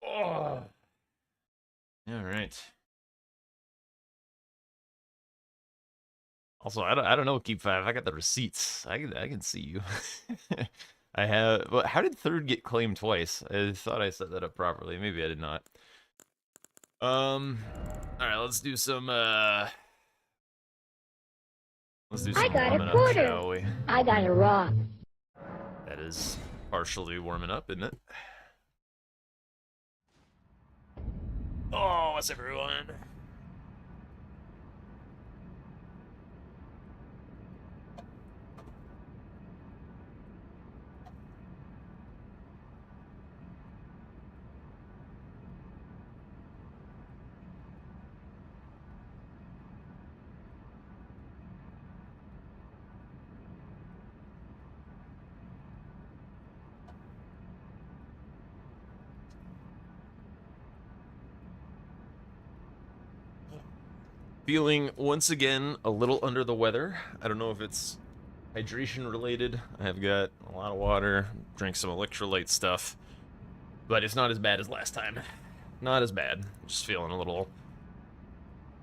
Oh. All right. Also, I don't know, Keep Five. I got the receipts. I can see you. I have. Well, how did third get claimed twice? I thought I set that up properly. Maybe I did not. All right. Let's do I some got a warming up, quarter. shall we? I got a rock. That is partially warming up, isn't it? Oh, what's everyone? Feeling once again a little under the weather. I don't know if it's hydration related. I've got a lot of water, drink some electrolyte stuff, but it's not as bad as last time. Not as bad. Just feeling a little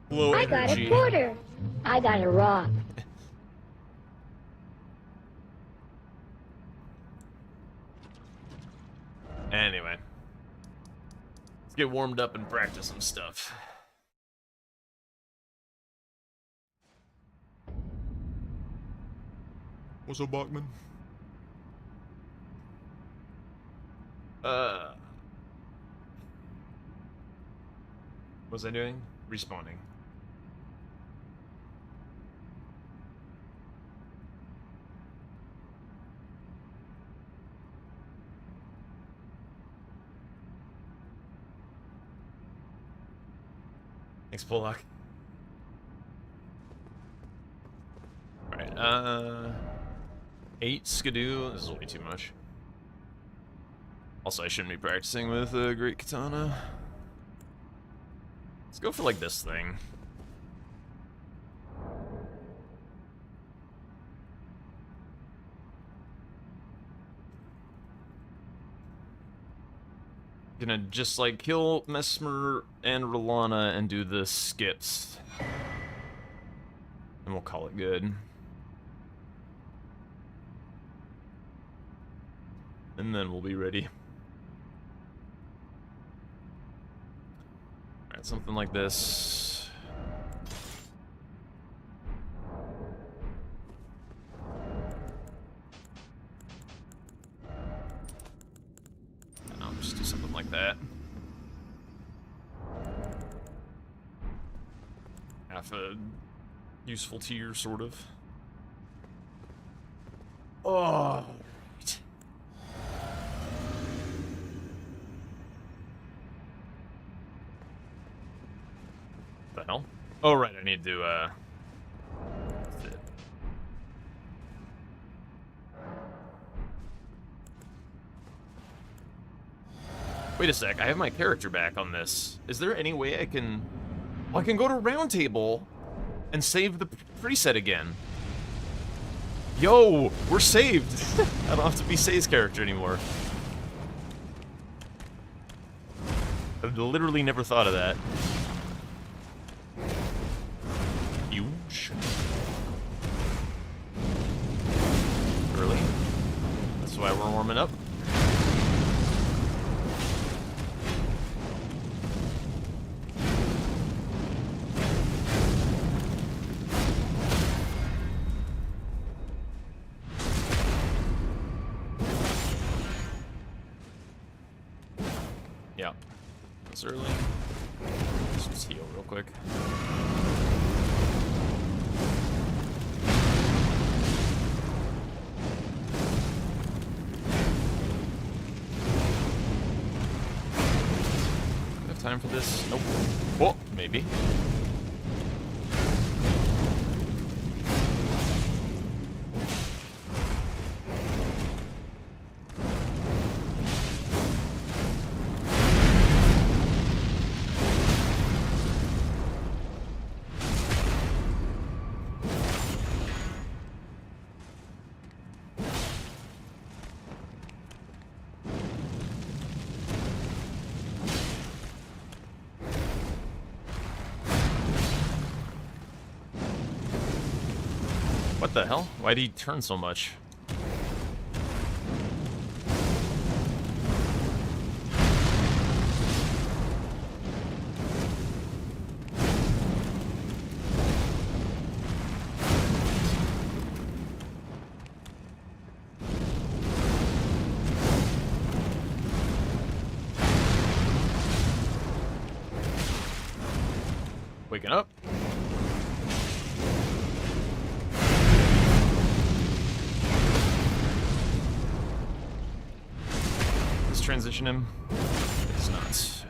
low I got a energy. quarter. I got a rock. Anyway, let's get warmed up and practice some stuff. What's up, Bachman? What was I doing? Respawning. Thanks, Pollock. Alright, 8 skidoo. This is way too much. Also, I shouldn't be practicing with a great katana. Let's go for, like, this thing. Gonna just, like, kill Mesmer and Rolana and do the skips. And we'll call it good. And then we'll be ready. Alright, something like this. I'll just do something like that. Half a useful tier, sort of. Oh, right. The hell? Oh, right, I need to, Wait a sec, I have my character back on this. Is there any way I can... Oh, I can go to Round Table and save the preset again. Yo, we're saved. I don't have to be Say's character anymore. I've literally never thought of that. Huge. Early. That's why we're warming up. Yeah. It's early. Let's just heal real quick. Have time for this? Nope. Oh, maybe. What the hell? Why'd he turn so much? Waking up. Let's transition him. It's not.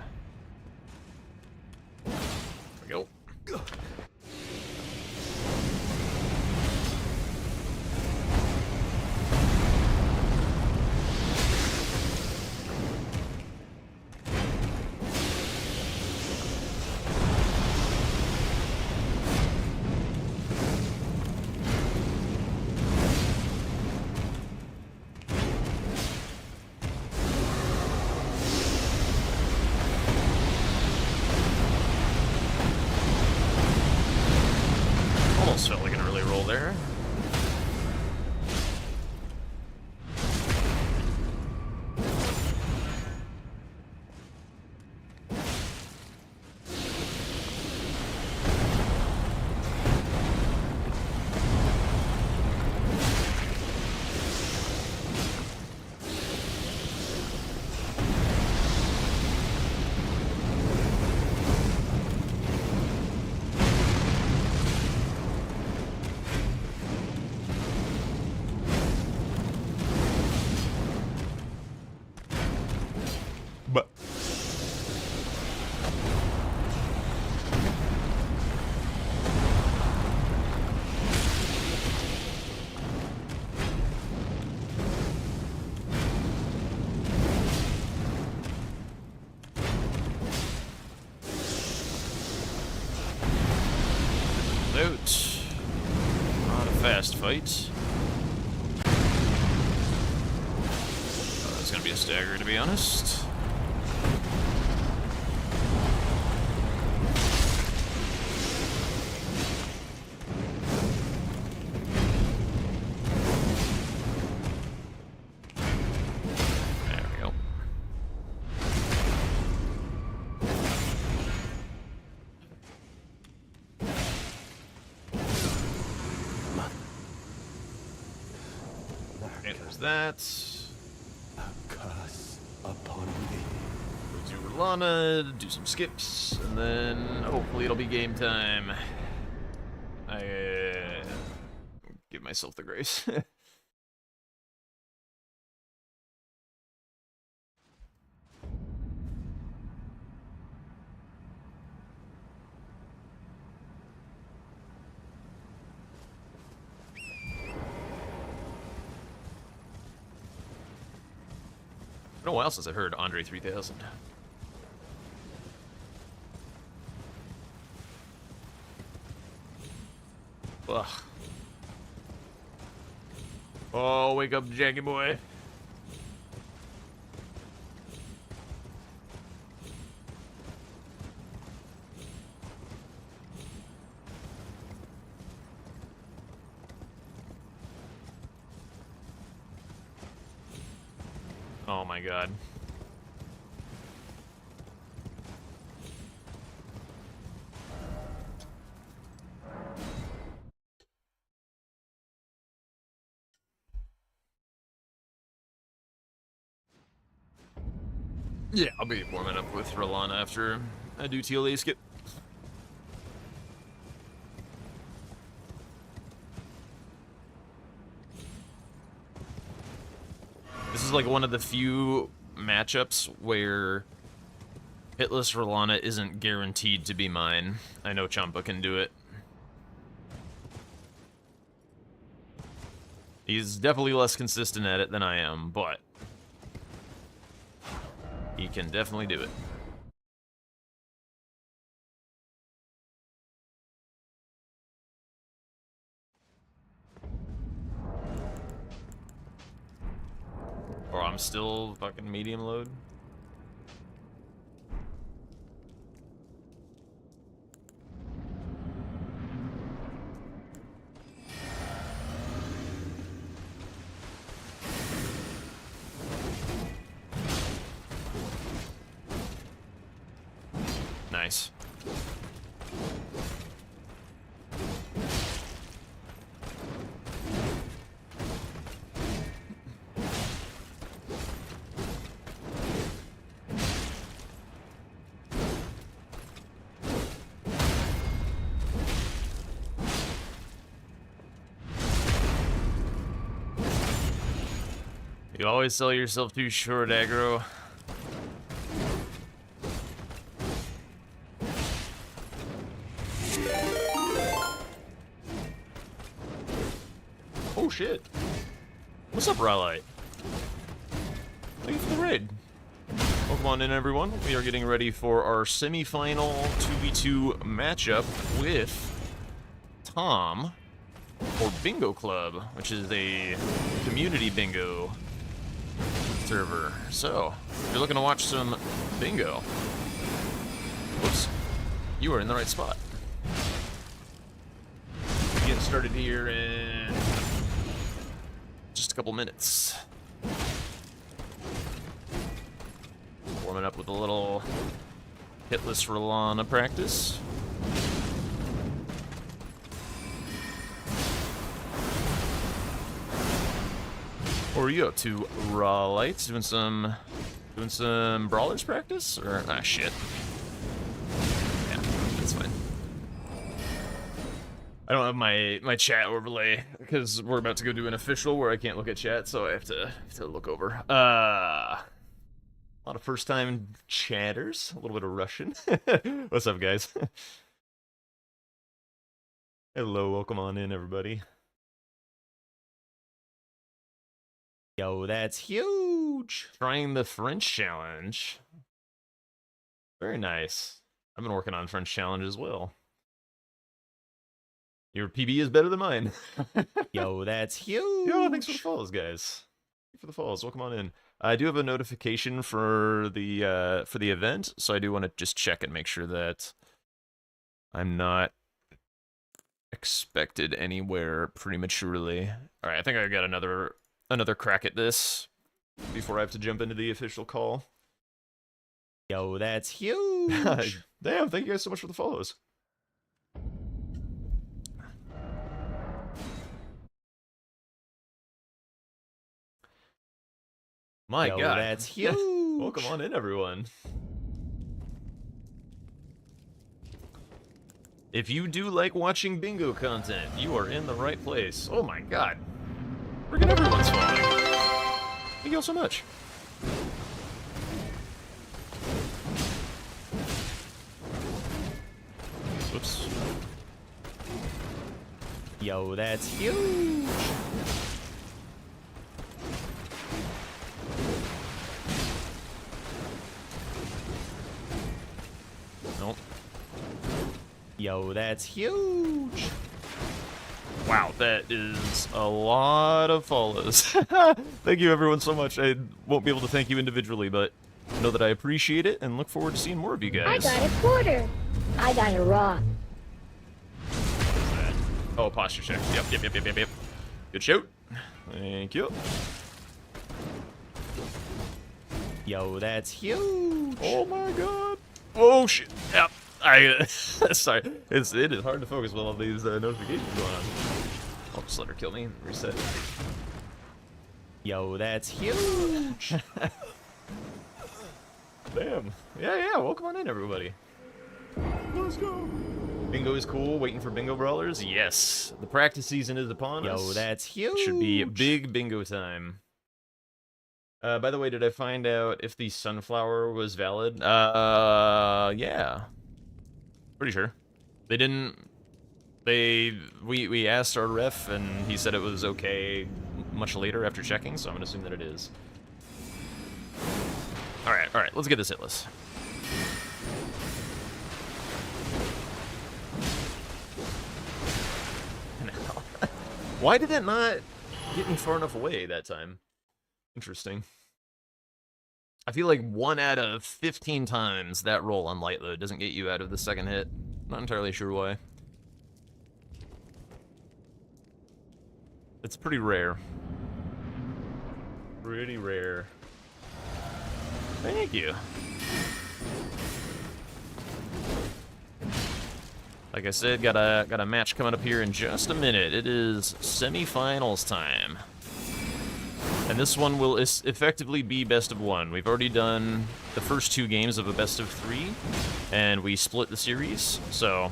There we go. Almost felt like an early roll there. But out. Not a fast fight. It's gonna be a stagger, to be honest. There we go. Okay, there's that. Curse upon thee. Go to Rolana, do some skips, and then hopefully it'll be game time. I give myself the grace. It's been a while since I heard Andre 3000. Ugh. Oh, wake up, Jackie boy. Oh my god. Yeah, I'll be warming up with Rolana after I do TLA skip. This is like one of the few matchups where hitless Rolana isn't guaranteed to be mine. I know Champa can do it. He's definitely less consistent at it than I am, but he can definitely do it. Or I'm still fucking medium load. Nice. You always sell yourself too short, aggro. Oh shit. What's up, Rylite? Thank you for the raid. Welcome on in, everyone. We are getting ready for our semi-final 2v2 matchup with Tom for Bingo Club, which is a community bingo server. So, if you're looking to watch some bingo, whoops, you are in the right spot. Getting started here in just a couple minutes. Warming up with a little hitless Rolana practice. What are you up to, Raw Lights? Doing some brawlers practice? Or shit. Yeah, that's fine. I don't have my chat overlay because we're about to go do an official where I can't look at chat, so I have to look over. A lot of first time chatters, a little bit of Russian. What's up, guys? Hello, welcome on in, everybody. Yo, that's huge! Trying the French challenge. Very nice. I've been working on French challenge as well. Your PB is better than mine. Yo, that's huge! Yo, thanks for the follows, guys. Thank you for the follows. Welcome on in. I do have a notification for the event, so I do want to just check and make sure that I'm not expected anywhere prematurely. All right, I think I got another crack at this before I have to jump into the official call. Yo, that's huge! Damn, thank you guys so much for the follows. My Yo, God, that's huge! Welcome on in, everyone. If you do like watching bingo content, you are in the right place. Oh my God. Freaking everyone's following. Thank you all so much. Whoops. Yo, that's huge! Nope. Yo, that's huge! Wow, that is a lot of follows. Thank you everyone so much. I won't be able to thank you individually, but know that I appreciate it and look forward to seeing more of you I guys. got a quarter. I got a rock. What's that? Oh, posture check. Yep. Good shoot. Thank you. Yo, that's huge! Oh my God. Oh shit. Yep. Sorry. It is hard to focus with all these notifications going on. I'll just let her kill me and reset. Yo, that's huge! Damn. Yeah. Welcome on in, everybody. Let's go. Bingo is cool. Waiting for Bingo Brawlers? Yes. The practice season is upon us. Yo, that's huge! It should be big bingo time. By the way, did I find out if the sunflower was valid? Yeah. Pretty sure. They didn't... We asked our ref, and he said it was okay much later after checking, so I'm gonna assume that it is. Alright, let's get this hitless. Why did it not get me far enough away that time? Interesting. I feel like 1 out of 15 times that roll on light load doesn't get you out of the second hit. Not entirely sure why. It's pretty rare. Pretty rare. Thank you. Like I said, got a match coming up here in just a minute. It is semifinals time. And this one will effectively be best of one. We've already done the first 2 games of a best of 3, and we split the series, so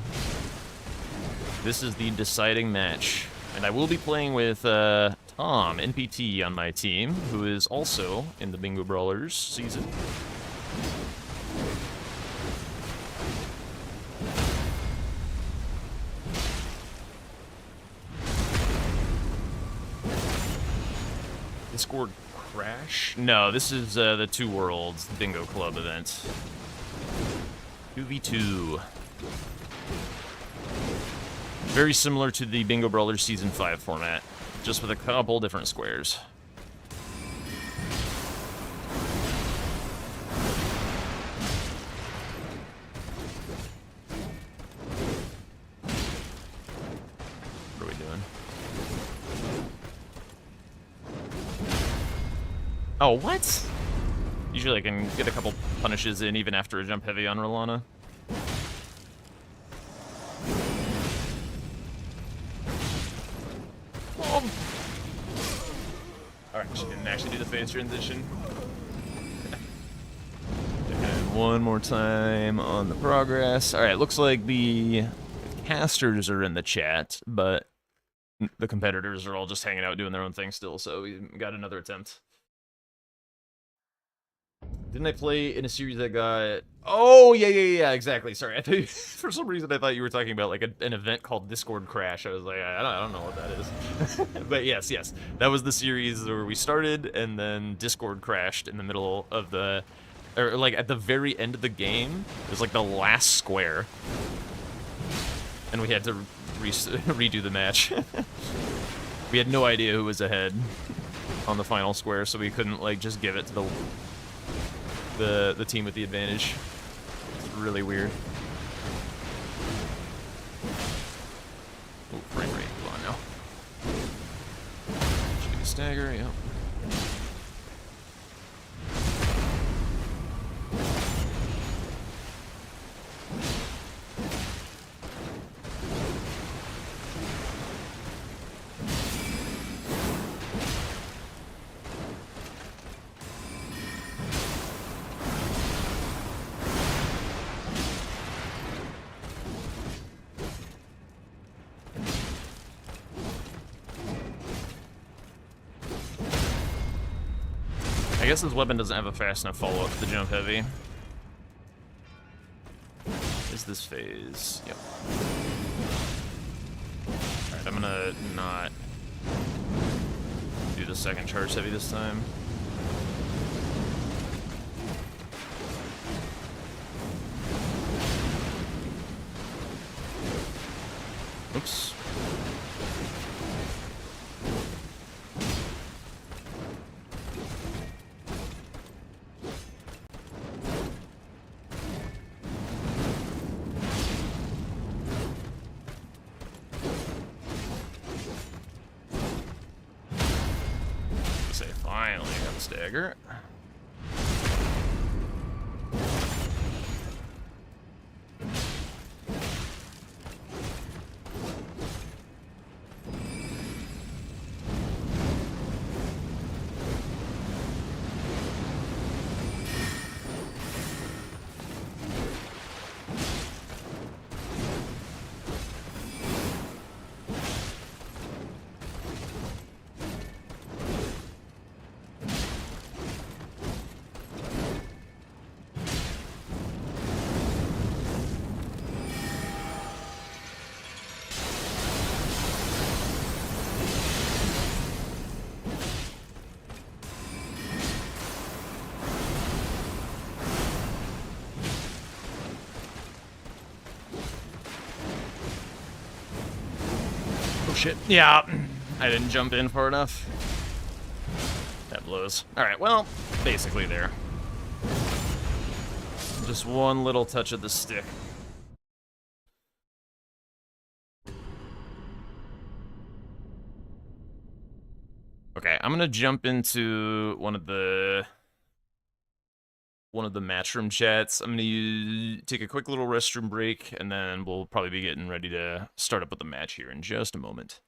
this is the deciding match. And I will be playing with Tom, NPT, on my team, who is also in the Bingo Brawlers season. Discord crash? No, this is the 2 Worlds Bingo Club event. 2v2. Very similar to the Bingo Brawlers Season 5 format, just with a couple different squares. What are we doing? Oh, what? Usually I can get a couple punishes in even after a jump heavy on Rolana. Oh. Alright, she didn't actually do the phase transition. And one more time on the progress. Alright, looks like the casters are in the chat, but the competitors are all just hanging out doing their own thing still, so we got another attempt. Didn't I play in a series that got... Oh, yeah, exactly. Sorry, I thought you... for some reason I thought you were talking about like an event called Discord Crash. I was like, I don't know what that is. But yes, that was the series where we started, and then Discord crashed in the middle of the... Or like at the very end of the game. It was like the last square. And we had to redo the match. We had no idea who was ahead on the final square, so we couldn't like just give it to the team with the advantage. It's really weird. Oh, frame rate, come on now. Should be a stagger, yeah. I guess this weapon doesn't have a fast enough follow-up to the jump heavy. Is this phase? Yep. Alright, I'm gonna not do the second charge heavy this time. Oops. Finally got the stagger. Shit. Yeah, I didn't jump in far enough. That blows. Alright, well, basically there. Just one little touch of the stick. Okay, I'm gonna jump into one of the one of the matchroom chats. I'm gonna take a quick little restroom break, and then we'll probably be getting ready to start up with the match here in just a moment.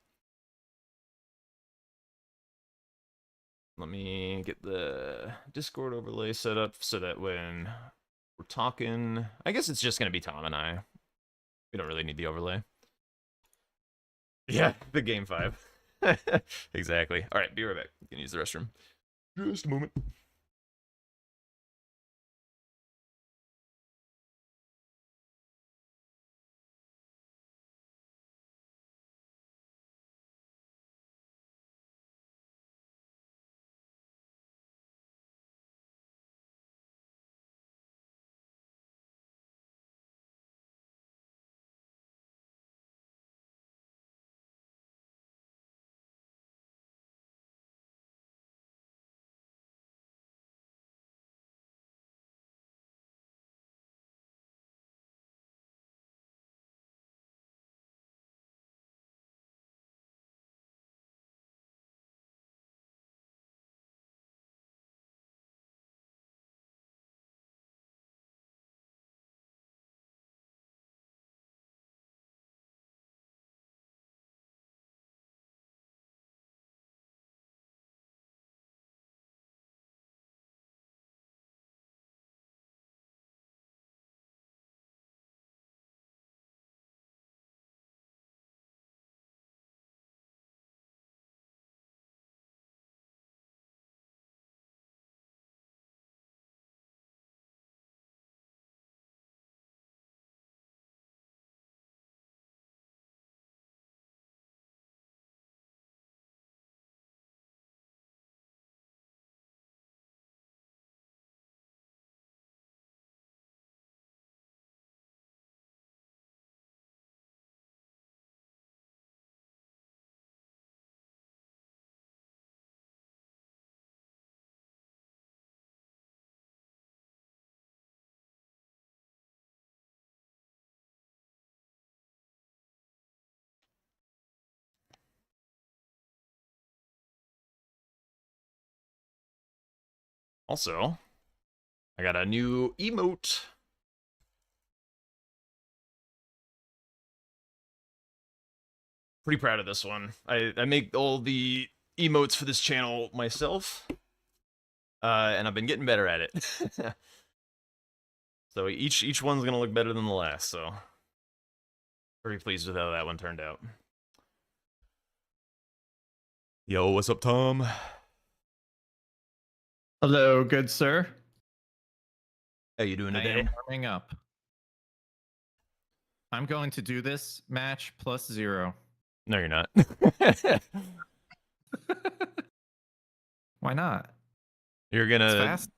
Let me get the Discord overlay set up so that when we're talking, I guess it's just gonna be Tom and I. We don't really need the overlay. Yeah, the game 5. Exactly. All right, be right back. You can use the restroom. Just a moment. Also, I got a new emote. Pretty proud of this one. I make all the emotes for this channel myself, and I've been getting better at it. So each one's gonna look better than the last. So very pleased with how that one turned out. Yo, what's up, Tom? Hello, good sir. How you doing I today? am warming up. I'm going to do this match +0. No, you're not. Why not? You're It's gonna fast.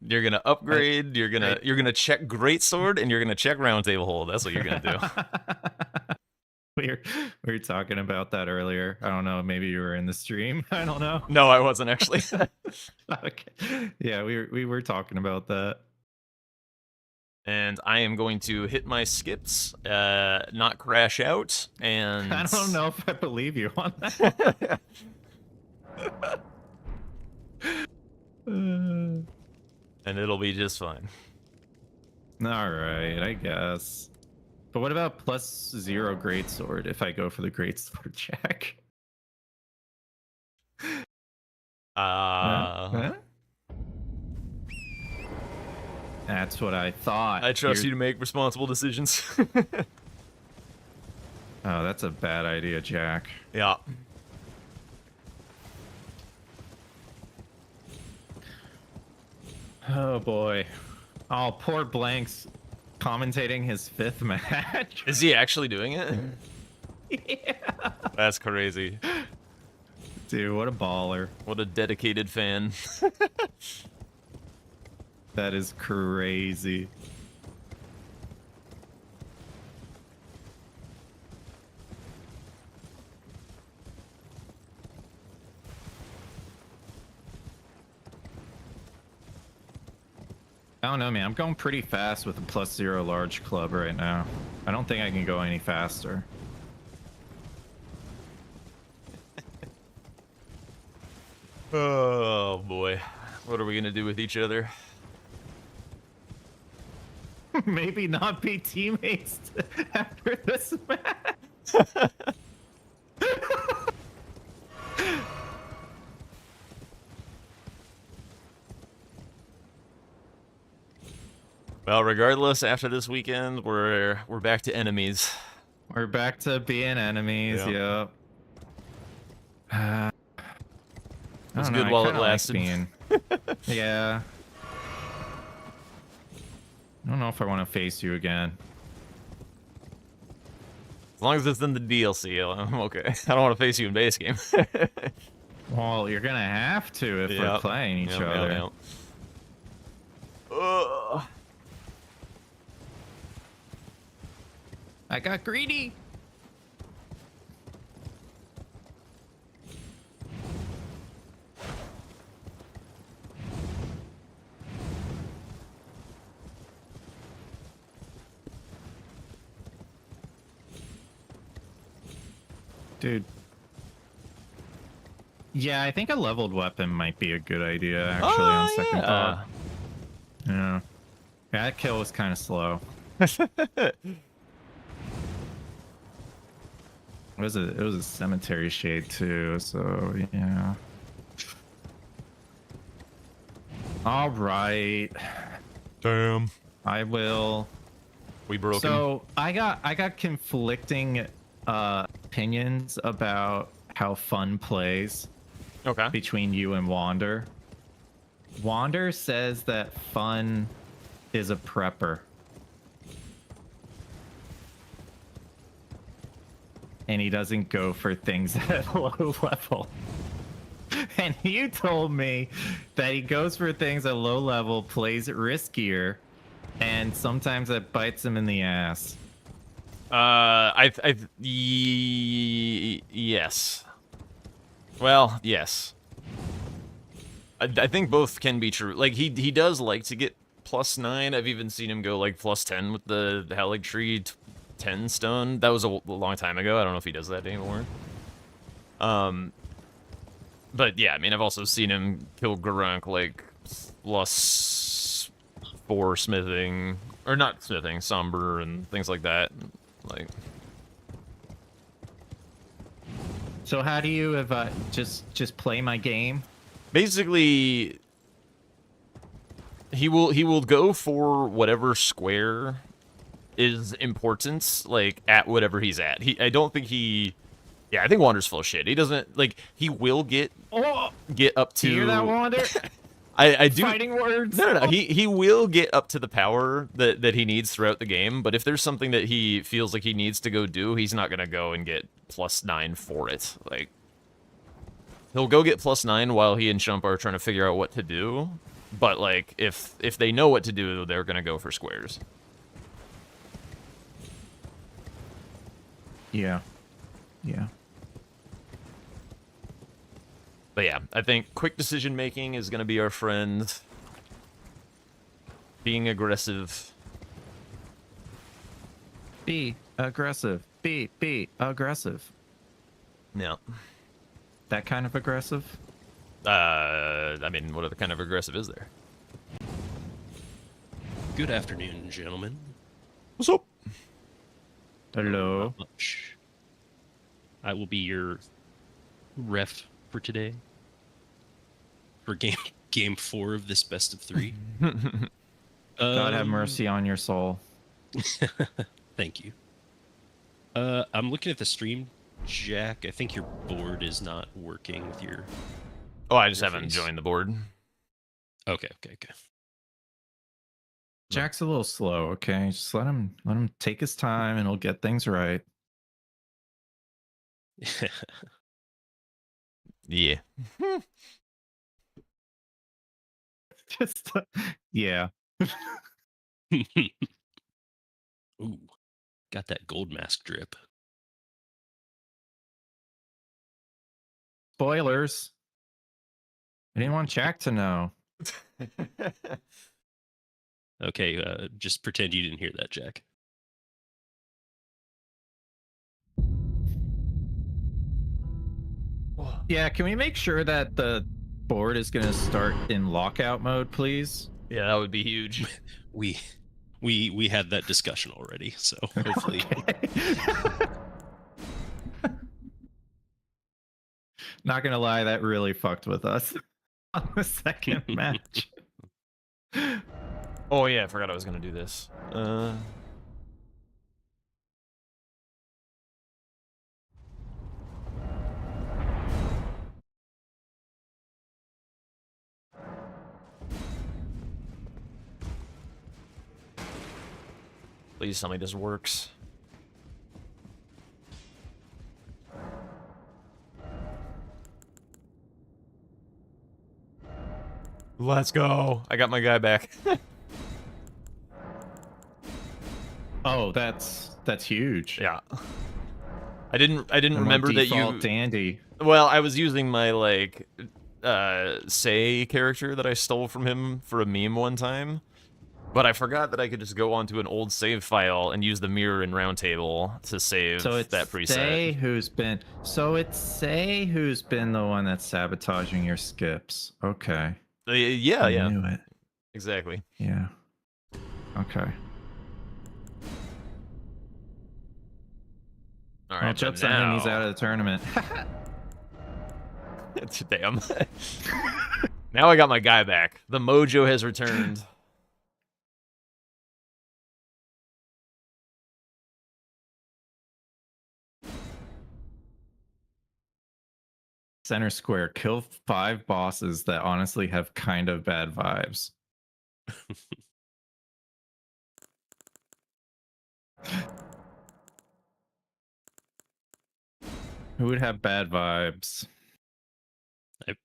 upgrade. You're gonna check Greatsword, and you're gonna check Roundtable Hold. That's what you're gonna do. we were talking about that earlier. I don't know. Maybe you were in the stream. I don't know. No, I wasn't actually. Okay. Yeah, we were talking about that. And I am going to hit my skips, not crash out, and I don't know if I believe you on that. And it'll be just fine. All right, I guess. But what about +0 greatsword if I go for the greatsword check? Huh? That's what I thought. I trust you to make responsible decisions. Oh, that's a bad idea, Jack. Yeah. Oh boy. Oh, poor Blank's commentating his 5th match. Is he actually doing it? Yeah. That's crazy. Dude, what a baller. What a dedicated fan. That is crazy. I don't know, man. I'm going pretty fast with a +0 large club right now. I don't think I can go any faster. Oh boy. What are we gonna do with each other? maybe not be teammates after this match. Well, regardless, after this weekend, we're back to enemies. We're back to being enemies. Yeah. Yep. It was good while it lasted. Yeah. I don't know if I want to face you again. As long as it's in the DLC, I'm okay. I don't want to face you in base game. Well, you're gonna have to if we're playing each other. Ugh. I got greedy. Dude. Yeah, I think a leveled weapon might be a good idea, actually, on second thought. Yeah. That kill was kind of slow. It was a cemetery shade too, so yeah. All right. Damn. I will. We broke him. So I got conflicting opinions about how Fun plays. Okay. Between you and Wander. Wander says that Fun is a prepper. And he doesn't go for things at low level. And you told me that he goes for things at low level, plays it riskier, and sometimes that bites him in the ass. Yes. Well, yes. I think both can be true. Like, he does like to get +9. I've even seen him go, like, +10 with the Haligtree 10 stone. That was a long time ago. I don't know if he does that anymore. But, yeah, I mean, I've also seen him kill Garunk, like, +4 smithing. Or not smithing, somber and things like that. Like... So how do you just play my game? Basically, he will go for whatever square is important, like at whatever he's at. I don't think he. Yeah, I think Wander's full of shit. He doesn't like. He will get up to. Do you hear that, Wander? I do. Fighting words. No. He will get up to the power that he needs throughout the game. But if there's something that he feels like he needs to go do, he's not gonna go and get +9 for it. Like, he'll go get +9 while he and Shump are trying to figure out what to do. But like, if they know what to do, they're gonna go for squares. Yeah. But yeah, I think quick decision making is gonna be our friend. Being aggressive. Be aggressive. Be aggressive. Yeah. That kind of aggressive? I mean, what other kind of aggressive is there? Good afternoon, gentlemen. What's up? Hello. Not much. I will be your ref for today. For game 4 of this best of 3. God have mercy on your soul. Thank you. I'm looking at the stream, Jack. I think your board is not working with your... Oh, I just haven't face. joined the board. Okay. Jack's a little slow, okay? Just let him take his time and he'll get things right. Yeah. Just yeah. Ooh, got that gold mask drip. Spoilers. I didn't want Jack to know. Okay, just pretend you didn't hear that, Jack. Yeah, can we make sure that the board is going to start in lockout mode, please? Yeah, that would be huge. We We had that discussion already, so hopefully. Not gonna lie, that really fucked with us on the second match. Oh yeah, I forgot I was gonna do this. Please tell me this works. Let's go. I got my guy back. Oh, that's huge. Yeah. I didn't I'm on remember that default you dandy. Well, I was using my like say character that I stole from him for a meme one time. But I forgot that I could just go onto an old save file and use the mirror and roundtable to save So it's that preset. Say who's been. So it's Say who's been the one that's sabotaging your skips. Okay. Yeah, I knew it. exactly. Yeah. Okay. All Well, right, joke's but on him. now... He's out of the tournament. Damn. Now I got my guy back. The mojo has returned. Center square. Kill 5 bosses that honestly have kind of bad vibes. Who would have bad vibes?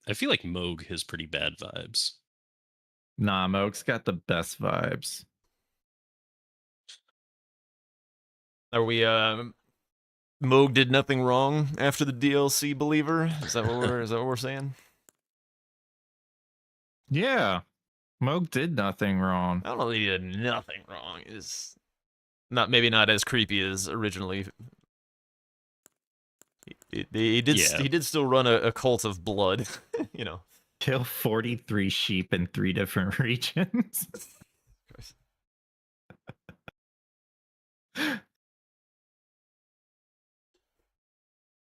I feel like Moog has pretty bad vibes. Nah, Moog's got the best vibes. Are we Moog did nothing wrong after the DLC, believer? Is that what we're saying? Yeah. Moog did nothing wrong. I don't know that he did nothing wrong. Is maybe not as creepy as originally. He did still run a cult of blood, you know. Kill 43 sheep in 3 different regions.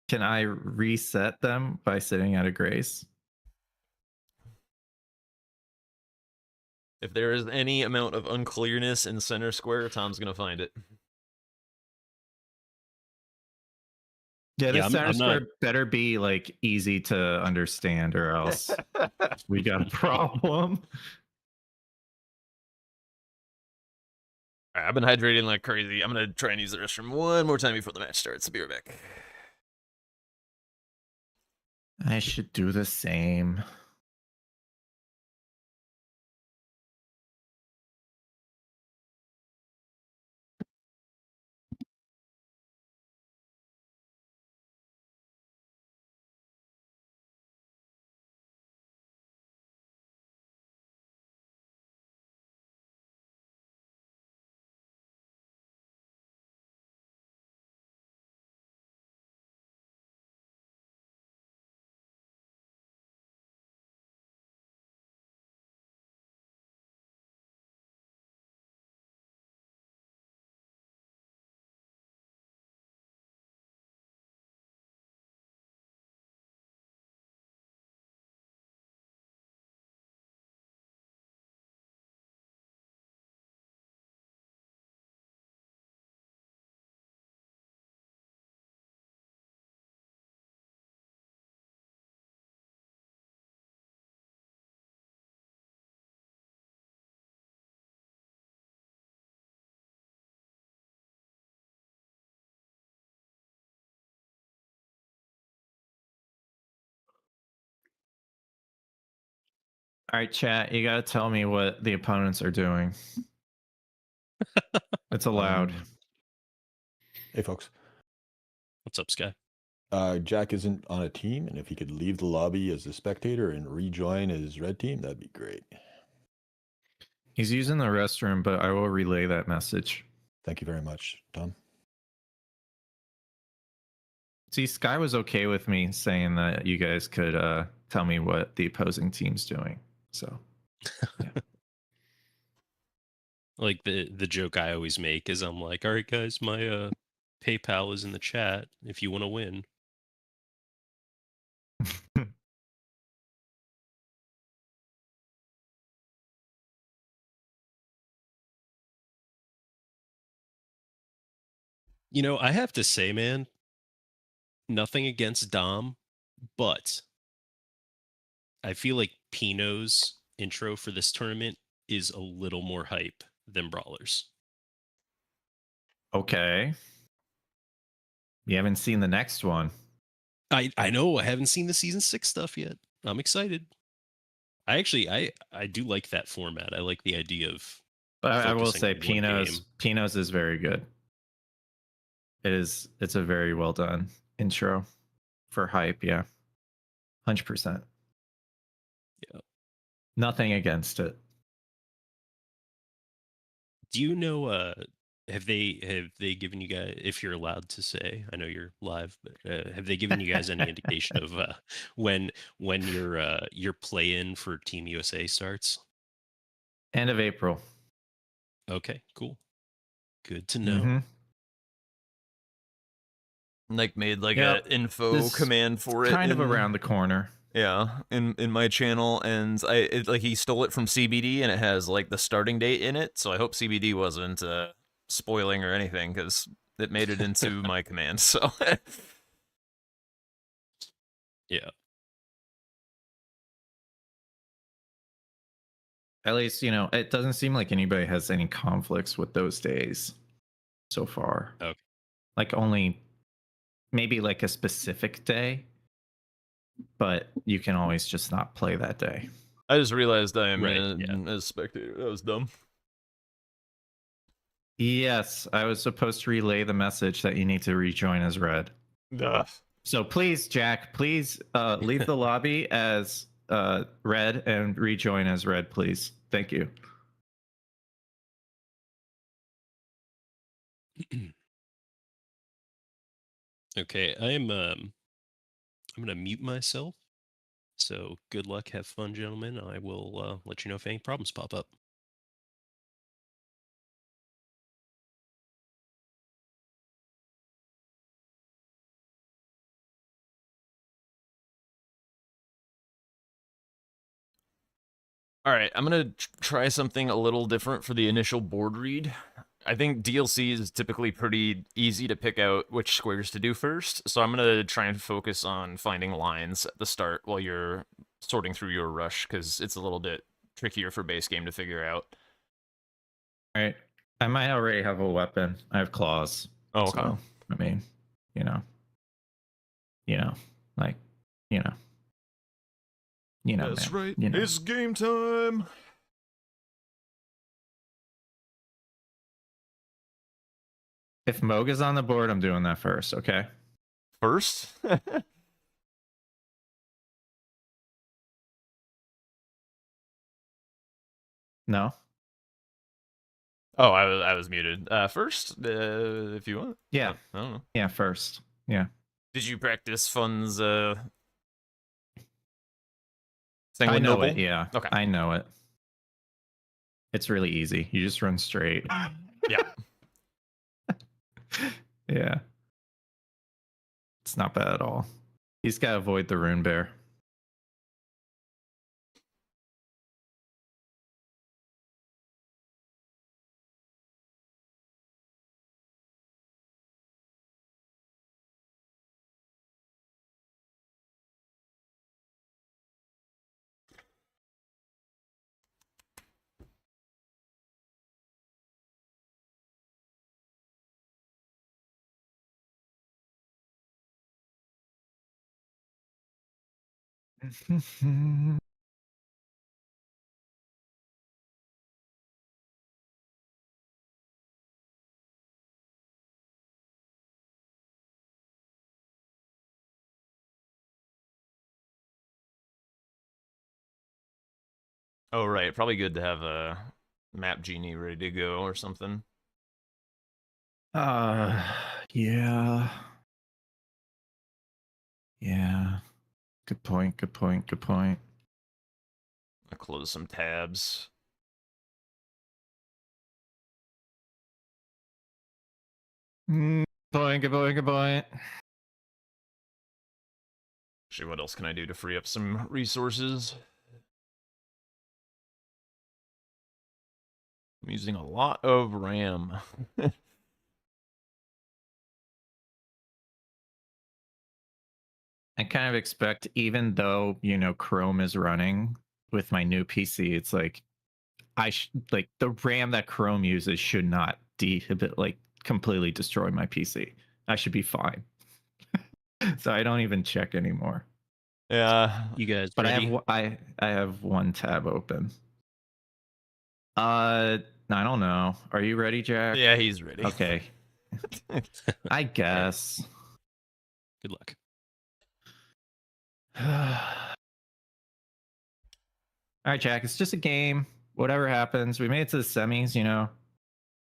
Can I reset them by sitting at a grace? If there is any amount of unclearness in center square, Tom's gonna find it. Yeah, this I'm center not- square better be like easy to understand, or else we got a problem. All right, I've been hydrating like crazy. I'm gonna try and use the restroom one more time before the match starts. Be right back. I should do the same. All right, chat, you got to tell me what the opponents are doing. It's allowed. Hey, folks. What's up, Sky? Jack isn't on a team, and if he could leave the lobby as a spectator and rejoin his red team, that'd be great. He's using the restroom, but I will relay that message. Thank you very much, Tom. See, Sky was okay with me saying that you guys could tell me what the opposing team's doing. So, yeah. Like the joke I always make is I'm like, all right, guys, my PayPal is in the chat if you want to win. You know, I have to say, man, nothing against Dom, but I feel like Pino's intro for this tournament is a little more hype than Brawlers. Okay. You haven't seen the next one. I know I haven't seen the season 6 stuff yet. I'm excited. I do like that format. I like the idea of But I will focusing say on one game. Pino's is very good. It's a very well done intro for hype, yeah. 100%. Yeah. Nothing against it. Do you know have they given you guys, if you're allowed to say, I know you're live, but have they given you guys any indication of when your play in for Team USA starts? End of April. Okay, cool. Good to know. Mm-hmm. Like made like Yep. a info This command for it. Kind of in- around the corner. Yeah, in my channel, and like he stole it from CBD, and it has like the starting date in it. So I hope CBD wasn't spoiling or anything, because it made it into my command. So Yeah. At least, it doesn't seem like anybody has any conflicts with those days so far. Okay. Like only maybe like a specific day, but you can always just not play that day. I just realized I am Right, a spectator. That was dumb. Yes, I was supposed to relay the message that you need to rejoin as red. Ugh. So please, Jack, please leave the lobby as red and rejoin as red, please. Thank you. Okay, I'm gonna mute myself. So good luck, have fun, gentlemen. I will let you know if any problems pop up. All right, I'm gonna try something a little different for the initial board read. I think DLC is typically pretty easy to pick out which squares to do first, so I'm gonna try and focus on finding lines at the start while you're sorting through your rush, because it's a little bit trickier for base game to figure out. All right. I might already have a weapon. I have claws. Oh, okay. So, I mean, like, That's man, right. you know. It's game time. If Moga's on the board, I'm doing that first, okay? First? No? Oh, I was muted. First, if you want. Yeah. I don't know. Yeah, first. Yeah. Did you practice Fun's thing I with know Noble? it, yeah. Okay. I know it. It's really easy. You just run straight. Yeah. Yeah. It's not bad at all. He's got to avoid the rune bear. Oh, right. Probably good to have a map genie ready to go or something. Yeah. Yeah. Good point. Good point. Good point. I'll close some tabs. Boing, boing, boing. Actually, what else can I do to free up some resources? I'm using a lot of RAM. I kind of expect, even though, you know, Chrome is running with my new PC, it's like like the RAM that Chrome uses should not completely destroy my PC. I should be fine. So I don't even check anymore. Yeah. You guys But ready? I have one tab open. I don't know. Are you ready, Jack? Yeah, he's ready. Okay. I guess. Good luck. All right, Jack. It's just a game. Whatever happens, we made it to the semis, you know.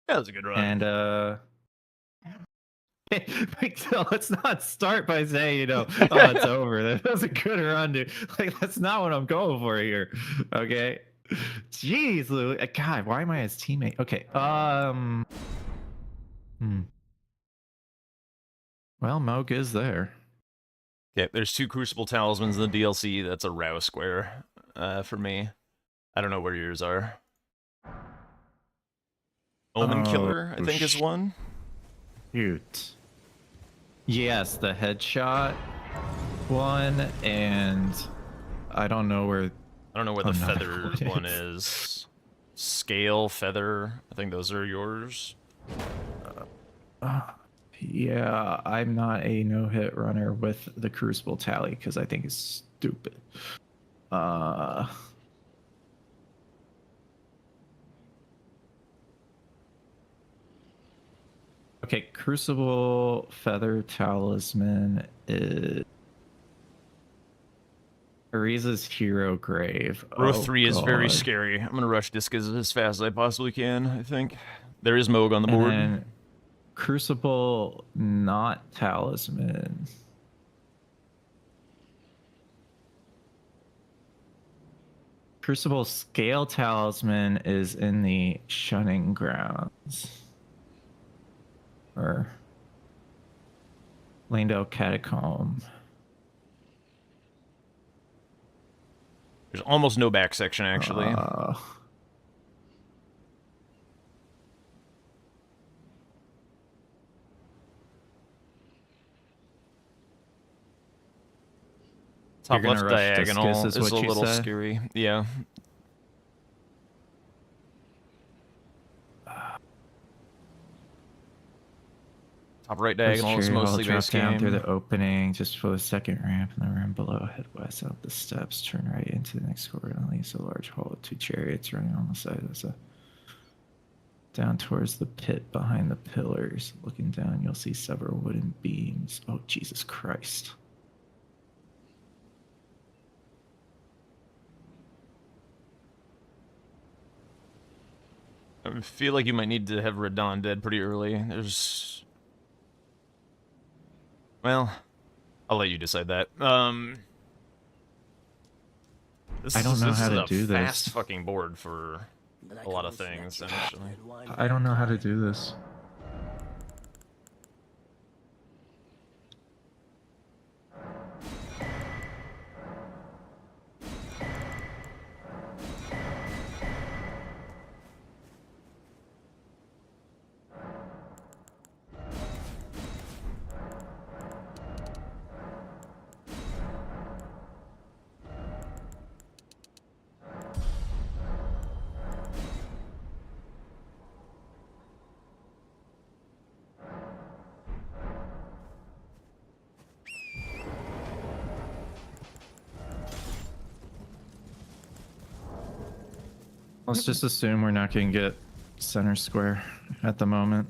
That was a good run. And let's not start by saying, you know, oh, it's over. That was a good run, dude. Like, that's not what I'm going for here. Okay. Jeez, Lou. God, why am I his teammate? Okay. Well, Moog is there. Yeah, there's 2 Crucible Talismans in the DLC. That's a Row square for me. I don't know where yours are. Omen Killer, I think, is one. Shoot. Yes, the headshot one, and I don't know where. I don't know where the Another feather one is. Scale, feather. I think those are yours. Yeah, I'm not a no-hit runner with the Crucible tally because I think it's stupid. Okay, Crucible Feather Talisman is Ariza's Hero Grave. Row Oh, 3 is very God. scary. I'm gonna rush this as fast as I possibly can, I think. There is Moog on the And board. then Crucible not Talisman. Crucible Scale Talisman is in the Shunning Grounds. Or Landau Catacomb. There's almost no back section, actually. Top You're gonna left rush diagonal Discus, is is a what you little said? scary. Yeah. Top right diagonal is mostly base drop down game. through the opening, just for the second ramp, and the ramp below. Head west up the steps, turn right into the next corridor, and leaves a large hall with 2 chariots running on the side. Down towards the pit behind the pillars. Looking down, you'll see several wooden beams. Oh, Jesus Christ. I feel like you might need to have Radon dead pretty early. Well, I'll let you decide that. I don't know how to do this. Fast fucking board for a lot of things, actually. I don't know how to do this. Let's just assume we're not going to get center square at the moment.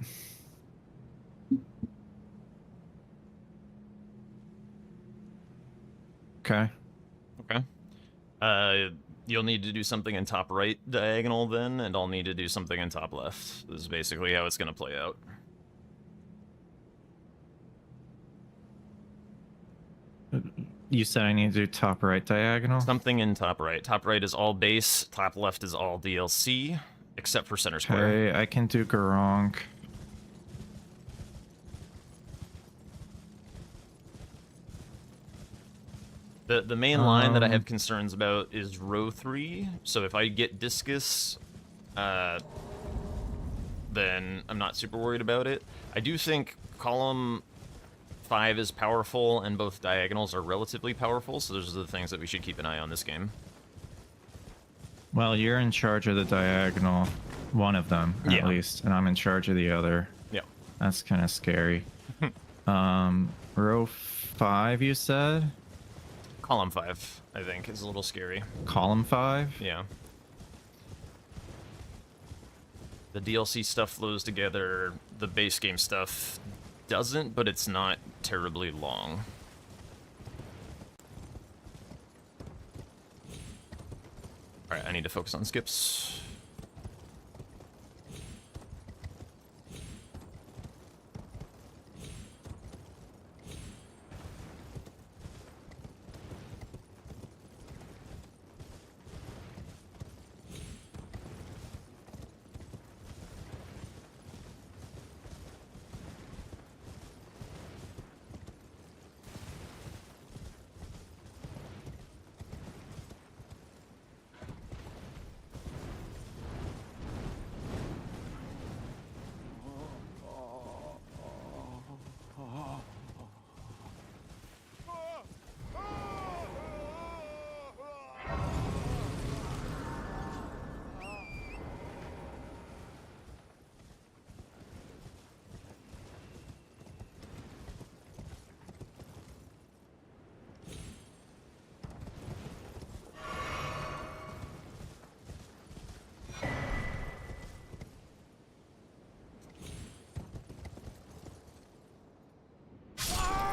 Okay. Okay. You'll need to do something in top right diagonal then, and I'll need to do something in top left. This is basically how it's going to play out. You said I need to do top right diagonal? Something in top right. Top right is all base, top left is all DLC, except for center square. Okay, I can do Garonk. The main line that I have concerns about is row 3. So if I get discus, then I'm not super worried about it. I do think column 5 is powerful, and both diagonals are relatively powerful, so those are the things that we should keep an eye on this game. Well, you're in charge of the diagonal, one of them at Yeah. least, and I'm in charge of the other. Yeah. That's kind of scary. Row 5, you said? Column 5, I think, is a little scary. Column 5? Yeah. The DLC stuff flows together, the base game stuff doesn't, but it's not terribly long. Alright, I need to focus on skips.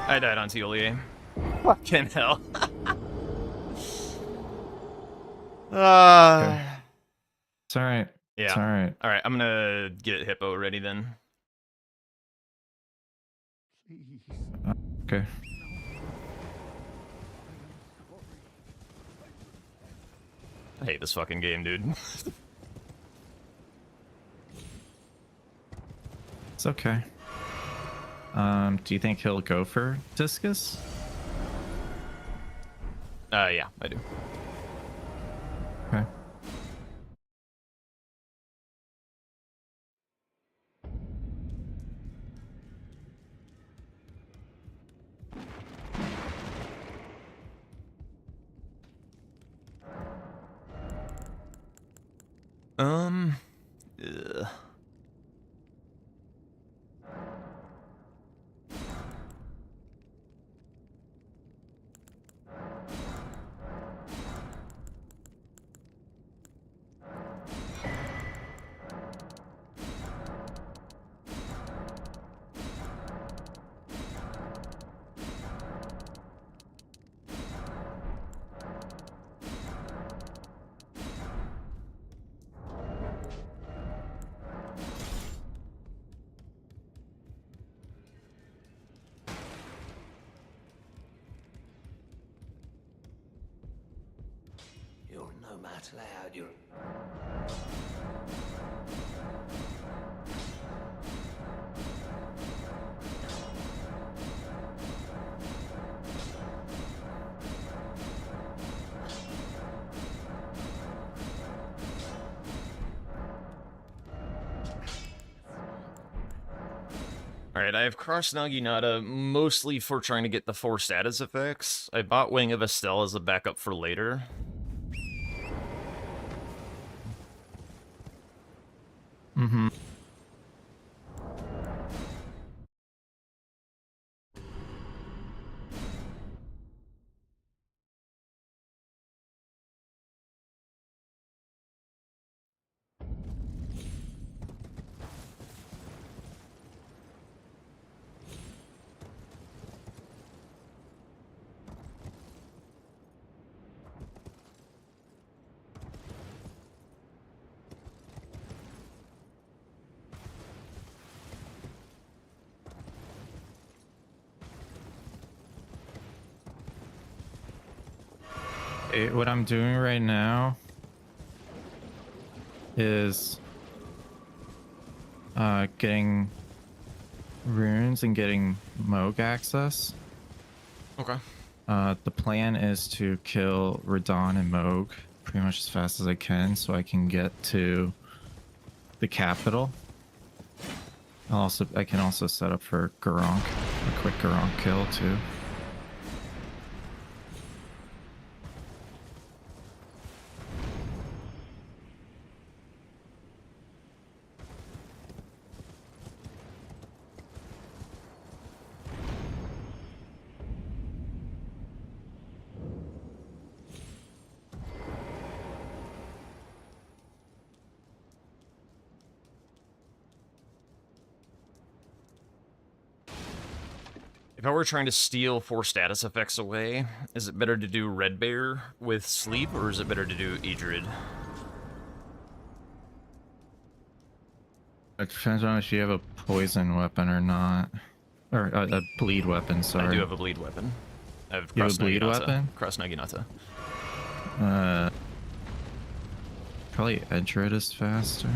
I died on Teolier. Fucking hell. Okay. It's alright. Yeah. It's alright. Alright, I'm gonna get Hippo ready then. Okay. I hate this fucking game, dude. It's okay. Do you think he'll go for discus? Yeah, I do. Okay. Ugh. You're no match loud, you're... Alright, I have Cross Naginata mostly for trying to get the 4 status effects. I bought Wing of Estelle as a backup for later. Mm-hmm. What I'm doing right now is getting runes and getting Moog access. Okay. The plan is to kill Radon and Moog pretty much as fast as I can so I can get to the capital. I can also set up for Garunk, a quick Garunk kill too. If I were trying to steal 4 status effects away, is it better to do Red Bear with Sleep, or is it better to do Idrid? It depends on if you have a poison weapon or not. Or a bleed weapon, sorry. I do have a bleed weapon. I have You have a bleed weapon? Cross Naginata. Probably Edgered is faster.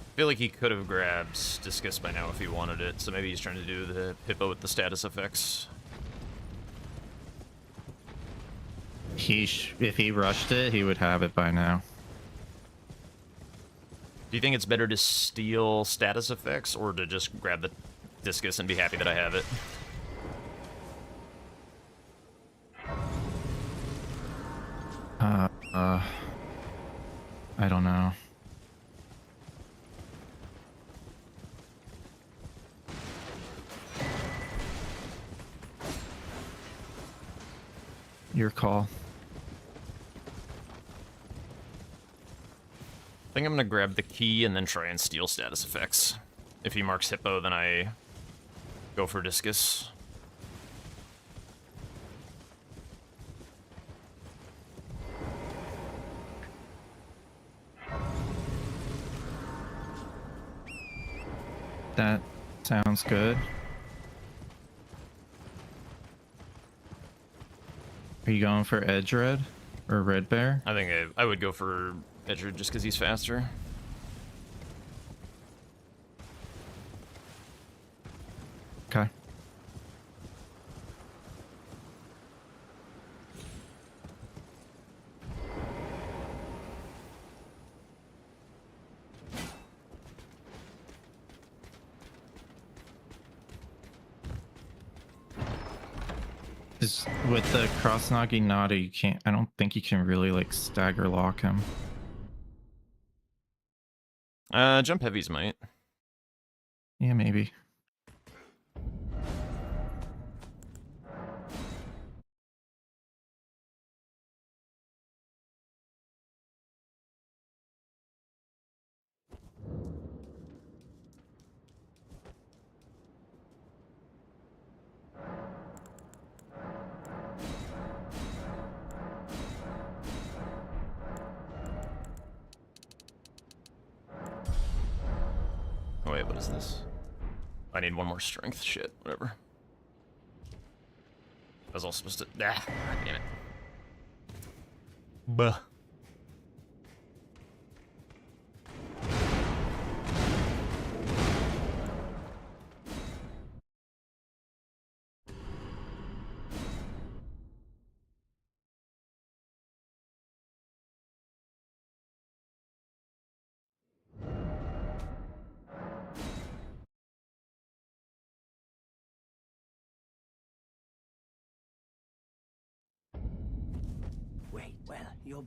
I feel like he could have grabbed Discus by now if he wanted it, so maybe he's trying to do the Hippo with the status effects. If he rushed it, he would have it by now. Do you think it's better to steal status effects, or to just grab the Discus and be happy that I have it? I don't know. Your call. I think I'm gonna grab the key and then try and steal status effects. If he marks Hippo, then I go for Discus. That sounds good. Are you going for Edge Red or Red Bear? I think I would go for Edgered just because he's faster. Okay. With the cross Naginata, you can't. I don't think you can really like stagger lock him. Jump heavies might. Yeah, maybe. Oh wait, what is this? I need one more strength. Shit, whatever. I was all supposed to. Ah, damn it. Buh. Wait, well, you're...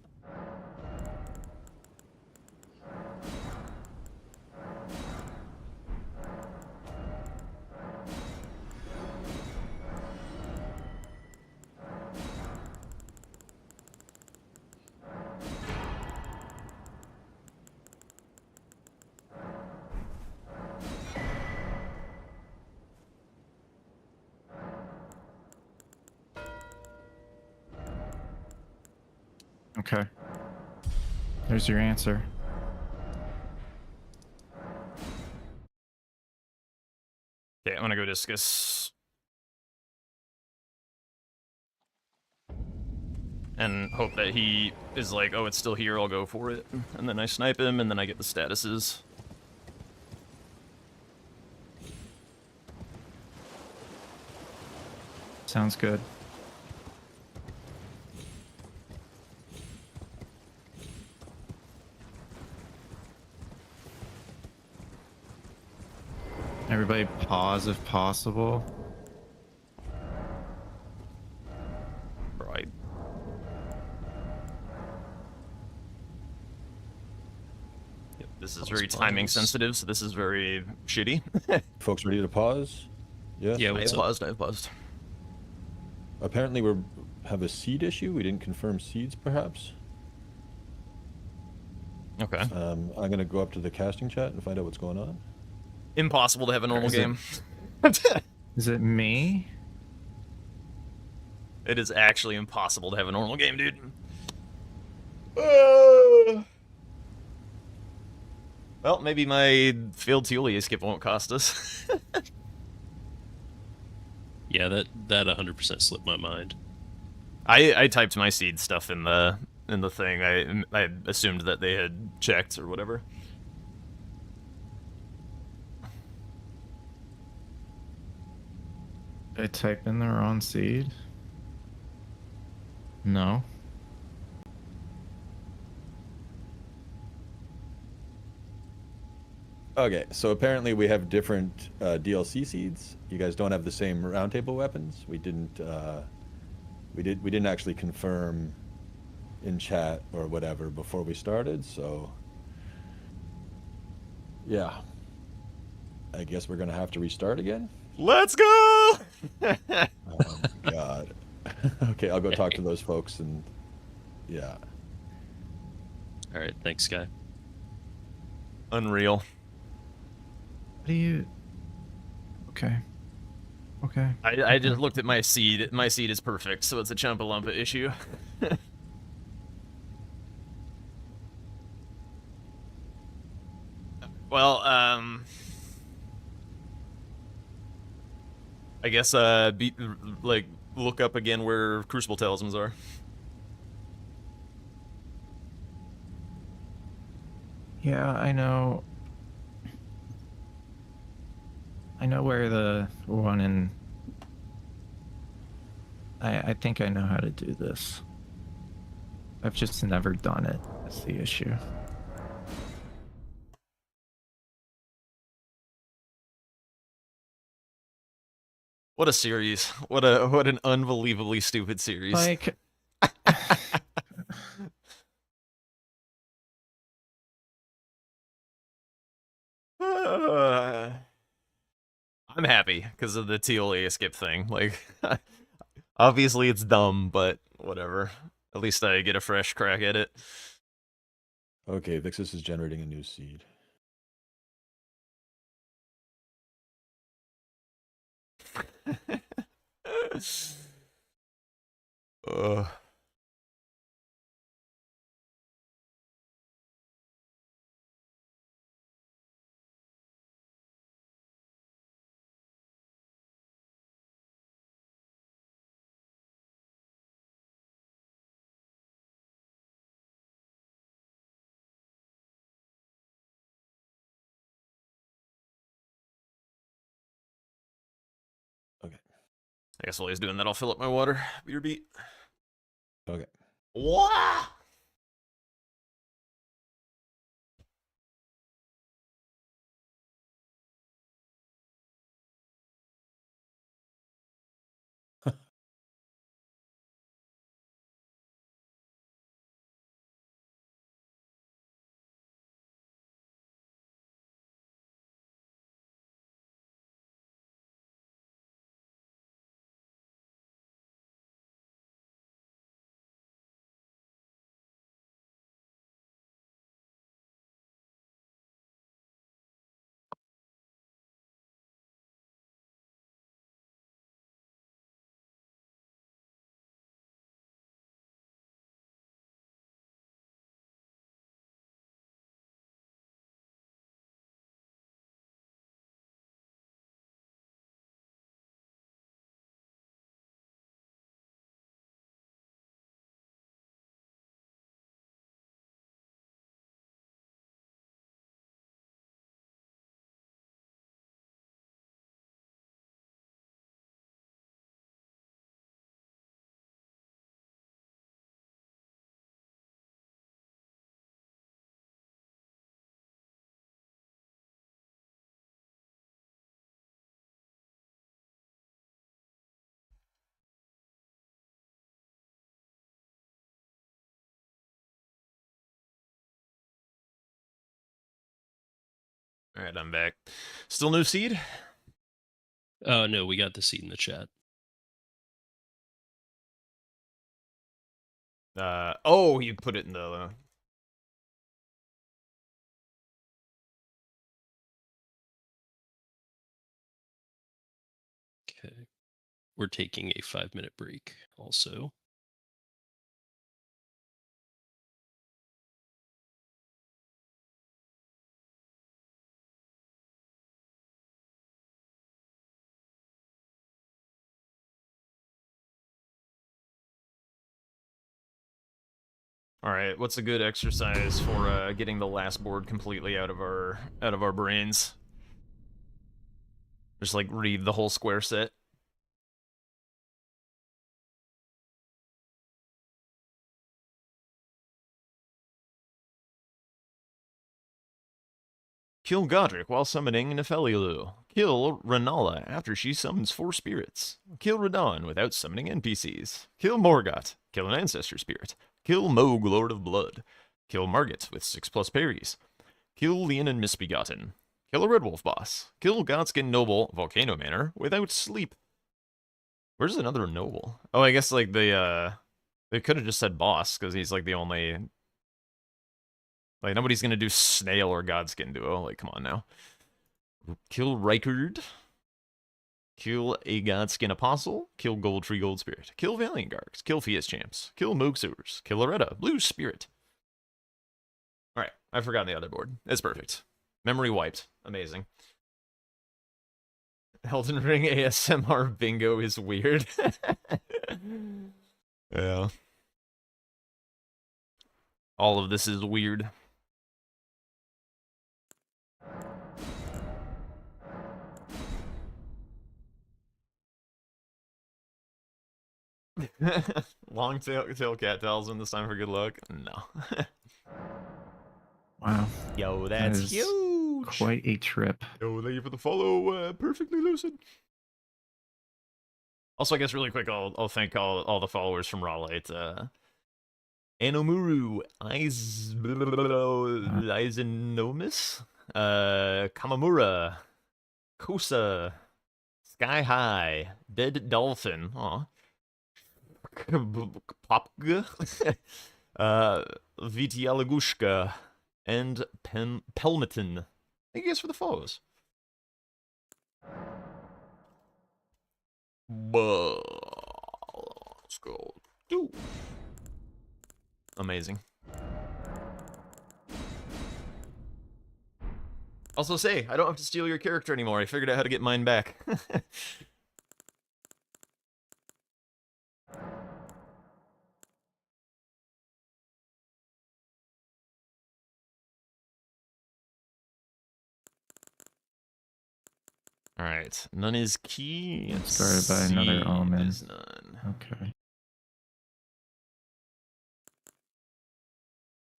Okay. There's your answer. Okay, I'm gonna go Discus. and hope that he is like, oh, it's still here, I'll go for it. And then I snipe him, and then I get the statuses. Sounds good. Everybody pause if possible. Right. Yep, this is very timing pause. sensitive, so this is very shitty. Folks ready to pause? Yeah. Yeah, I what's have up? paused, I have paused. Apparently we have a seed issue. We didn't confirm seeds, perhaps. Okay. I'm gonna go up to the casting chat and find out what's going on. Impossible to have a normal Is it- game. Is it me? It is actually impossible to have a normal game, dude. Well, maybe my failed Teolia skip won't cost us. Yeah, that 100% slipped my mind. I typed my seed stuff in the thing. I assumed that they had checked or whatever. Did I type in the wrong seed? No. Okay, so apparently we have different DLC seeds. You guys don't have the same roundtable weapons. We didn't actually confirm in chat or whatever before we started, so yeah. I guess we're gonna have to restart again. Let's go! Oh God. Okay, I'll go talk to those folks and yeah. All right, thanks, guy. Unreal. What do you... Okay. Okay. I just looked at my seed. My seed is perfect, so it's a Chumpalumpa issue. Well, I guess look up again where Crucible Talismans are. Yeah, I know. I know where the one in... I think I know how to do this. I've just never done it. That's the issue. What a series! What an unbelievably stupid series. Like... I'm happy because of the Teolia skip thing. Like, obviously it's dumb, but whatever. At least I get a fresh crack at it. Okay, Vixus is generating a new seed. Ugh. Okay. I guess while he's doing that, I'll fill up my water. Beer beat. Okay. Wow! Alright, I'm back. Still no seed? Oh no, we got the seed in the chat. Oh, you put it in the... Okay. We're taking a 5-minute break also. Alright, what's a good exercise for getting the last board completely out of our brains? Just like read the whole square set. Kill Godric while summoning Nephelilu. Kill Renala after she summons 4 spirits. Kill Radon without summoning NPCs. Kill Morgoth. Kill an ancestor spirit. Kill Moog, Lord of Blood. Kill Margit with 6+ parries. Kill Leonin Misbegotten. Kill a Red Wolf boss. Kill Godskin Noble, Volcano Manor, without sleep. Where's another noble? Oh, I guess like they could have just said boss, because he's like the only... Like, nobody's gonna do Snail or Godskin duo. Like, come on now. Kill Rykard. Kill a Godskin Apostle. Kill Goldtree Gold Spirit. Kill Valiant Guards. Kill Fias Champs. Kill Moog Sewers. Kill Loretta. Blue Spirit. Alright, I've forgotten the other board. It's perfect. Memory wiped. Amazing. Elden Ring ASMR bingo is weird. Yeah. All of this is weird. Long tail cattails and this time for good luck? No. Wow. Yo, That that's is huge. Quite a trip. Yo, thank you for the follow, perfectly lucid. Also, I guess really quick, I'll thank all the followers from Rawlite. Anomuru, Aizonomus, Kamamura, Kosa, Sky High, Dead Dolphin, aw, Popga, Vitialagushka, and Pelmeton. Thank you guys for the follows. Let's go. Do. Amazing. Also say, I don't have to steal your character anymore. I figured out how to get mine back. Alright, none is key. Started by another Seed omen. is none. Okay.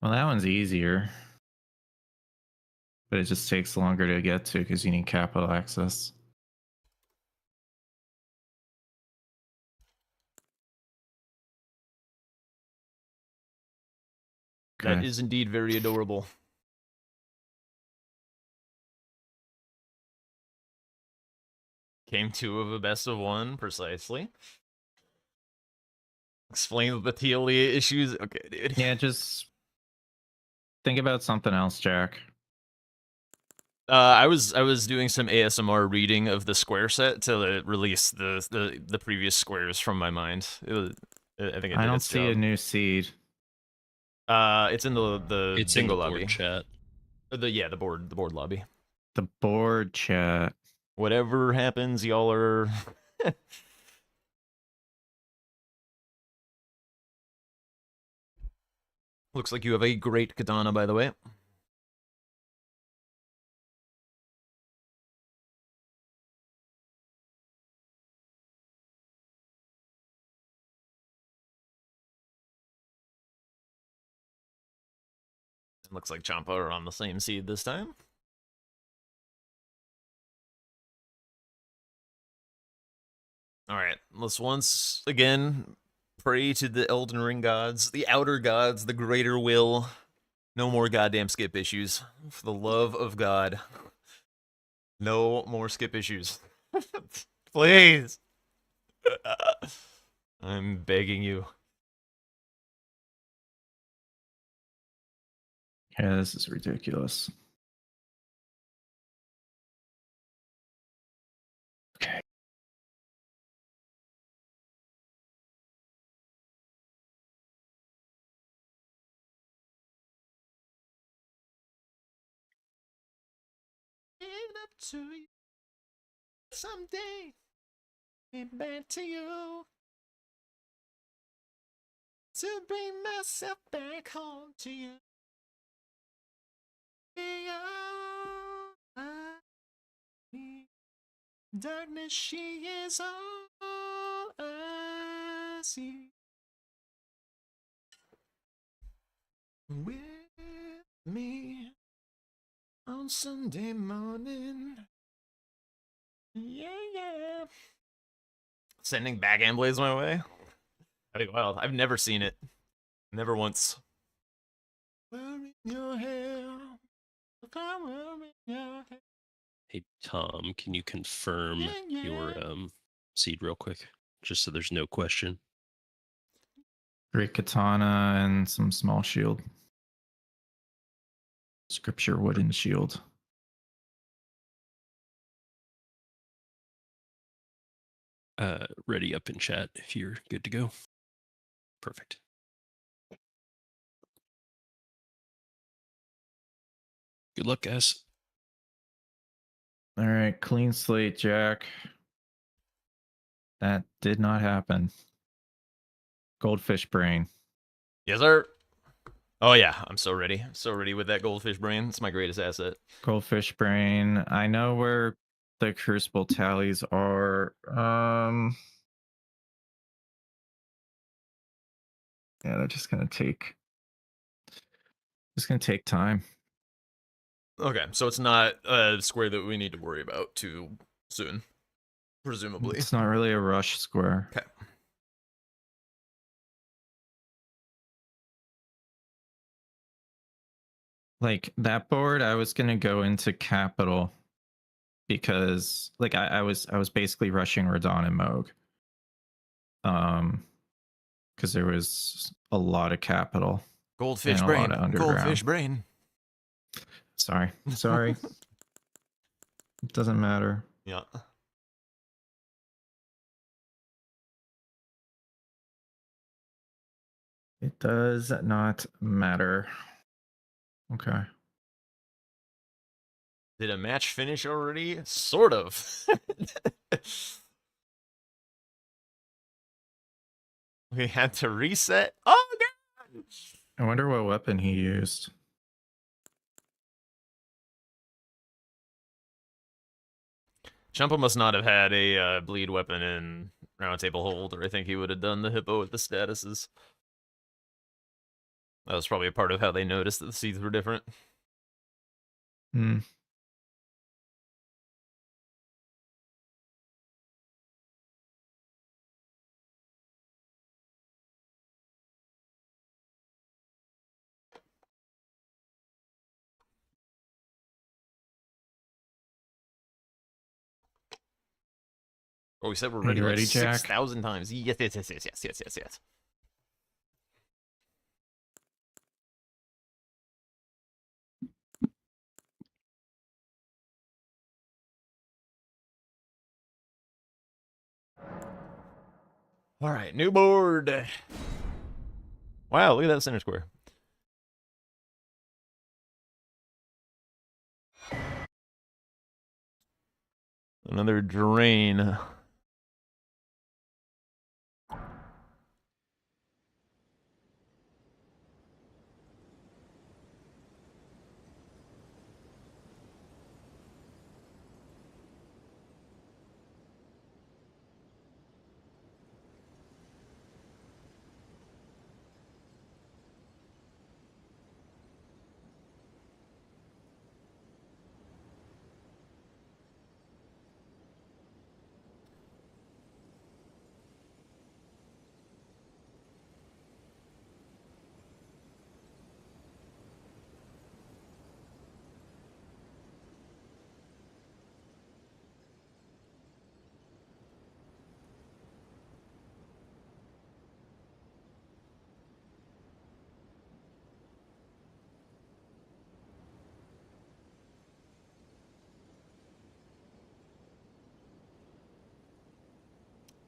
Well, that one's easier. But it just takes longer to get to because you need capital access. That Okay. is indeed very adorable. Game 2 of a best of 1, precisely. Explain the Telia issues. Okay, dude. Yeah, just think about something else, Jack. I was doing some ASMR reading of the square set to release the previous squares from my mind. I think I don't see a new seed. It's in the It's in bingo the board lobby. chat. The board lobby. The board chat. Whatever happens, y'all are. Looks like you have a great katana, by the way. Looks like Champa are on the same seed this time. Alright, let's once again pray to the Elden Ring gods, the outer gods, the greater will. No more goddamn skip issues. For the love of God. No more skip issues. Please. I'm begging you. Yeah, this is ridiculous. Okay. Up to you someday. Be back to you. To bring myself back home to you. Darkness, she is all I see. With me on Sunday morning. Yeah, yeah. Sending backhand blades my way? That'd be wild. I've never seen it. Never once. Wearing your hair. Wearing your hair. Hey Tom, can you confirm Yeah, your yeah. seed real quick, just so there's no question? Great katana and some small shield. Scripture wooden shield. Ready up in chat if you're good to go. Perfect. Good luck, guys. All right, clean slate, Jack. That did not happen. Goldfish brain. Yes, sir. Oh yeah, I'm so ready. So ready with that goldfish brain. It's my greatest asset. Goldfish brain. I know where the crucible tallies are. Yeah, they're just gonna take time. Okay, so it's not a square that we need to worry about too soon, presumably. It's not really a rush square. Okay. Like that board, I was gonna go into capital because like I was basically rushing Radon and Moog. Because there was a lot of capital. Goldfish and a brain. lot of underground. Goldfish brain. Sorry. It doesn't matter. Yeah. It does not matter. Okay. Did a match finish already? Sort of. We had to reset. Oh god! I wonder what weapon he used. Champa must not have had a bleed weapon in Roundtable Hold, or I think he would have done the hippo with the statuses. That was probably a part of how they noticed that the seeds were different. Hmm. Oh, we said we're Are ready you like ready, Jack? 6,000 times. Yes, yes, yes, yes, yes, yes, yes, yes. All right, new board. Wow, look at that center square. Another drain.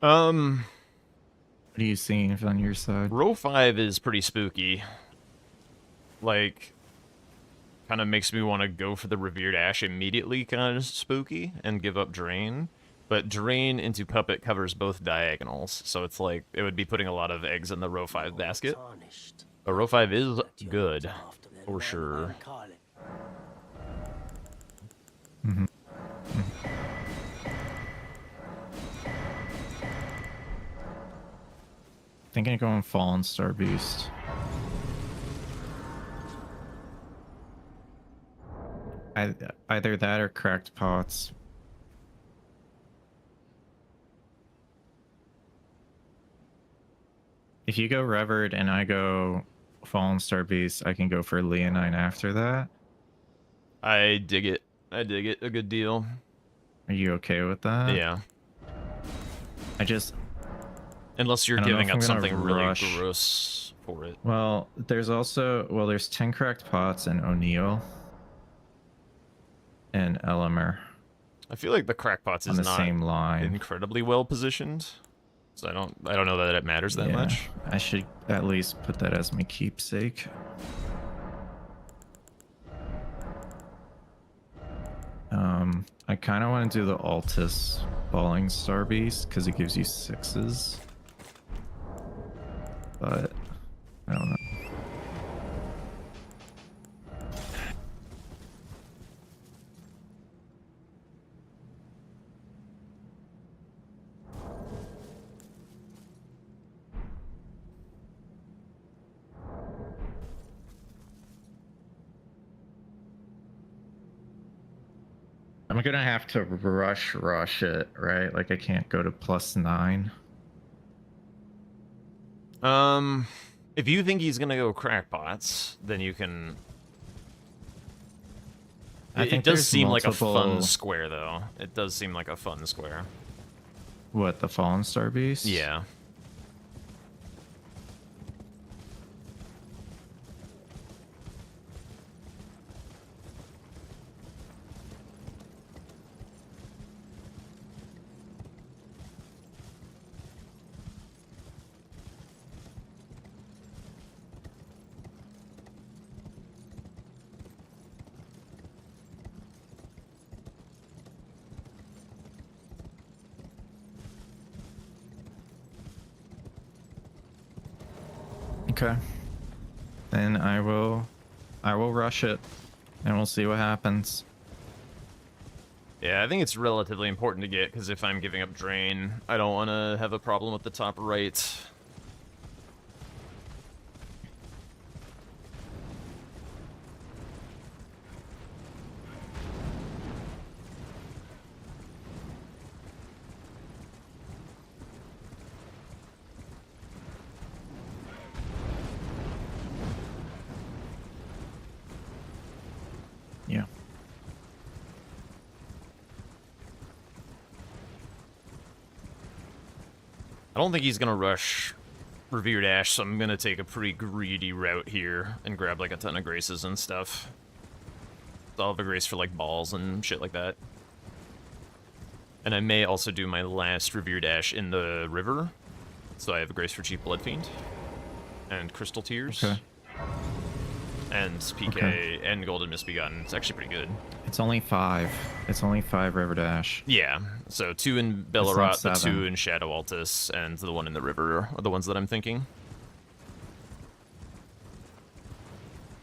What are you seeing on your side? Row 5 is pretty spooky. Like, kind of makes me want to go for the Revered Ash immediately, kind of spooky, and give up Drain. But Drain into Puppet covers both diagonals, so it's like, it would be putting a lot of eggs in the Row 5 basket. Tarnished. But Row 5 is That you're good, after then, for what sure. I call it. Thinking of going Fallen Star Beast. Either that or Cracked Pots. If you go Revered and I go Fallen Star Beast, I can go for Leonine after that. I dig it. I dig it a good deal. Are you okay with that? Yeah. I just... Unless you're I don't know giving if I'm up gonna something really rush. gross for it. Well, there's also... Well, there's 10 Cracked Pots and O'Neill. And Elemer I feel like the Crackpots on is the not same line. incredibly well positioned. So I don't know that it matters that much. I should at least put that as my keepsake. I kind of want to do the Altus Falling Star Beast because it gives you 6s. But I don't know. I'm gonna have to rush it, right? Like I can't go to +9. If you think he's gonna go Crackpots, then you can. It does seem like a fun square, though. It does seem like a fun square. What, the Fallen Star Beast? Yeah. Okay. Then I will rush it, and we'll see what happens. Yeah, I think it's relatively important to get, because if I'm giving up Drain, I don't want to have a problem with the top right. Yeah. I don't think he's gonna rush Revered Ash, so I'm gonna take a pretty greedy route here and grab like a ton of graces and stuff. So I'll have a grace for like balls and shit like that. And I may also do my last Revered Ash in the river. So I have a grace for Chief Blood Fiend. And Crystal Tears. Okay. And PK and Golden Misbegotten. It's actually pretty good. It's only 5. It's only 5 River Dash. Yeah, so 2 in not Bellerat, the 2 7. in Shadow Altus, and the 1 in the river are the ones that I'm thinking.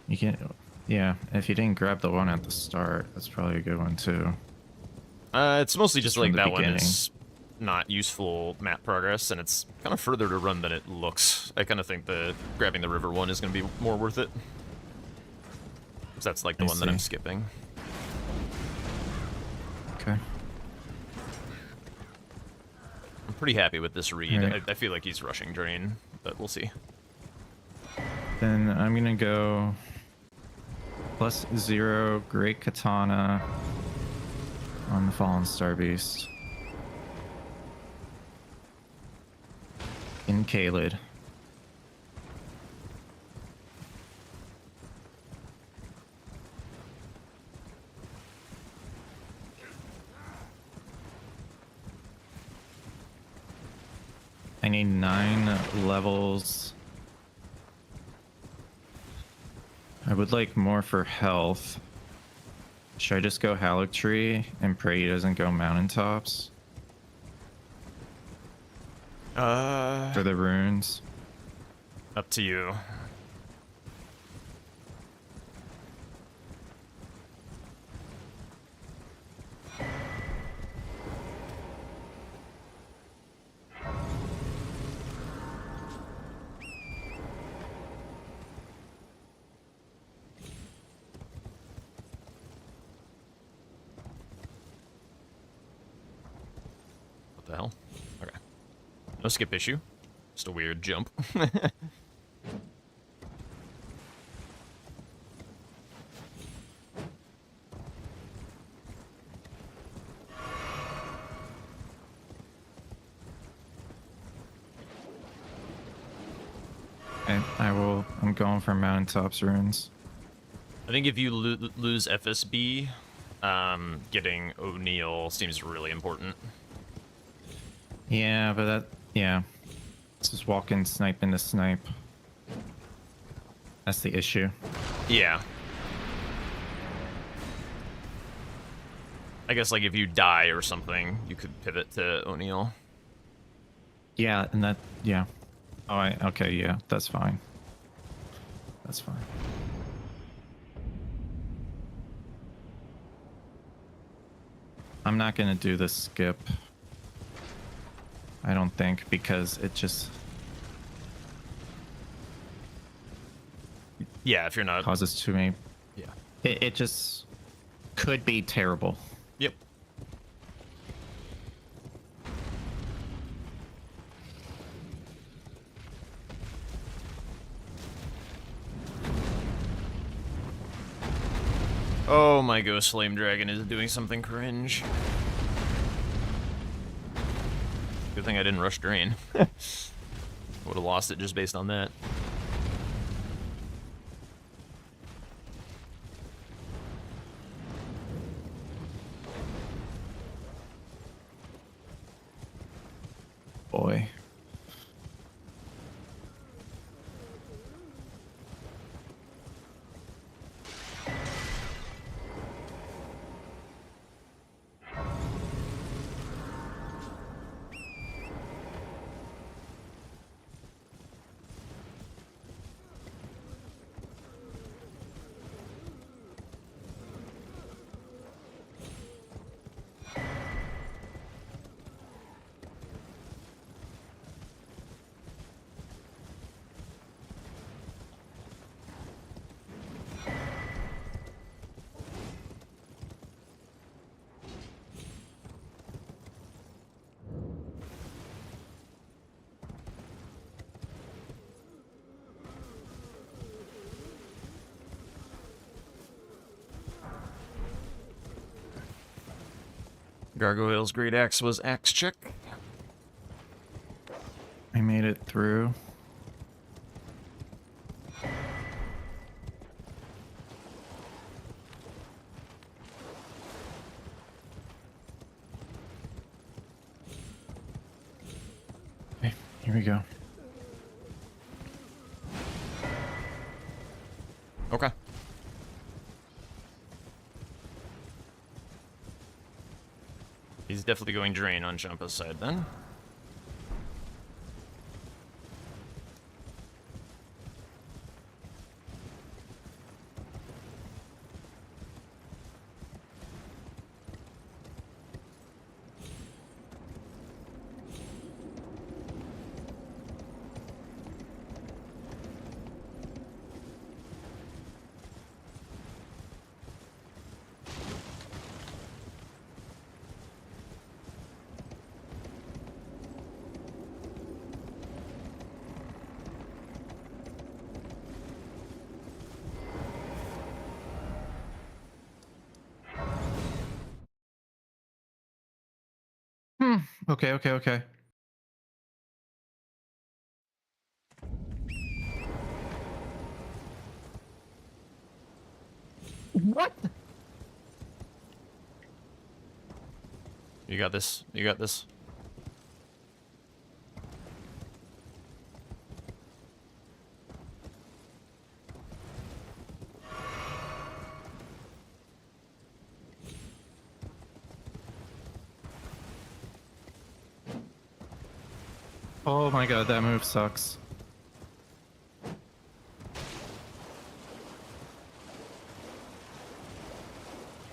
You can, yeah. If you didn't grab the one at the start, that's probably a good one too. It's mostly just Just like from the that one beginning. is not useful map progress, and it's kind of further to run than it looks. I kind of think the grabbing the river one is going to be more worth it. 'Cause that's like the I one that I'm see. skipping. Okay. I'm pretty happy with this read. Alright. I feel like he's rushing Drain, but we'll see. Then I'm gonna go +0 Great Katana on the Fallen Star Beast. In Kaled. I need 9 levels. I would like more for health. Should I just go Halleck Tree and pray he doesn't go mountaintops for the runes? Up to you. What the hell? Okay. No skip issue. Just a weird jump. Okay, I'm going for mountaintops runes. I think if you lose FSB, getting O'Neill seems really important. Yeah, but yeah. Let's just walk in, snipe into snipe. That's the issue. Yeah. I guess, like, if you die or something, you could pivot to O'Neill. Yeah, and that, yeah. Oh, okay, yeah, that's fine. That's fine. I'm not gonna do the skip. I don't think, because it just Yeah, if you're not... causes too many. Yeah. It just could be terrible. Yep. Oh, my Ghost Flame Dragon is doing something cringe. Good thing I didn't rush Drain. Would have lost it just based on that. Boy. Gargoyle's Great Axe was axe check. I made it through. Okay, here we go. Okay. He's definitely going Drain on Champa's side then. Okay. What? You got this. You got this. Oh my god, that move sucks.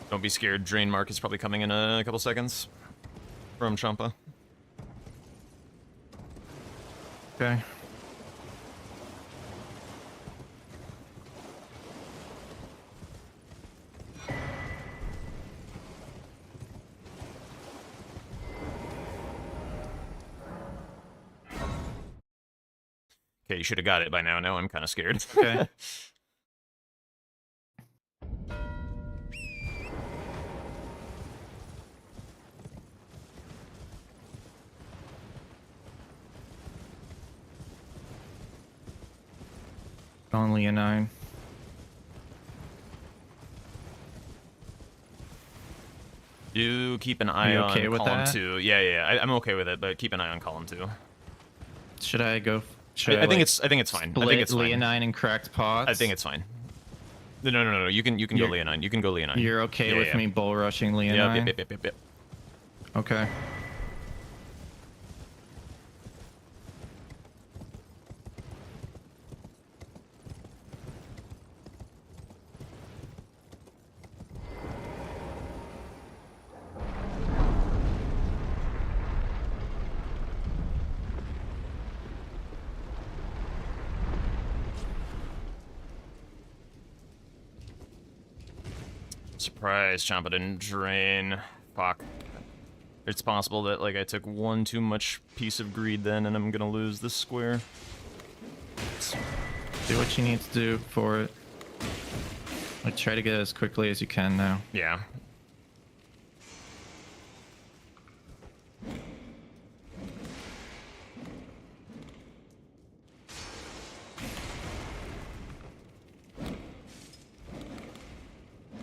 Don't be scared. Drain Mark is probably coming in a couple seconds from Champa. Okay. Okay, you should have got it by now. Now I'm kind of scared. Okay. Only a 9. Do keep an eye you on okay with column that? 2. Yeah. I'm okay with it, but keep an eye on column 2. Should I go? I think it's fine. I think it's fine. Leonine and cracked pots. I think it's fine. No. You can go Leonine. You can go Leonine. You're okay with me bull rushing Leonine? Yep. Okay. Surprise, Champa didn't drain. Fuck. It's possible that like I took one too much piece of greed then and I'm gonna lose this square. Do what you need to do for it. Like, try to get it as quickly as you can now. Yeah.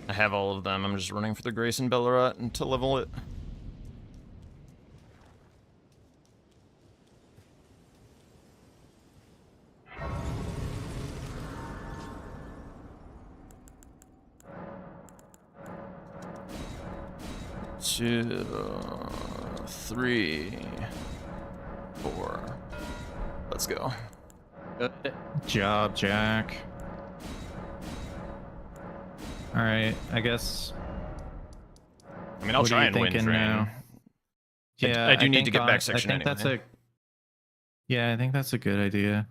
I have all of them. I'm just running for the Grace and Bellerat and to level it. Two, 3, 4. Let's go. Good job, Jack. Alright, I guess. I mean, I'll what are try you and win thinking Drain. now? Yeah, I do need to think get back section I think anyway. that's a. Yeah, I think that's a good idea.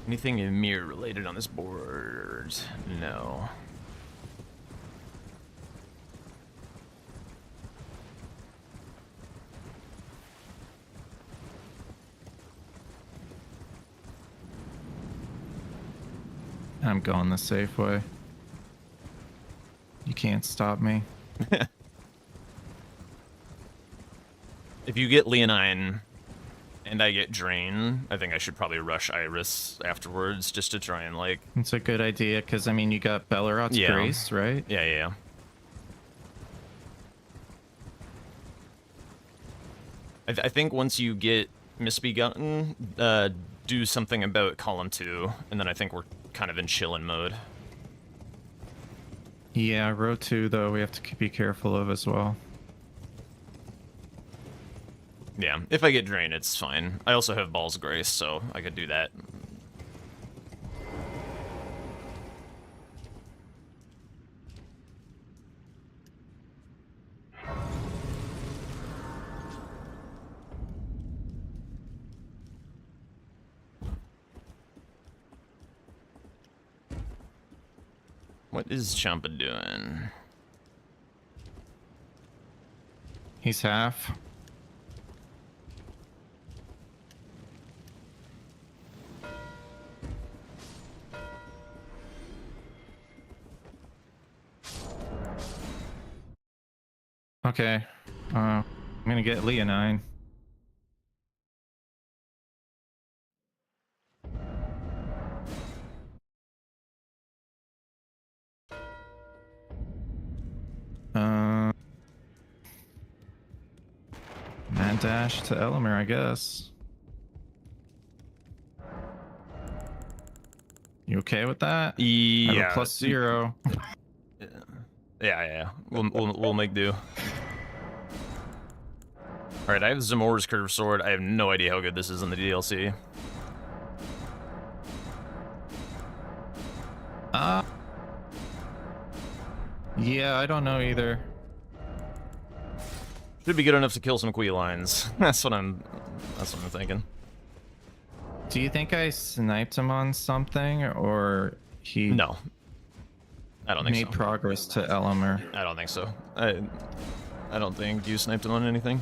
Anything Ymir related on this board? No. I'm going the safe way. You can't stop me. If you get Leonine and I get Drain, I think I should probably rush Iris afterwards just to try and like... It's a good idea, because, I mean, you got Bellerat's Yeah. Grace, right? Yeah. I think once you get Misbegotten, do something about column 2, and then I think we're kind of in chillin' mode. Yeah, row 2, though, we have to be careful of as well. Yeah, if I get Drain, it's fine. I also have Balls of Grace, so I could do that. What is Champa doing? He's half. Okay. I'm gonna get Leonine. Mad dash to Elemer, I guess. You okay with that? I have Yeah. a +0. Yeah. We'll make do. All right, I have Zamor's Curved Sword. I have no idea how good this is in the DLC. Yeah, I don't know either. Should be good enough to kill some Queelines. That's what I'm thinking. Do you think I sniped him on something, or he No. I don't think made so. progress to Elemer? I don't think so. I don't think you sniped him on anything.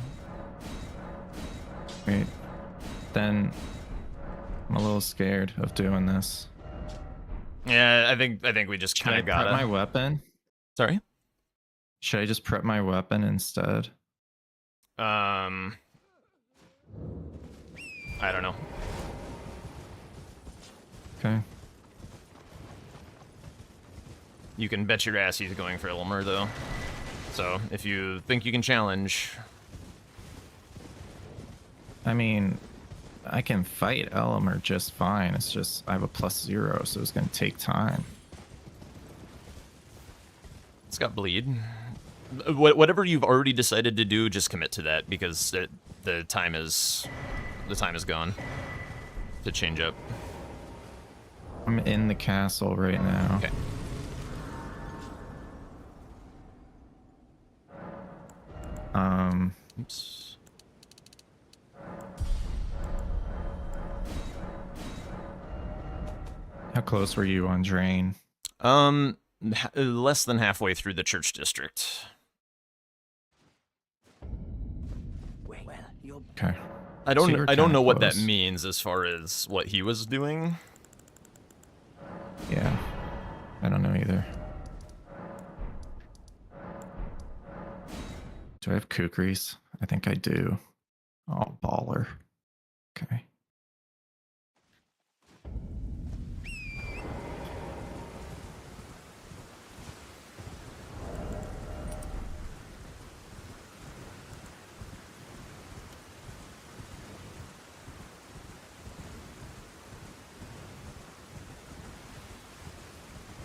Wait. Then I'm a little scared of doing this. Yeah, I think we just Should kind I of prep gotta. my weapon? Sorry. Should I just prep my weapon instead? I don't know. Okay. You can bet your ass he's going for Ilmer, though. So, if you think you can challenge... I mean, I can fight Elemer just fine. It's just I have a +0, so it's gonna take time. It's got bleed. Whatever you've already decided to do, just commit to that, because the time is gone to change up. I'm in the castle right now. Okay. Oops. How close were you on Drain? Less than halfway through the church district. Well, you're Okay. I So you don't were I don't kinda know what that close. means as far as what he was doing. Yeah. I don't know either. Do I have kukris? I think I do. Oh, baller. Okay.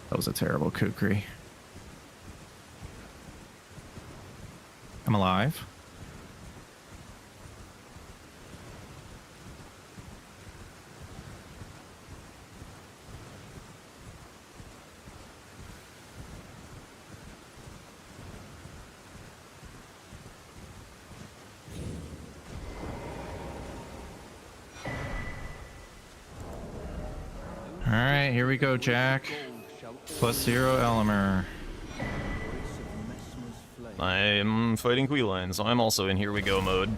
That was a terrible kukri. I'm alive. All right, here we go, Jack. +0 Elemer. I'm fighting Queeline, so I'm also in here we go mode.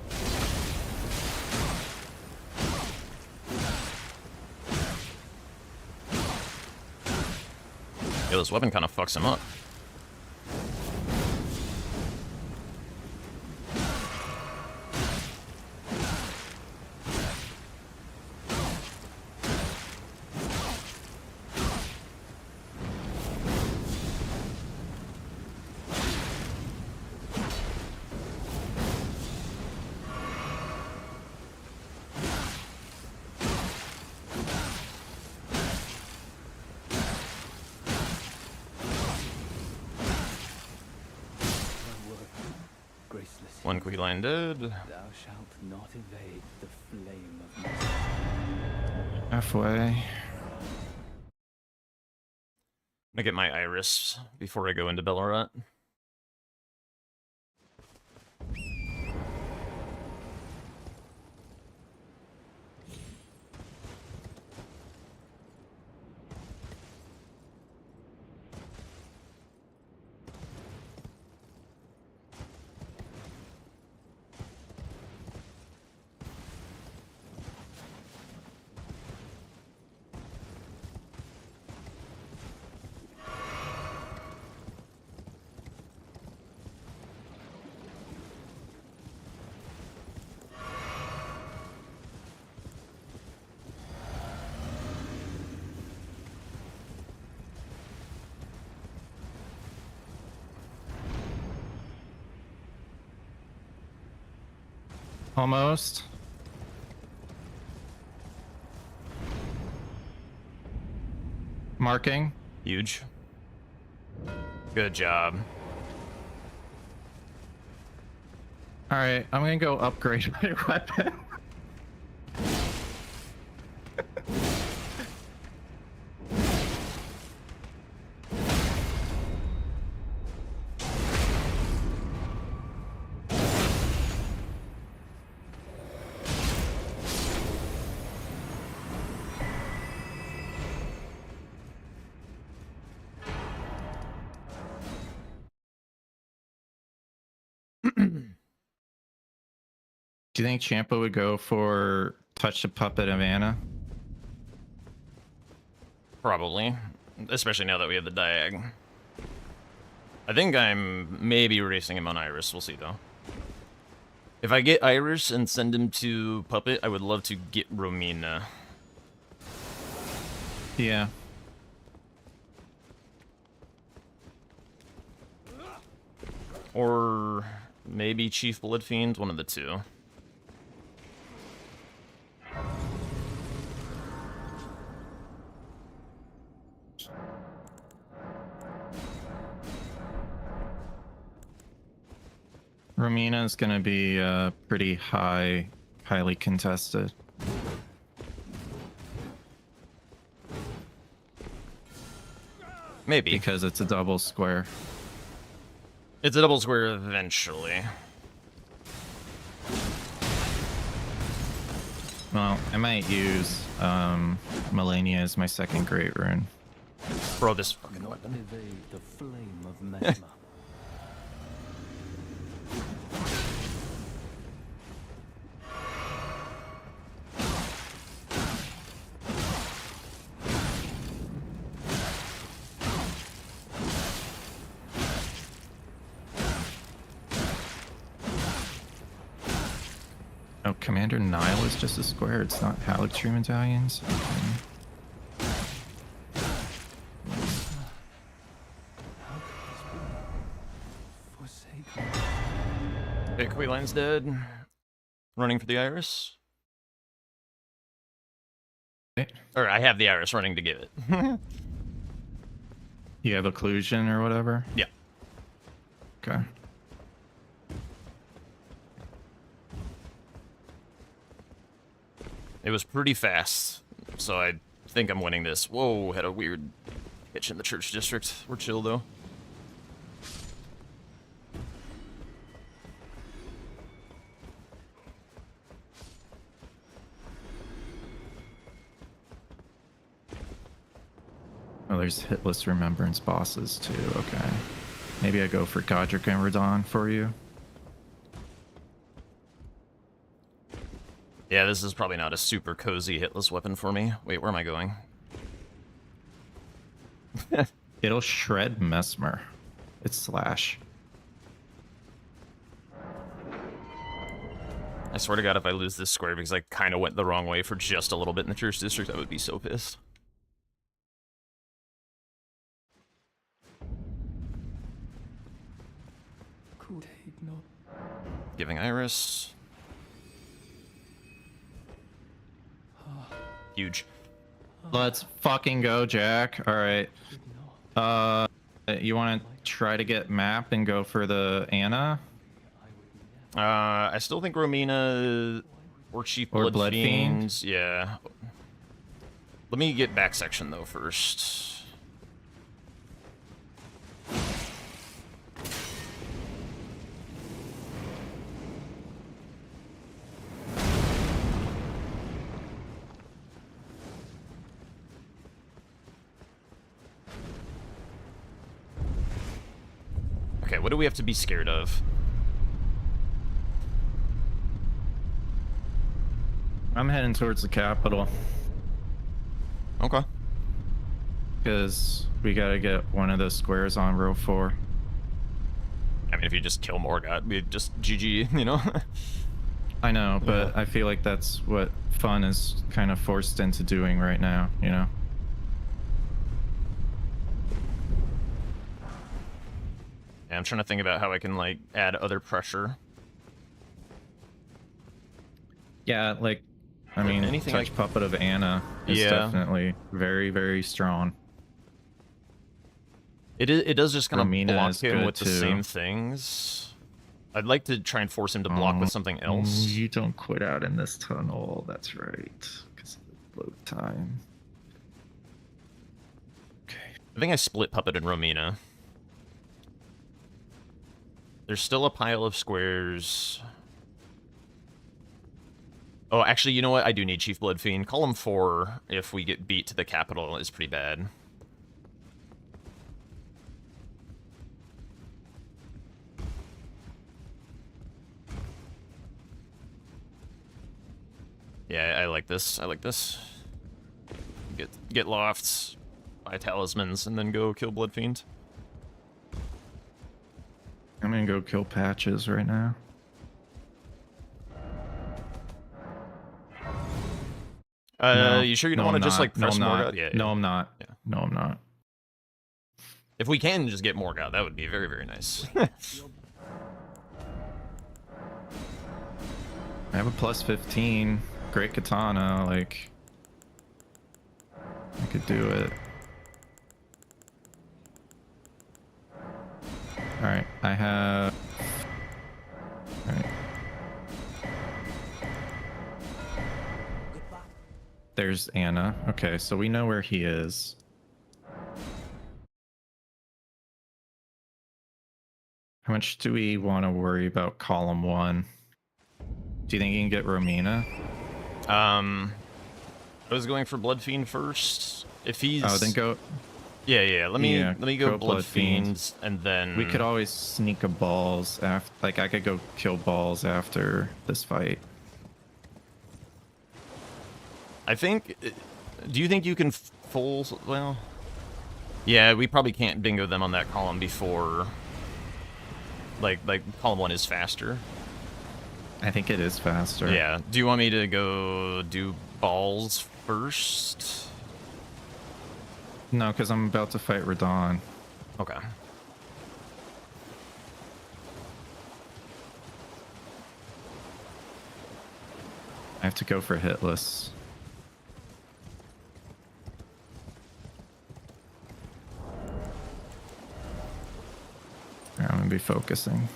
Yo, this weapon kind of fucks him up. graceless. One Queeline dead. Thou shalt not evade the flame of my... Halfway. I'm gonna get my iris before I go into Ballarat. Almost. Marking. Huge. Good job. All right, I'm gonna go upgrade my weapon. Do you think Champa would go for touch the puppet of Anna? Probably. Especially now that we have the diag. I think I'm maybe racing him on Iris. We'll see, though. If I get Iris and send him to Puppet, I would love to get Romina. Yeah. Or maybe Chief Bloodfiend, one of the two. Romina is gonna be pretty highly contested. Maybe. Because it's a double square. It's a double square eventually. Well, I might use Melania as my second great rune. Bro, this fucking Not weapon. evade the flame of magma. Oh, Commander Nile is just a square. It's not Halixtree medallions. Okay. Forsaken. Okay, Queline's dead. Running for the Iris. Okay. Or I have the Iris running to give it. You have occlusion or whatever? Yeah. Okay. It was pretty fast, so I think I'm winning this. Whoa, had a weird hitch in the church district. We're chill, though. Oh, there's hitless remembrance bosses too. Okay. Maybe I go for Godric and Radon for you. Yeah, this is probably not a super cozy hitless weapon for me. Wait, where am I going? It'll shred Mesmer. It's slash. I swear to God, if I lose this square because I kind of went the wrong way for just a little bit in the church district, I would be so pissed. Could he not? Giving Iris. Huge. Let's fucking go, Jack. All right. Could not. You want to try to get map and go for the Anna I still think Romina or Chief or Blood Blood Fiend? Fiends. Yeah. Let me get back section though first. Okay, what do we have to be scared of? I'm heading towards the capital Okay. because we gotta get one of those squares on row 4. I mean, if you just kill Morgot, we just GG, you know? I know, but I feel like that's what fun is kind of forced into doing right now, you know? Yeah, I'm trying to think about how I can, like, add other pressure. Yeah, like, I mean, anything touch puppet of Anna is Yeah. definitely very, very strong. It does just kind of Romina block is him good with the too. same things. I'd like to try and force him to block with something else. You don't quit out in this tunnel. That's right. Because of the load time. Okay. I think I split Puppet and Romina. There's still a pile of squares. Oh, actually, you know what? I do need Chief Blood Fiend. Column 4, if we get beat to the capital, is pretty bad. Yeah, I like this. I like this. Get lofts, buy talismans, and then go kill Blood Fiend. I'm gonna go kill Patches right now. No, You sure you don't no, want to I'm just not. like press no, I'm Morgoth? not. Yeah, No, yeah. I'm not. Yeah. No, I'm not. If we can just get Morgoth, that would be very, very nice. I have a plus 15. Great katana. Like, I could do it. All right, I have. All right. There's Anna. Okay, so we know where he is. How much do we want to worry about column 1? Do you think you can get Romina? I was going for Blood Fiend first. If he's Oh, then go. yeah. Let me go, go Blood Blood Fiend. Fiend, and then We could always sneak a balls after. Like, I could go kill balls after this fight. I think. Do you think you can full? Well, yeah, we probably can't bingo them on that column before. Like column 1 is faster. I think it is faster. Yeah. Do you want me to go do balls first? No, because I'm about to fight Radon. Okay. I have to go for hitless. I'm gonna be focusing.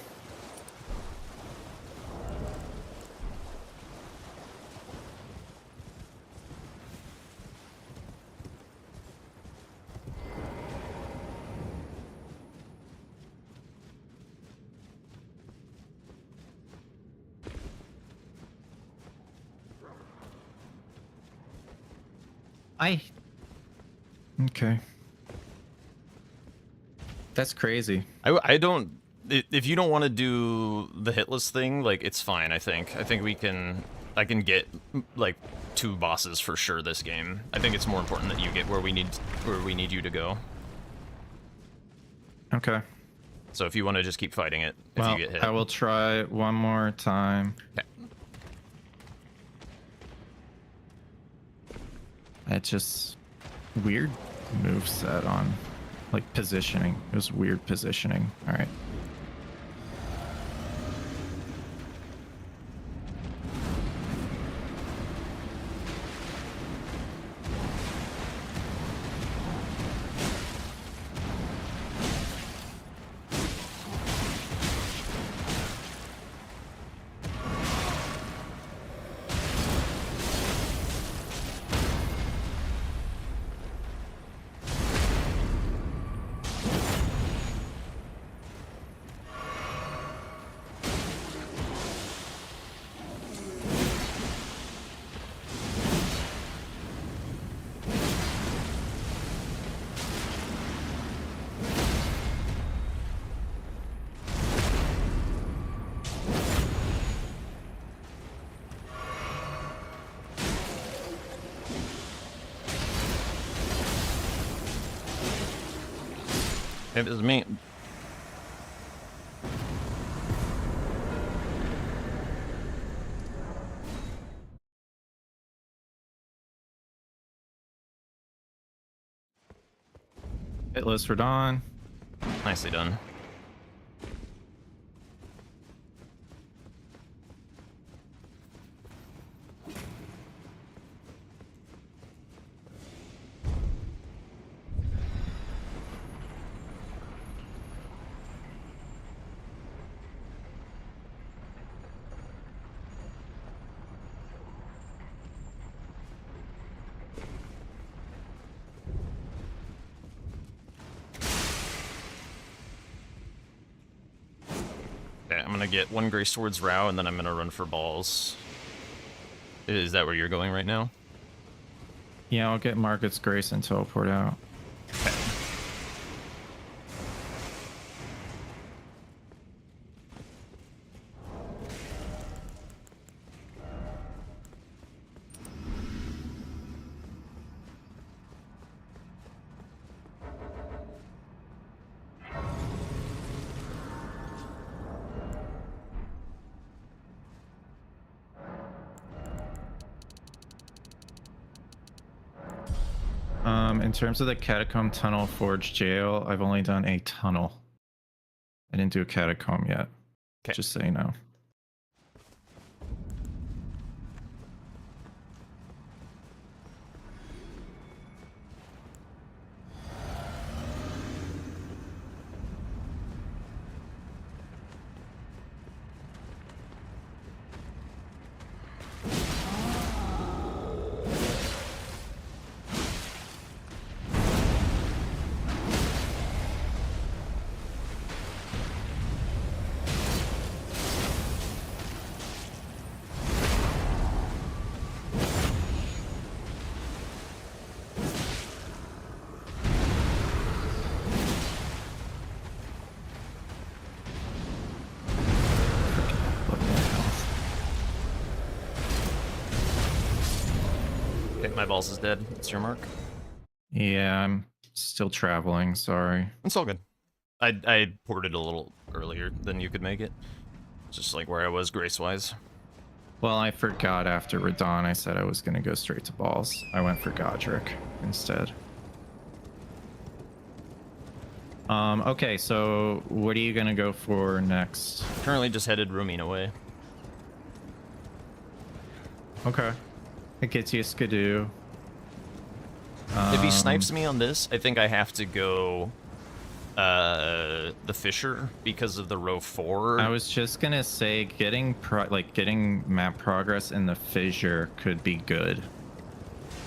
Okay. That's crazy. I don't. If you don't want to do the hitless thing, like, it's fine. I think we can. I can get like 2 bosses for sure this game. I think it's more important that you get where we need you to go. Okay. So if you want to just keep fighting it, if Well, you get hit. I will try one more time. Okay. It's just weird moveset on, like, positioning. It was weird positioning. All right. It was me. Hitless Radon. Nicely done. I'm gonna get one Grey Swords Row, and then I'm gonna run for balls. Is that where you're going right now? Yeah, I'll get Margaret's Grace and teleport out. In terms of the Catacomb Tunnel Forge Jail, I've only done a tunnel. I didn't do a catacomb yet. 'Kay. Just so you know. Okay, my balls is dead. It's your mark. Yeah, I'm still traveling. Sorry. It's all good. I ported a little earlier than you could make it. Just like where I was grace-wise. Well, I forgot after Radon. I said I was going to go straight to balls. I went for Godric instead. Okay, so what are you going to go for next? Currently just headed Romina way. Okay. It gets you a Skidoo. If he snipes me on this, I think I have to go the Fisher because of the row 4. I was just gonna say getting map progress in the fissure could be good.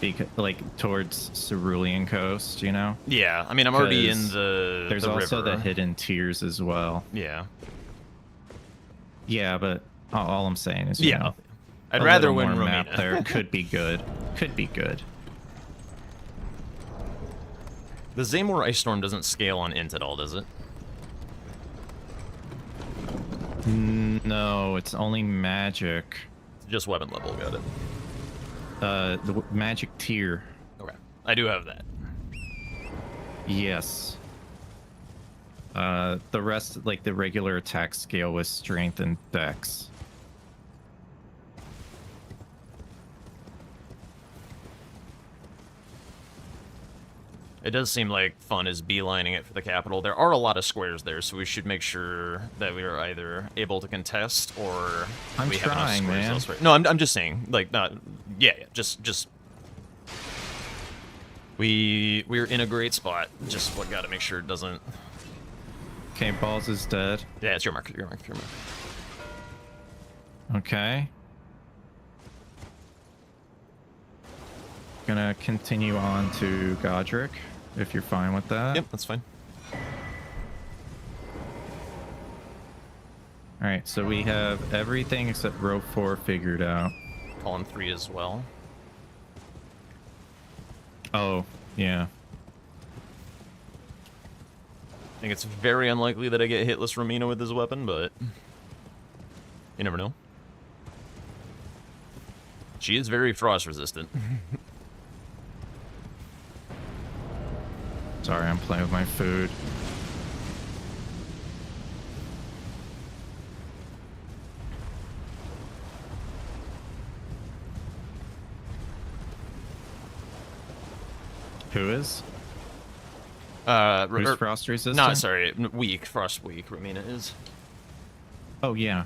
Because like towards Cerulean Coast, you know? Yeah, I mean I'm already in 'Cause the there's the also river. the hidden tiers as well. Yeah. Yeah, but all I'm saying is you Yeah. know, I'd a rather little win more map Romina. there could be good. Could be good. The Zamor Ice Storm doesn't scale on int at all, does it? No, it's only magic. Just weapon level, got it. The magic tier. Okay. I do have that. Yes. The rest, like the regular attack scale with strength and dex. It does seem like fun is beelining it for the capital. There are a lot of squares there, so we should make sure that we are either able to contest or I'm we have enough trying, squares man. elsewhere. No, I'm just saying, like, not, yeah, just. We're in a great spot. Just what got to make sure it doesn't. Okay, balls is dead. Yeah, it's your mark. Your mark. Your mark. Okay. Gonna continue on to Godric, if you're fine with that. Yep, that's fine. Alright, so we have everything except row 4 figured out. Column 3 as well. Oh, yeah. I think it's very unlikely that I get hitless Romina with this weapon, but you never know. She is very frost resistant. Sorry, I'm playing with my food. Who is? Who's frost resistant? No, sorry, weak. Frost weak. Romina is. Oh, yeah.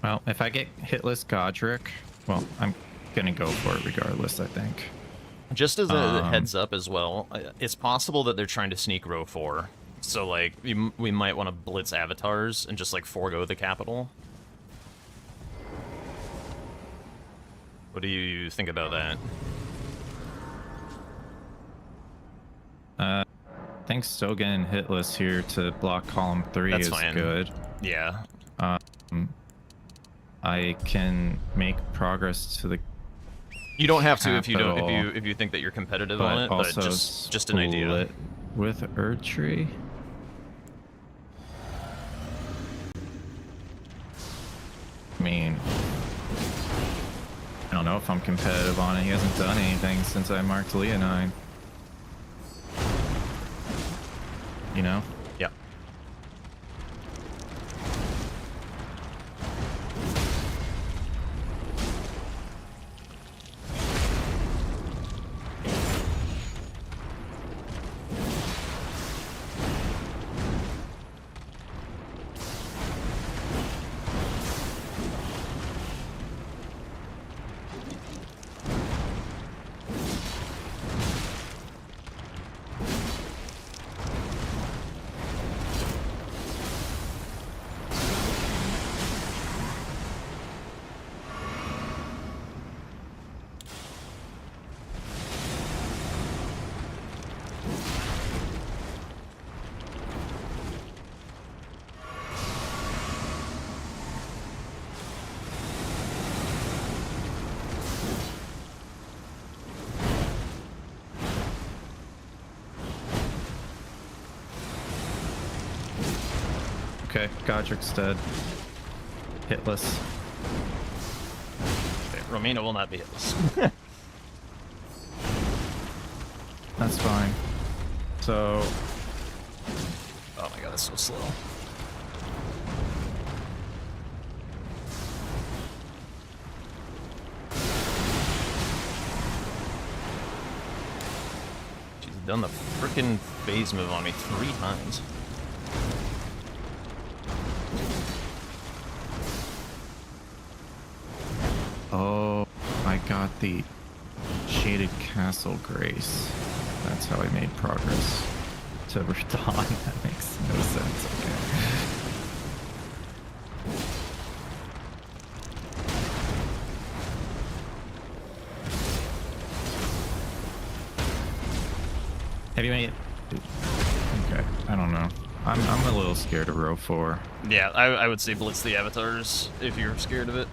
Well, if I get hitless Godric, well, I'm gonna go for it regardless, I think. Just as a heads up as well, it's possible that they're trying to sneak row 4. So, like, we might want to blitz avatars and just, like, forego the capital. What do you think about that? I think still getting hitless here to block column 3 That's is fine. good. Yeah. I can make progress to the You don't have to if you don't capital, if you think that you're competitive but on it, but also just an idea. split with Erdtree. I mean, I don't know if I'm competitive on it. He hasn't done anything since I marked Leonine. You know? Yeah. Okay, Godric's dead. Hitless. Okay, Romina will not be hitless. That's fine. So, Oh my god, that's so slow. She's done the frickin' phase move on me 3 times. oh, I got the Shaded Castle Grace. That's how I made progress to Verdun. That makes no sense. Okay. Have you made it? Okay, I don't know. I'm a little scared of row 4. Yeah, I would say blitz the avatars if you're scared of it.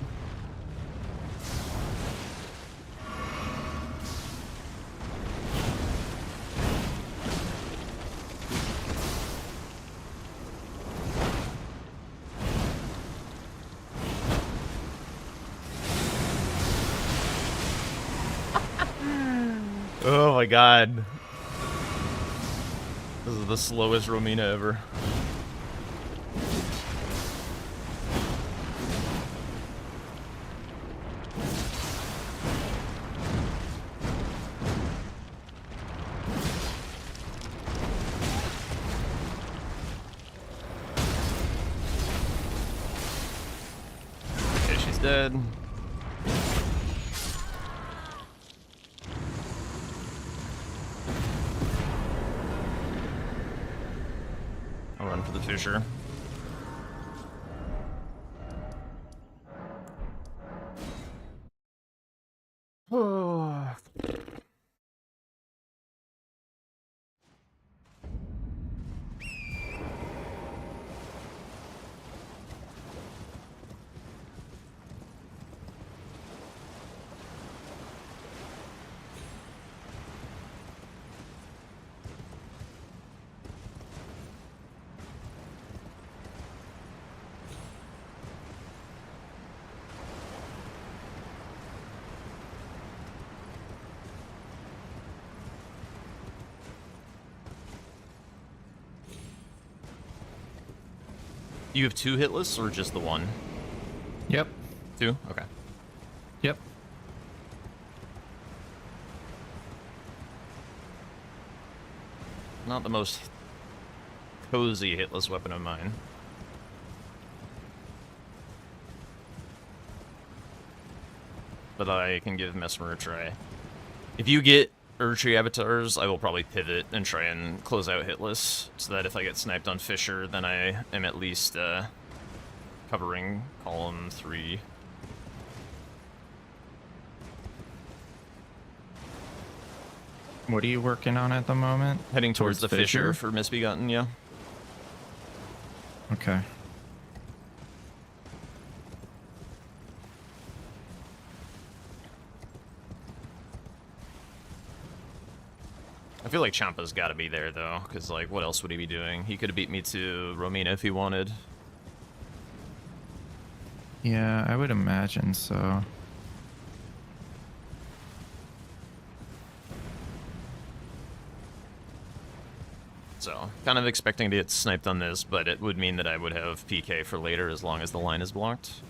Oh my god. This is the slowest Romina ever. Okay, she's dead. I'll run for the fissure. Oh. You have 2 hitless or just the 1? Yep. 2? Okay. Yep. Not the most cozy hitless weapon of mine. but I can give Mesmer a try. If you get Erdtree avatars, I will probably pivot and try and close out hitless, so that if I get sniped on Fisher, then I am at least covering column 3. What are you working on at the moment? Heading towards the Fisher for Misbegotten, yeah. Okay. I feel like Champa's got to be there, though, because, like, what else would he be doing? He could have beat me to Romina if he wanted. Yeah, I would imagine so. So, kind of expecting to get sniped on this, but it would mean that I would have PK for later as long as the line is blocked.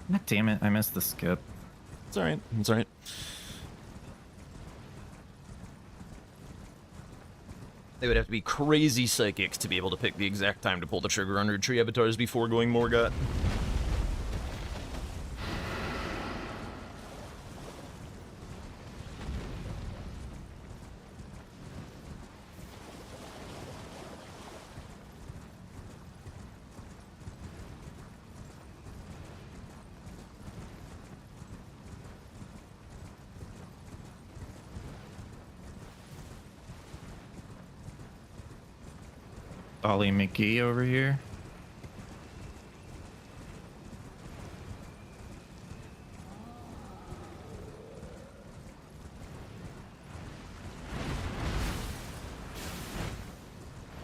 God damn it, I missed the skip. It's alright, it's alright. They would have to be crazy psychics to be able to pick the exact time to pull the trigger on Erdtree avatars before going Morgot. Ollie McGee over here.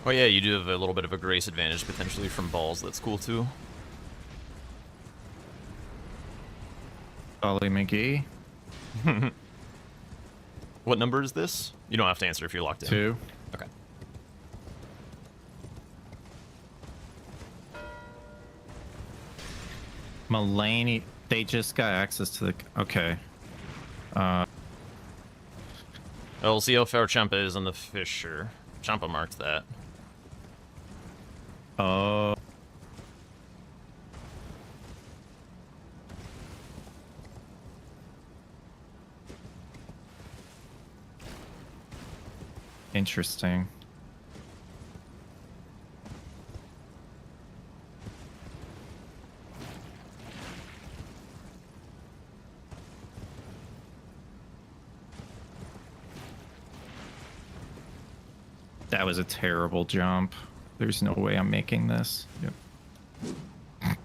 Oh yeah, you do have a little bit of a grace advantage potentially from balls. That's cool too. Ollie McGee. What number is this? You don't have to answer if you're locked in. 2. Okay. Mulaney, they just got access to the... Okay. Oh, we'll see how far Champa is on the Fisher. Champa marked that. Oh. Interesting. That was a terrible jump. There's no way I'm making this. Yep.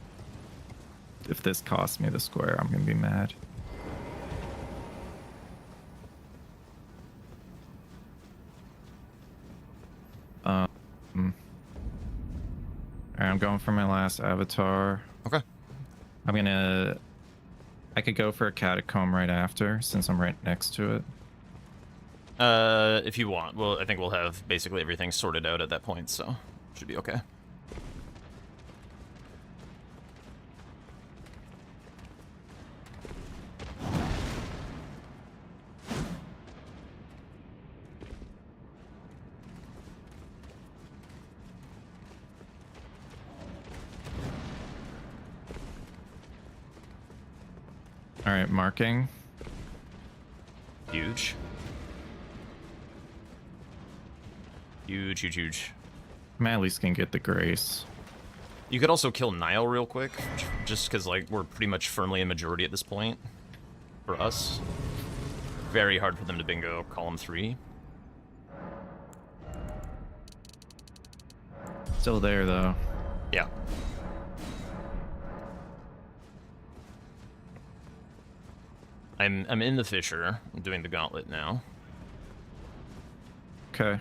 If this costs me the square, I'm gonna be mad. Alright, I'm going for my last avatar. Okay. I could go for a catacomb right after, since I'm right next to it. If you want. Well, I think we'll have basically everything sorted out at that point, so should be okay. All right, marking. Huge. Huge, huge, huge. I'm at least gonna get the grace. You could also kill Nile real quick, just because, like, we're pretty much firmly in majority at this point. For us. Very hard for them to bingo column 3. Still there, though. Yeah. I'm in the Fisher. I'm doing the gauntlet now. Okay.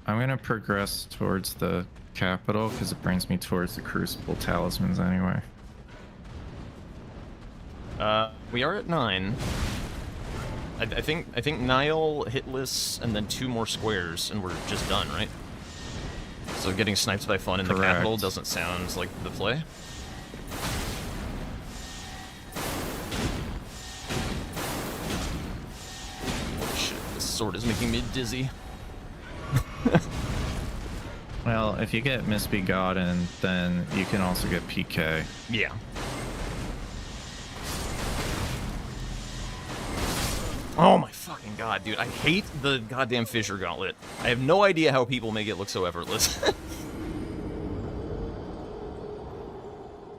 I'm gonna progress towards the capital because it brings me towards the Crucible talismans anyway. We are at 9. I think Nile, Hitless, and then 2 more squares, and we're just done, right? So getting sniped by fun in the Correct. capital doesn't sound like the play. Holy shit, this sword is making me dizzy. Well, if you get Misbegotten, then you can also get PK. Yeah. Oh my fucking god, dude. I hate the goddamn Fissure Gauntlet. I have no idea how people make it look so effortless.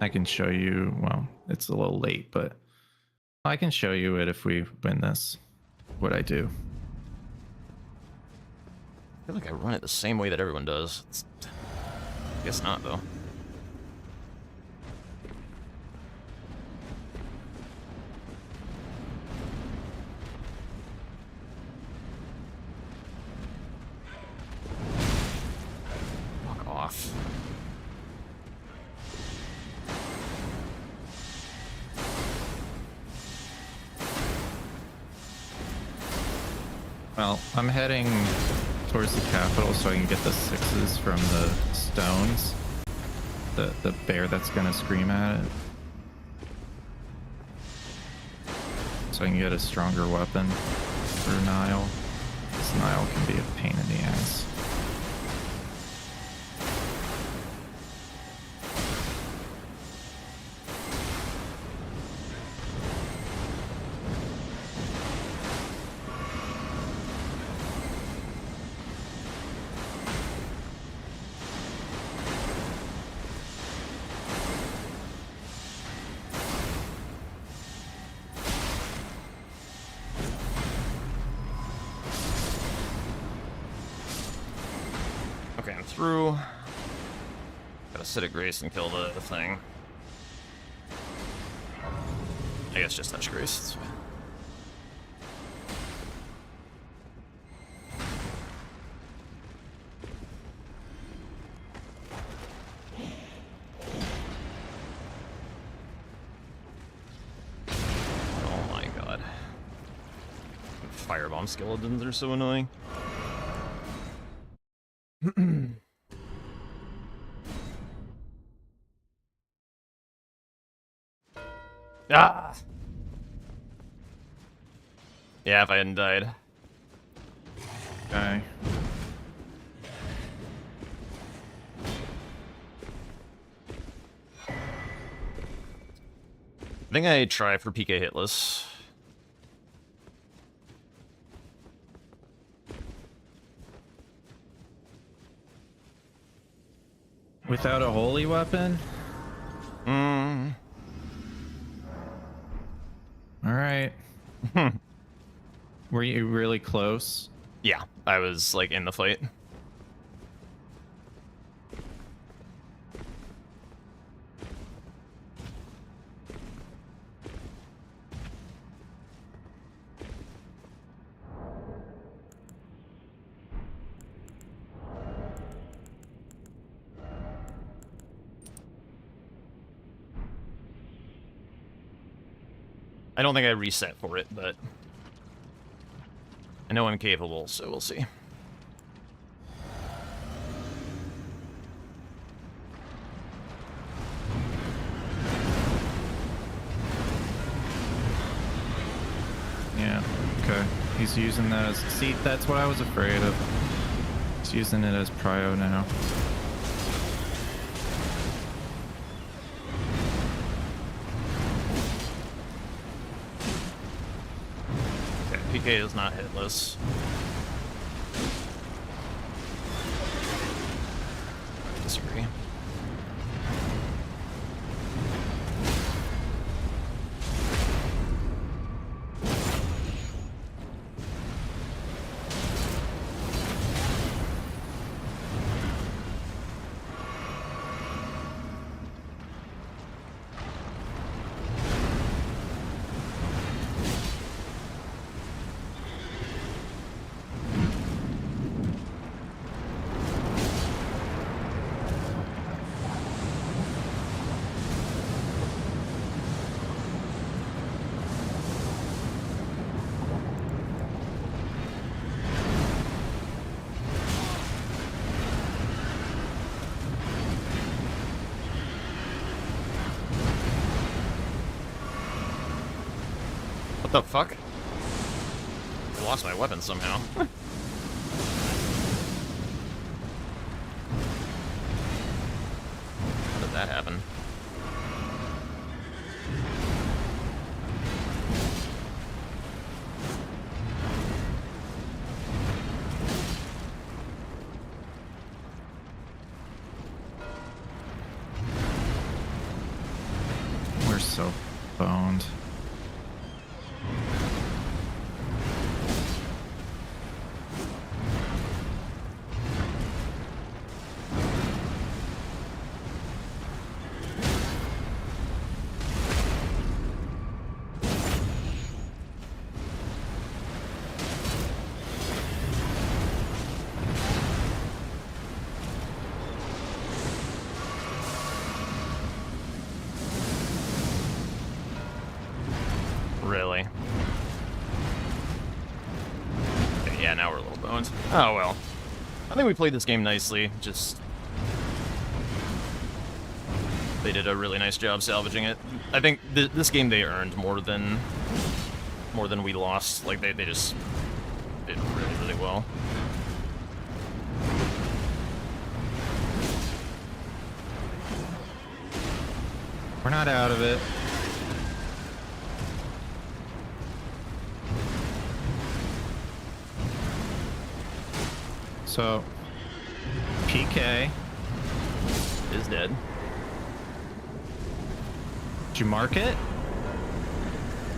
I can show you, well, it's a little late, but I can show you it if we win this, what I do. I feel like I run it the same way that everyone does. I guess not, though. Fuck off. Well, I'm heading towards the capital so I can get the 6s from the stones. The bear that's gonna scream at it. So I can get a stronger weapon for Nile. This Nile can be a pain in the ass. Okay, I'm through. Gotta sit at Grace and kill the thing. I guess just touch Grace. It's fine. Oh my god. Firebomb skeletons are so annoying. Ah! Yeah, if I hadn't died. Okay. I think I try for PK hitless. Without a holy weapon? Mm. All right. Were you really close? Yeah, I was like in the fight. I don't think I reset for it, but I know I'm capable, so we'll see. Yeah, okay. He's using that as... See, that's what I was afraid of. He's using it as prio now. Okay, PK is not hitless. I disagree. What the fuck? I lost my weapon somehow. How did that happen? We're so boned. Really? Okay, yeah, now we're a little boned. Oh well. I think we played this game nicely, just... They did a really nice job salvaging it. I think this game they earned more than we lost. Like, they just did really, really well. We're not out of it. So, PK. Is dead. Did you mark it?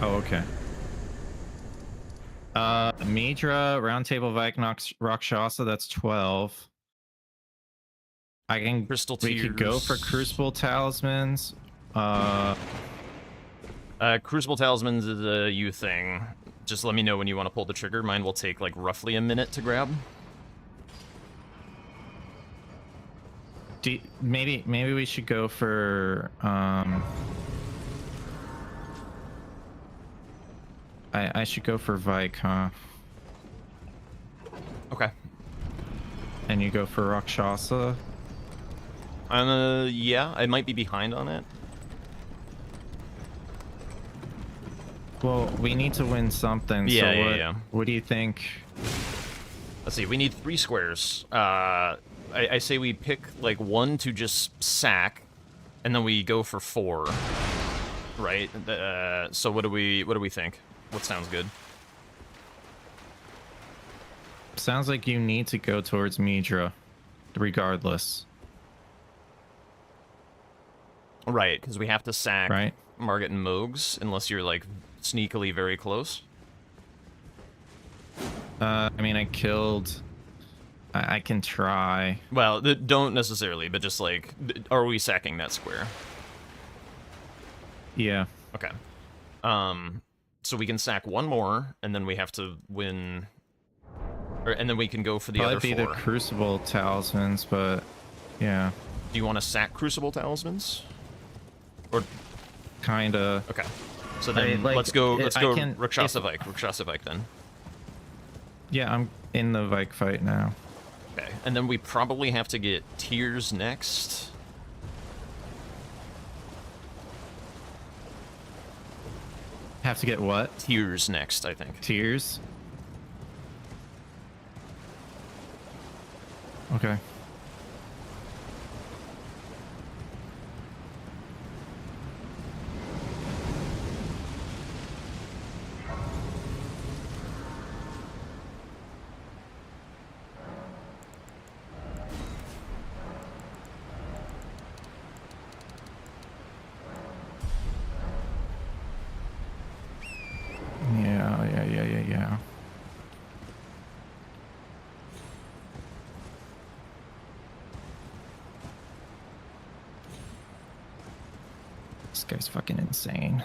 Oh, okay. Midra, Roundtable, Viknox, Rakshasa, that's 12. Crystal We could go for Tears. Crucible Talismans. Crucible Talismans is a you thing. Just let me know when you want to pull the trigger. Mine will take, like, roughly a minute to grab. Maybe we should go for I should go for Vike, huh? Okay. And you go for Rakshasa. Yeah, I might be behind on it. Well, we need to win something. Yeah, so yeah. What do you think? Let's see, we need 3 squares. I say we pick, like, 1 to just sack, and then we go for 4. Right? So what do we think? What sounds good? Sounds like you need to go towards Midra, regardless. Right, because we have to sack Right. Margit and Mogs, unless you're, like, sneakily very close. I mean, I killed... I can try. Well, don't necessarily, but just, like, are we sacking that square? Yeah. Okay. So we can sack 1 more, and then we have to win... and then we can go for the Probably other be 4. the Crucible Talismans, but... Yeah. Do you want to sack Crucible Talismans? Or... Kinda. Okay. So then, like, let's go can- Rakshasa Vike. Rakshasa Vike, then. Yeah, I'm in the Vike fight now. Okay. And then we probably have to get Tears next. Have to get what? Tears next, I think. Tears? Okay. Yeah. This guy's fucking insane.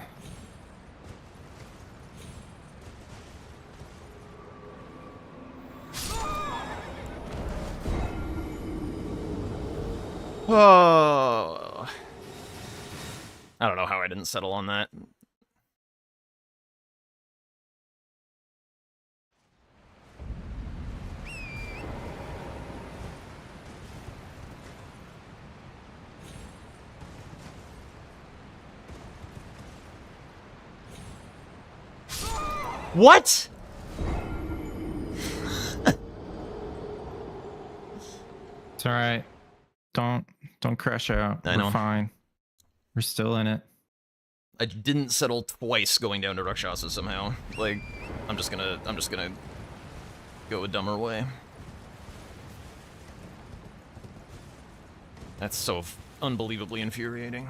Oh. I don't know how I didn't settle on that. What? It's all right. Don't crash out. I know. We're fine. We're still in it. I didn't settle twice going down to Rakshasa somehow. Like, I'm just gonna go a dumber way. That's so unbelievably infuriating.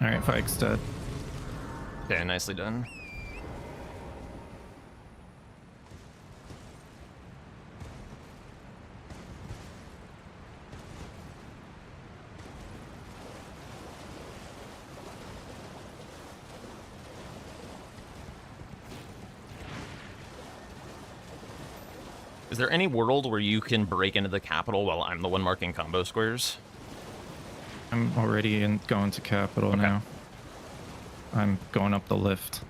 All right, Fike's dead. Okay, nicely done. Is there any world where you can break into the capital while I'm the one marking combo squares? I'm already going to Capital now. I'm going up the lift.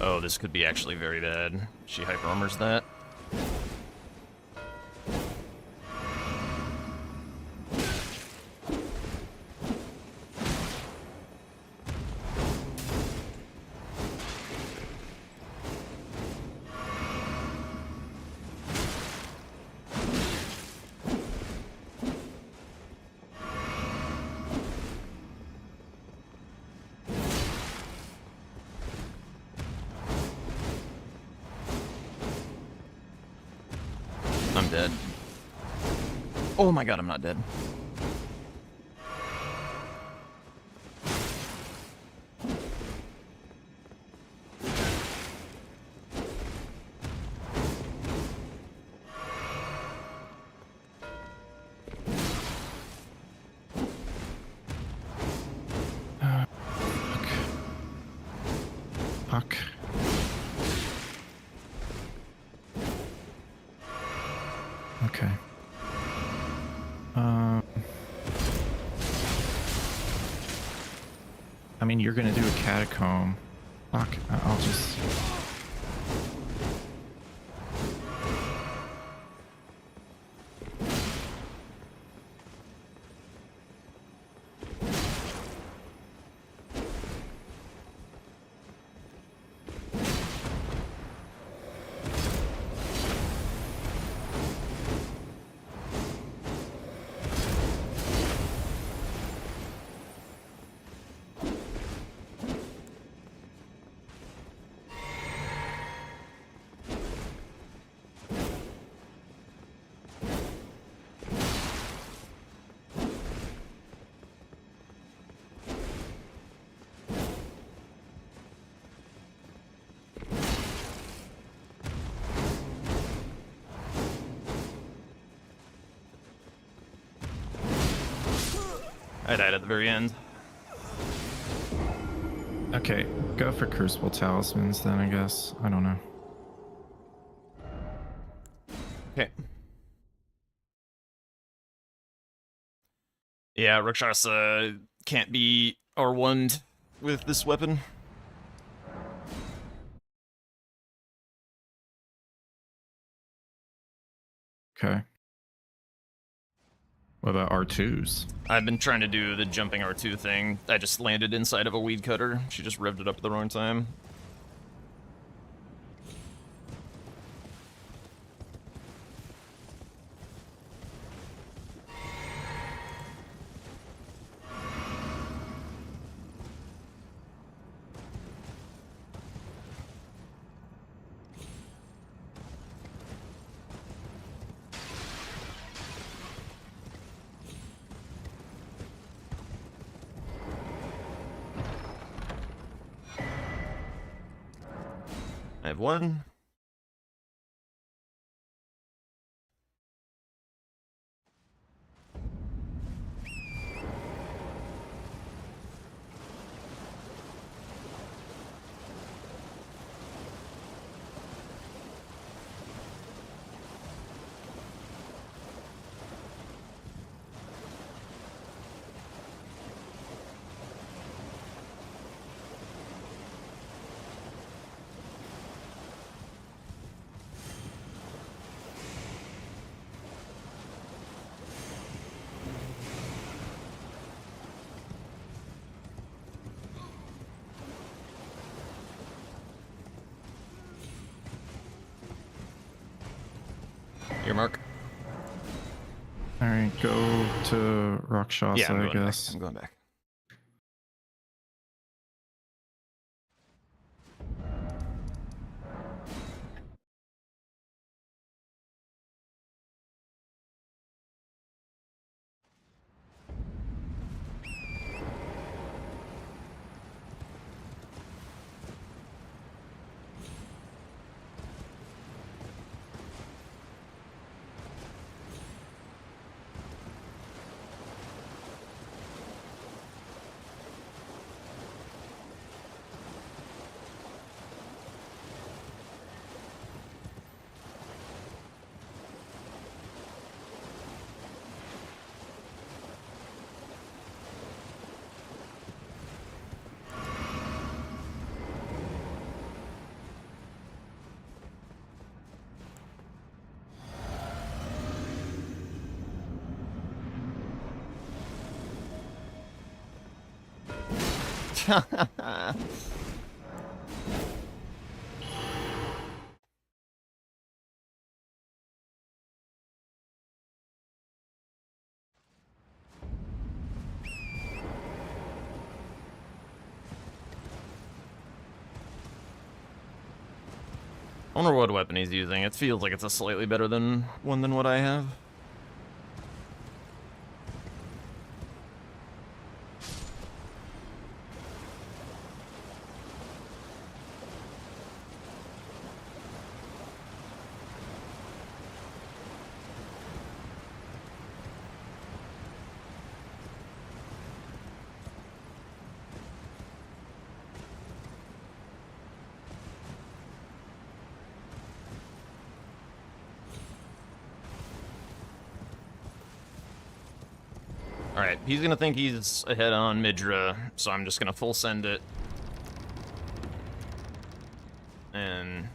Oh, this could be actually very bad. She hyper armors that. I'm dead. Oh my god, I'm not dead. Fuck. Okay. I mean, you're gonna do a catacomb. Fuck. I'll just. I died at the very end. Okay, go for Crucible Talismans then, I guess. I don't know. Okay. Yeah, Rakshasa can't be R1'd with this weapon. Okay. What about R2s? I've been trying to do the jumping R2 thing. I just landed inside of a weed cutter. She just revved it up at the wrong time. I have one. Your mark. All right, go to Rakshasa, Yeah, I'm I going guess. back. I'm going back. I wonder what weapon he's using. It feels like it's a slightly better than one than what I have. Alright, he's gonna think he's ahead on Midra, so I'm just gonna full send it. And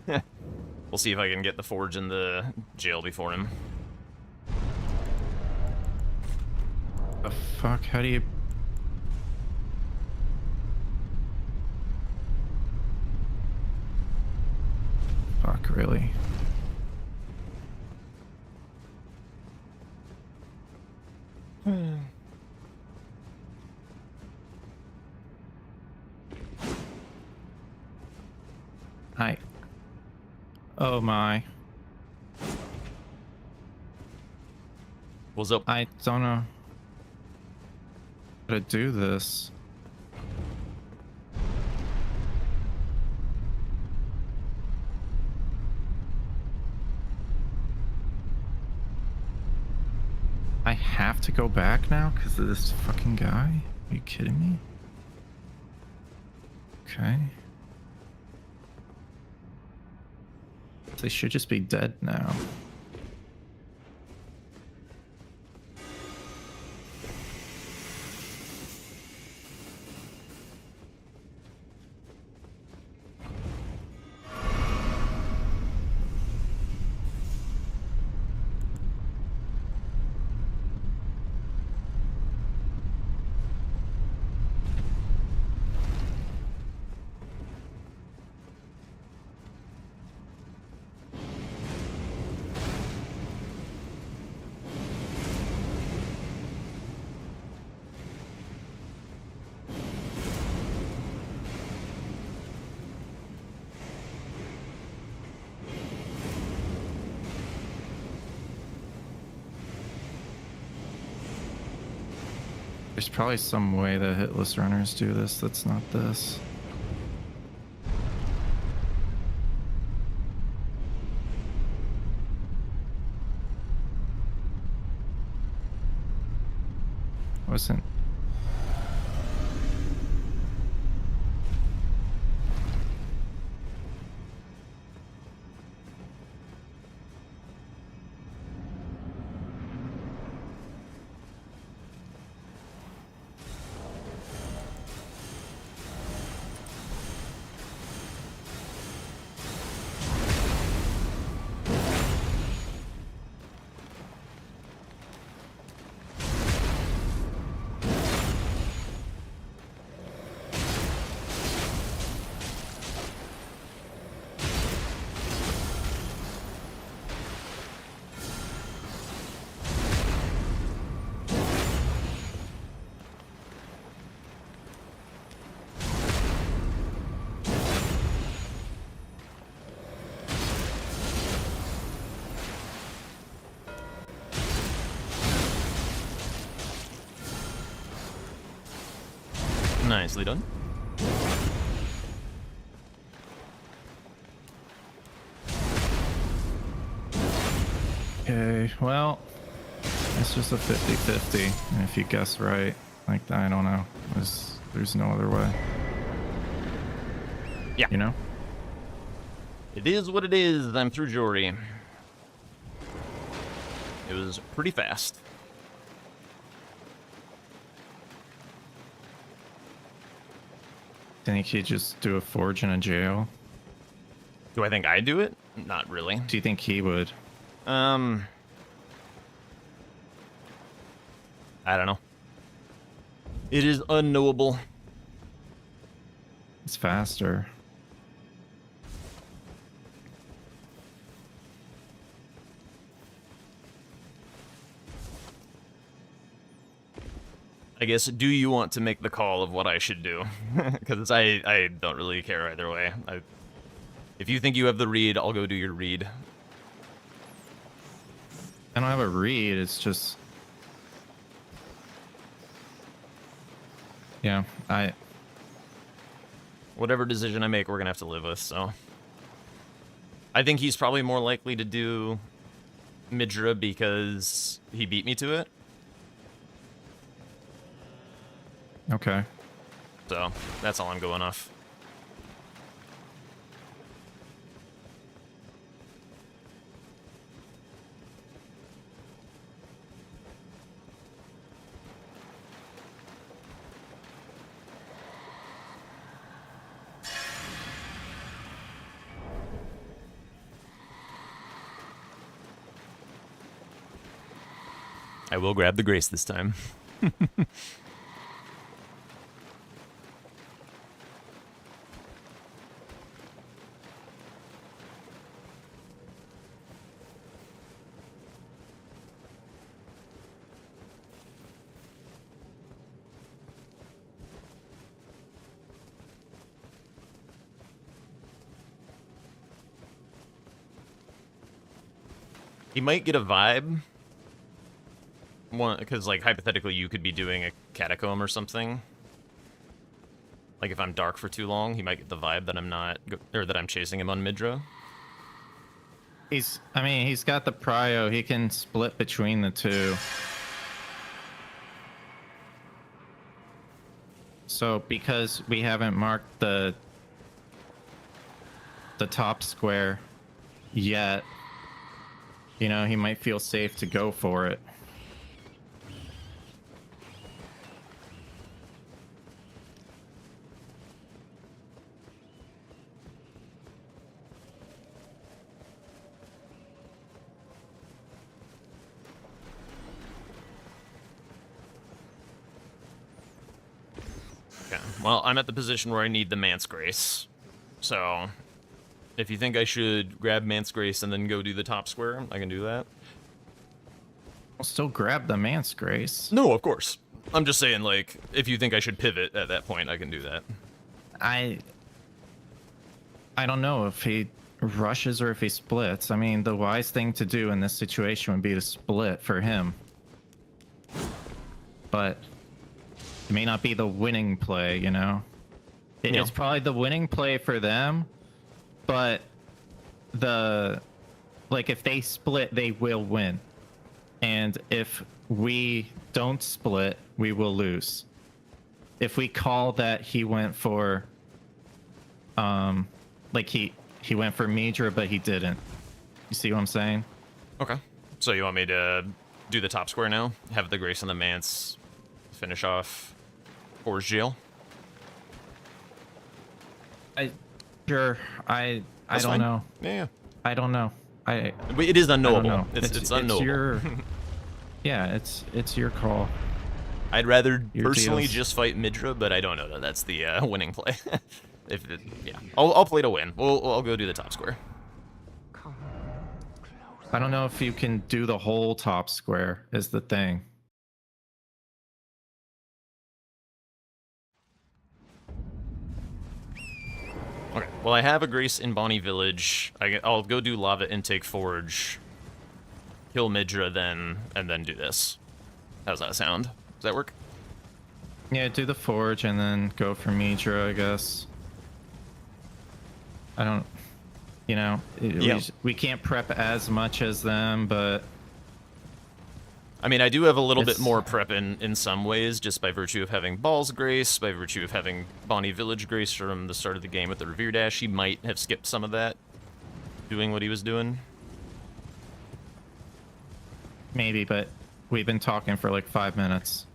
we'll see if I can get the forge in the jail before him. The fuck? How do you... Fuck, really? Oh my. What's up? I don't know how to do this. I have to go back now because of this fucking guy? Are you kidding me? Okay. They should just be dead now. There's probably some way that hitless runners do this that's not this. wasn't. Nicely done. Okay, well, it's just a 50-50. And if you guess right, like, I don't know. There's no other way. Yeah. You know? It is what it is. I'm through Jory. It was pretty fast. Think he'd just do a forge in a jail? Do I think I do it? Not really. Do you think he would? I don't know. It is unknowable. It's faster. I guess, do you want to make the call of what I should do? Because I don't really care either way. If you think you have the read, I'll go do your read. I don't have a read, it's just... Yeah, Whatever decision I make, we're gonna have to live with, so... I think he's probably more likely to do Midra because he beat me to it. Okay. So, that's all I'm going off. I will grab the grace this time. He might get a vibe. One, because, like, hypothetically, you could be doing a catacomb or something. Like, if I'm dark for too long, he might get the vibe that I'm not, or that I'm chasing him on Midra. He's got the prio. He can split between the two. So, because we haven't marked the top square yet, you know, he might feel safe to go for it. Okay, well, I'm at the position where I need the Man's Grace. So, if you think I should grab Man's Grace and then go do the top square, I can do that. I'll still grab the Man's Grace. No, of course. I'm just saying, like, if you think I should pivot at that point, I can do that. I don't know if he rushes or if he splits. I mean, the wise thing to do in this situation would be to split for him. But it may not be the winning play, you know? Yeah. It's probably the winning play for them, but if they split, they will win. And if we don't split, we will lose. If we call that he went for, like he went for Midra, but he didn't. You see what I'm saying? Okay. So you want me to do the top square now? Have the Grace and the Mance finish off Forge Jail? Sure. I That's don't fine. know. Yeah. I don't know. It is I don't unknowable. know. It's unknowable. Your, yeah, it's your call. I'd rather Your personally deals. just fight Midra, but I don't know that that's the winning play. Yeah, I'll play to win. I'll go do the top square. I don't know if you can do the whole top square is the thing. Okay. Well, I have a Grace in Bonnie Village. I'll go do Lava Intake Forge, kill Midra, and then do this. How's that sound? Does that work? Yeah, do the forge and then go for Midra, I guess. I don't, you know, Yeah. we can't prep as much as them, but I mean, I do have a little bit It's- more prep in some ways, just by virtue of having Balls Grace, by virtue of having Bonnie Village Grace from the start of the game with the Revere Dash. He might have skipped some of that, doing what he was doing. maybe, but we've been talking for like 5 minutes.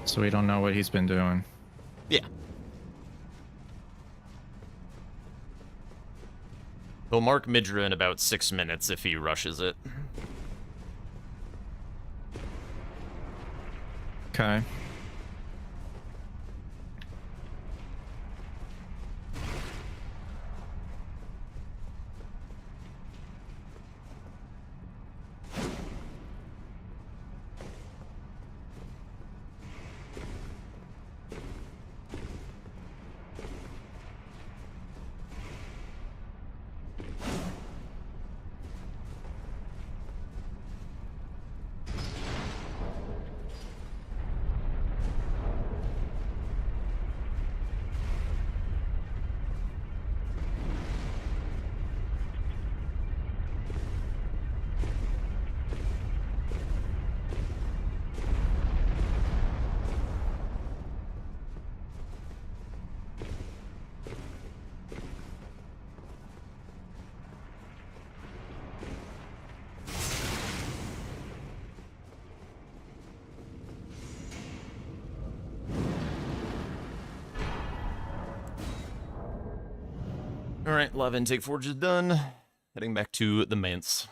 So we don't know what he's been doing. Yeah. He'll mark Midra in about 6 minutes if he rushes it. Okay. Alright, Lava Intake Forge is done. Heading back to the Mance.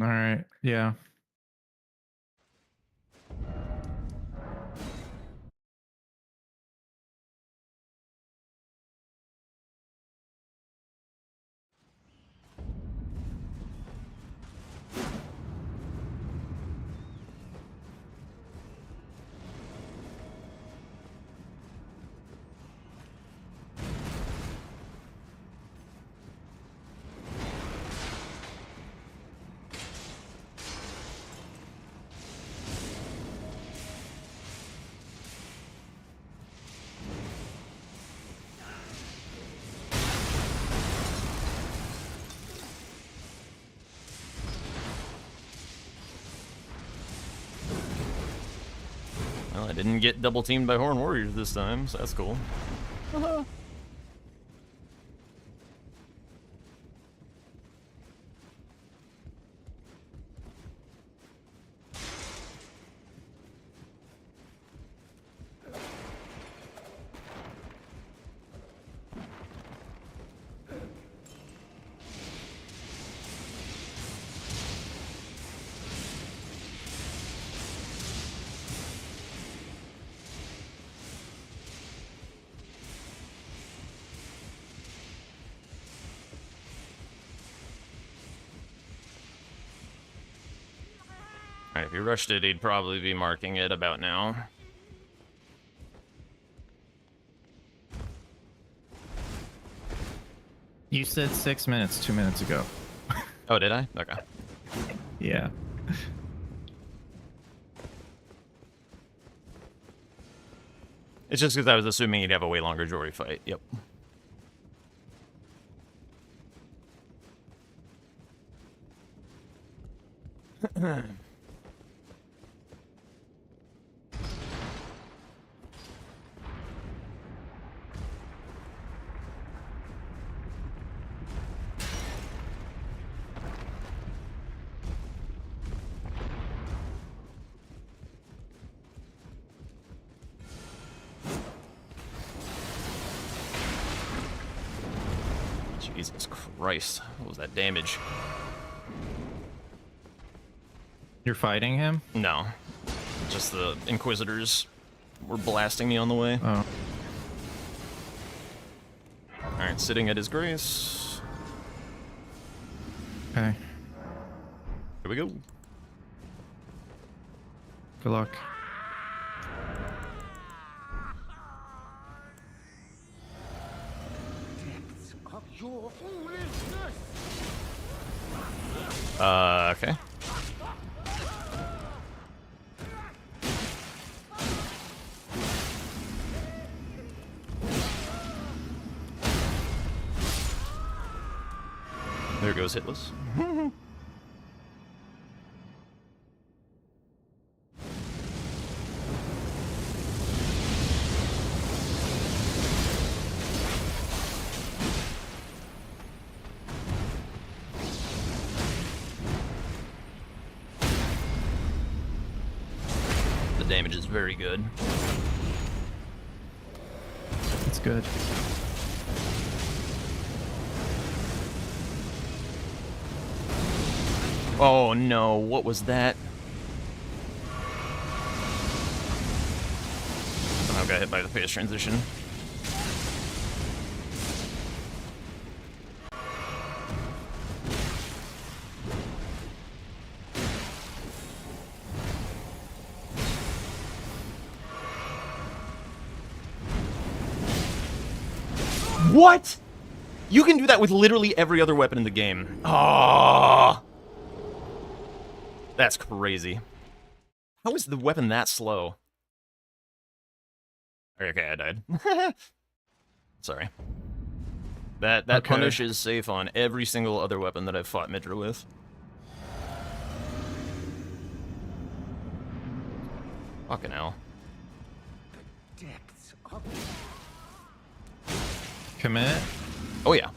All right. Yeah. Well, I didn't get double teamed by Horn Warriors this time, so that's cool. Alright, if he rushed it, he'd probably be marking it about now. You said 6 minutes 2 minutes ago. Oh, did I? Okay. Yeah. It's just because I was assuming he'd have a way longer Jory fight. Yep. Jesus Christ. What was that damage? You're fighting him? No. Just the Inquisitors were blasting me on the way. Oh. Alright, sitting at his grace. Okay. Here we go. Good luck. Okay. There goes Hitless. The damage is very good. That's good. Oh no, what was that? Somehow got hit by the phase transition. What? You can do that with literally every other weapon in the game. Oh, that's crazy. How is the weapon that slow? Okay, I died. Sorry. That Okay. punish is safe on every single other weapon that I've fought Midra with. Fucking hell. Commit. Oh yeah.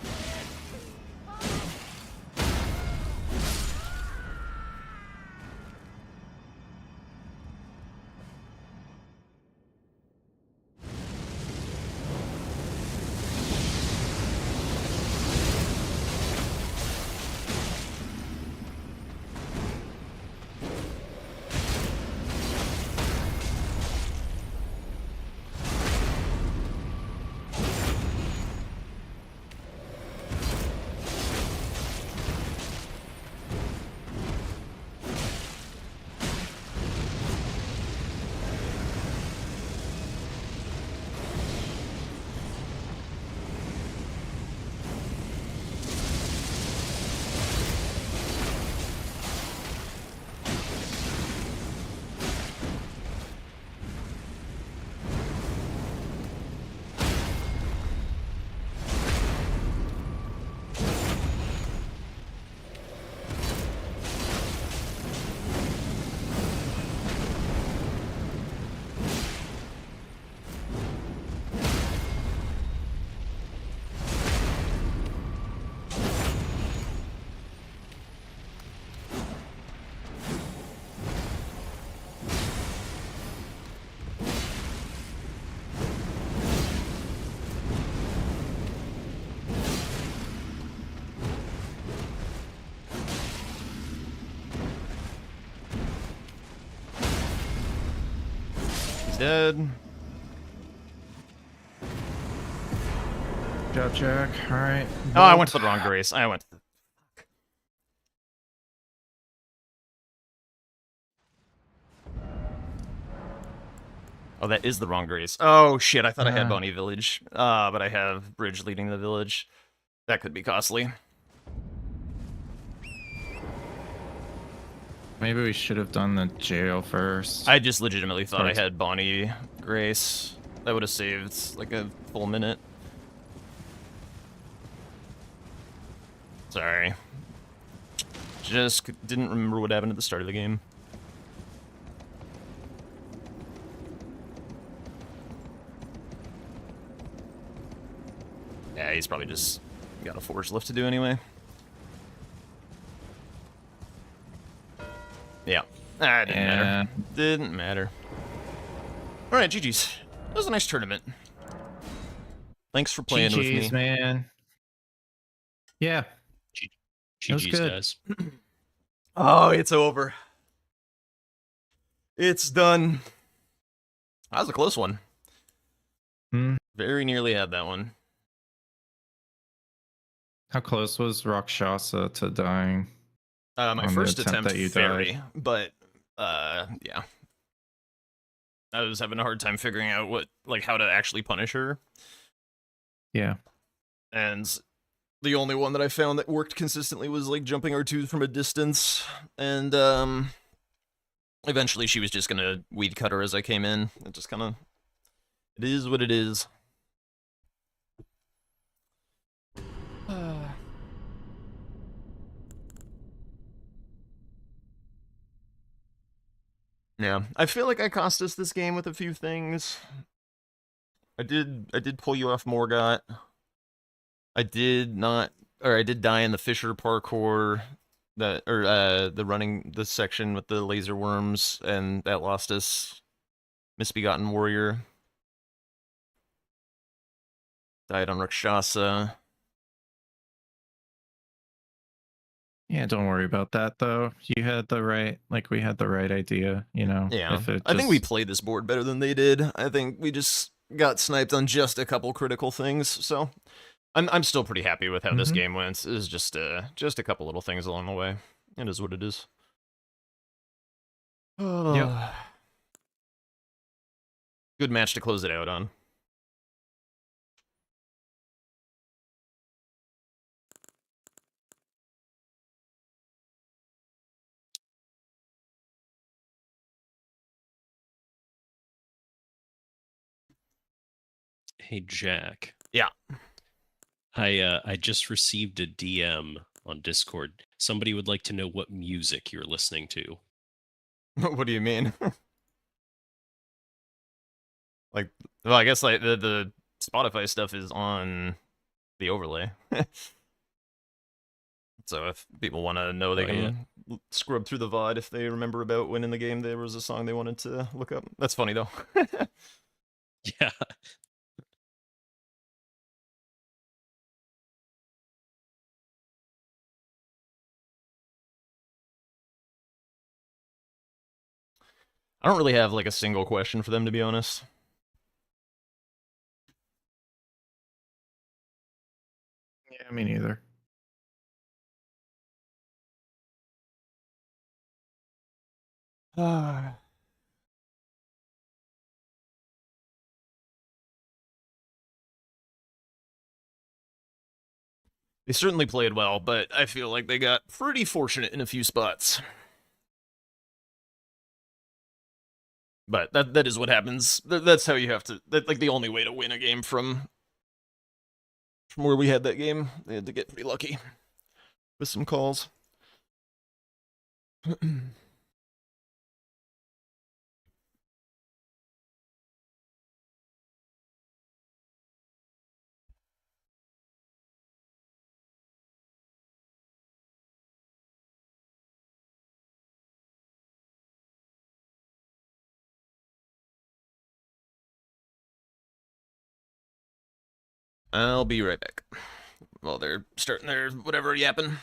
Dead. Good job, Jack. All right. Oh, I went to the wrong grace. I went to the... Oh, that is the wrong grace. Oh, shit. I thought I had Bonnie Village. But I have Bridge leading the village. That could be costly. Maybe we should have done the jail first. I just legitimately thought I First. had Bonnie Grace. That would have saved, like, a full minute. Sorry. didn't remember what happened at the start of the game. Yeah, he's probably just got a forge lift to do anyway. Yeah. Ah, it didn't matter. Didn't matter. Alright, GG's. That was a nice tournament. Thanks for playing with me. GG's, man. Yeah. That was GG's, good. guys. Oh, it's over. It's done. That was a close one. Very nearly had that one. How close was Rakshasa to dying? My On the first attempt attempt that you very, died. but yeah. I was having a hard time figuring out how to actually punish her. Yeah. And the only one that I found that worked consistently was like jumping R2 from a distance. And eventually she was just gonna weed cut her as I came in. It just kinda, it is what it is. Yeah, I feel like I cost us this game with a few things. I did pull you off Morgott. I did die in the Fisher parkour, the running the section with the laser worms, and that lost us Misbegotten Warrior. Died on Rakshasa. Yeah, don't worry about that though. You had the right, we had the right idea, you know. Yeah, If it I think we just- played this board better than they did. I think we just got sniped on just a couple critical things, so I'm still pretty happy with how this game went. It was just a couple little things along the way. It is what it is. Yep. Good match to close it out on. Hey, Jack. Yeah. I just received a DM on Discord. Somebody would like to know what music you're listening to. What do you mean? Well, I guess the Spotify stuff is on the overlay. So if people want to know, they can scrub through the VOD if they remember about when in the game there was a song they wanted to look up. That's funny though. Yeah. I don't really have a single question for them, to be honest. Yeah, me neither. They certainly played well, but I feel like they got pretty fortunate in a few spots. But that is what happens. That's how you have to. That's the only way to win a game from where we had that game. They had to get pretty lucky with some calls. I'll be right back. Well, they're starting their whatever yapping.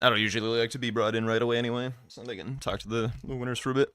I don't usually like to be brought in right away anyway, so they can talk to the winners for a bit.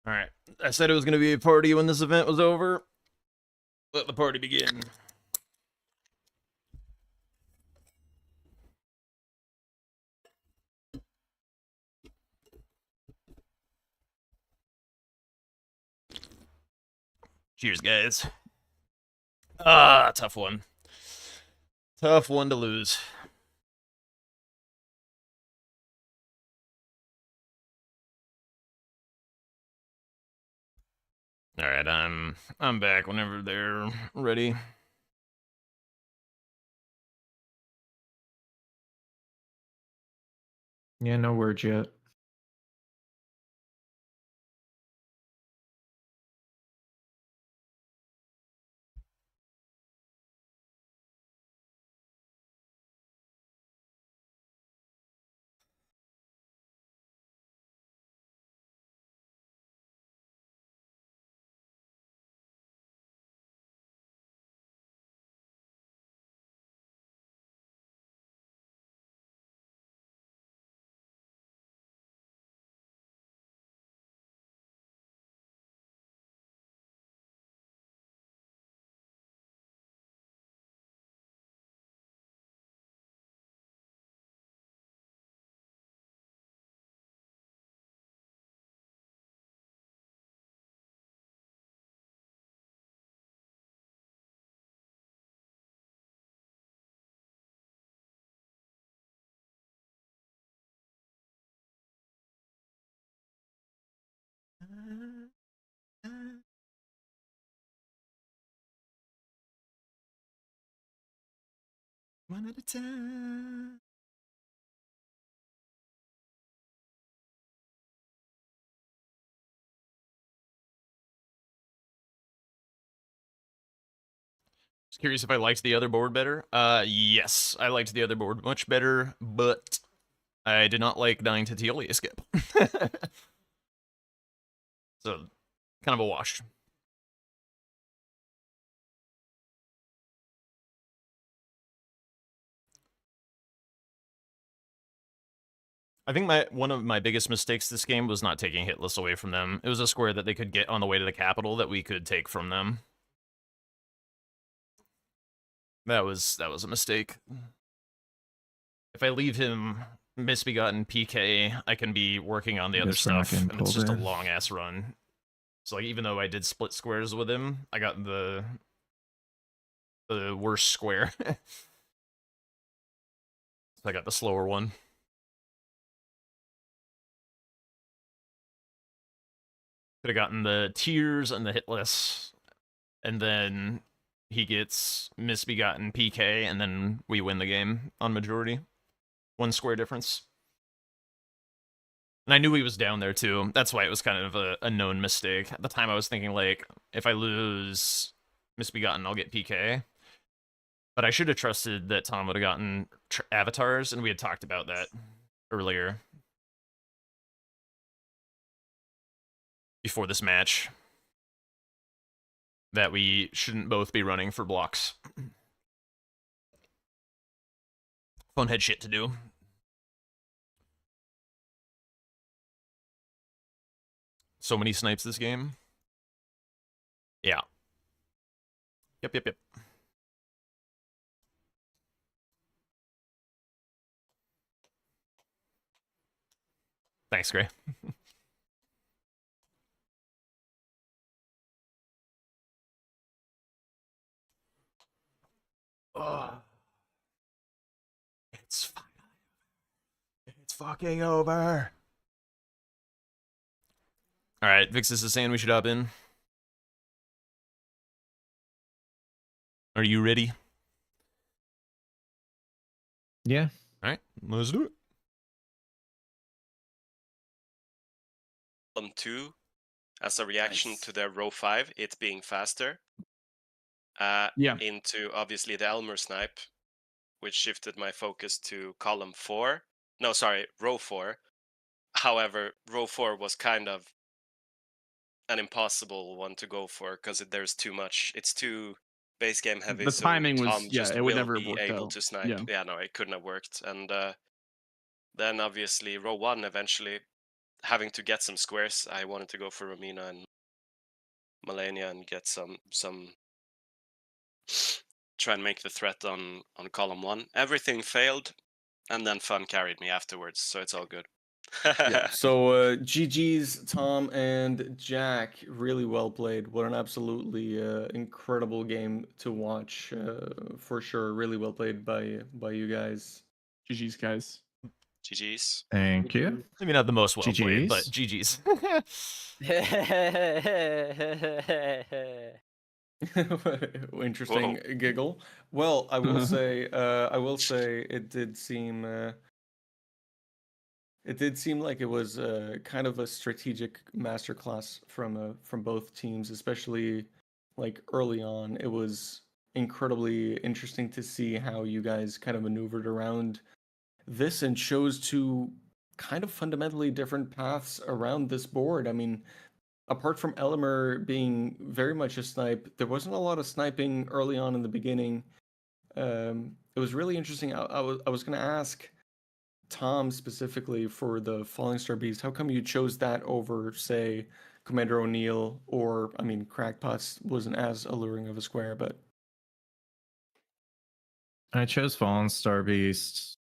All right. I said it was going to be a party when this event was over. Let the party begin. Cheers, guys. Ah, tough one. Tough one to lose. All right, I'm back whenever they're ready. Yeah, no word yet. One at a time. Just curious if I liked the other board better. Yes, I liked the other board much better, but I did not like dying to Teolia skip. So, kind of a wash. I think one of my biggest mistakes this game was not taking hitless away from them. It was a square that they could get on the way to the capital that we could take from them. That was a mistake. If I leave him misbegotten PK, I can be working on the other Guess we're not stuff, getting and it's just a pulled in. long ass run. So like, even though I did split squares with him, I got the worst square. So I got the slower one. Could have gotten the tears and the hitless, and then he gets misbegotten PK, and then we win the game on majority. One square difference. And I knew he was down there too. That's why it was kind of a known mistake. At the time I was thinking, like, if I lose misbegotten, I'll get PK. But I should have trusted that Tom would have gotten avatars, and we had talked about that earlier. Before this match. That we shouldn't both be running for blocks. Phone had shit to do. So many snipes this game. Yeah. Yep. Thanks, Gray. Oh. It's fine. It's fucking over. Alright, Vixus is saying we should hop in. Are you ready? Yeah. Alright, let's do it. Column 2 as a reaction to their row 5, it being faster. Into obviously the Elmer snipe, which shifted my focus to column 4. No, sorry, row 4. However, row 4 was kind of an impossible one to go for because there's too much. It's too base game heavy. The so timing was Tom just it would will never have be worked able out. to snipe. Yeah, no, it couldn't have worked. And then obviously row 1 eventually having to get some squares, I wanted to go for Romina and Malenia and get some try and make the threat on column 1. Everything failed, and then fun carried me afterwards, so it's all good. Yeah. So GG's Tom and Jack, really well played. What an absolutely incredible game to watch, for sure. Really well played by you guys. GG's, guys. GG's. Thank you. Maybe not the most well played, but GG's. GG's. Interesting giggle. Well, I will say, it did seem like it was kind of a strategic masterclass from both teams, especially like early on. It was incredibly interesting to see how you guys kind of maneuvered around this and chose two kind of fundamentally different paths around this board. I mean, apart from Elmer being very much a snipe, there wasn't a lot of sniping early on in the beginning. It was really interesting. I was going to ask Tom specifically for the Falling Star Beast. How come you chose that over, say, Commander O'Neill, or, I mean, Crackpots wasn't as alluring of a square, but... I chose Fallen Star Beast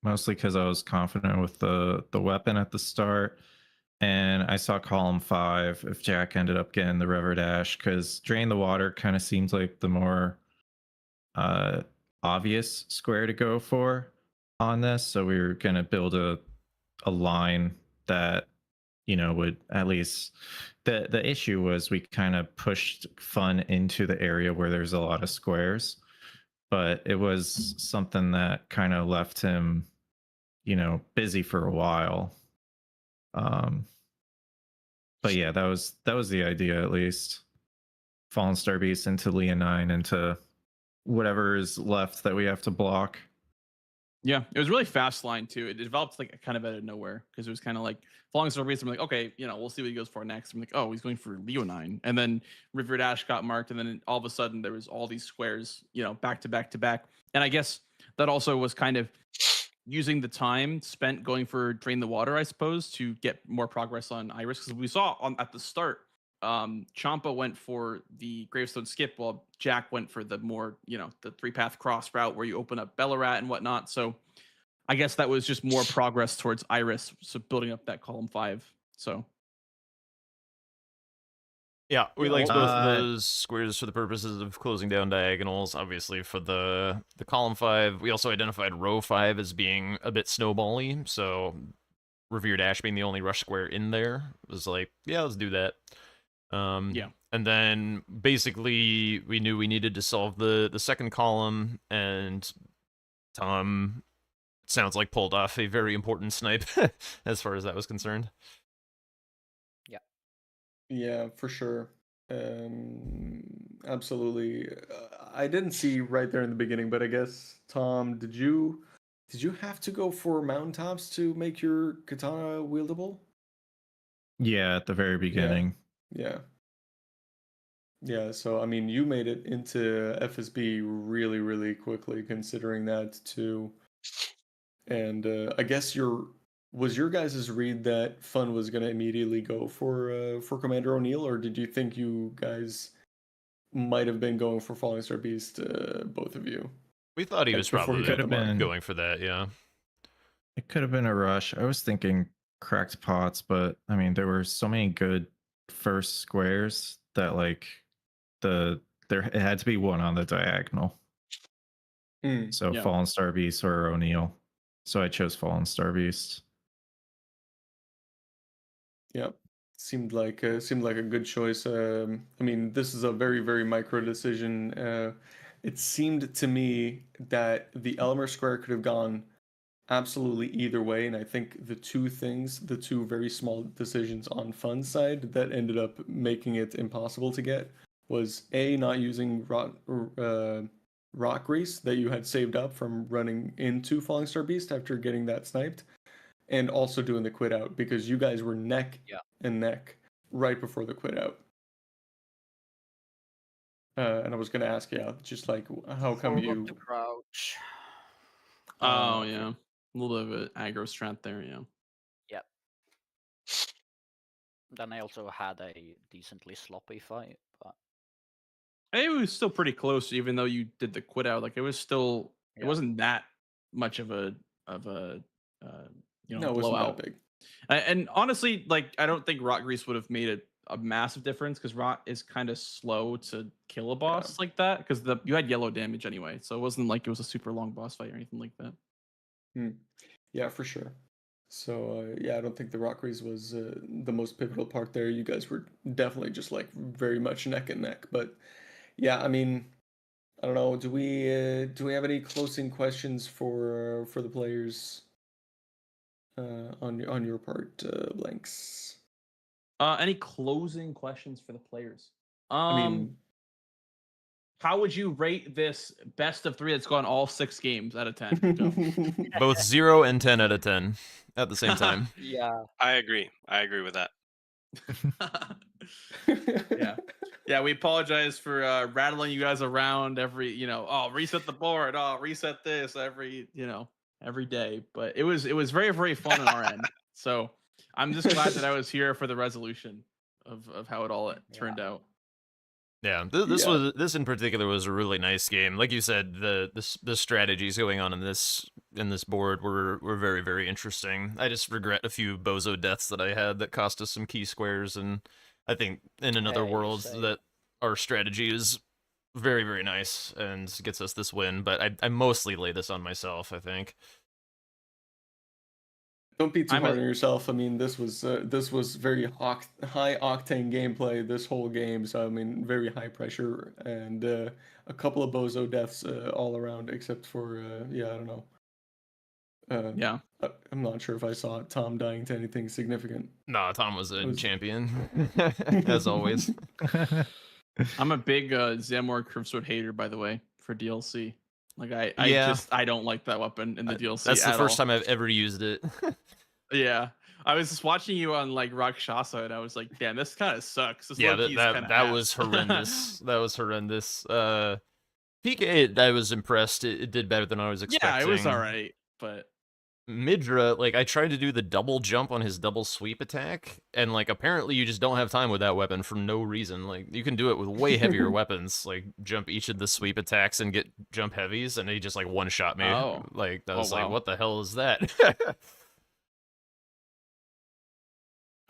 mostly because I was confident with the weapon at the start, and I saw column 5 if Jack ended up getting the River Dash, because Drain the Water kind of seems like the more obvious square to go for on this. So we were going to build a line that, you know, would at least... The issue was we kind of pushed Fun into the area where there's a lot of squares, but it was something that kind of left him, you know, busy for a while. But yeah, that was the idea, at least. Fallen Star Beast into Leonine, into whatever is left that we have to block. Yeah, it was really fast line too. It developed like kind of out of nowhere, because it was kind of like Falling Star Beast. I'm like, okay, you know, we'll see what he goes for next. I'm like, oh, he's going for Leonine, and then River Dash got marked, and then all of a sudden there was all these squares, you know, back to back to back. And I guess that also was kind of using the time spent going for Drain the Water, I suppose, to get more progress on Iris, because we saw at the start, Champa went for the Gravestone skip, while Jack went for the more, you know, the 3-path cross route where you open up Bellarat and whatnot. So I guess that was just more progress towards Iris, so building up that column 5. So yeah, we liked both of those squares for the purposes of closing down diagonals. Obviously, for the column 5, we also identified row 5 as being a bit snowbally, so Revere Dash being the only rush square in there was like, yeah, let's do that. yeah. And then basically we knew we needed to solve the second column, and Tom, sounds like, pulled off a very important snipe as far as that was concerned. Yeah, for sure. Absolutely. I didn't see right there in the beginning, but I guess, Tom, did you have to go for mountaintops to make your katana wieldable? Yeah, at the very beginning. Yeah. Yeah, so I mean, you made it into FSB really, really quickly, considering that too. And I guess was your guys' read that Fun was going to immediately go for Commander O'Neill, or did you think you guys might have been going for Falling Star Beast, both of you? We thought he was before he probably got the mark? going for that, yeah. It could have been a rush. I was thinking Cracked Pots, but I mean, there were so many good first squares that, like, it had to be one on the diagonal. So Yeah. Fallen Star Beast or O'Neill. So I chose Fallen Star Beast. Yeah, seemed like a good choice. I mean, this is a very, very micro decision. It seemed to me that the Elmer Square could have gone absolutely either way, and I think the two very small decisions on Fun's side that ended up making it impossible to get was A, not using rock grease that you had saved up from running into Falling Star Beast after getting that sniped, and also doing the quit out, because you guys were neck and neck right before the quit out. And I was going to ask you, just like, how come you... The crouch. Oh, yeah. A little bit of an aggro strat there, yeah. Yep. Then I also had a decently sloppy fight, but It was still pretty close, even though you did the quit out. Like it was still, it Yeah. wasn't that much of a No, it wasn't blowout. that big. And honestly, like I don't think Rot Grease would have made a massive difference because Rot is kind of slow to kill a boss like that because you had yellow damage anyway, so it wasn't like it was a super long boss fight or anything like that. Yeah, for sure. So yeah, I don't think the Rock Race was the most pivotal part there. You guys were definitely just like very much neck and neck. But yeah, I mean, I don't know. Do we have any closing questions for the players on your part, Blanks? Any closing questions for the players? I mean, how would you rate this best of 3 that's gone all 6 games out of 10? Joe? Both 0 and 10 out of 10 at the same time. yeah. I agree. I agree with that. Yeah, we apologize for rattling you guys around every, reset the board, reset this every day. But it was very, very fun on our end. So I'm just glad that I was here for the resolution of how it all turned out. Yeah, this in particular was a really nice game. Like you said, the strategies going on in this board were very, very interesting. I just regret a few bozo deaths that I had that cost us some key squares, and I think in another world that our strategy is very, very nice and gets us this win. But I mostly lay this on myself, I think. Don't be too hard on yourself. I mean, this was very high octane gameplay this whole game. So I mean, very high pressure and a couple of bozo deaths all around, except for I don't know. I'm not sure if I saw Tom dying to anything significant. No, Tom was a champion, as always. I'm a big Zamor Curvesword hater, by the way, for DLC. Like I don't like that weapon in the DLC. That's the first time I've ever used it. Yeah, I was just watching you on like Rakshasa, and I was like, "Damn, this kind of sucks." This yeah, that was horrendous. That was horrendous. PK, I was impressed. It did better than I was expecting. Yeah, it was alright, but Midra, like I tried to do the double jump on his double sweep attack, and like apparently you just don't have time with that weapon for no reason. Like you can do it with way heavier weapons, like jump each of the sweep attacks and get jump heavies, and he just like one shot me. Like I was like, what the hell is that?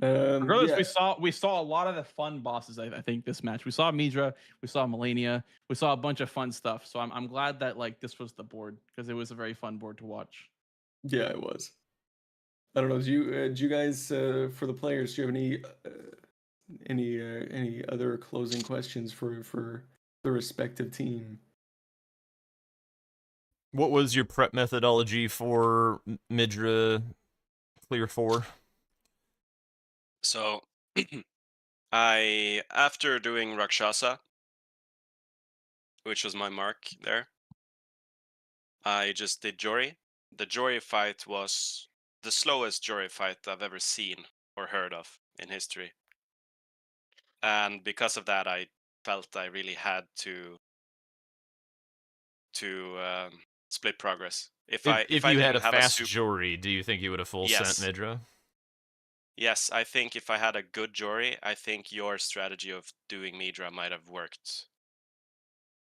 Regardless, we saw a lot of the fun bosses. I think this match we saw Midra, we saw Melania, we saw a bunch of fun stuff. So I'm glad that like this was the board because it was a very fun board to watch. Yeah, it was. I don't know. Do you guys for the players? Do you have any other closing questions for the respective team? What was your prep methodology for Midra Clear 4? So, after doing Rakshasa, which was my mark there, I just did Jory. The Jory fight was the slowest Jory fight I've ever seen or heard of in history. And because of that, I felt I really had to split progress. If you had a fast Jory, do you think you would have full sent Midra? Yes, I think if I had a good Jory, I think your strategy of doing Midra might have worked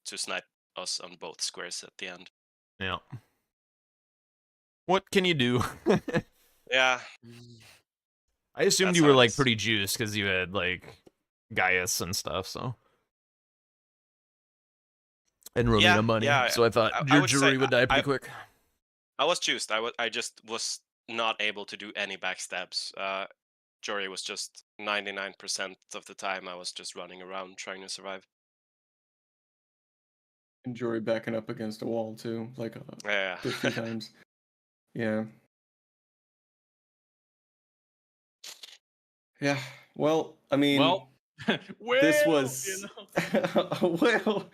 to snipe us on both squares at the end. Yeah. What can you do? Yeah. I assumed you were like pretty juiced because you had like Gaius and stuff, so. And Romina money, so I thought your Jory would die pretty quick. I was juiced. I just was not able to do any backstabs. Jory was just 99% of the time I was just running around trying to survive. And Jory backing up against a wall too, like 50 times. Yeah. Yeah. Well, I mean, this was well.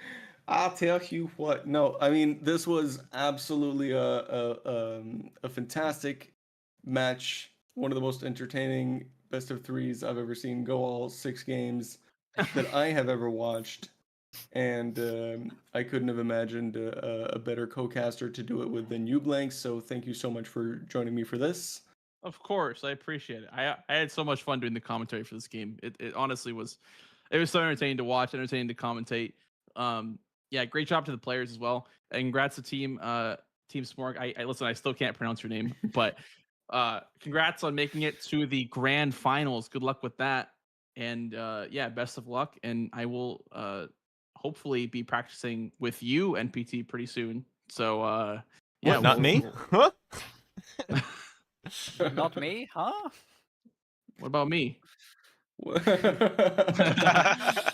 I'll tell you what. No, I mean this was absolutely a fantastic match. One of the most entertaining best of threes I've ever seen go all 6 games that I have ever watched, and I couldn't have imagined a better co-caster to do it with than you, Blank. So thank you so much for joining me for this. Of course, I appreciate it. I had so much fun doing the commentary for this game. It honestly was, it was so entertaining to watch, entertaining to commentate. Yeah, great job to the players as well, and congrats to Team Smorg. I listen. I still can't pronounce your name, but congrats on making it to the grand finals. Good luck with that, and yeah, best of luck. And I will hopefully be practicing with you, NPT, pretty soon. So yeah, What, not me? Huh? Not me, huh? What about me?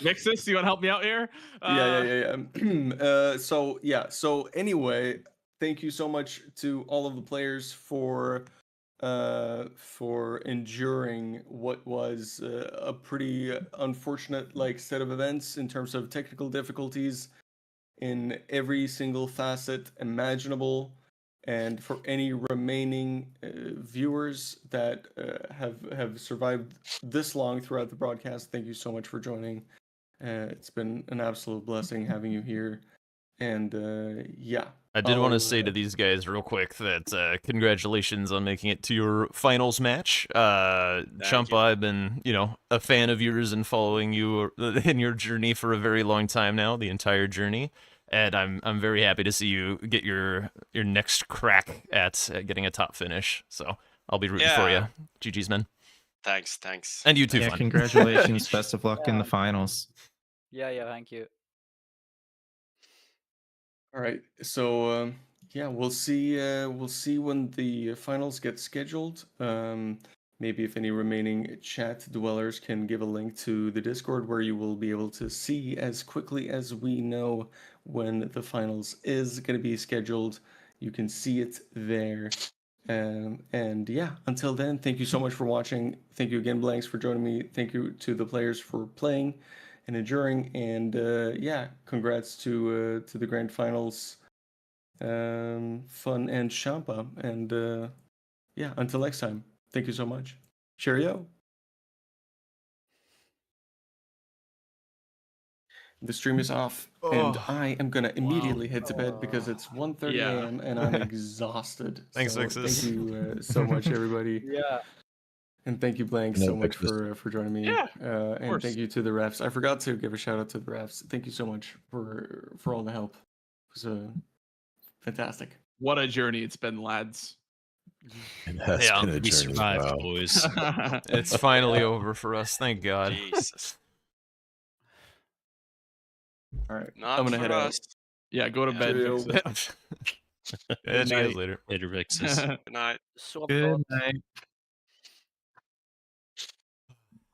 Mixus, you want to help me out here? Yeah. So anyway, thank you so much to all of the players for enduring what was a pretty unfortunate set of events in terms of technical difficulties in every single facet imaginable. And for any remaining viewers that have survived this long throughout the broadcast, thank you so much for joining. It's been an absolute blessing having you here. And yeah. I did want to say to these guys real quick that congratulations on making it to your finals match. Champa, I've been, a fan of yours and following you in your journey for a very long time now, the entire journey. And I'm very happy to see you get your next crack at getting a top finish. So I'll be rooting for you. GG's, man. Thanks. And you too, Yeah, Fun. congratulations. Best of luck in the finals. Yeah, thank you. All right. So yeah, we'll see when the finals get scheduled. Maybe if any remaining chat dwellers can give a link to the Discord where you will be able to see as quickly as we know when the finals is going to be scheduled. You can see it there. And yeah, until then, thank you so much for watching. Thank you again, Blanks, for joining me. Thank you to the players for playing and enduring. And yeah, congrats to the grand finals, Fun and Champa. And yeah, until next time. Thank you so much. Cheerio. The stream is off, and I am gonna immediately head to bed because it's 1:30 a.m. and I'm exhausted. Thanks, so Mixus. thank you so much, everybody. Yeah. And thank you, Blank, so much for joining me. Yeah, and course. thank you to the refs. I forgot to give a shout out to the refs. Thank you so much for all the help. It was fantastic. What a journey it's been, lads. It has been a We journey. survived, Wow. boys. It's finally over for us, thank God. Jesus. All right, Not I'm gonna for head out. us. Yeah, go to bed. Cheerio. Mixus. Yeah, see you guys night. later. Later, Vixus. Good night. Swap Good thoughts. night.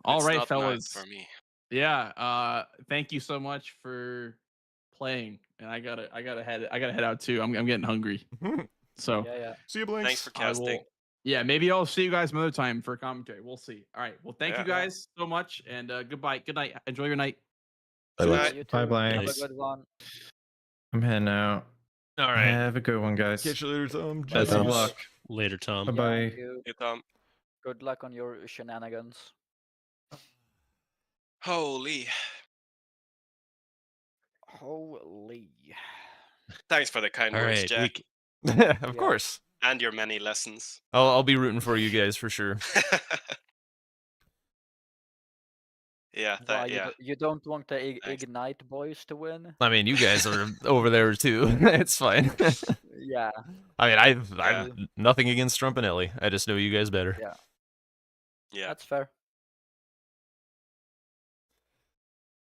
All It's right, not night fellas. for me. Yeah, thank you so much for playing. And I gotta head out too. I'm getting hungry. So Yeah. See you, Blanks. Thanks for I casting. will, yeah, maybe I'll see you guys another time for commentary. We'll see. All right. Well, thank you Yeah. guys so much, and goodbye. Good night. Enjoy your night. I Good like night. You Bye, too. Blanks. Have a good one. I'm heading out. All right. Have a good one, guys. Catch you later, Tom. Best of Tom. luck. Later, Tom. Bye bye. Thank you. Hey, Tom. Good luck on your shenanigans. Holy. Holy. Thanks for the kind All words, right. Jack. Of Yeah. course. And your many lessons. I'll be rooting for you guys for sure. Yeah, Why, yeah. you don't want the Thanks. Ignite boys to win? I mean, you guys are over there too. It's fine. Yeah. I mean, I've Yeah. nothing against Trumpinelli. I just know you guys better. Yeah. Yeah. That's fair.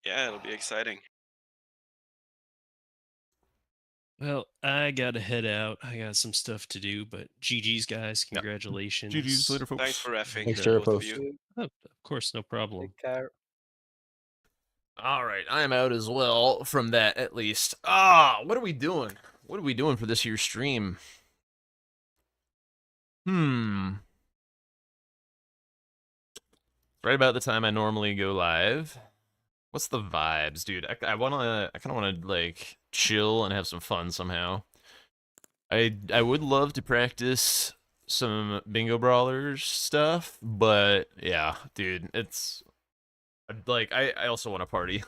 Yeah, it'll be exciting. Well, I gotta head out. I got some stuff to do, but GG's, guys. Yep. Congratulations. GG's later, folks. Thanks for effing. Thanks, both of Terrapos. you. Oh, of course, no problem. Take care. All right, I'm out as well from that at least. What are we doing? What are we doing for this year's stream? Right about the time I normally go live. What's the vibes, dude? I kind of wanna like chill and have some fun somehow. I would love to practice some Bingo Brawlers stuff, but yeah, dude, it's like I also want to party.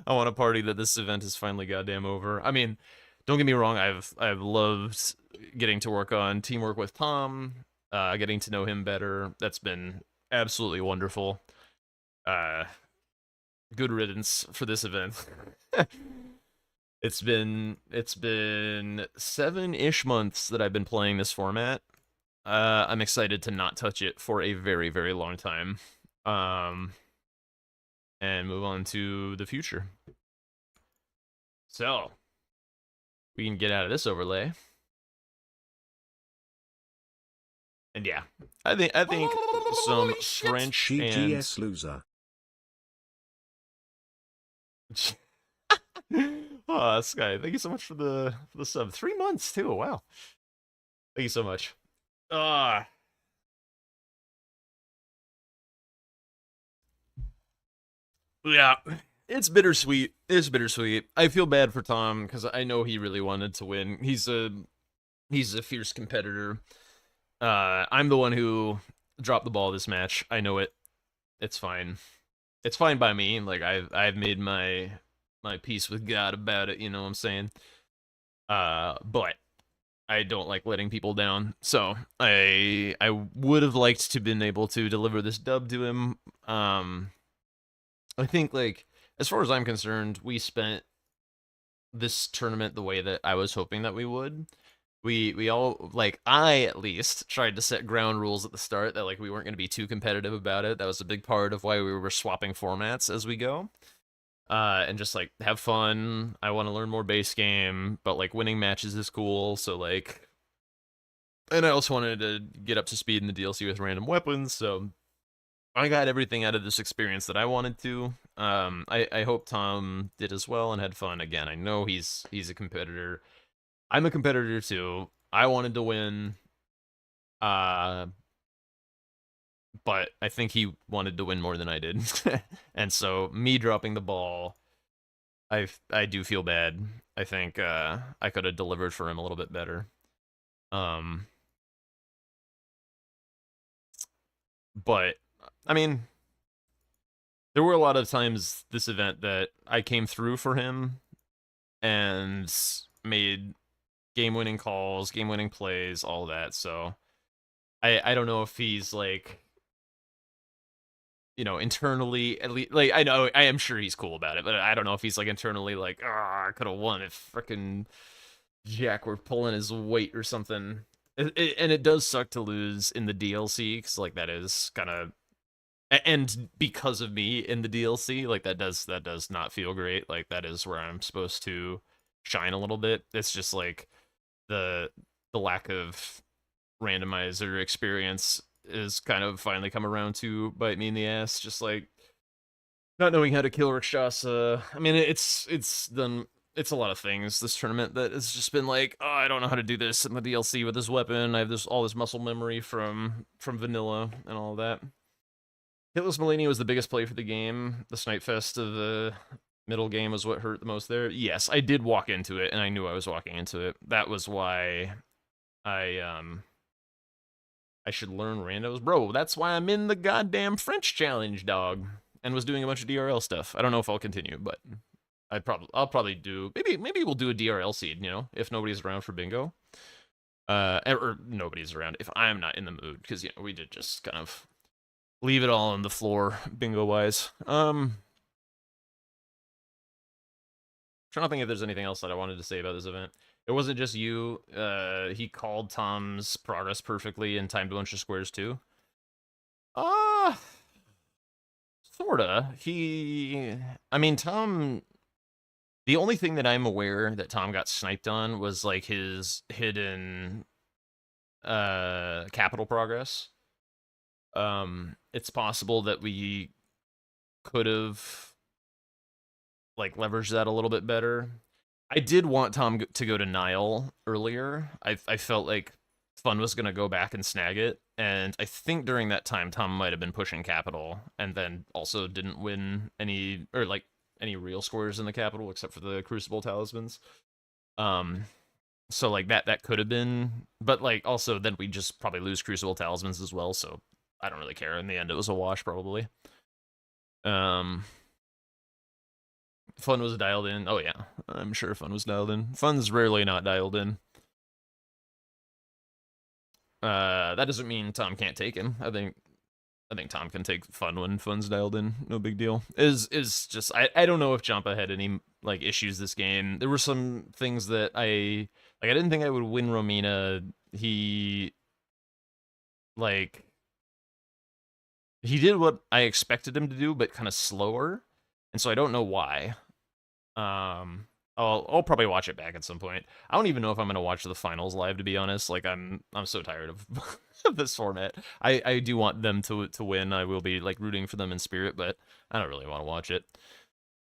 I want to party that this event is finally goddamn over. I mean, don't get me wrong, I've loved getting to work on teamwork with Tom getting to know him better. That's been absolutely wonderful. Good riddance for this event. It's been 7-ish months that I've been playing this format. I'm excited to not touch it for a very, very long time. And move on to the future. So, we can get out of this overlay. And yeah, I think some French GGS loser. Oh, Sky, thank you so much for the sub. 3 months too. Wow. Thank you so much. Yeah, it's bittersweet. It's bittersweet. I feel bad for Tom because I know he really wanted to win. He's a fierce competitor. I'm the one who dropped the ball this match. I know it. It's fine. It's fine by me. Like I've made my peace with God about it. You know what I'm saying? But I don't like letting people down. So I would have liked to been able to deliver this dub to him. I think, like, as far as I'm concerned, we spent this tournament the way that I was hoping that we would. We all, like, I at least tried to set ground rules at the start that, like, we weren't going to be too competitive about it. That was a big part of why we were swapping formats as we go. And just, like, have fun. I want to learn more base game, but, like, winning matches is cool, so, like... And I also wanted to get up to speed in the DLC with random weapons, so... I got everything out of this experience that I wanted to. I hope Tom did as well and had fun. Again, I know he's a competitor. I'm a competitor too. I wanted to win. But I think he wanted to win more than I did. And so me dropping the ball, I do feel bad. I think I could have delivered for him a little bit better. But I mean, there were a lot of times this event that I came through for him and made game-winning calls, game-winning plays, all that. So I don't know if he's like, you know, internally, at least, like, I am sure he's cool about it, but I don't know if he's like internally like, I could have won if frickin' Jack were pulling his weight or something. And it does suck to lose in the DLC, because like that is kind of, and because of me in the DLC, like that does not feel great. Like that is where I'm supposed to shine a little bit. It's just like the lack of randomizer experience is kind of finally come around to bite me in the ass. Just like not knowing how to kill Rakshasa. I mean, it's a lot of things this tournament that has just been like, oh, I don't know how to do this in the DLC with this weapon. I have all this muscle memory from vanilla and all that. Hitless Melania was the biggest play for the game. The Snipe Fest of the middle game was what hurt the most there. Yes, I did walk into it, and I knew I was walking into it. That was why I should learn randos. Bro, that's why I'm in the goddamn French challenge, dog. And was doing a bunch of DRL stuff. I don't know if I'll continue, but I'll probably do, maybe we'll do a DRL seed, you know, if nobody's around for bingo. Or nobody's around if I'm not in the mood, because, you know, we did just kind of leave it all on the floor, bingo-wise. Trying to think if there's anything else that I wanted to say about this event. It wasn't just you. He called Tom's progress perfectly and timed a bunch of squares, too. Sorta. I mean, Tom... The only thing that I'm aware that Tom got sniped on was, like, his hidden capital progress. It's possible that we could have, like, leveraged that a little bit better. I did want Tom to go to Nile earlier. I felt like Fun was going to go back and snag it, and I think during that time Tom might have been pushing capital, and then also didn't win any, or, like, any real squares in the capital except for the Crucible Talismans. So, like, that could have been, but, like, also then we just probably lose Crucible Talismans as well, so I don't really care. In the end, it was a wash, probably. Fun was dialed in. Oh, yeah. I'm sure Fun was dialed in. Fun's rarely not dialed in. That doesn't mean Tom can't take him. I think Tom can take fun when fun's dialed in. No big deal. Is just I don't know if Champa had any like issues this game. There were some things that I didn't think I would win Romina. He did what I expected him to do, but kind of slower, and so I don't know why. I'll probably watch it back at some point. I don't even know if I'm gonna watch the finals live, to be honest. Like I'm so tired of of this format. I do want them to win. I will be like rooting for them in spirit, but I don't really want to watch it.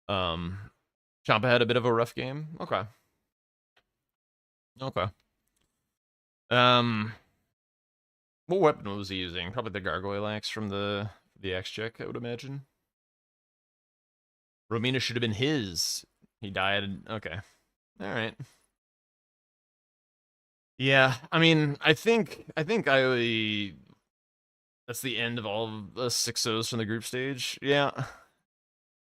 Champa had a bit of a rough game. Okay. Okay. What weapon was he using? Probably the gargoyle axe from the axe check, I would imagine. Romina should have been his. He died. Okay. All right. Yeah, I mean, I think that's the end of all of the 6-0s from the group stage. Yeah.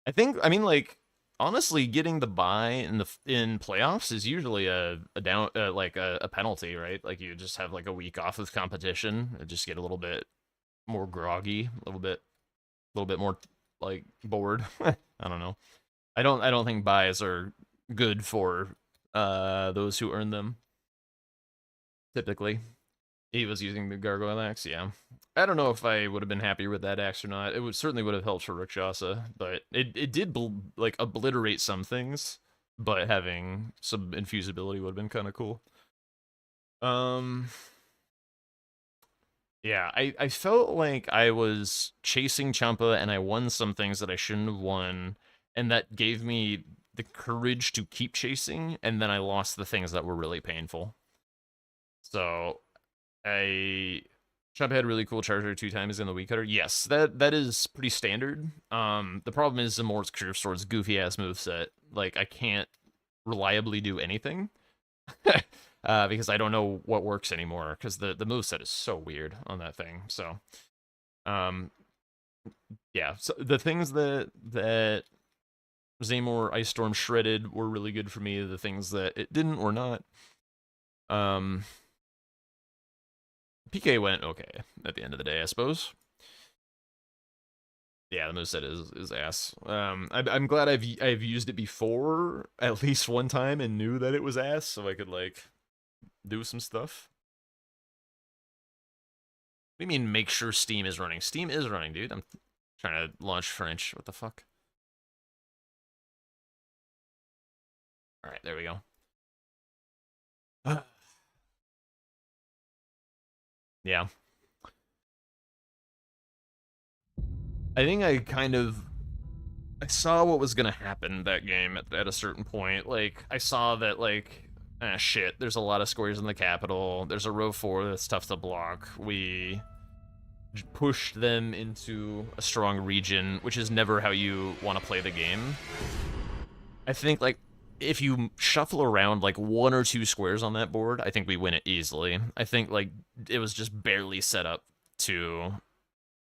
I mean, like, honestly, getting the bye in playoffs is usually a penalty, right? Like you just have like a week off of competition, and just get a little bit more groggy, a little bit more like bored. I don't know. I don't think buys are good for those who earn them. Typically, he was using the gargoyle axe. Yeah, I don't know if I would have been happier with that axe or not. It certainly would have helped for Rakshasa, but it did like obliterate some things. But having some infusability would have been kind of cool. Yeah, I felt like I was chasing Champa and I won some things that I shouldn't have won, and that gave me the courage to keep chasing, and then I lost the things that were really painful. So, Champa had really cool charger 2 times in the weed cutter. Yes, that is pretty standard. The problem is Zamor's Curve Sword's goofy ass moveset. Like I can't reliably do anything. Because I don't know what works anymore, because the moveset is so weird on that thing. So, yeah. So the things that Zamor Ice Storm shredded were really good for me. The things that it didn't were not. PK went okay at the end of the day, I suppose. Yeah, the moveset is ass. I'm glad I've used it before at least one time and knew that it was ass, so I could like do some stuff. What do you mean make sure Steam is running? Steam is running, dude. I'm trying to launch French. What the fuck? Alright, there we go. Yeah. I think I saw what was gonna happen that game at a certain point. Like, I saw that, like, shit, there's a lot of squares in the capital. There's a row 4 that's tough to block. We pushed them into a strong region, which is never how you want to play the game. I think, like, if you shuffle around, like, 1 or 2 squares on that board, I think we win it easily. I think, like, it was just barely set up to...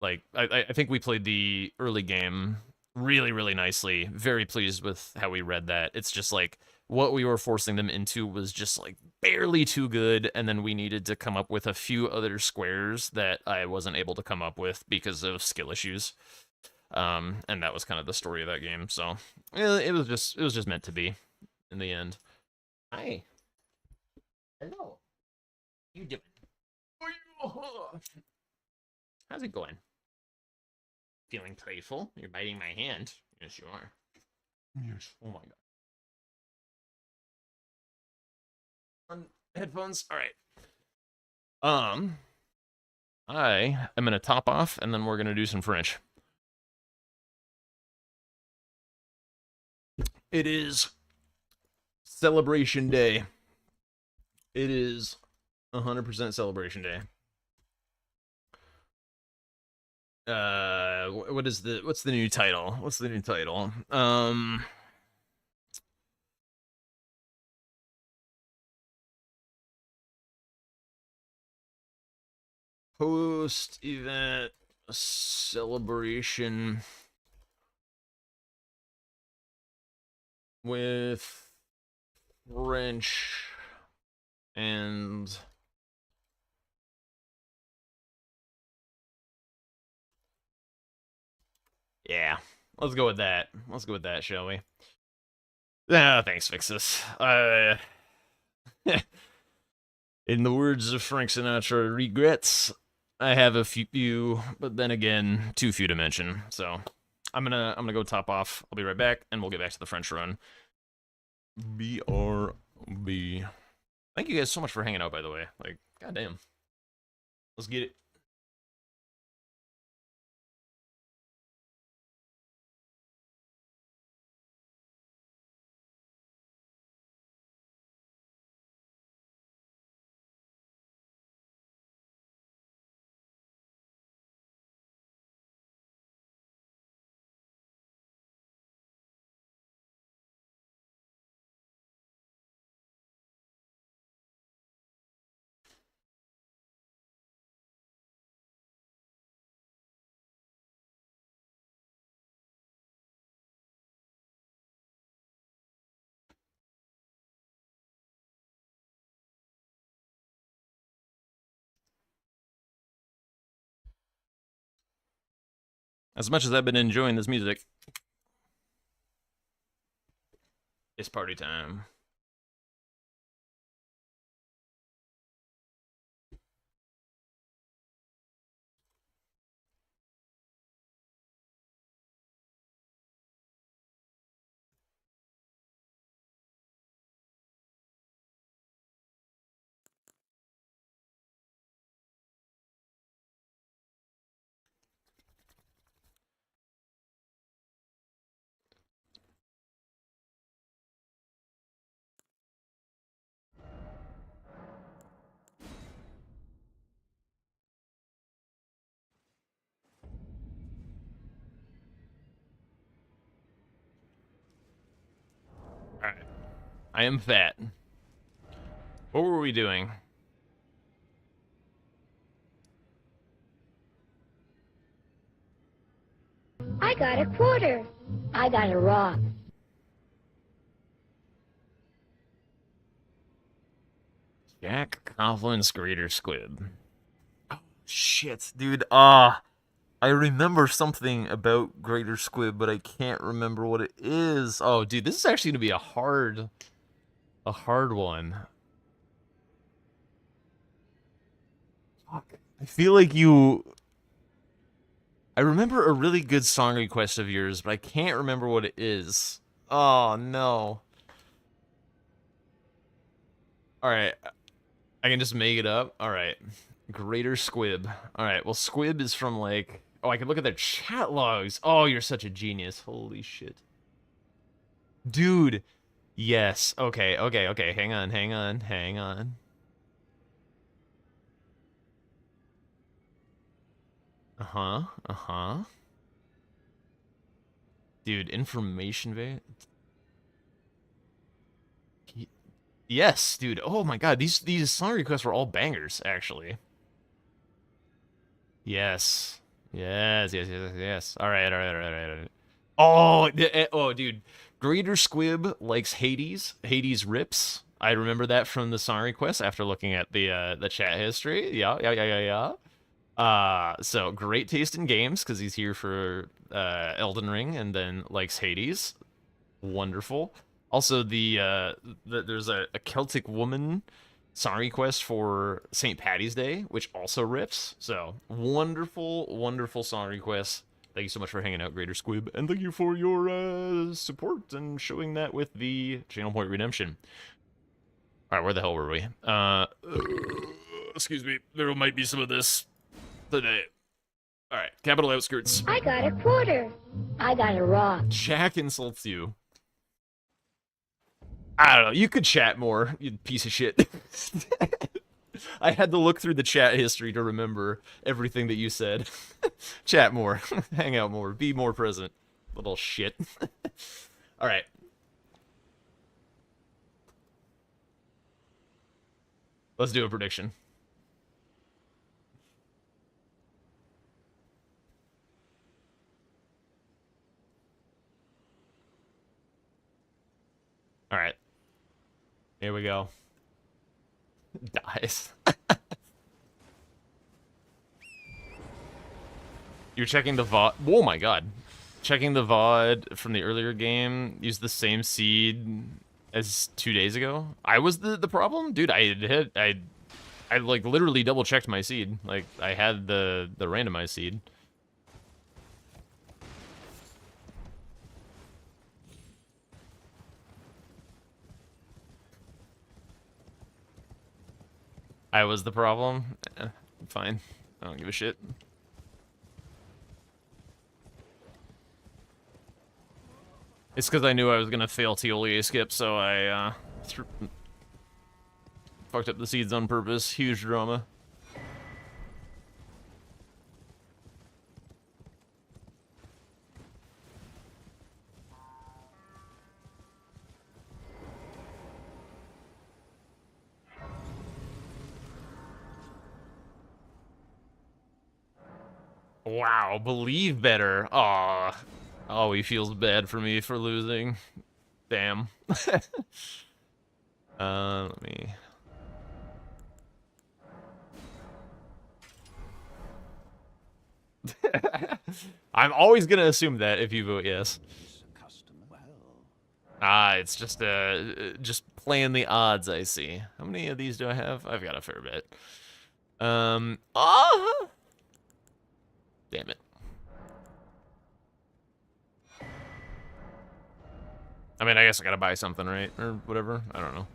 Like, I think we played the early game really, really nicely. Very pleased with how we read that. It's just, like, what we were forcing them into was just, like, barely too good, and then we needed to come up with a few other squares that I wasn't able to come up with because of skill issues. And that was kind of the story of that game, so... It was just meant to be, in the end. Hi. Hello. You doing? How's it going? Feeling playful? You're biting my hand. Yes, you are. Yes. Oh my god. On headphones. All right. I am gonna top off, and then we're gonna do some French. It is celebration day. It is 100% celebration day. What's the new title? What's the new title? Post-event celebration with French and Yeah, let's go with that. Let's go with that, shall we? Thanks, Fixus. In the words of Frank Sinatra, regrets. I have a few, but then again, too few to mention. So I'm gonna go top off. I'll be right back, and we'll get back to the French run. BRB. Thank you guys so much for hanging out, by the way. Like, goddamn. Let's get it. As much as I've been enjoying this music, it's party time. Alright. I am fat. What were we doing? I got a quarter. I got a rock. Jack Coughlin's Greater Squib. Oh, shit, dude. I remember something about Greater Squib, but I can't remember what it is. Oh, dude, this is actually gonna be a hard one. Fuck. I feel like I remember a really good song request of yours, but I can't remember what it is. Oh, no. Alright. I can just make it up? Alright. Greater Squib. Alright, well, Squib is from, like... Oh, I can look at their chat logs. Oh, you're such a genius. Holy shit. Dude. Yes. Okay. Hang on. Uh-huh. Dude, information Yes, dude. Oh my god, these song requests were all bangers, actually. Yes. All right. Oh, dude. Greater Squib likes Hades. Hades rips. I remember that from the song request after looking at the chat history. Yeah. So great taste in games because he's here for Elden Ring and then likes Hades. Wonderful. Also, there's a Celtic woman song request for St. Patty's Day, which also rips. So wonderful song requests. Thank you so much for hanging out, Greater Squib, and thank you for your support and showing that with the Channel Point Redemption. All right, where the hell were we? Excuse me. There might be some of this today. All right, Capital Outskirts. I got a quarter. I got a rock. Jack insults you. I don't know. You could chat more, you piece of shit. I had to look through the chat history to remember everything that you said. Chat more. Hang out more. Be more present. Little shit. All right. Let's do a prediction. All right. Here we go. Dies. You're checking the VOD. Oh my god. checking the VOD from the earlier game used the same seed as 2 days ago. I was the problem? Dude, I like literally double checked my seed. Like I had the randomized seed. I was the problem. Fine. I don't give a shit. It's because I knew I was gonna fail Teolier skip, so I fucked up the seeds on purpose. Huge drama. Wow, believe better. Aw. Oh, he feels bad for me for losing. Damn. Let me... I'm always gonna assume that if you vote yes. Ah, it's just playing the odds, I see. How many of these do I have? I've got a fair bit. Damn it. I mean, I guess I gotta buy something, right? Or whatever. I don't know.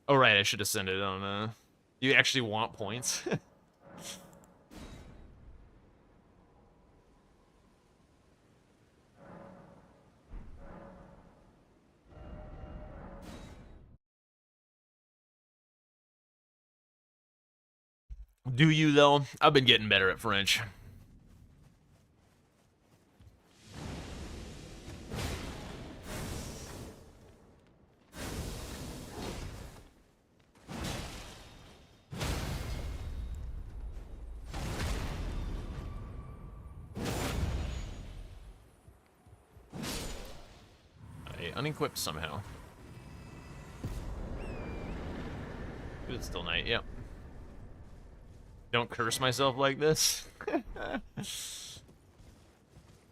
Oh, right, I should have sent it on, You actually want points? Do you, though? I've been getting better at French. Unequipped somehow. It's still night, yep. Don't curse myself like this.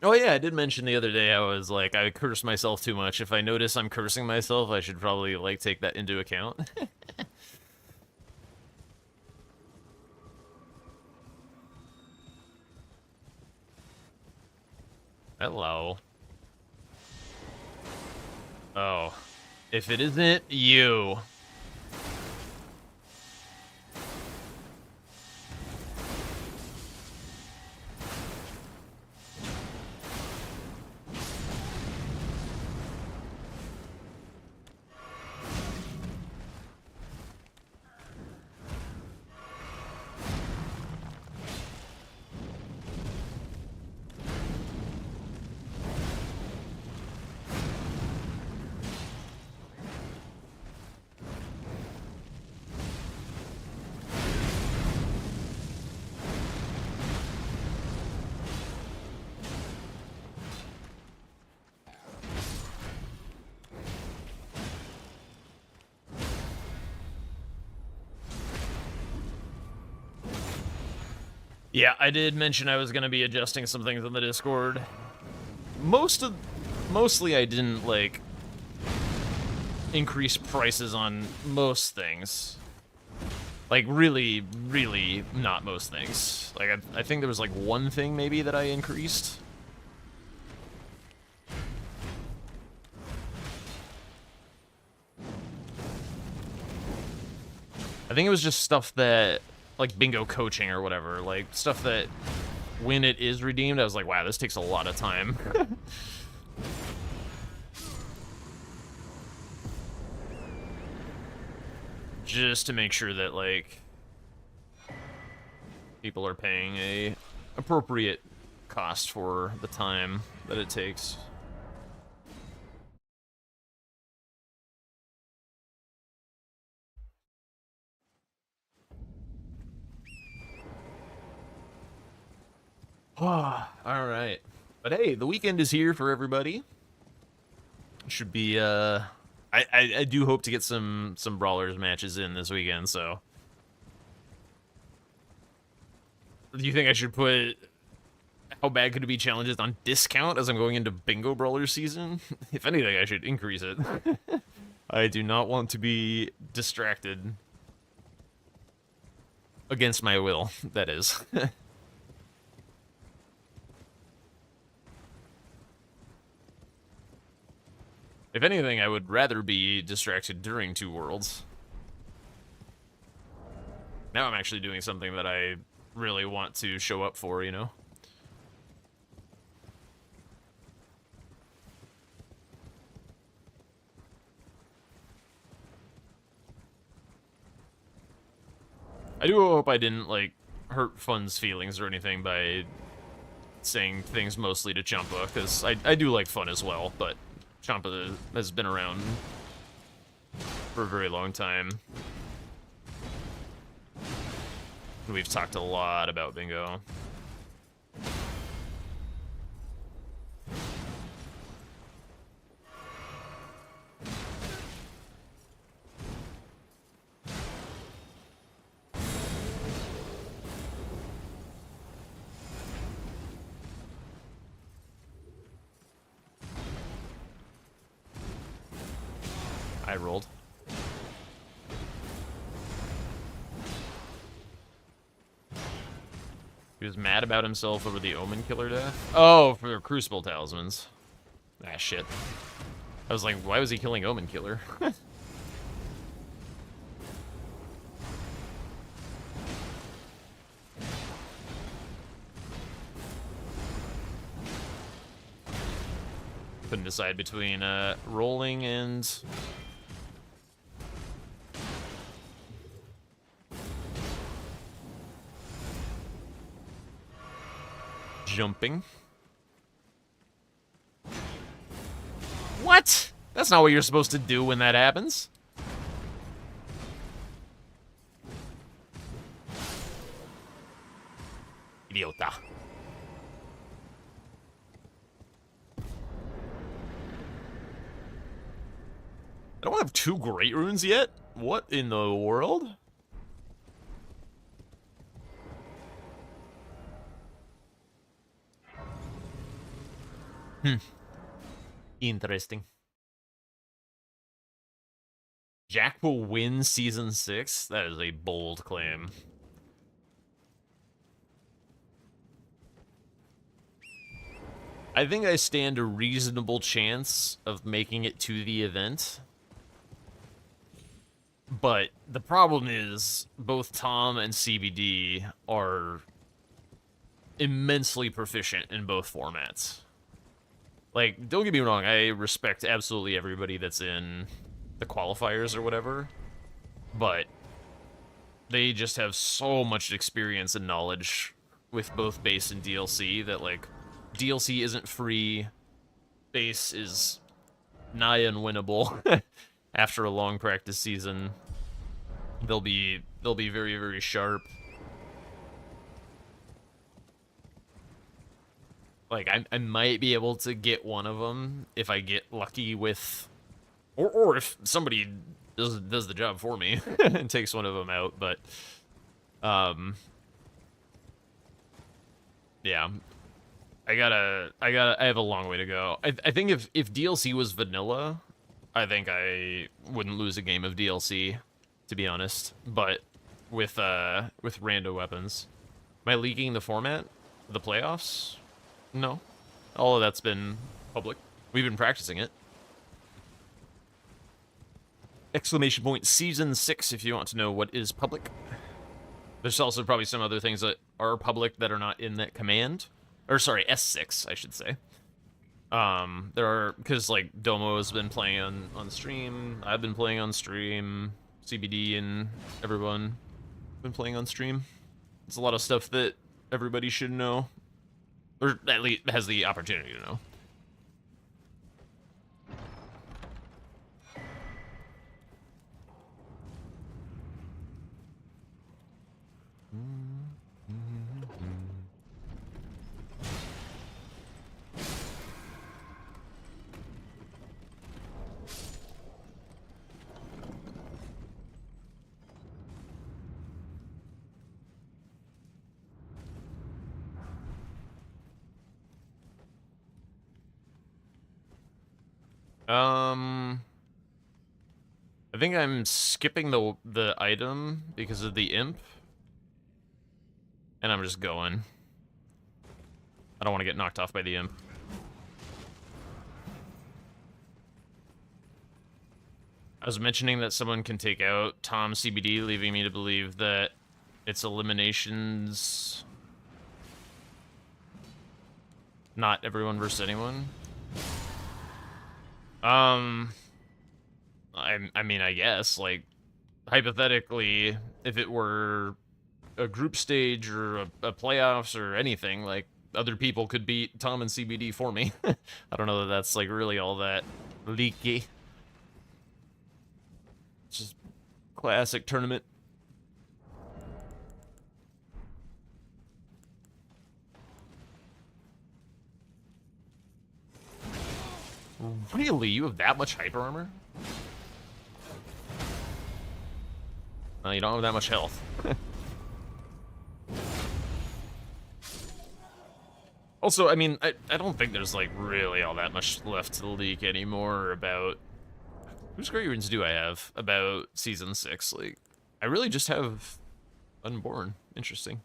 Oh yeah, I did mention the other day I was like, I curse myself too much. If I notice I'm cursing myself, I should probably like take that into account. Hello. Oh. If it isn't you. Yeah, I did mention I was going to be adjusting some things on the Discord. Mostly I didn't, like, increase prices on most things. Like, really, really not most things. Like, I think there was, like, one thing, maybe, that I increased. I think it was just stuff that... like bingo coaching or whatever, like stuff that when it is redeemed, I was like, wow, this takes a lot of time. Just to make sure that like people are paying a appropriate cost for the time that it takes. All right, but hey, the weekend is here for everybody. Should be I do hope to get some brawlers matches in this weekend. So, do you think I should put How bad could it be challenges on discount as I'm going into Bingo Brawlers season? If anything, I should increase it. I do not want to be distracted. Against my will, that is. If anything, I would rather be distracted during Two Worlds. Now I'm actually doing something that I really want to show up for, you know? I do hope I didn't, like, hurt Fun's feelings or anything by saying things mostly to Champa, because I do like Fun as well, but Champa has been around for a very long time. We've talked a lot about Bingo. I rolled. He was mad about himself over the Omen Killer death? Oh, for the Crucible Talismans. Ah, shit. I was like, why was he killing Omen Killer? Couldn't decide between rolling and jumping. What? That's not what you're supposed to do when that happens. Idiota. I don't have 2 great runes yet? What in the world? Interesting. Jack will win Season 6? That is a bold claim. I think I stand a reasonable chance of making it to the event. But the problem is, both Tom and CBD are immensely proficient in both formats. Like, don't get me wrong, I respect absolutely everybody that's in the qualifiers or whatever, but they just have so much experience and knowledge with both base and DLC that, like, DLC isn't free, base is nigh unwinnable. After a long practice season, they'll be very, very sharp. Like, I might be able to get one of them if I get lucky with, or if somebody does the job for me and takes one of them out. But, yeah, I have a long way to go. I think if DLC was vanilla, I think I wouldn't lose a game of DLC, to be honest. But with rando weapons, am I leaking the format, the playoffs? No, all of that's been public. We've been practicing it. Exclamation point Season 6 if you want to know what is public. There's also probably some other things that are public that are not in that command. Or sorry, S6, I should say. There are, because like Domo has been playing on stream, I've been playing on stream, CBD and everyone been playing on stream. It's a lot of stuff that everybody should know. Or at least has the opportunity to know. I think I'm skipping the item because of the imp. And I'm just going. I don't want to get knocked off by the imp. I was mentioning that someone can take out Tom CBD, leaving me to believe that it's eliminations. Not everyone versus anyone. I mean, I guess, like, hypothetically, if it were a group stage or a playoffs or anything, like, other people could beat Tom and CBD for me. I don't know that that's, like, really all that leaky. It's just classic tournament. Really? You have that much hyper armor? Well, you don't have that much health. Also, I mean, I don't think there's, like, really all that much left to leak anymore about... Whose great runes do I have about Season 6? Like, I really just have Unborn. Interesting.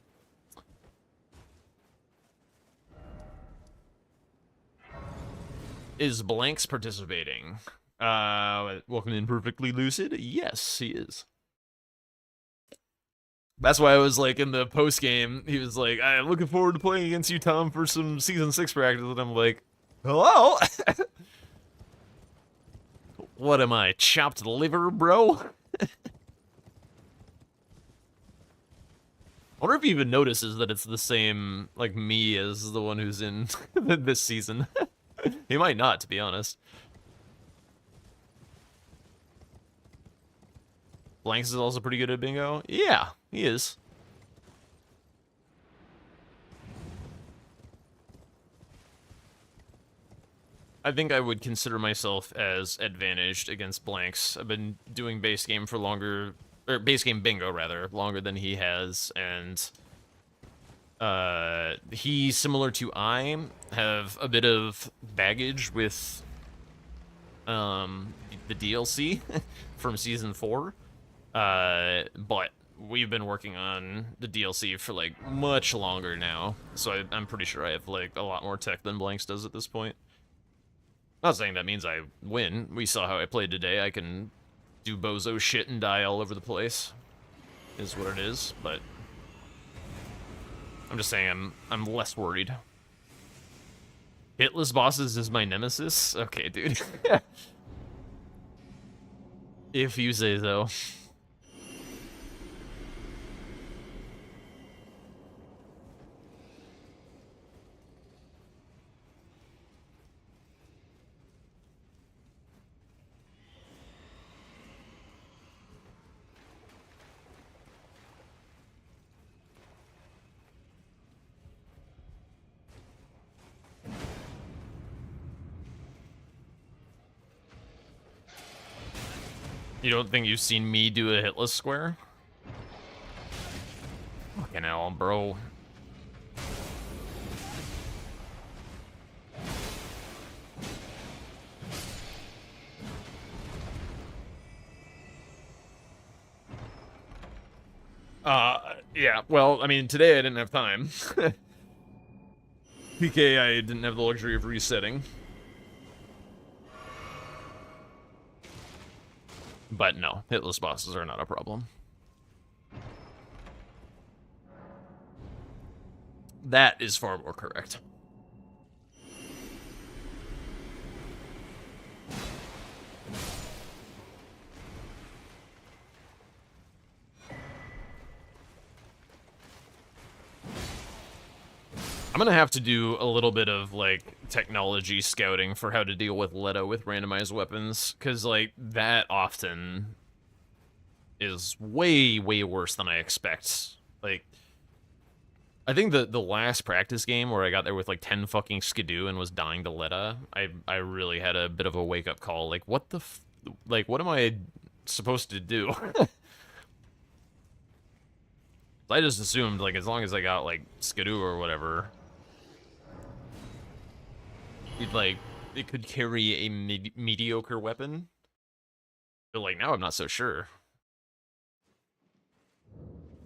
Is Blanks participating? Welcome in Perfectly Lucid. Yes, he is. That's why I was like in the post game. He was like, "I'm looking forward to playing against you, Tom, for some Season 6 practice." And I'm like, "Hello." What am I, chopped liver, bro? I wonder if he even notices that it's the same, like, me as the one who's in this season. He might not, to be honest. Blanks is also pretty good at bingo. Yeah, he is. I think I would consider myself as advantaged against Blanks. I've been doing base game for longer, or base game bingo rather, longer than he has, and he, similar to I, have a bit of baggage with the DLC from Season 4. But we've been working on the DLC for, like, much longer now, so I'm pretty sure I have, like, a lot more tech than Blanks does at this point. Not saying that means I win. We saw how I played today. I can do bozo shit and die all over the place, is what it is, but I'm just saying I'm less worried. Hitless bosses is my nemesis? Okay, dude. If you say so. You don't think you've seen me do a hitless square? Fucking hell, bro. Yeah, well, I mean, today I didn't have time. PK, I didn't have the luxury of resetting. But no, hitless bosses are not a problem. That is far more correct. I'm gonna have to do a little bit of, like, technology scouting for how to deal with Leto with randomized weapons, because, like, that often is way, way worse than I expect. Like, I think the last practice game where I got there with, like, 10 fucking skidoo and was dying to Leta, I really had a bit of a wake-up call. Like, what the like, what am I supposed to do? I just assumed, like, as long as I got, like, skidoo or whatever, he'd, like, it could carry a mediocre weapon. But like now I'm not so sure.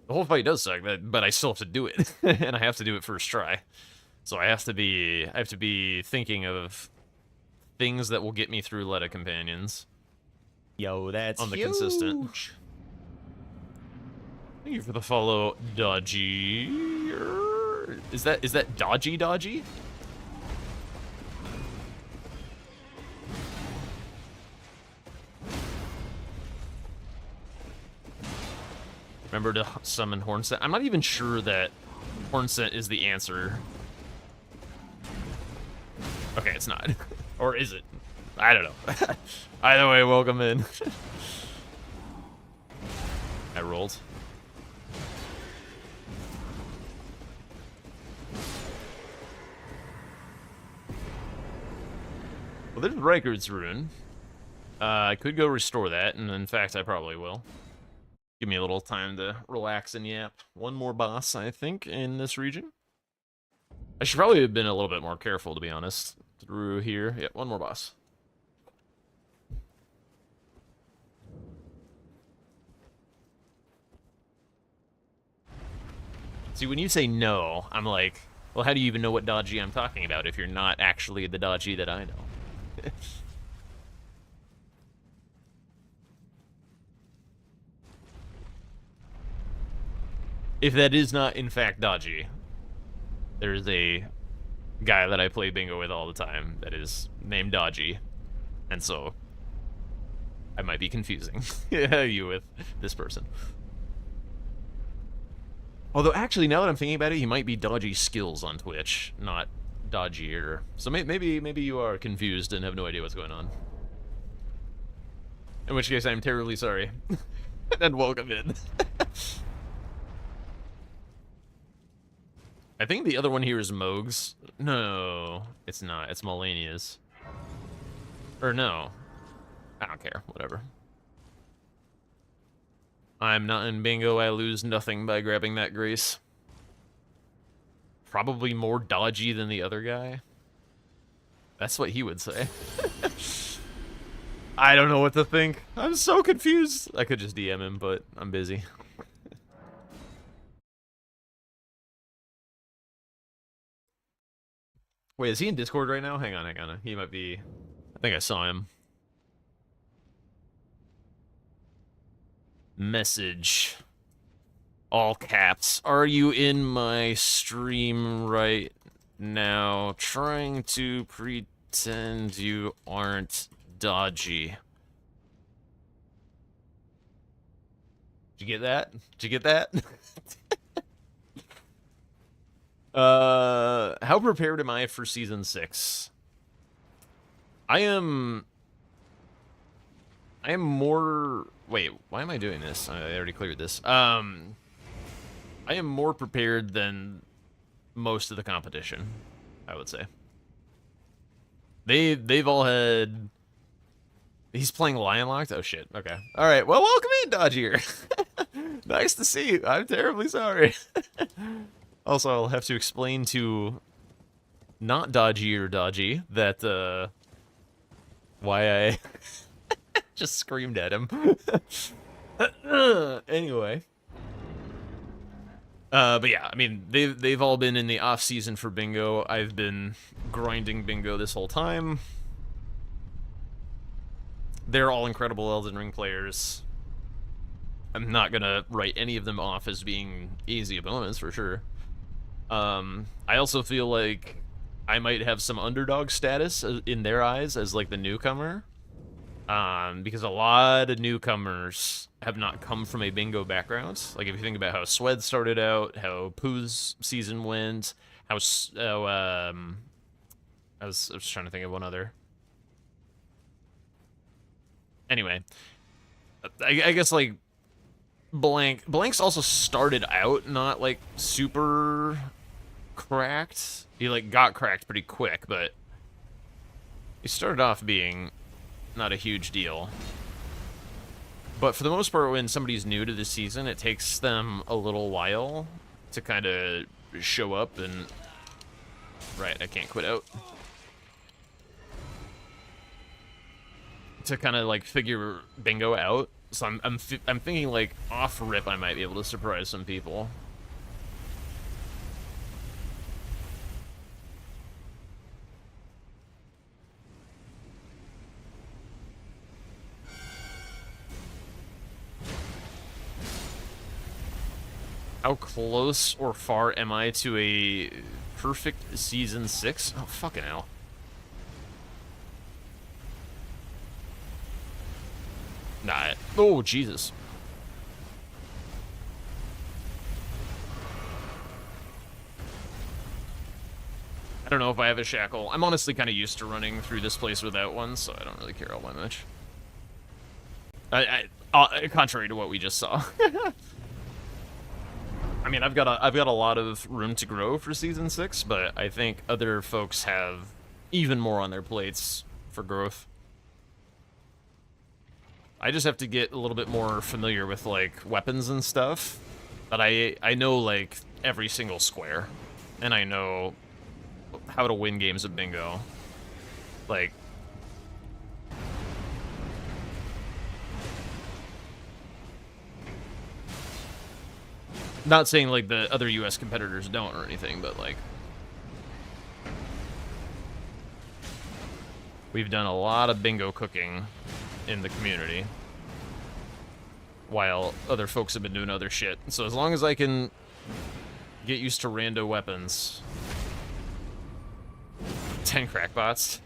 The whole fight does suck, but I still have to do it, and I have to do it first try. So I have to be thinking of things that will get me through Letta Companions. Yo, that's on the huge. consistent. Thank you for the follow, Dodgy. Is that Dodgy? Remember to summon Hornsent. I'm not even sure that Hornsent is the answer. Okay, it's not. Or is it? I don't know. Either way, welcome in. I rolled. Well, there's Riker's Rune. I could go restore that, and in fact, I probably will. Give me a little time to relax and yap. One more boss, I think, in this region. I should probably have been a little bit more careful, to be honest. Through here. Yep, one more boss. See, when you say no, I'm like, well, how do you even know what Dodgy I'm talking about if you're not actually the Dodgy that I know? If that is not, in fact, Dodgy, there's a guy that I play bingo with all the time that is named Dodgy, and so I might be confusing you with this person. Although, actually, now that I'm thinking about it, he might be Dodgy Skills on Twitch, not Dodgier. So maybe you are confused and have no idea what's going on. In which case, I'm terribly sorry. And welcome in. I think the other one here is Moog's. No, it's not. It's Melania's. Or no. I don't care. Whatever. I'm not in bingo. I lose nothing by grabbing that grace. Probably more dodgy than the other guy. That's what he would say. I don't know what to think. I'm so confused. I could just DM him, but I'm busy. Wait, is he in Discord right now? Hang on. He might be... I think I saw him. Message. All caps. Are you in my stream right now? Trying to pretend you aren't dodgy. Did you get that? Did you get that? How prepared am I for season 6? I am more... Wait, why am I doing this? I already cleared this. I am more prepared than most of the competition, I would say. They've all had... He's playing Lion Locked? Oh, shit. Okay. All right. Well, welcome in, Dodgier. Nice to see you. I'm terribly sorry. Also, I'll have to explain to not Dodgier Dodgy that, why I just screamed at him. Anyway. But yeah, I mean, they've all been in the off season for bingo. I've been grinding bingo this whole time. They're all incredible Elden Ring players. I'm not gonna write any of them off as being easy opponents for sure. I also feel like I might have some underdog status in their eyes as like the newcomer. Because a lot of newcomers have not come from a bingo background. Like if you think about how Swed started out, how Pooh's season went, how I was trying to think of one other. Anyway, I guess like Blank's also started out not like super cracked. He like got cracked pretty quick, but he started off being not a huge deal. But for the most part, when somebody's new to the season, it takes them a little while to kind of show up and... Right, I can't quit out. to kind of like figure bingo out. So I'm thinking like off rip I might be able to surprise some people. How close or far am I to a perfect season 6? Oh, fucking hell. Nah. Oh, Jesus. I don't know if I have a shackle. I'm honestly kind of used to running through this place without one, so I don't really care all that much. Contrary to what we just saw. I mean, I've got a lot of room to grow for season 6, but I think other folks have even more on their plates for growth. I just have to get a little bit more familiar with like weapons and stuff. But I know like every single square, and I know how to win games of bingo. Like, not saying like the other US competitors don't or anything, but like we've done a lot of bingo cooking in the community while other folks have been doing other shit. So as long as I can get used to rando weapons. 10 crackbots.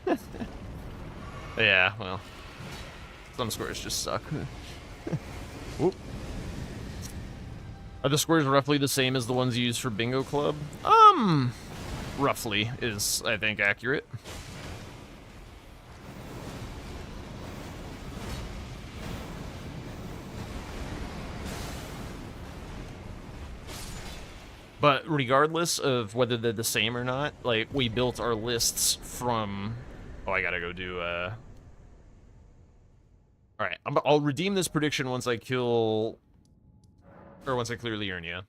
Yeah, well, some squares just suck. Whoop. Are the squares roughly the same as the ones you use for Bingo Club? Roughly is, I think, accurate. But regardless of whether they're the same or not, like, we built our lists from... Oh, I gotta go do, Alright, I'll redeem this prediction once I kill... Or once I clear Liurnia.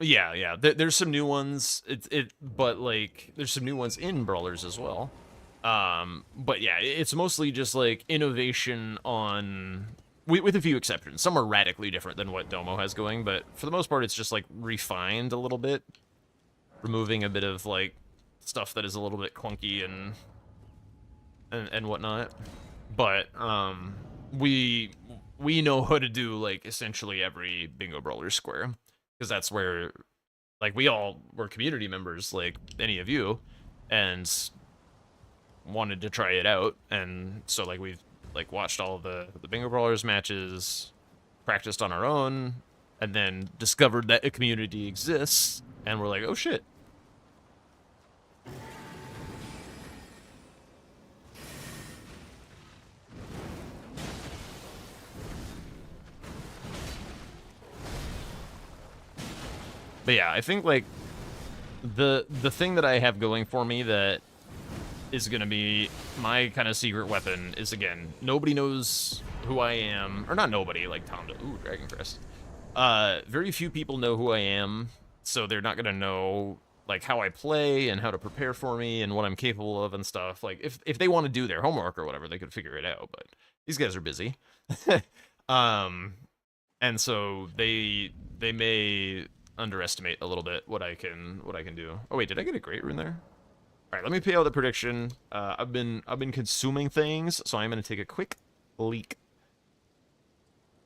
Yeah. There's some new ones. But like, there's some new ones in Brawlers as well. But yeah, it's mostly just like innovation on, with a few exceptions. Some are radically different than what Domo has going, but for the most part, it's just like refined a little bit, removing a bit of like stuff that is a little bit clunky and whatnot. But we know how to do like essentially every Bingo Brawlers square, because that's where, like, we all were community members, like any of you, and wanted to try it out. And so like we've like watched all the Bingo Brawlers matches, practiced on our own, and then discovered that a community exists, and we're like, oh shit. But yeah, I think like the thing that I have going for me that is gonna be my kind of secret weapon is, again, nobody knows who I am, or not nobody, like Tom. Ooh, Dragon Crest. Very few people know who I am, so they're not gonna know like how I play and how to prepare for me and what I'm capable of and stuff. Like if they want to do their homework or whatever, they could figure it out. But these guys are busy, and so they may underestimate a little bit what I can do. Oh wait, did I get a great rune there? All right, let me pay out the prediction. I've been consuming things, so I'm gonna take a quick leak,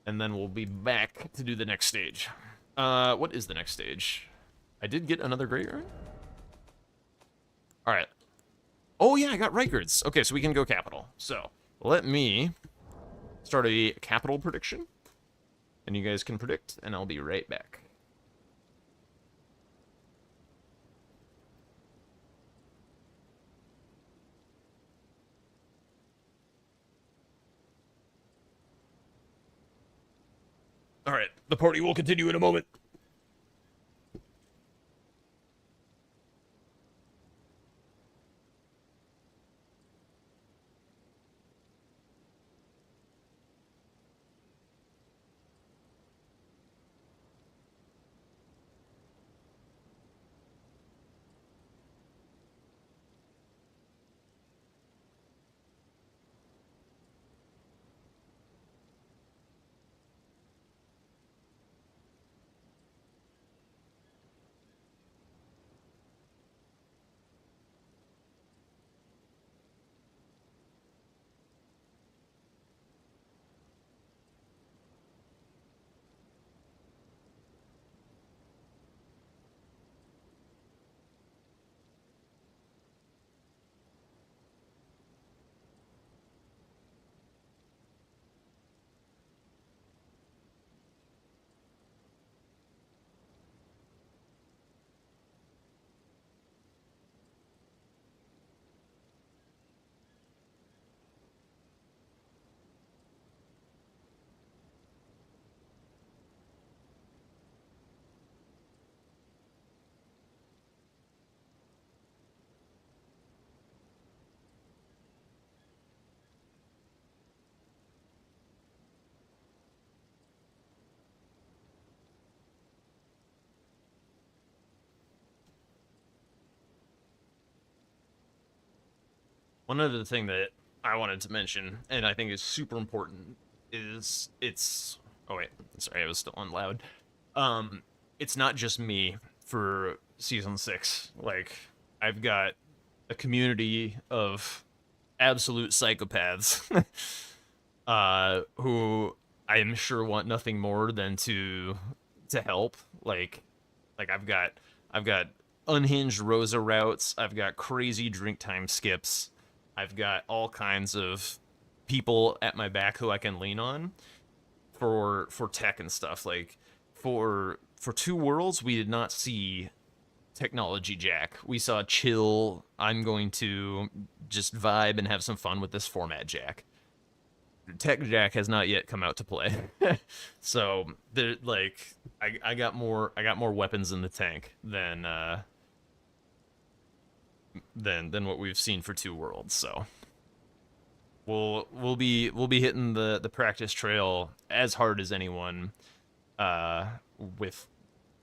and then we'll be back to do the next stage. What is the next stage? I did get another great rune. All right. Oh yeah, I got records. Okay, so we can go capital. So let me start a capital prediction, and you guys can predict, and I'll be right back. All right, the party will continue in a moment. One other thing that I wanted to mention, and I think is super important, is it's. Oh wait, sorry, I was still on loud. It's not just me for season 6. Like, I've got a community of absolute psychopaths, who I am sure want nothing more than to help. Like I've got unhinged Rosa routes. I've got crazy drink time skips. I've got all kinds of people at my back who I can lean on for tech and stuff. Like for Two Worlds, we did not see technology Jack. We saw chill, I'm going to just vibe and have some fun with this format Jack. Tech Jack has not yet come out to play. So there, like, I got more weapons in the tank than what we've seen for Two Worlds. So we'll be hitting the practice trail as hard as anyone, with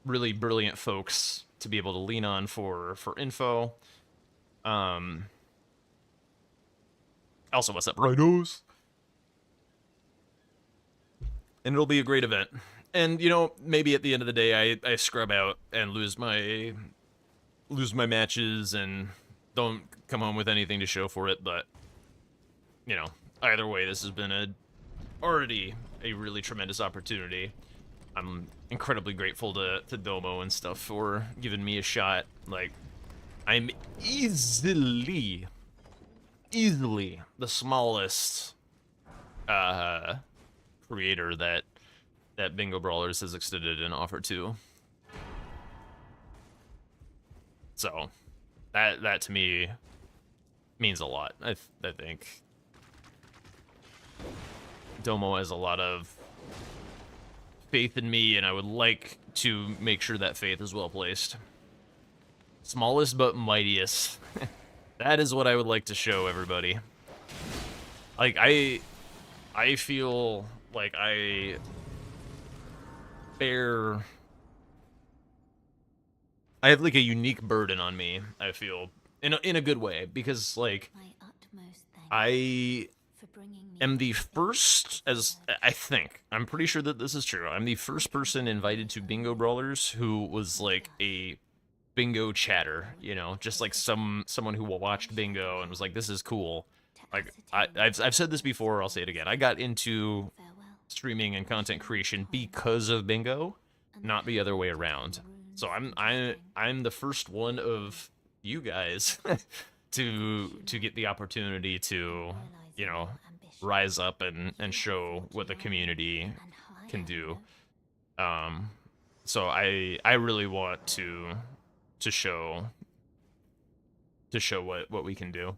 really brilliant folks to be able to lean on for info. Also, what's up, Rhinos? And it'll be a great event. And, you know, maybe at the end of the day, I scrub out and lose my matches and don't come home with anything to show for it. But, you know, either way, this has been already a really tremendous opportunity. I'm incredibly grateful to Domo and stuff for giving me a shot. Like, I'm easily the smallest creator that Bingo Brawlers has extended an offer to. So that to me means a lot. I think Domo has a lot of faith in me, and I would like to make sure that faith is well placed. Smallest but mightiest. That is what I would like to show everybody. Like, I feel like I have like a unique burden on me, I feel, in a good way, because like I am the first, I'm pretty sure that this is true, I'm the first person invited to Bingo Brawlers who was like a bingo chatter, you know, just like someone who watched bingo and was like, this is cool. Like, I've said this before, I'll say it again. I got into streaming and content creation because of bingo, not the other way around. So I'm the first one of you guys to get the opportunity to, you know, rise up and show what the community can do. So I really want to show what we can do.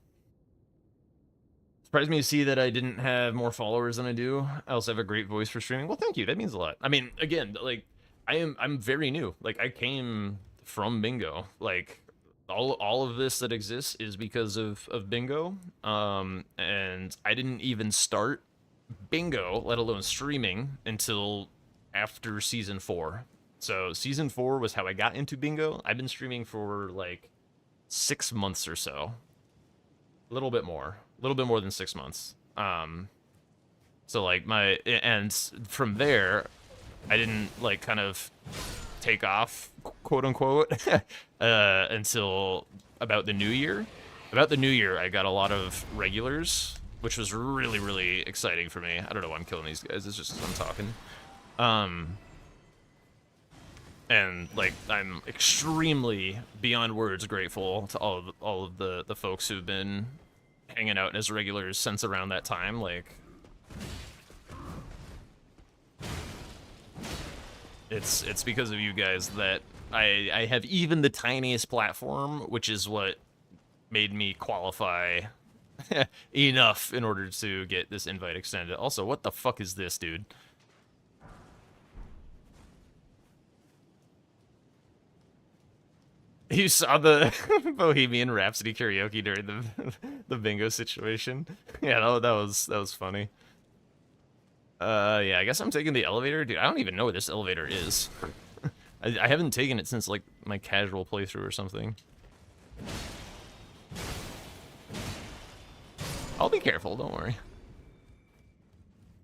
Surprised me to see that I didn't have more followers than I do. I also have a great voice for streaming. Well, thank you. That means a lot. I mean, again, like, I'm very new. Like, I came from bingo. Like, all of this that exists is because of bingo. And I didn't even start bingo, let alone streaming, until after season 4. So season 4 was how I got into bingo. I've been streaming for like 6 months or so. A little bit more than 6 months. So like and from there, I didn't like kind of take off, quote unquote, until about the new year. About the new year, I got a lot of regulars, which was really, really exciting for me. I don't know why I'm killing these guys. It's just 'cause I'm talking. And like, I'm extremely beyond words grateful to all of the folks who've been hanging out as regulars since around that time. Like, it's because of you guys that I have even the tiniest platform, which is what made me qualify enough in order to get this invite extended. Also, what the fuck is this, dude? You saw the Bohemian Rhapsody karaoke during the bingo situation? Yeah, that was funny. Yeah, I guess I'm taking the elevator. Dude, I don't even know where this elevator is. I haven't taken it since, like, my casual playthrough or something. I'll be careful, don't worry.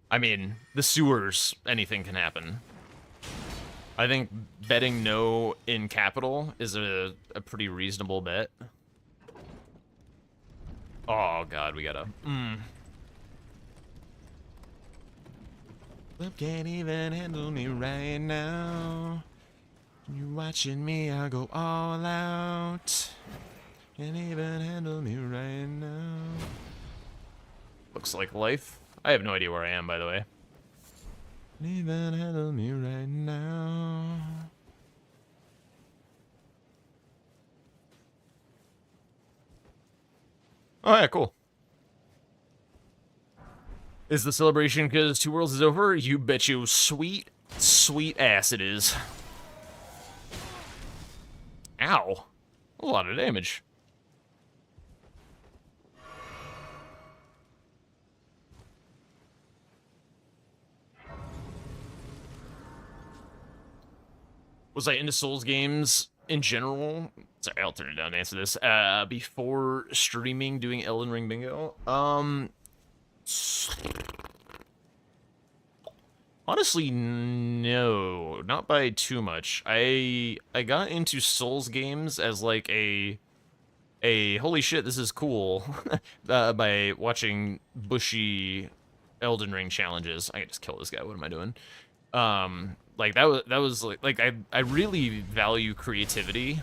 I mean, the sewers, anything can happen. I think betting no in capital is a pretty reasonable bet. Oh god, we gotta... Love can't even handle me right now. You watching me, I go all out. Can't even handle me right now. Looks like life. I have no idea where I am, by the way. Can't even handle me right now. Oh yeah, cool. Is the celebration because Two Worlds is over? You bet you sweet, sweet ass it is. Ow. A lot of damage. Was I into Souls games in general? Sorry, I'll turn it down to answer this. Before streaming, doing Elden Ring Bingo? Honestly, no. Not by too much. I got into Souls games as like a holy shit, this is cool, by watching bushy Elden Ring challenges. I can just kill this guy, what am I doing? Like that was like I really value creativity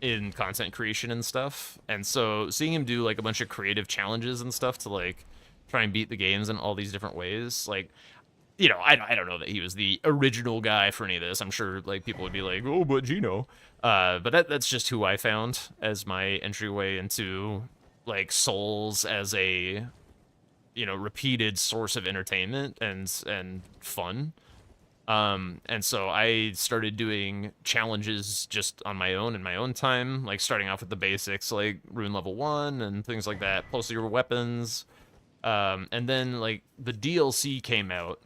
in content creation and stuff, and so seeing him do like a bunch of creative challenges and stuff to like try and beat the games in all these different ways, like, you know, I don't know that he was the original guy for any of this. I'm sure like people would be like, oh, but Gino, but that's just who I found as my entryway into like Souls as a, you know, repeated source of entertainment and fun. And so I started doing challenges just on my own in my own time, like starting off with the basics, like rune level 1 and things like that, plus your weapons. And then like the DLC came out,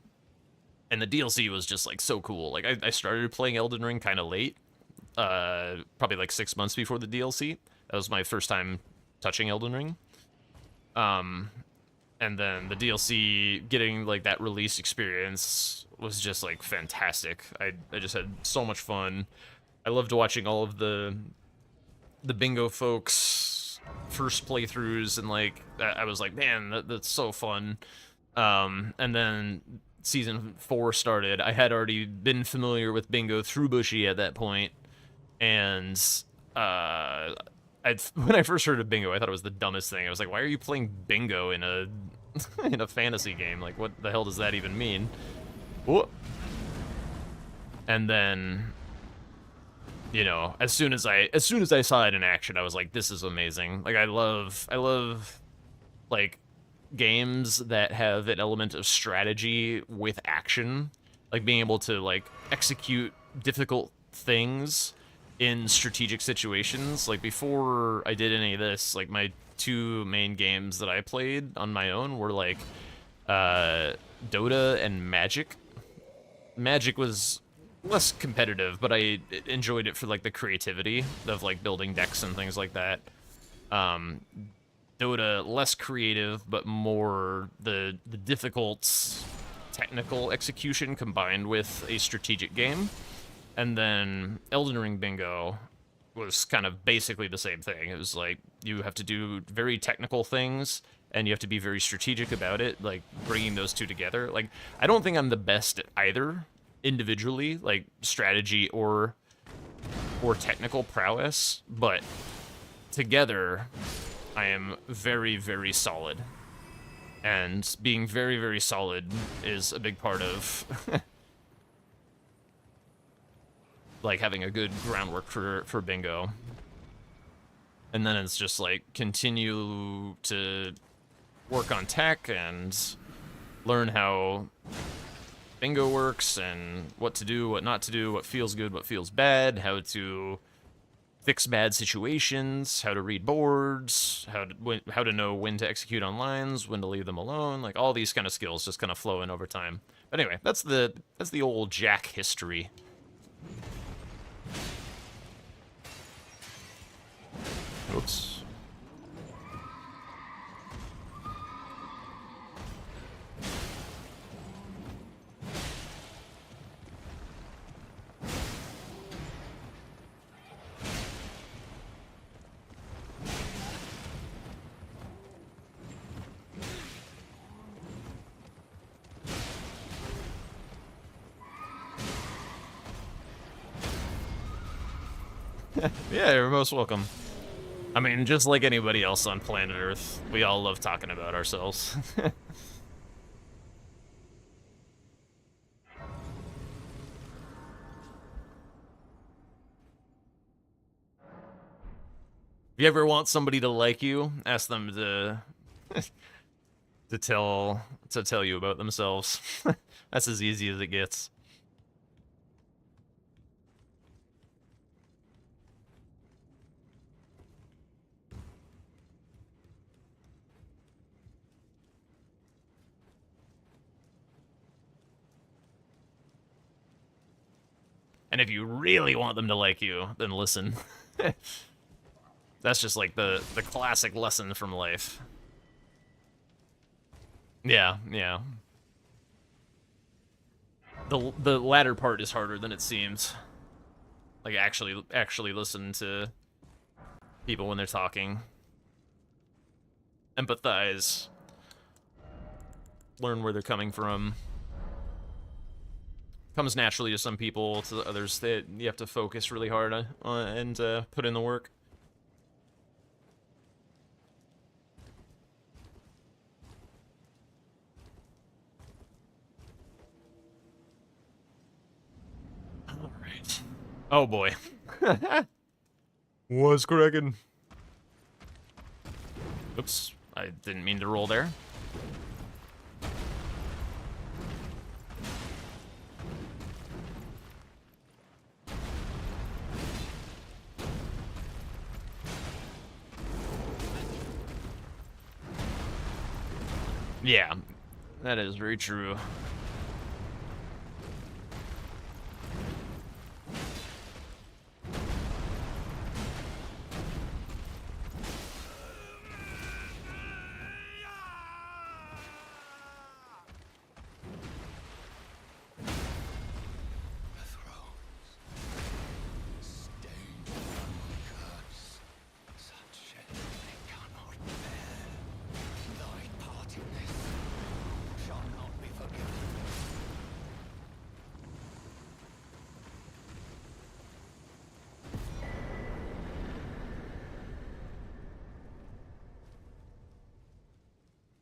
and the DLC was just like so cool. Like I started playing Elden Ring kind of late, probably like 6 months before the DLC. That was my first time touching Elden Ring. And then the DLC, getting like that release experience was just like fantastic. I just had so much fun. I loved watching all of the bingo folks' first playthroughs, and like I was like, man, that's so fun. And then season 4 started. I had already been familiar with bingo through Bushy at that point, and when I first heard of bingo, I thought it was the dumbest thing. I was like, why are you playing bingo in a in a fantasy game? Like, what the hell does that even mean? Whoa. And then, you know, as soon as I saw it in action, I was like, this is amazing. Like, I love like games that have an element of strategy with action, like being able to like execute difficult things in strategic situations. Like, before I did any of this, like my 2 main games that I played on my own were like Dota and Magic. Magic was less competitive, but I enjoyed it for like the creativity of like building decks and things like that. Dota, less creative, but more the difficult technical execution combined with a strategic game. And then Elden Ring Bingo was kind of basically the same thing. It was like, you have to do very technical things, and you have to be very strategic about it, like bringing those two together. Like, I don't think I'm the best at either individually, like strategy or technical prowess, but together I am very, very solid. And being very, very solid is a big part of like having a good groundwork for bingo. And then it's just like continue to work on tech and learn how bingo works and what to do, what not to do, what feels good, what feels bad, how to fix bad situations, how to read boards, how to know when to execute on lines, when to leave them alone, like all these kind of skills just kind of flow in over time. But anyway, that's the old Jack history. Oops. Yeah, you're most welcome. I mean, just like anybody else on planet Earth, we all love talking about ourselves. If you ever want somebody to like you, ask them to tell you about themselves. That's as easy as it gets. And if you really want them to like you, then listen. That's just like the classic lesson from life. Yeah, yeah. The latter part is harder than it seems. Like actually listen to people when they're talking. Empathize. Learn where they're coming from. Comes naturally to some people, to others that you have to focus really hard on and put in the work. All right. Oh boy. Was cracking. Oops, I didn't mean to roll there. Yeah, that is very true.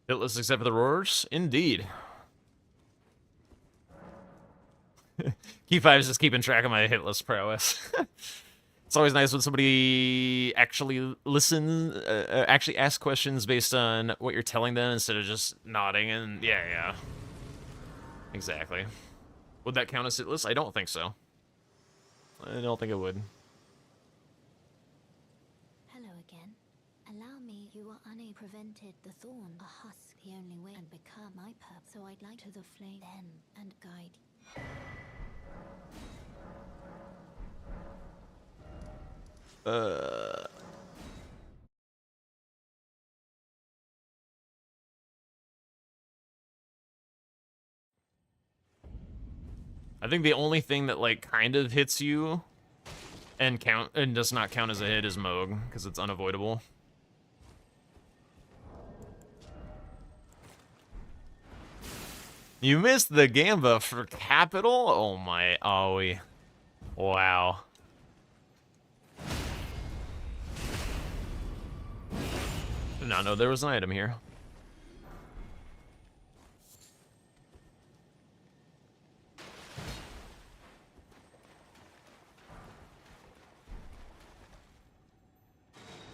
Hitless except for the roars? Indeed. Key 5 is just keeping track of my hitless prowess. It's always nice when somebody actually actually asks questions based on what you're telling them instead of just nodding and yeah. Exactly. Would that count as hitless? I don't think so. I don't think it would. Hello again. Allow me, you are prevented the thorn, a husk, the only way and become my purpose. So I'd like to the flame then and guide you. I think the only thing that like kind of hits you and does not count as a hit is Moog, because it's unavoidable. You missed the Gamba for capital? Oh my Aoi. Wow. Did not know there was an item here.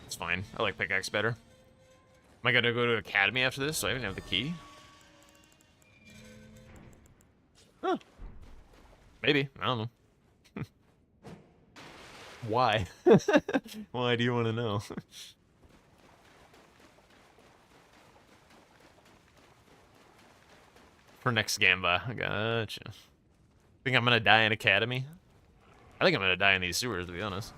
It's fine. I like pickaxe better. Am I gonna go to Academy after this so I even have the key? Huh. Maybe. I don't know. Why? Why do you want to know? For next Gamba. Gotcha. Think I'm gonna die in Academy? I think I'm gonna die in these sewers, to be honest.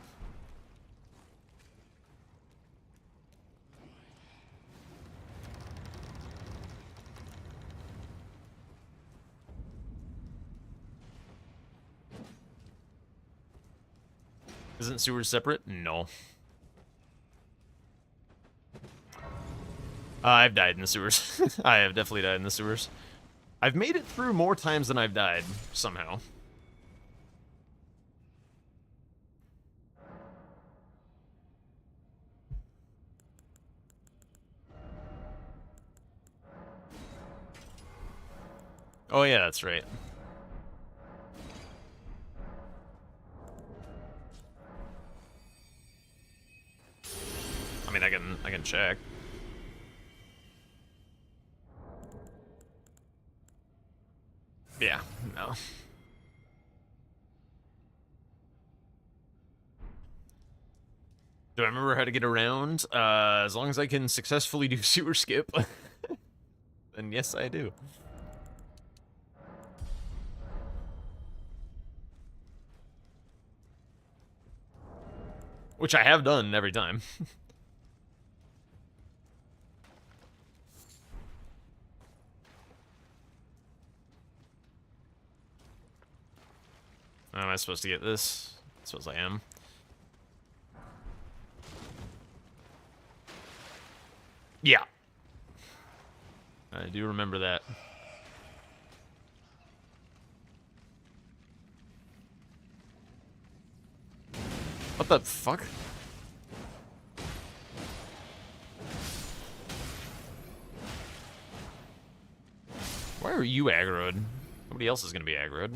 Isn't sewers separate? No. I've died in the sewers. I have definitely died in the sewers. I've made it through more times than I've died, somehow. Oh yeah, that's right. I mean, I can check. Yeah, no. Do I remember how to get around? As long as I can successfully do sewer skip, then yes, I do. Which I have done every time. Am I supposed to get this? I suppose I am. Yeah. I do remember that. What the fuck? Why are you aggroed? Nobody else is gonna be aggroed.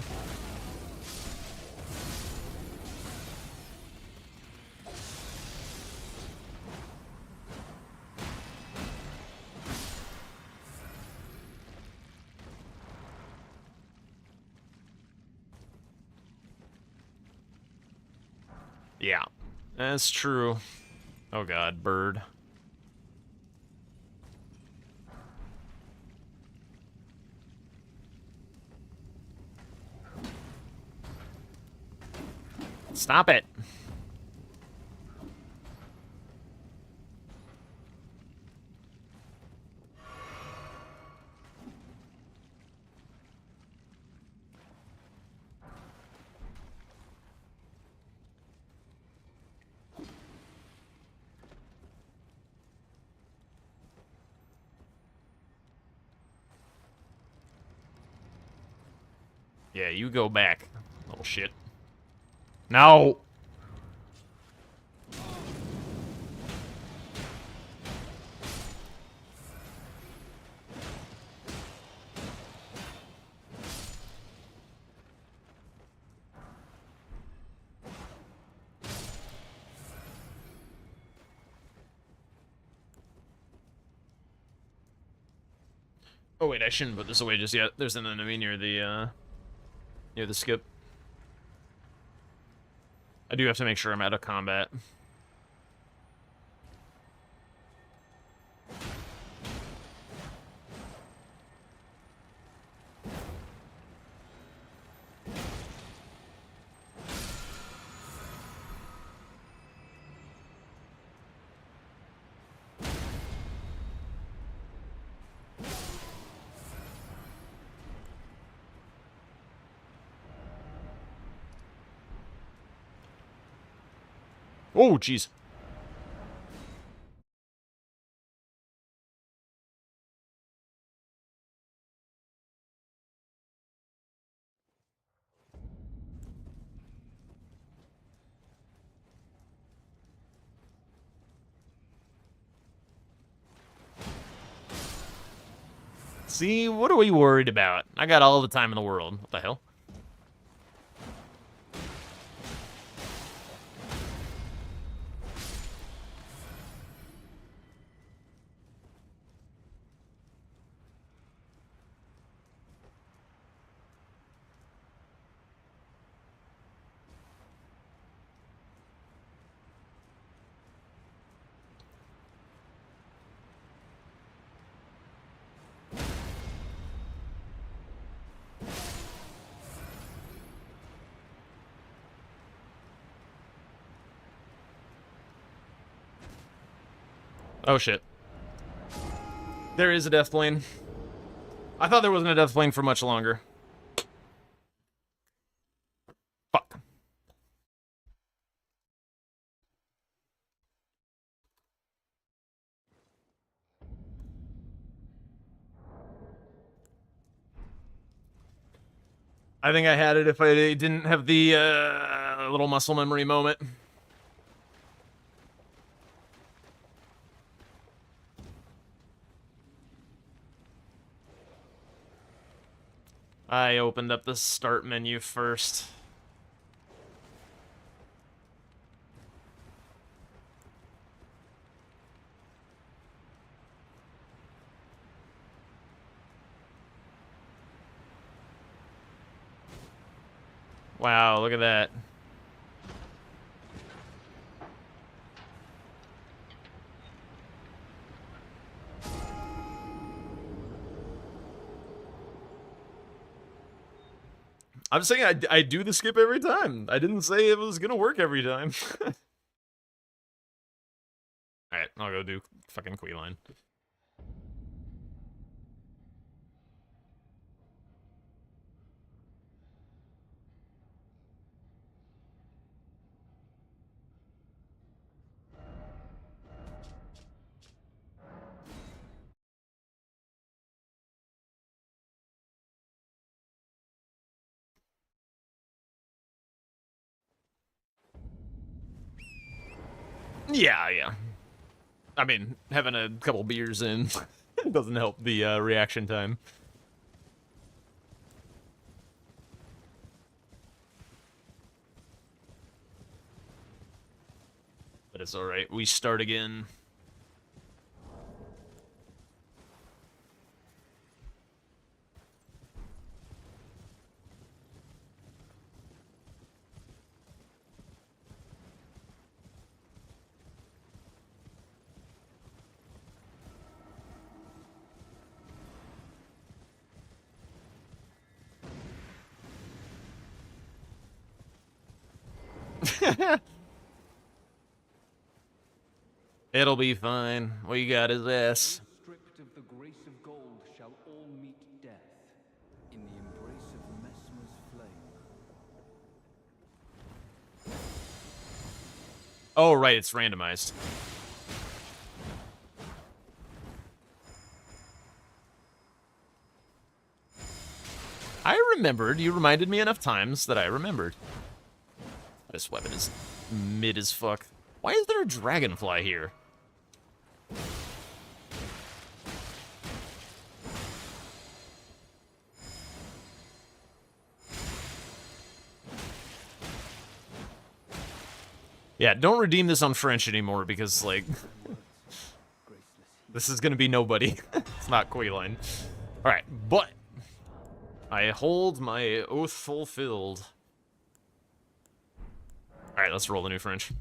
Yeah, that's true. Oh god, bird. Stop it. Yeah, you go back, little shit. No! Oh wait, I shouldn't put this away just yet. There's an enemy near the skip. I do have to make sure I'm out of combat. Oh, jeez. See, what are we worried about? I got all the time in the world. What the hell? Oh shit. There is a death plane. I thought there wasn't a death plane for much longer. Fuck. I think I had it if I didn't have the little muscle memory moment. I opened up the start menu first. Wow, look at that. I'm saying I do the skip every time. I didn't say it was gonna work every time. Alright, I'll go do fucking Queeline. Yeah. I mean, having a couple beers in doesn't help the reaction time. But it's alright. We start again. It'll be fine. We got his ass. Stripped of the grace of gold shall all meet death in the embrace of Mesmer's flame. Oh, right, it's randomized. I remembered. You reminded me enough times that I remembered. This weapon is mid as fuck. Why is there a dragonfly here? Yeah, don't redeem this on French anymore because, like, this is gonna be nobody. It's not Queeline. Alright, but I hold my oath fulfilled. Alright, let's roll the new French.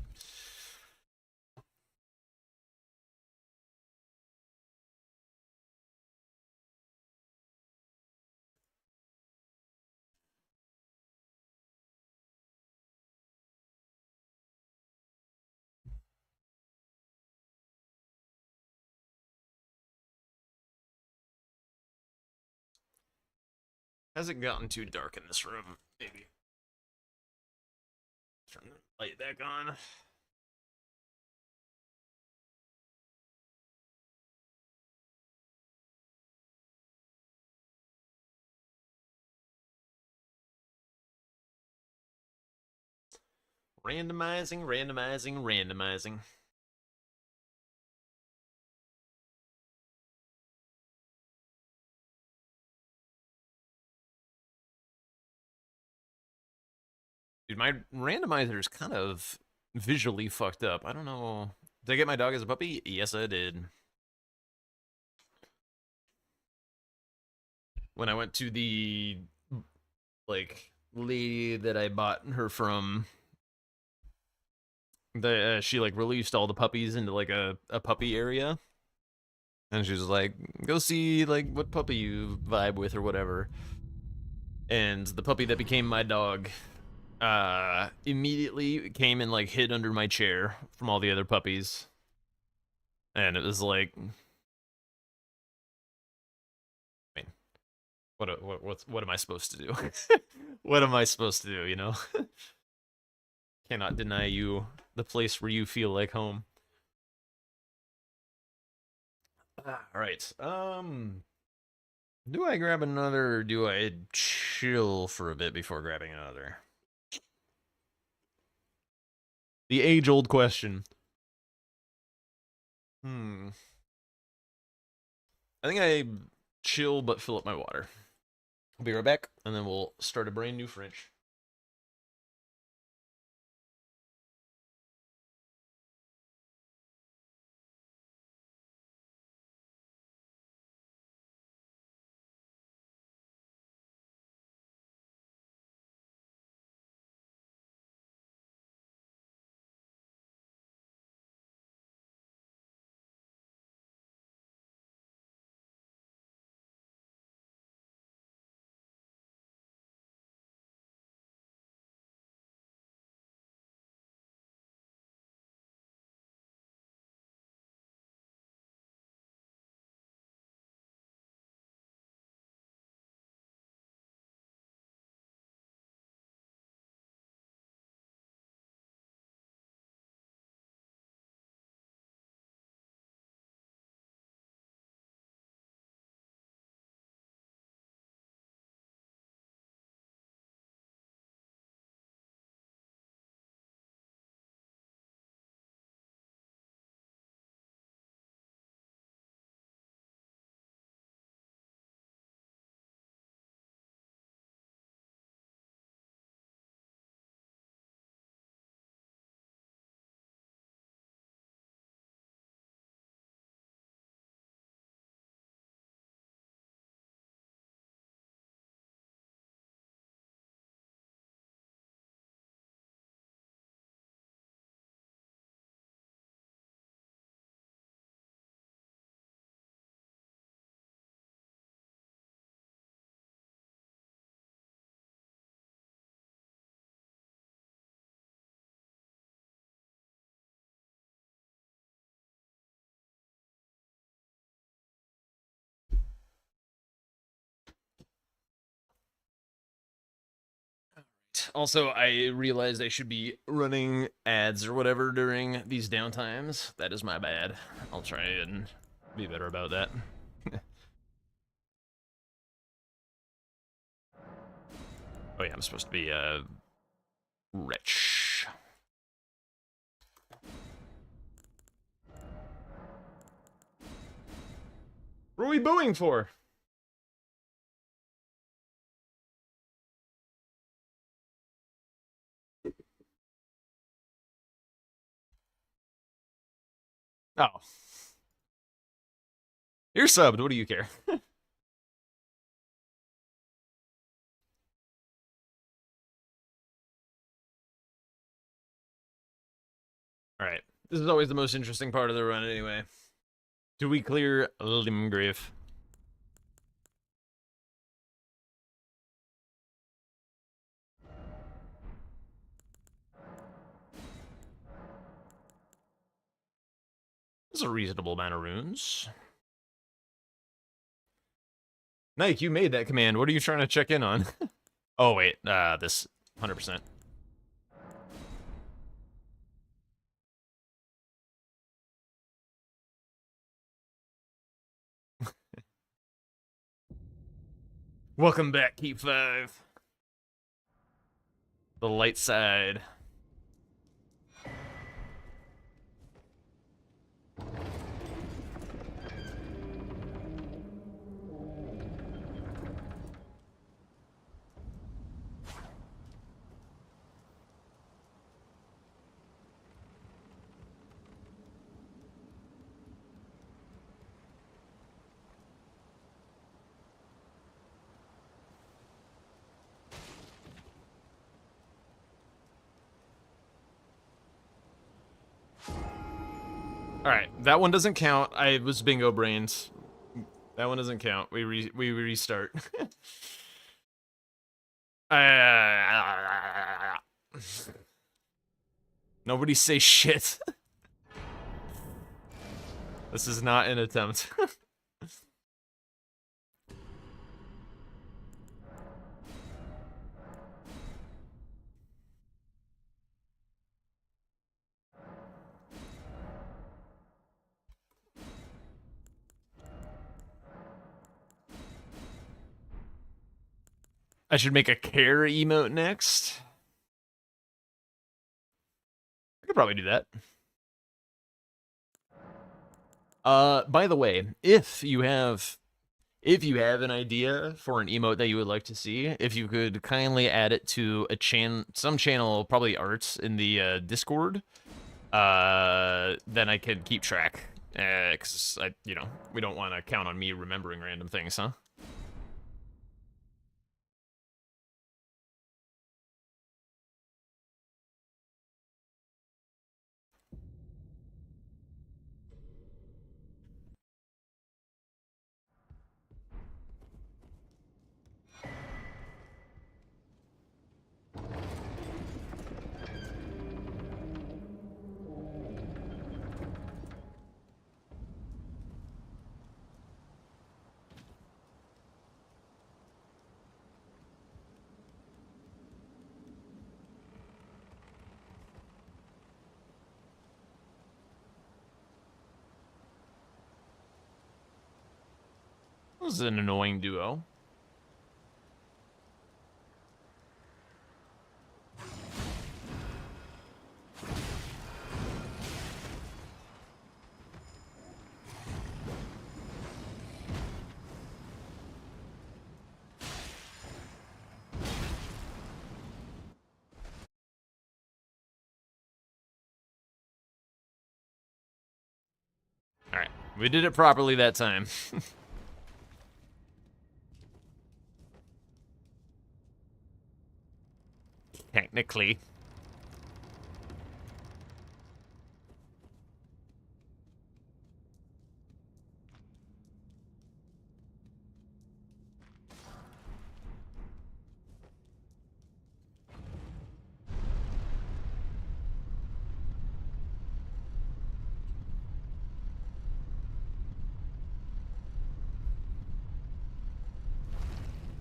Hasn't gotten too dark in this room, maybe. Turn the light back on. Randomizing. Dude, my randomizer is kind of visually fucked up. I don't know. Did I get my dog as a puppy? Yes, I did. When I went to the, like, lady that I bought her from, she, like, released all the puppies into, like, a puppy area. And she was like, go see, like, what puppy you vibe with or whatever. And the puppy that became my dog immediately came and, like, hid under my chair from all the other puppies. And it was like, I mean, what am I supposed to do? What am I supposed to do, you know? Cannot deny you the place where you feel like home. Alright, do I grab another, or do I chill for a bit before grabbing another? The age-old question. I think I chill but fill up my water. I'll be right back, and then we'll start a brand new French. Also, I realized I should be running ads or whatever during these downtimes. That is my bad. I'll try and be better about that. Oh yeah, I'm supposed to be rich. What are we booing for? Oh. You're subbed, what do you care? Alright. This is always the most interesting part of the run anyway. Do we clear Limgrave? This is a reasonable amount of runes. Nike, you made that command. What are you trying to check in on? Oh, wait. This 100%. Welcome back, Keep 5. The light side. Alright, that one doesn't count. I was bingo brains. That one doesn't count. We restart. Nobody say shit. This is not an attempt. I should make a care emote next. I could probably do that. By the way, if If you have an idea for an emote that you would like to see, if you could kindly add it to some channel, probably arts in the Discord, then I can keep track. Because we don't want to count on me remembering random things, huh? This is an annoying duo. Alright, we did it properly that time. Technically.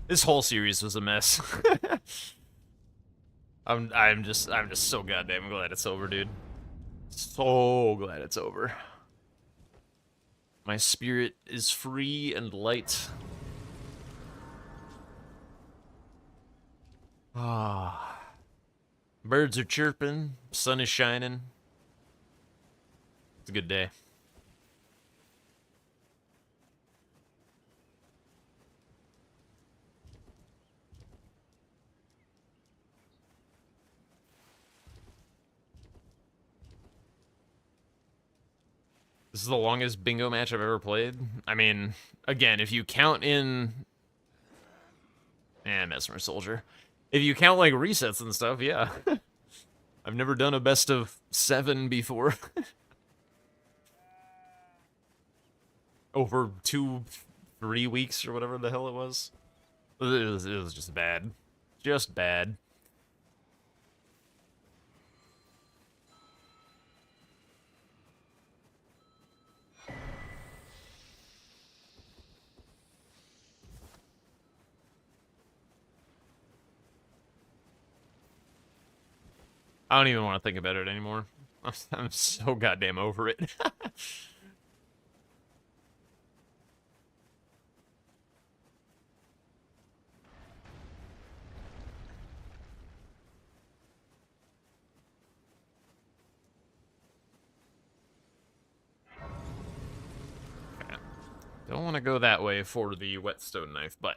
This whole series was a mess. I'm just so goddamn glad it's over, dude. So glad it's over. My spirit is free and light. Ah. Birds are chirping, sun is shining. It's a good day. This is the longest bingo match I've ever played. I mean, again, if you count in... Mesmer Soldier. If you count, like, resets and stuff, yeah. I've never done a best of 7 before. Over 2-3 weeks or whatever the hell it was. It was just bad. Just bad. I don't even want to think about it anymore. I'm so goddamn over it. Okay. Don't want to go that way for the whetstone knife, but...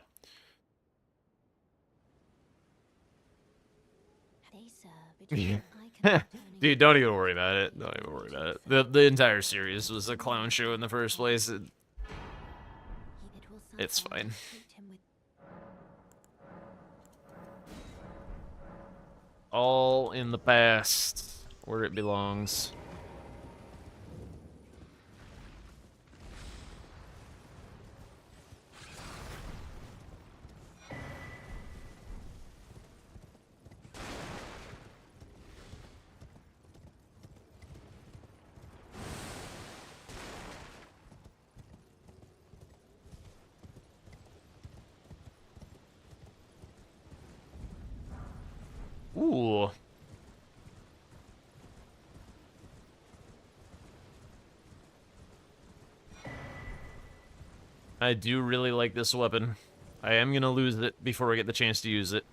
Dude, don't even worry about it. Don't even worry about it. The entire series was a clown show in the first place. It's fine. All in the past, where it belongs. Ooh. I do really like this weapon. I am gonna lose it before I get the chance to use it.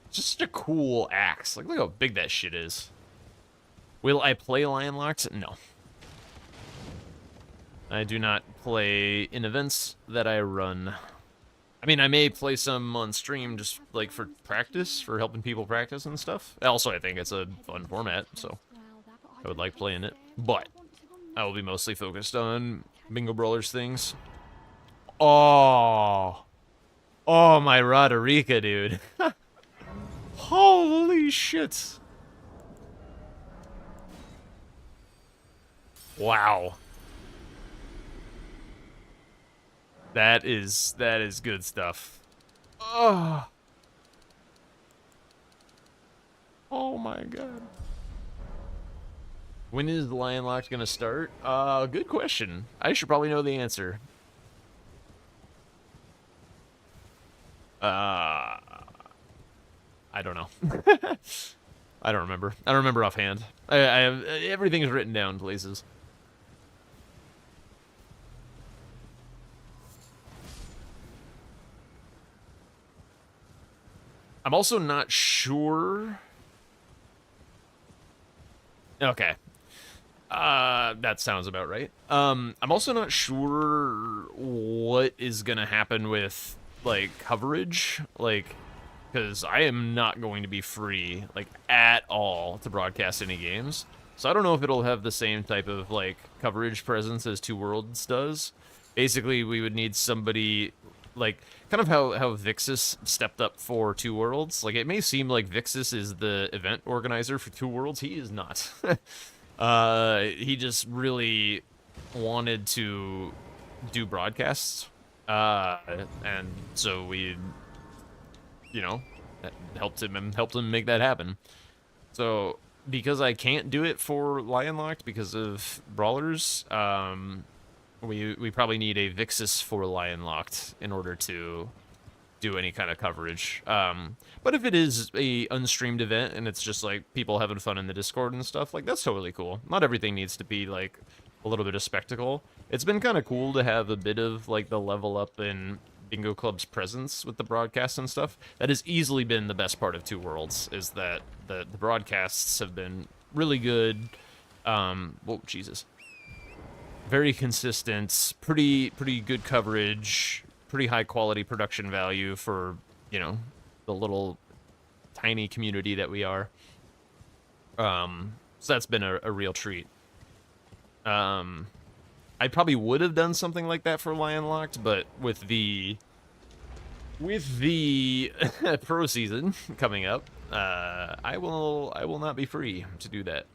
Just a cool axe. Like, look how big that shit is. Will I play Lion Locks? No. I do not play in events that I run. I mean, I may play some on stream just, like, for practice, for helping people practice and stuff. Also, I think it's a fun format, so I would like playing it. But I will be mostly focused on Bingo Brawlers things. Oh! Oh, my Roderica, dude. Holy shit! Wow. That is good stuff. Oh. Oh my god. When is the Lion Lock gonna start? Good question. I should probably know the answer. I don't know. I don't remember. I don't remember offhand. I have everything's written down places. I'm also not sure. Okay. That sounds about right. I'm also not sure what is gonna happen with, like, coverage, like, because I am not going to be free, like, at all to broadcast any games. So I don't know if it'll have the same type of, like, coverage presence as Two Worlds does. Basically, we would need somebody, like, kind of how Vixis stepped up for Two Worlds. Like, it may seem like Vixis is the event organizer for Two Worlds. He is not. He just really wanted to do broadcasts. And so we, you know, helped him make that happen. So, because I can't do it for Lion Locked because of Brawlers, we probably need a Vixis for Lion Locked in order to do any kind of coverage. But if it is a unstreamed event and it's just like people having fun in the Discord and stuff, like, that's totally cool. Not everything needs to be like a little bit of spectacle. It's been kind of cool to have a bit of like the level up in Bingo Club's presence with the broadcasts and stuff. That has easily been the best part of Two Worlds, is that the broadcasts have been really good. Whoa, Jesus. Very consistent, pretty good coverage, pretty high quality production value for, you know, the little tiny community that we are. So that's been a real treat. I probably would have done something like that for Lion Locked, but with the pro season coming up, I will not be free to do that.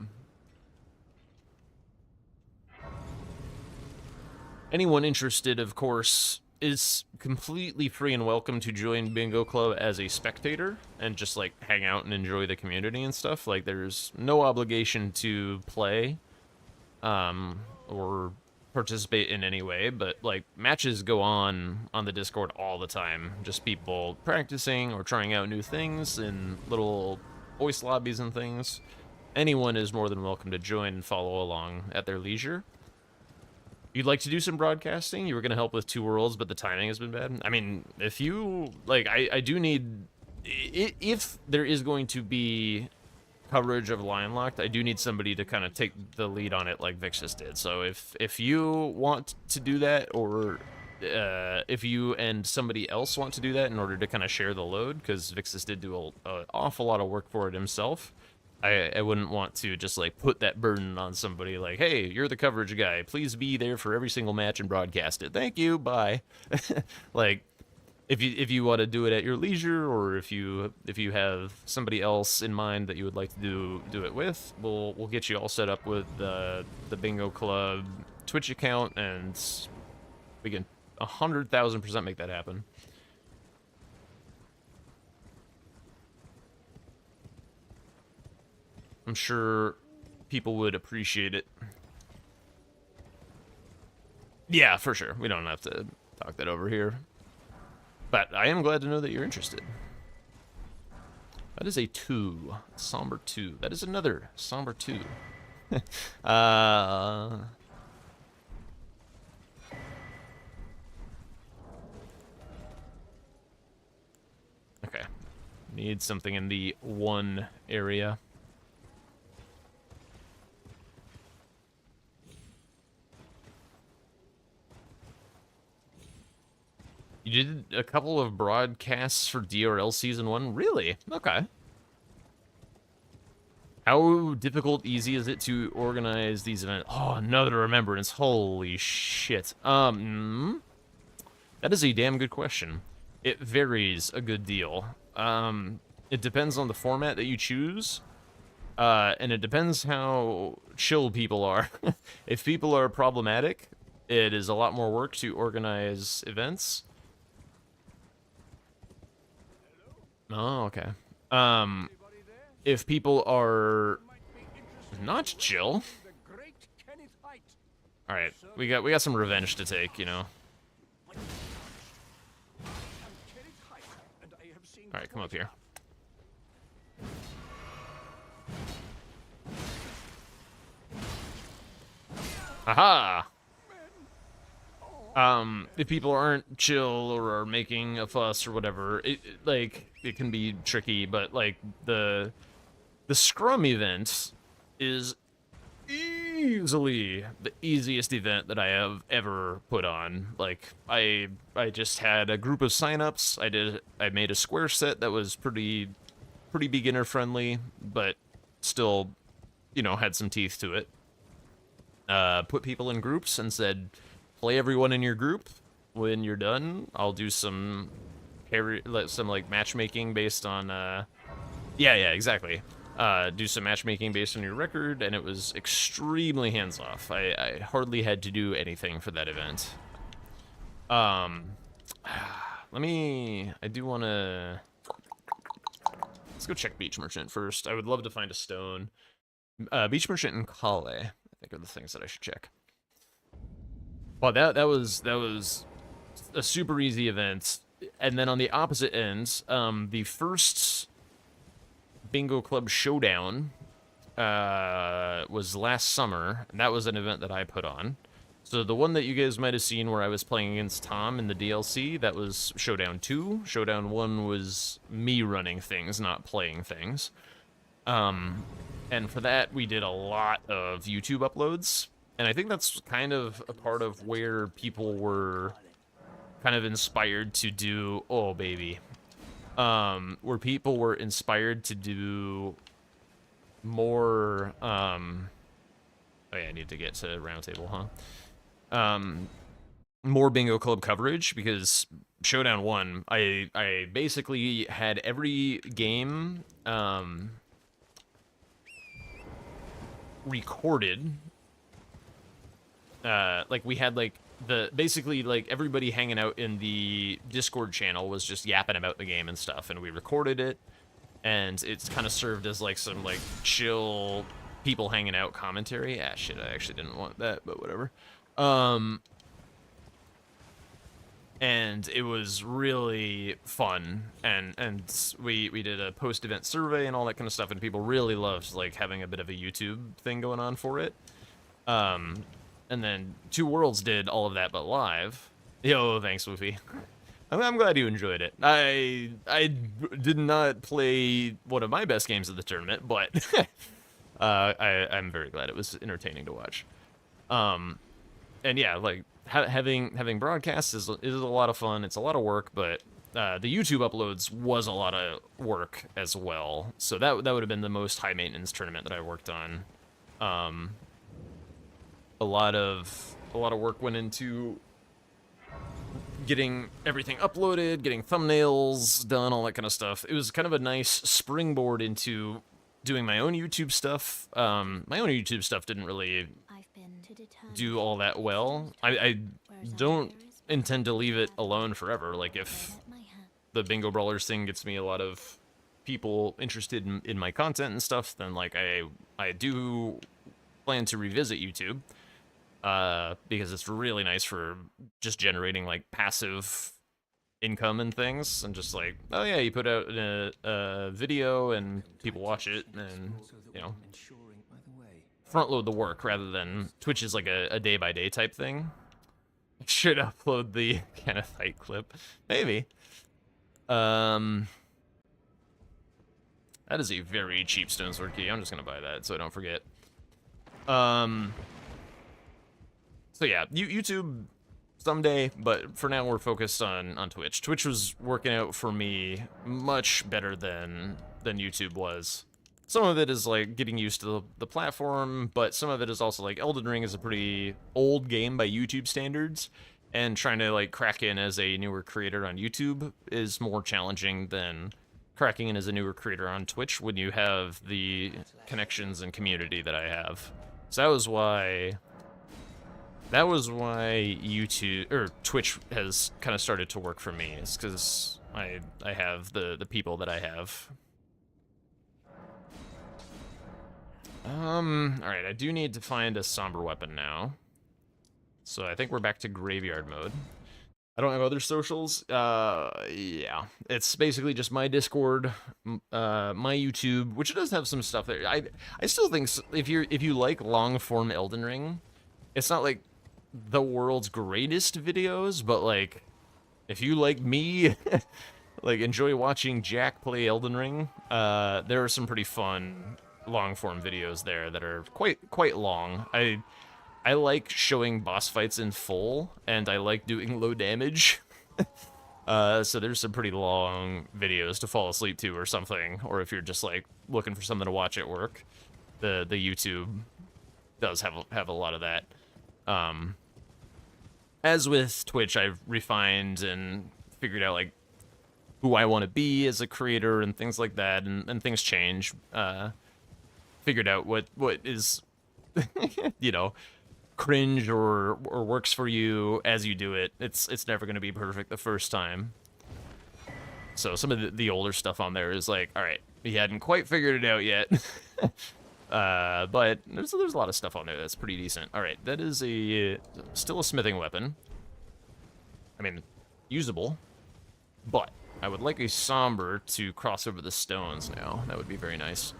Anyone interested, of course, is completely free and welcome to join Bingo Club as a spectator and just, like, hang out and enjoy the community and stuff. Like, there's no obligation to play or participate in any way, but, like, matches go on the Discord all the time. Just people practicing or trying out new things in little voice lobbies and things. Anyone is more than welcome to join and follow along at their leisure. You'd like to do some broadcasting? You were going to help with Two Worlds, but the timing has been bad. I mean, if you, like, I do need, if there is going to be coverage of Lion Locked, I do need somebody to kind of take the lead on it like Vixis did. So if you want to do that, or if you and somebody else want to do that in order to kind of share the load, because Vixis did do an awful lot of work for it himself, I wouldn't want to just, like, put that burden on somebody, like, hey, you're the coverage guy, please be there for every single match and broadcast it. Thank you, bye. Like, if you want to do it at your leisure, or if you have somebody else in mind that you would like to do it with, we'll get you all set up with the Bingo Club Twitch account, and we can 100,000% make that happen. I'm sure people would appreciate it. Yeah, for sure. We don't have to talk that over here. But I am glad to know that you're interested. That is a 2. Somber 2. That is another Somber 2. Okay. Need something in the 1 area. You did a couple of broadcasts for DRL Season 1? Really? Okay. How difficult, easy is it to organize these events? Oh, another remembrance. Holy shit. That is a damn good question. It varies a good deal. It depends on the format that you choose. And it depends how chill people are. If people are problematic, it is a lot more work to organize events. Oh, okay. If people are not chill. All right, we got some revenge to take, you know. All right, come up here. Aha! If people aren't chill or are making a fuss or whatever, it can be tricky, but like the Scrum event is easily the easiest event that I have ever put on. Like I just had a group of signups. I made a square set that was pretty beginner friendly, but still, you know, had some teeth to it. Put people in groups and said, play everyone in your group. When you're done, I'll do some matchmaking based on yeah, exactly. Do some matchmaking based on your record, and it was extremely hands-off. I hardly had to do anything for that event. I do want to... Let's go check Beach Merchant first. I would love to find a stone. Beach Merchant and Kale, I think, are the things that I should check. Well, that was a super easy event. And then on the opposite end, the first Bingo Club Showdown was last summer, and that was an event that I put on. So the one that you guys might have seen where I was playing against Tom in the DLC, that was Showdown 2. Showdown 1 was me running things, not playing things. And for that, we did a lot of YouTube uploads. And I think that's kind of a part of where people were kind of inspired to do... Oh, baby. Where people were inspired to do more... Oh, yeah, I need to get to Roundtable, huh? More Bingo Club coverage, because Showdown 1, I basically had every game recorded. Like, we had, like, basically, like, everybody hanging out in the Discord channel was just yapping about the game and stuff, and we recorded it, and it's kind of served as, like, some, like, chill people hanging out commentary. Ah, shit, I actually didn't want that, but whatever. And it was really fun, and we did a post-event survey and all that kind of stuff, and people really loved, like, having a bit of a YouTube thing going on for it. And then Two Worlds did all of that, but live. Yo, thanks, Woofy. I'm glad you enjoyed it. I did not play one of my best games of the tournament, but I'm very glad. It was entertaining to watch. And yeah, like having broadcasts is a lot of fun. It's a lot of work, but the YouTube uploads was a lot of work as well. So that would have been the most high maintenance tournament that I worked on. A lot of work went into getting everything uploaded, getting thumbnails done, all that kind of stuff. It was kind of a nice springboard into doing my own YouTube stuff. My own YouTube stuff didn't really do all that well. I don't intend to leave it alone forever. Like, if the Bingo Brawlers thing gets me a lot of people interested in my content and stuff, then, like, I do plan to revisit YouTube. Because it's really nice for just generating, like, passive income and things, and just like, oh yeah, you put out a video and people watch it, and, you know, front load the work rather than Twitch is like a day-by-day type thing. I should upload the Kenneth Hite clip. Maybe. That is a very cheap Stone Sword key. I'm just gonna buy that so I don't forget. So yeah, YouTube someday, but for now we're focused on Twitch. Twitch was working out for me much better than YouTube was. Some of it is like getting used to the platform, but some of it is also like Elden Ring is a pretty old game by YouTube standards, and trying to like crack in as a newer creator on YouTube is more challenging than cracking in as a newer creator on Twitch when you have the connections and community that I have. So that was why YouTube or Twitch has kind of started to work for me. It's because I have the people that I have. All right, I do need to find a somber weapon now. So I think we're back to graveyard mode. I don't have other socials. Yeah, it's basically just my Discord, my YouTube, which does have some stuff there. I still think if you like long form Elden Ring, it's not like the world's greatest videos, but like if you like me, like enjoy watching Jack play Elden Ring, there are some pretty fun long form videos there that are quite long. I like showing boss fights in full, and I like doing low damage. So there's some pretty long videos to fall asleep to or something, or if you're just like looking for something to watch at work, the YouTube does have a lot of that. As with Twitch, I've refined and figured out like who I want to be as a creator and things like that, and things change. Figured out what is, you know, cringe or works for you as you do it. It's never going to be perfect the first time. So some of the older stuff on there is like, all right, he hadn't quite figured it out yet. But there's a lot of stuff on there that's pretty decent. All right, that is still a smithing weapon. I mean, usable, but I would like a somber to cross over the stones now. That would be very nice.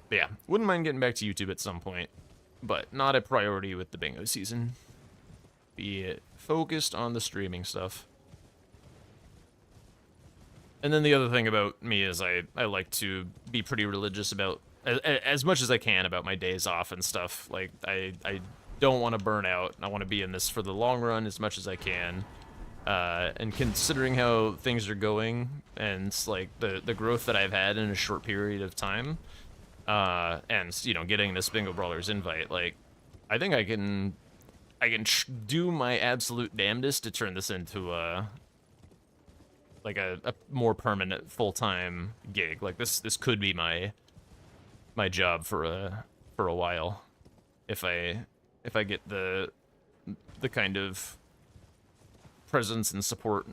But yeah, wouldn't mind getting back to YouTube at some point, but not a priority with the bingo season. Be focused on the streaming stuff. And then the other thing about me is I like to be pretty religious about, as much as I can, about my days off and stuff. Like, I don't want to burn out. I want to be in this for the long run as much as I can. And considering how things are going, and like the growth that I've had in a short period of time, and you know, getting this Bingo Brawlers invite, like, I think I can do my absolute damnedest to turn this into like a more permanent full-time gig. Like this could be my job for a while if I get the kind of presence and support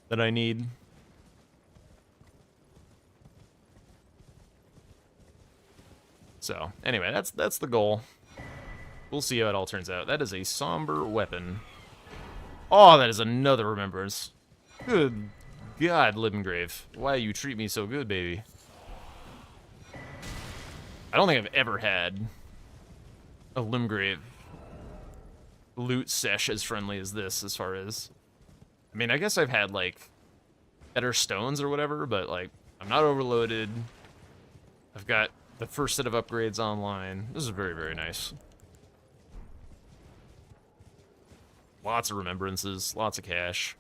that I need. So anyway, that's the goal. We'll see how it all turns out. That is a somber weapon. Oh, that is another remembrance. Good God, Libbengrave. Why you treat me so good, baby? I don't think I've ever had a Limgrave loot sesh as friendly as this, as far as... I mean, I guess I've had, like, better stones or whatever, but, like, I'm not overloaded. I've got the first set of upgrades online. This is very, very nice. Lots of remembrances, lots of cash.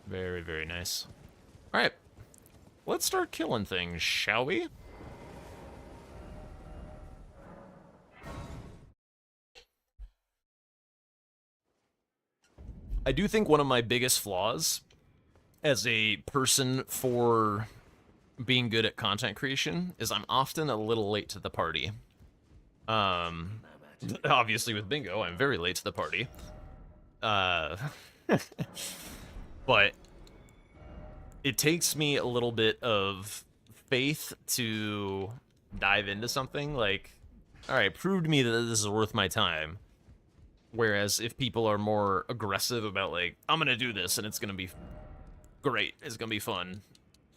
Very, very nice. Alright. Let's start killing things, shall we? I do think one of my biggest flaws as a person for being good at content creation is I'm often a little late to the party. Obviously with Bingo, I'm very late to the party. But it takes me a little bit of faith to dive into something. Like, all right, prove to me that this is worth my time. Whereas if people are more aggressive about, like, I'm gonna do this and it's gonna be great, it's gonna be fun,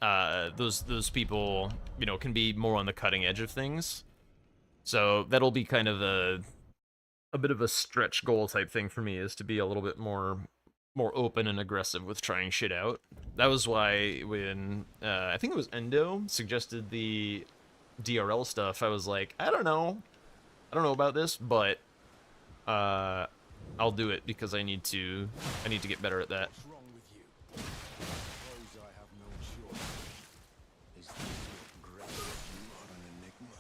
those people, you know, can be more on the cutting edge of things. So that'll be kind of a bit of a stretch goal type thing for me, is to be a little bit more open and aggressive with trying shit out. That was why when I think it was Endo suggested the DRL stuff, I was like, I don't know. I don't know about this, but I'll do it because I need to get better at that. What's wrong with you? Suppose I have no choice. Is this your grave? You are an enigma.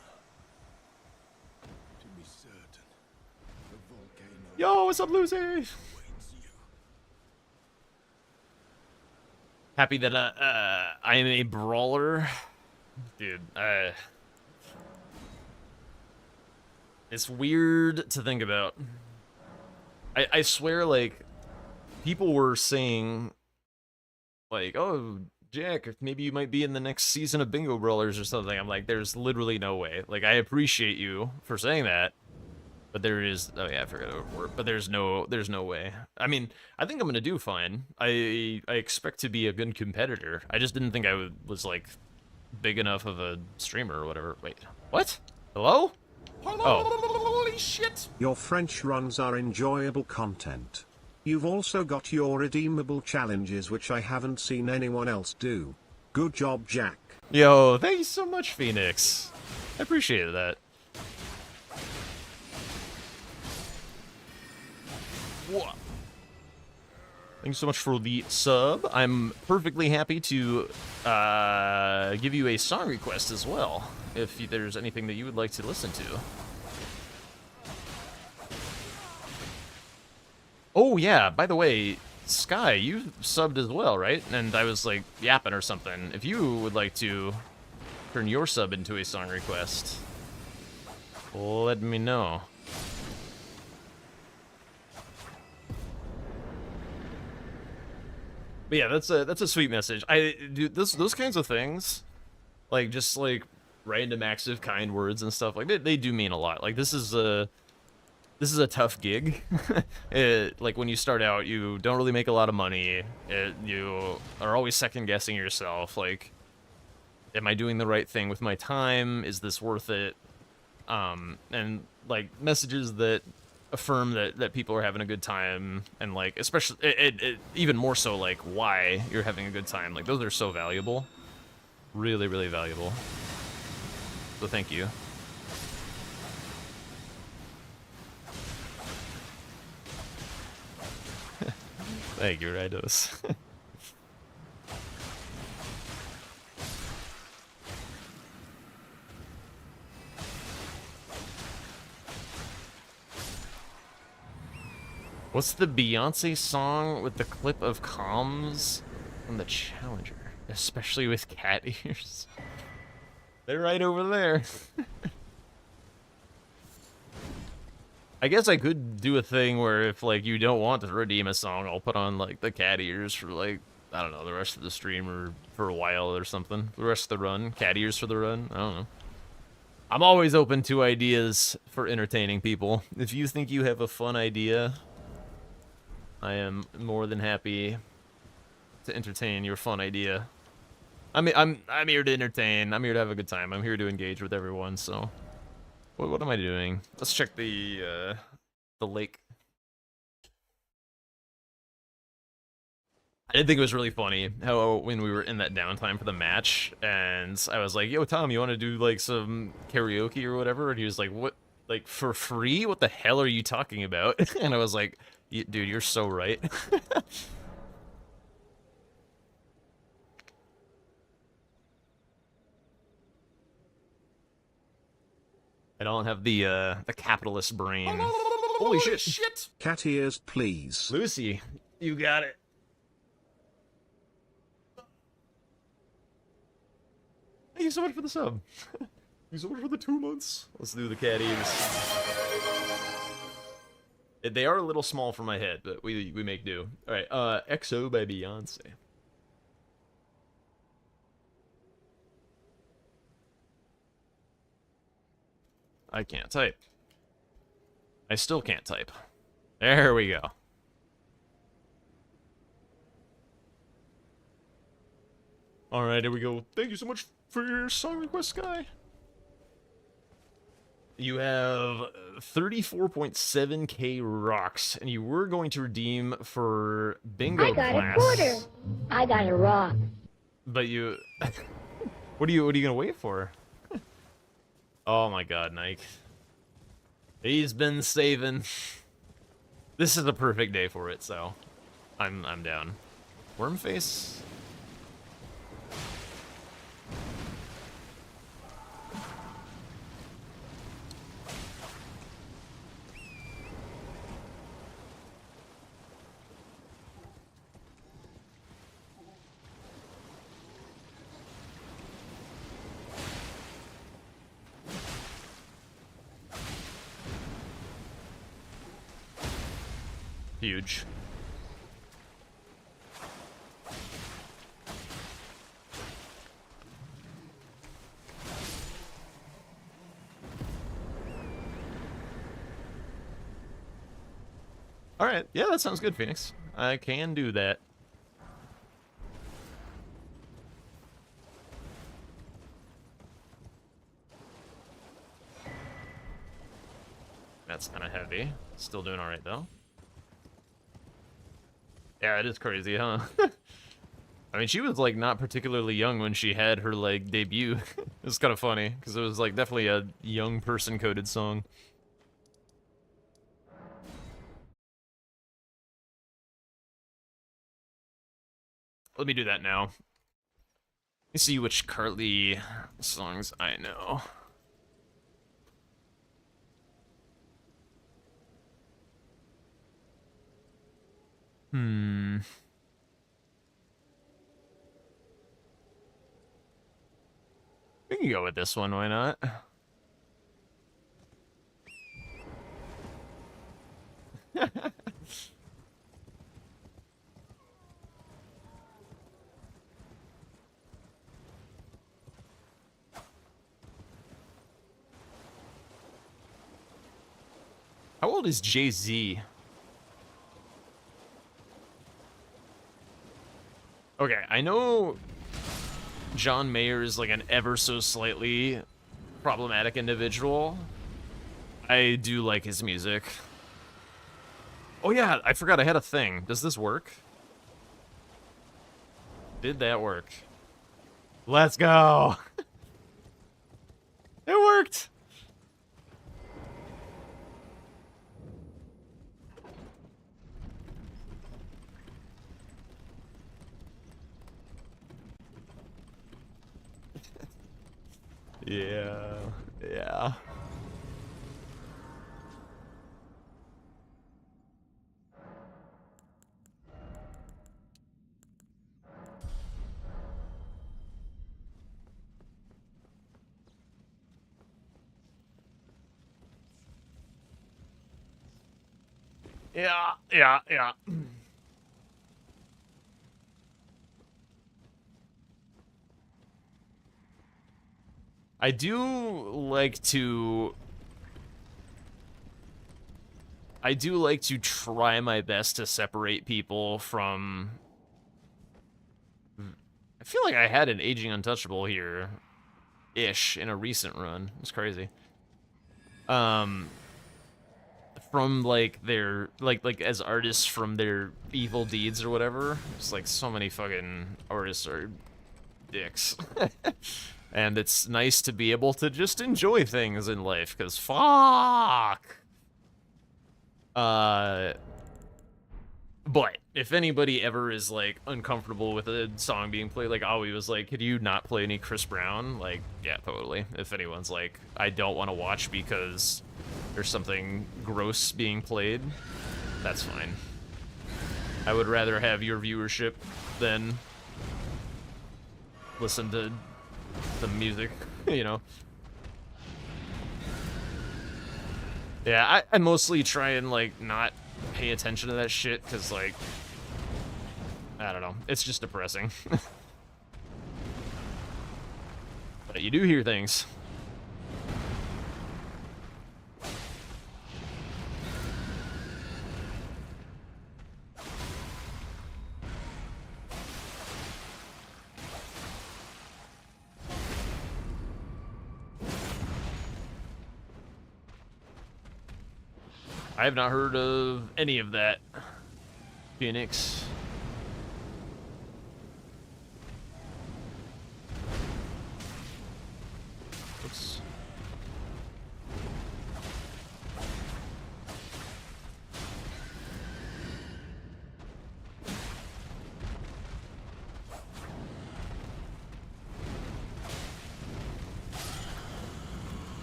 To be certain, the volcano Yo, what's up, Lucy? awaits you. Happy that I am a brawler, dude. It's weird to think about. I swear, like, people were saying, like, oh, Jack, maybe you might be in the next season of Bingo Brawlers or something. I'm like, there's literally no way. Like, I appreciate you for saying that, but there is. Oh yeah, I forgot to report. But there's no way. I mean, I think I'm gonna do fine. I expect to be a good competitor. I just didn't think I was like big enough of a streamer or whatever. Wait, what? Hello? Holy shit! Your French runs are enjoyable content. You've also got your redeemable challenges, which I haven't seen anyone else do. Good job, Jack. Yo, thank you so much, Phoenix. I appreciate that. Whoa. Thank you so much for the sub. I'm perfectly happy to give you a song request as well, if there's anything that you would like to listen to. Oh yeah, by the way, Sky, you subbed as well, right? And I was like yapping or something. If you would like to turn your sub into a song request, let me know. But yeah, that's a sweet message. I do those kinds of things, like just like random acts of kind words and stuff. Like they do mean a lot. Like this is a tough gig. Like when you start out, you don't really make a lot of money. You are always second guessing yourself. Like, am I doing the right thing with my time? Is this worth it? And like messages that affirm that people are having a good time, and like especially it even more so like why you're having a good time. Like those are so valuable, really valuable. So thank you. Thank you, Rydos. What's the Beyonce song with the clip of comms from the Challenger? Especially with cat ears. They're right over there. I guess I could do a thing where if like you don't want to redeem a song, I'll put on like the cat ears for like, I don't know, the rest of the stream or for a while or something. The rest of the run. Cat ears for the run. I don't know. I'm always open to ideas for entertaining people. If you think you have a fun idea, I am more than happy to entertain your fun idea. I mean, I'm here to entertain. I'm here to have a good time. I'm here to engage with everyone. So, what am I doing? Let's check the lake. I did think it was really funny how when we were in that downtime for the match, and I was like, "Yo, Tom, you want to do like some karaoke or whatever?" And he was like, "What? Like for free? What the hell are you talking about?" And I was like, "Dude, you're so right." I don't have the capitalist brain. Holy shit! Cat ears, please. Lucy, you got it. Thank you so much for the sub. Thank you so much for the 2 months. Let's do the cat ears. They are a little small for my head, but we make do. All right, EXO by Beyonce. I can't type. I still can't type. There we go. All right, here we go. Thank you so much for your song request, Sky. You have 34.7k rocks, and you were going to redeem for Bingo I got class. a quarter. I got a rock. But you, what are you gonna wait for? Oh my God, Nike. He's been saving. This is a perfect day for it, so I'm down. Worm face. Huge. All right, yeah, that sounds good, Phoenix. I can do that. That's kind of heavy. Still doing all right, though. Yeah, it is crazy, huh? I mean, she was, like, not particularly young when she had her, like, debut. It's kind of funny, because it was, like, definitely a young person-coded song. Let me do that now. Let me see which Carly songs I know. We can go with this one, why not? How old is Jay-Z? Okay, I know John Mayer is like an ever so slightly problematic individual. I do like his music. Oh yeah, I forgot I had a thing. Does this work? Did that work? Let's go! It worked! Yeah, yeah. Yeah. I do like to try my best to separate people from... I feel like I had an Aging Untouchable here ish in a recent run. It's crazy. From like their like as artists from their evil deeds or whatever. It's like so many fucking artists are dicks. And it's nice to be able to just enjoy things in life, because fuck. But if anybody ever is like uncomfortable with a song being played, like Aoi was like, could you not play any Chris Brown? Like, yeah, totally. If anyone's like, I don't want to watch because there's something gross being played, that's fine. I would rather have your viewership than listen to the music, you know. Yeah, I mostly try and like not pay attention to that shit, because like, I don't know, it's just depressing. But you do hear things. I have not heard of any of that, Phoenix. Oops.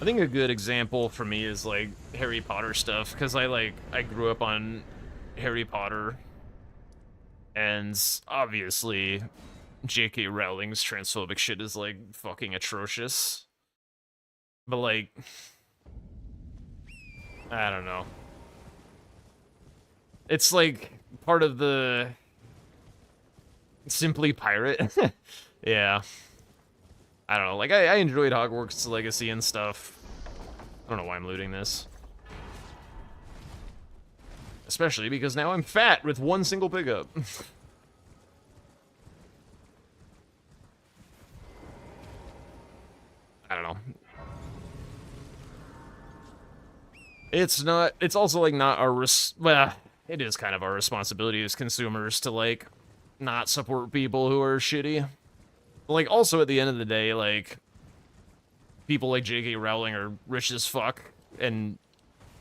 I think a good example for me is like Harry Potter stuff, because I grew up on Harry Potter, and obviously J.K. Rowling's transphobic shit is like fucking atrocious. But like, I don't know. It's like part of the Simply Pirate. Yeah. I don't know, like, I enjoyed Hogwarts Legacy and stuff. I don't know why I'm looting this. Especially because now I'm fat with one single pickup. I don't know. It's also, like, not our well, it is kind of our responsibility as consumers to, like, not support people who are shitty. Like, also, at the end of the day, like, people like J.K. Rowling are rich as fuck, and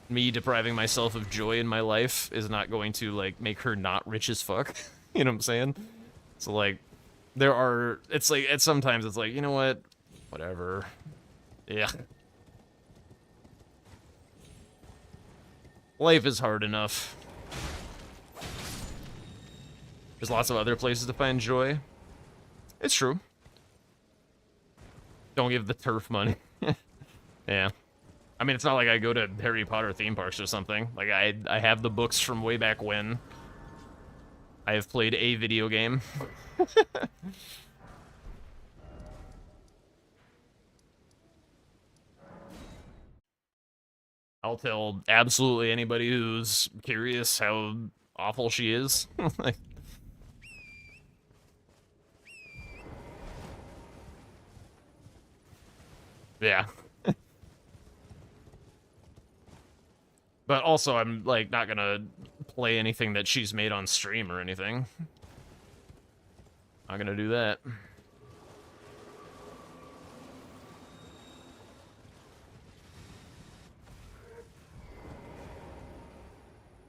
me depriving myself of joy in my life is not going to, like, make her not rich as fuck. You know what I'm saying? So, like, it's like, sometimes it's like, you know what? Whatever. Yeah. Life is hard enough. There's lots of other places to find joy. It's true. Don't give the turf money. Yeah. I mean, it's not like I go to Harry Potter theme parks or something. Like, I have the books from way back when. I have played a video game. I'll tell absolutely anybody who's curious how awful she is. Like, yeah. But also, I'm, like, not gonna play anything that she's made on stream or anything. Not gonna do that.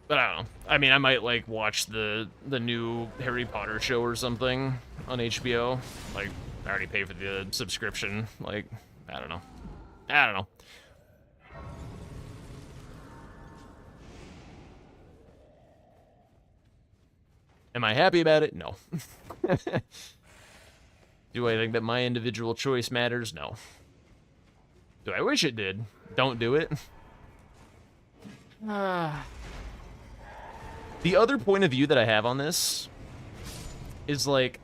But I don't know. I mean, I might, like, watch the new Harry Potter show or something on HBO. Like, I already paid for the subscription. Like, I don't know. I don't know. Am I happy about it? No. Do I think that my individual choice matters? No. Do I wish it did? Don't do it. The other point of view that I have on this is, like,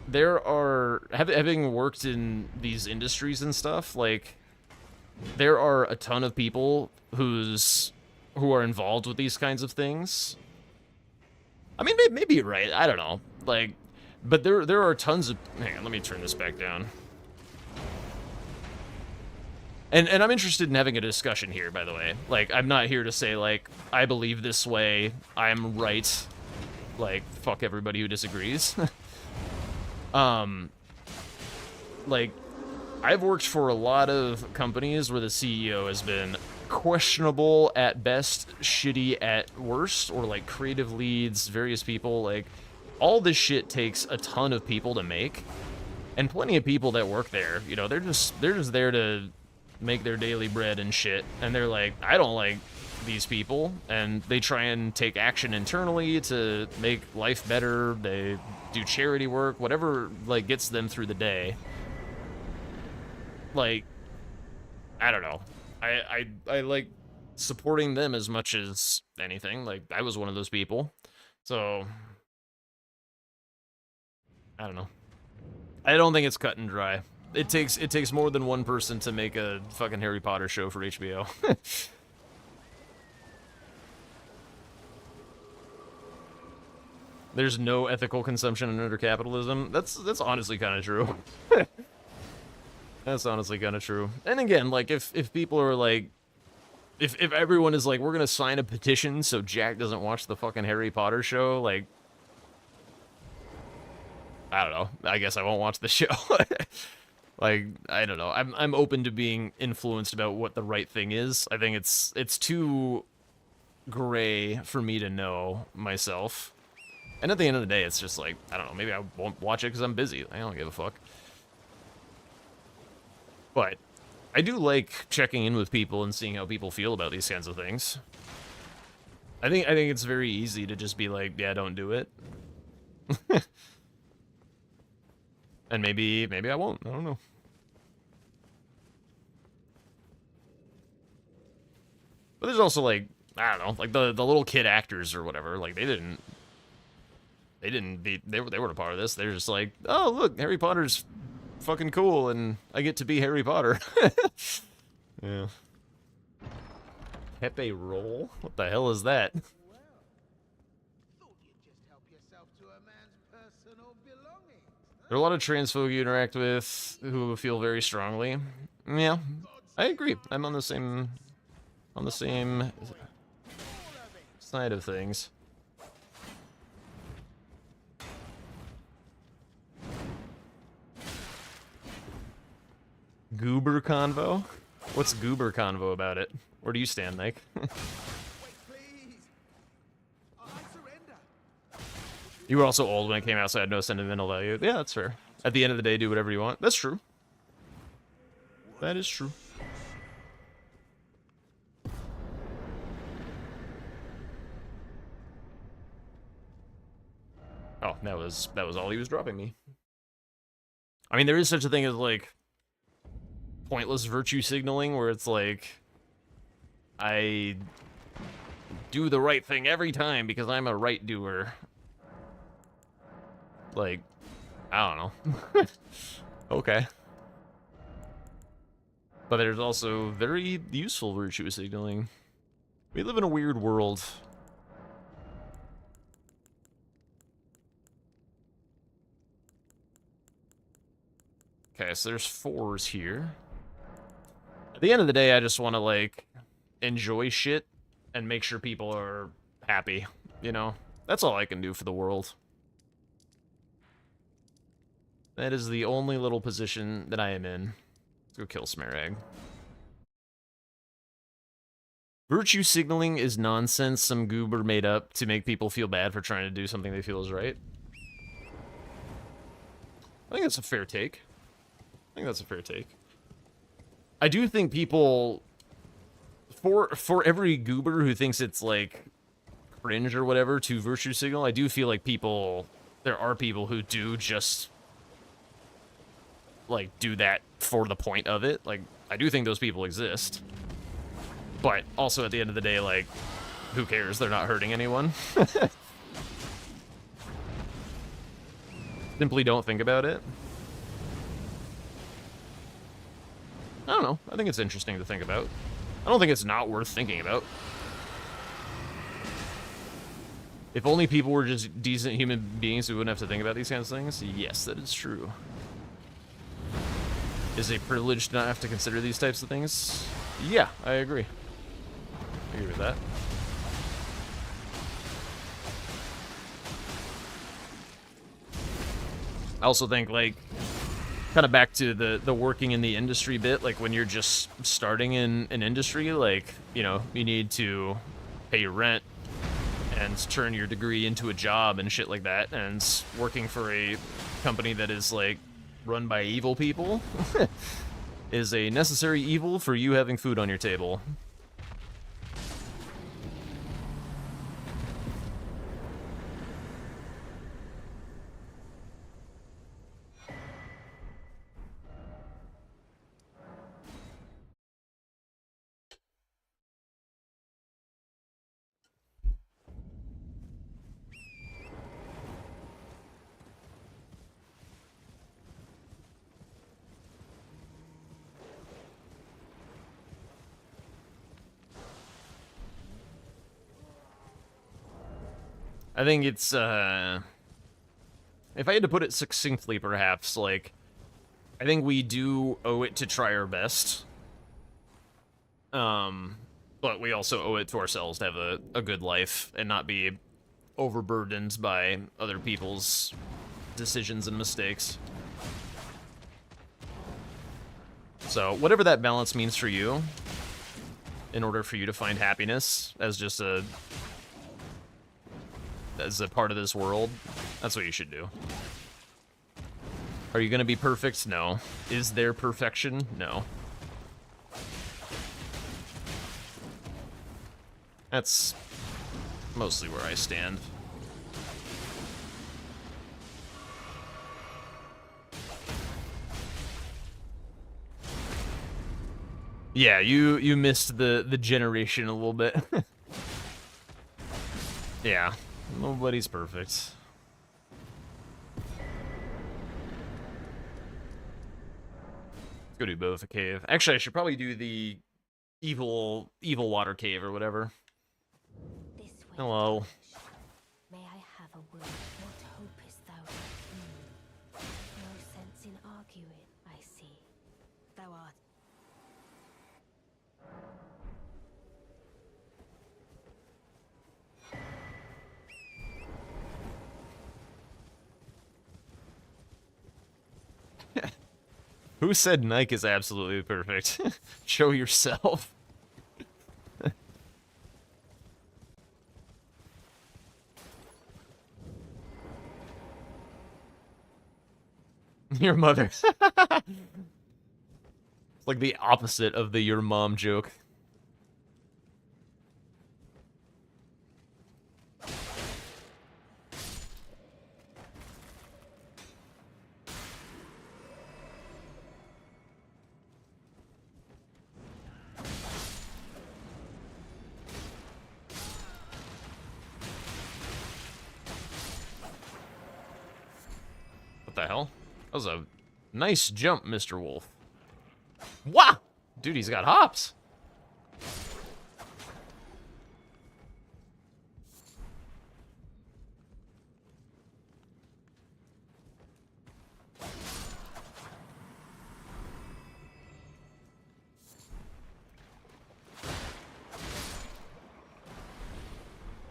there are, having worked in these industries and stuff, like, there are a ton of people who are involved with these kinds of things. I mean, maybe you're right. I don't know. Like, but there are tons of... Hang on, let me turn this back down. And I'm interested in having a discussion here, by the way. Like, I'm not here to say, like, I believe this way, I'm right. Like, fuck everybody who disagrees. Like, I've worked for a lot of companies where the CEO has been questionable at best, shitty at worst, or, like, creative leads, various people. Like, all this shit takes a ton of people to make, and plenty of people that work there, you know, they're just there to make their daily bread and shit, and they're like, I don't like these people, and they try and take action internally to make life better. They do charity work, whatever, like, gets them through the day. Like, I don't know. I like supporting them as much as anything. Like, I was one of those people. So, I don't know. I don't think it's cut and dry. It takes more than one person to make a fucking Harry Potter show for HBO. There's no ethical consumption under capitalism. That's honestly kind of true. That's honestly kind of true. And again, like, if people are like, if everyone is like, we're gonna sign a petition so Jack doesn't watch the fucking Harry Potter show, like, I don't know. I guess I won't watch the show. Like, I don't know. I'm open to being influenced about what the right thing is. I think it's too gray for me to know myself. And at the end of the day, it's just like, I don't know, maybe I won't watch it because I'm busy. I don't give a fuck. But I do like checking in with people and seeing how people feel about these kinds of things. I think it's very easy to just be like, yeah, don't do it. And maybe I won't. I don't know. But there's also like, I don't know, like the little kid actors or whatever, like they weren't a part of this. They're just like, oh look, Harry Potter's fucking cool and I get to be Harry Potter. Yeah. Pepe roll? What the hell is that? There are a lot of trans folk you interact with who feel very strongly. Yeah, I agree. I'm on the same side of things. Goober convo? What's goober convo about it? Where do you stand, Mike? You were also old when it came out, so I had no sentimental value. Yeah, that's fair. At the end of the day, do whatever you want. That's true. That is true. Oh, that was all he was dropping me. I mean, there is such a thing as, like, pointless virtue signaling, where it's like, I do the right thing every time because I'm a right doer. Like, I don't know. Okay. But there's also very useful virtue signaling. We live in a weird world. Okay, so there's 4s here. At the end of the day, I just want to, like, enjoy shit and make sure people are happy, you know? That's all I can do for the world. That is the only little position that I am in. Let's go kill Smarag. Virtue signaling is nonsense some goober made up to make people feel bad for trying to do something they feel is right. I think that's a fair take. I do think people, for every goober who thinks it's like cringe or whatever to virtue signal, I do feel like there are people who do just like do that for the point of it. Like, I do think those people exist. But also at the end of the day, like, who cares? They're not hurting anyone. Simply don't think about it. I don't know. I think it's interesting to think about. I don't think it's not worth thinking about. If only people were just decent human beings who wouldn't have to think about these kinds of things, yes, that is true. Is it a privilege to not have to consider these types of things? Yeah, I agree. I agree with that. I also think, like, kind of back to the working in the industry bit, like, when you're just starting in an industry, like, you know, you need to pay your rent and turn your degree into a job and shit like that, and working for a company that is, like, run by evil people is a necessary evil for you having food on your table. I think it's, if I had to put it succinctly, perhaps, like, I think we do owe it to try our best. But we also owe it to ourselves to have a good life and not be overburdened by other people's decisions and mistakes. So, whatever that balance means for you, in order for you to find happiness as just as a part of this world, that's what you should do. Are you gonna be perfect? No. Is there perfection? No. That's mostly where I stand. Yeah, you missed the generation a little bit. Yeah, nobody's perfect. Let's go do both a cave. Actually, I should probably do the evil water cave or whatever. Hello. May I have a word? What hopest thou? No sense in arguing, I see. Thou art. Who said Nike is absolutely perfect? Show yourself. Your mother. It's like the opposite of the your mom joke. What the hell? That was a nice jump, Mr. Wolf. Wow! Dude, he's got hops.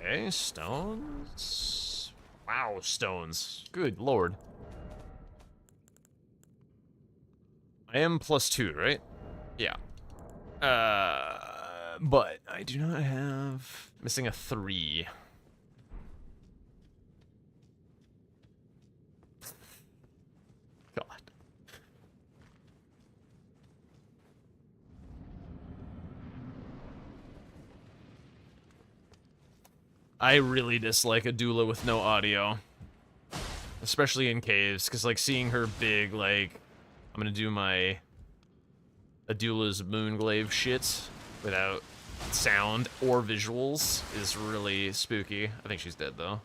Okay, stones. Wow, stones. Good lord. I am +2, right? Yeah. But I do not have... Missing a 3. God. I really dislike a doula with no audio. Especially in caves, because, like, seeing her big, like... I'm gonna do my Adula's Moonglaive shit without sound or visuals is really spooky. I think she's dead, though.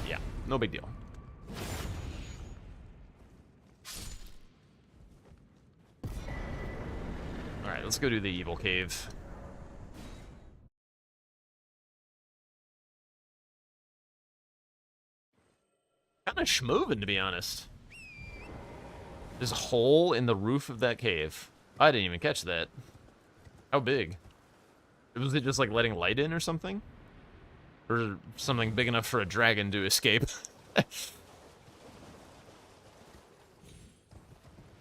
Yeah, no big deal. Alright, let's go do the evil cave. Kind of schmovin', to be honest. There's a hole in the roof of that cave. I didn't even catch that. How big? Was it just like letting light in or something? Or something big enough for a dragon to escape?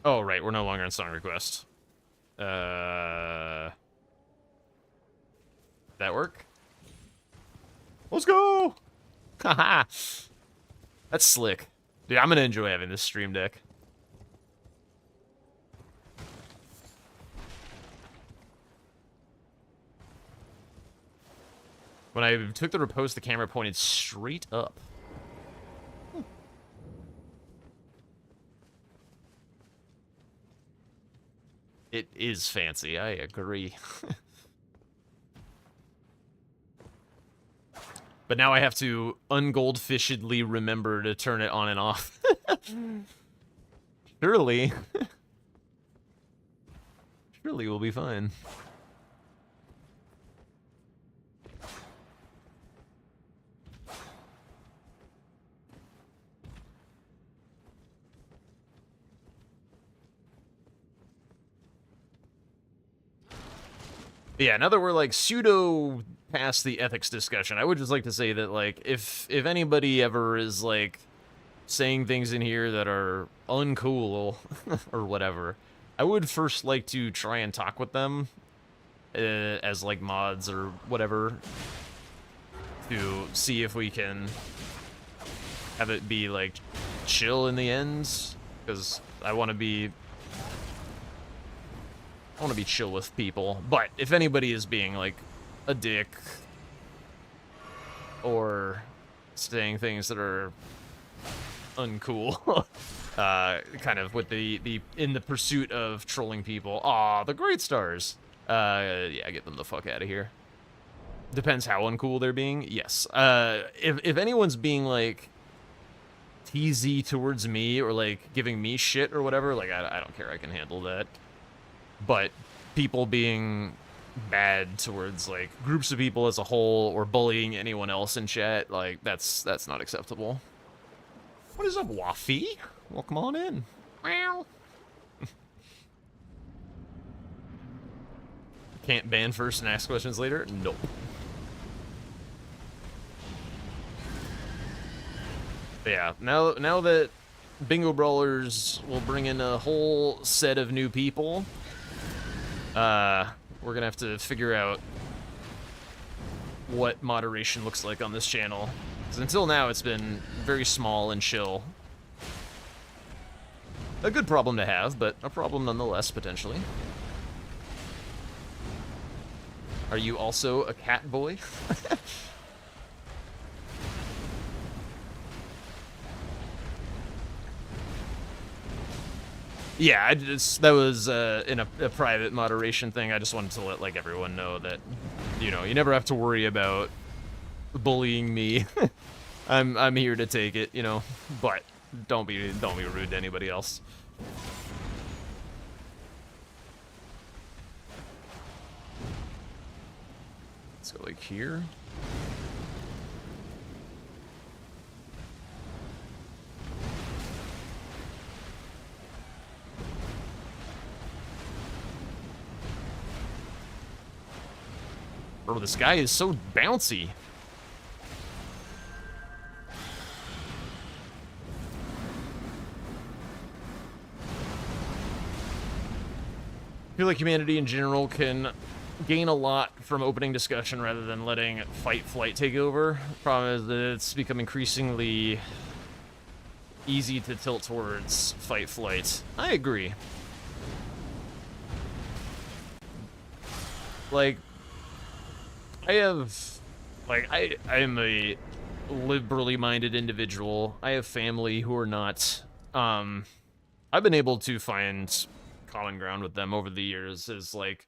Oh, right, we're no longer in song request. That work? Let's go! Haha! That's slick. Dude, I'm gonna enjoy having this stream deck. When I took the repose, the camera pointed straight up. It is fancy, I agree. But now I have to ungoldfishedly remember to turn it on and off. Surely. Surely we'll be fine. Yeah, now that we're like pseudo past the ethics discussion, I would just like to say that like if anybody ever is like saying things in here that are uncool or whatever, I would first like to try and talk with them as like mods or whatever to see if we can have it be like chill in the end, because I want to be I want to be chill with people. But if anybody is being, like, a dick or saying things that are uncool, kind of with in the pursuit of trolling people. Aw, the Great Stars. Yeah, get them the fuck out of here. Depends how uncool they're being. Yes. If anyone's being, like, teasy towards me or, like, giving me shit or whatever, like, I don't care. I can handle that. But people being bad towards, like, groups of people as a whole or bullying anyone else in chat, like, that's not acceptable. What is up, Waffy? Welcome on in. Meow. Can't ban first and ask questions later? Nope. But yeah, now that Bingo Brawlers will bring in a whole set of new people, we're gonna have to figure out what moderation looks like on this channel. Because until now, it's been very small and chill. A good problem to have, but a problem nonetheless, potentially. Are you also a cat boy? Yeah, that was in a private moderation thing. I just wanted to let, like, everyone know that, you know, you never have to worry about bullying me. I'm here to take it, you know, but don't be rude to anybody else. Let's go like here. Bro, this guy is so bouncy. I feel like humanity in general can gain a lot from opening discussion rather than letting fight-flight take over. The problem is that it's become increasingly easy to tilt towards fight-flight. I agree. Like, I am a liberally minded individual. I have family who are not. I've been able to find common ground with them over the years as, like,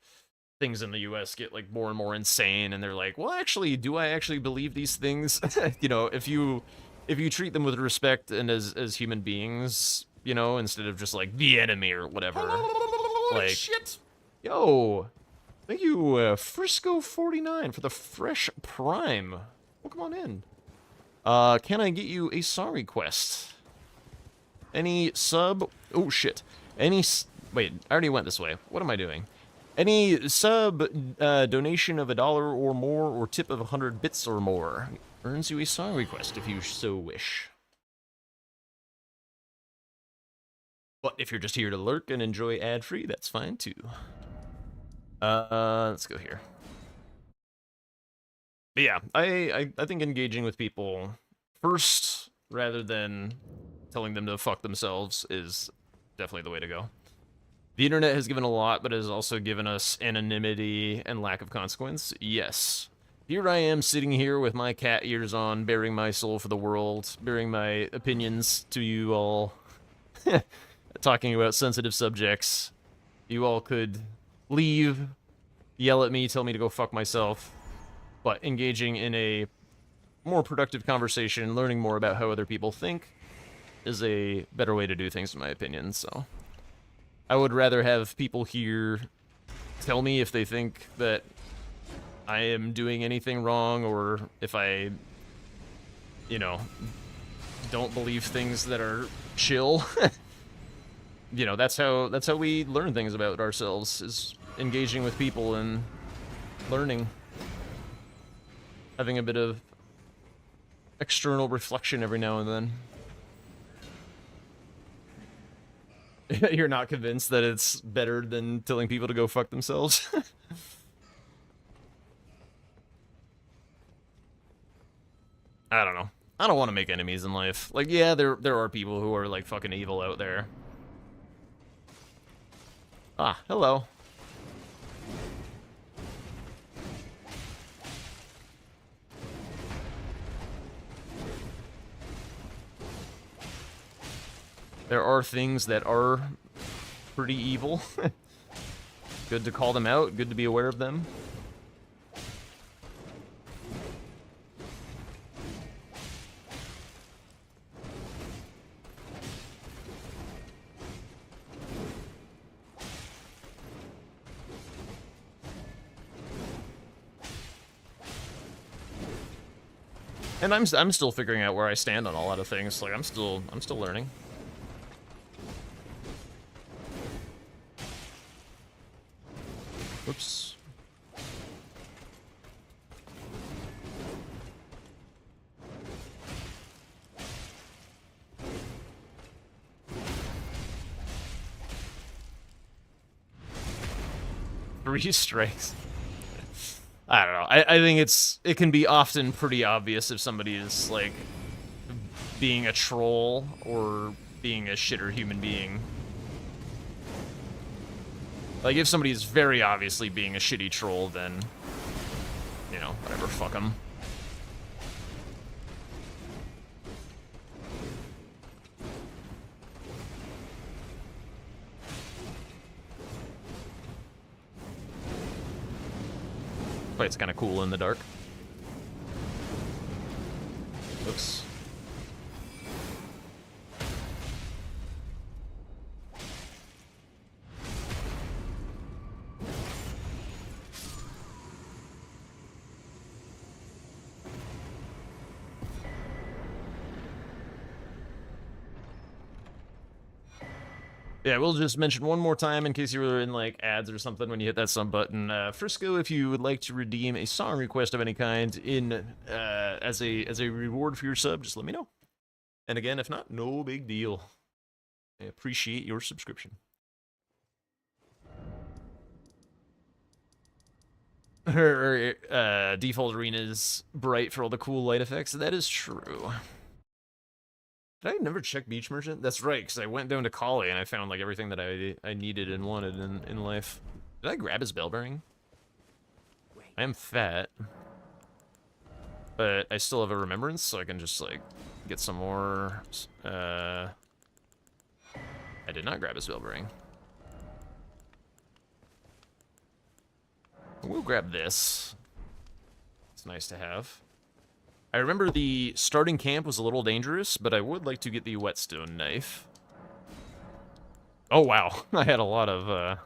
things in the US get, like, more and more insane, and they're like, well, actually, do I actually believe these things? You know, if you treat them with respect and as human beings, you know, instead of just, like, the enemy or whatever. Like, shit. Yo. Thank you, Frisco49 for the fresh prime. Welcome on in. Can I get you a sorry quest? Any sub? Oh, shit. Wait, I already went this way. What am I doing? Any sub donation of $1 or more or tip of 100 bits or more earns you a song request if you so wish. But if you're just here to lurk and enjoy ad-free, that's fine too. Let's go here. But yeah, I think engaging with people first rather than telling them to fuck themselves is definitely the way to go. The internet has given a lot, but it has also given us anonymity and lack of consequence. Yes. Here I am sitting here with my cat ears on, bearing my soul for the world, bearing my opinions to you all, talking about sensitive subjects. You all could leave, yell at me, tell me to go fuck myself, but engaging in a more productive conversation, learning more about how other people think, is a better way to do things, in my opinion, so... I would rather have people here tell me if they think that I am doing anything wrong, or if I, you know, don't believe things that are chill. You know, that's how we learn things about ourselves, is engaging with people and learning. Having a bit of external reflection every now and then. You're not convinced that it's better than telling people to go fuck themselves? I don't know. I don't want to make enemies in life. Like, yeah, there are people who are, like, fucking evil out there. Ah, hello. There are things that are pretty evil. Good to call them out, good to be aware of them. And I'm still figuring out where I stand on a lot of things. Like I'm still learning. Oops. Three strikes. I don't know. I think it can be often pretty obvious if somebody is like being a troll or being a shitter human being. Like if somebody is very obviously being a shitty troll, then you know, whatever, fuck them. But it's kind of cool in the dark. Oops. Yeah, we'll just mention one more time in case you were in like ads or something when you hit that sub button. Frisco, if you would like to redeem a song request of any kind in as a reward for your sub, just let me know. And again, if not, no big deal. I appreciate your subscription. Her default arena is bright for all the cool light effects. That is true. Did I never check Beach Merchant? That's right, because I went down to Collie and I found like everything that I needed and wanted in life. Did I grab his bell bearing? I am fat. But I still have a remembrance, so I can just like get some more. I did not grab his bell bearing. We'll grab this. It's nice to have. I remember the starting camp was a little dangerous, but I would like to get the whetstone knife. Oh, wow. I had a lot of,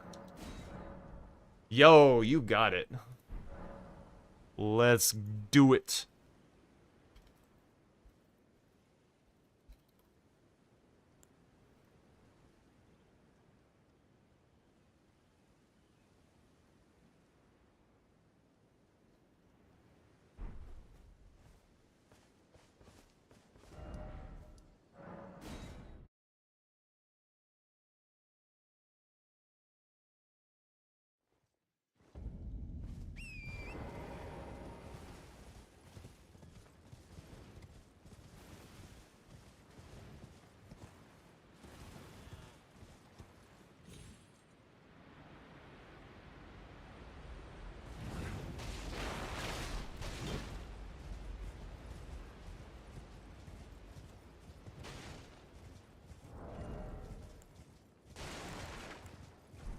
Yo, you got it. Let's do it.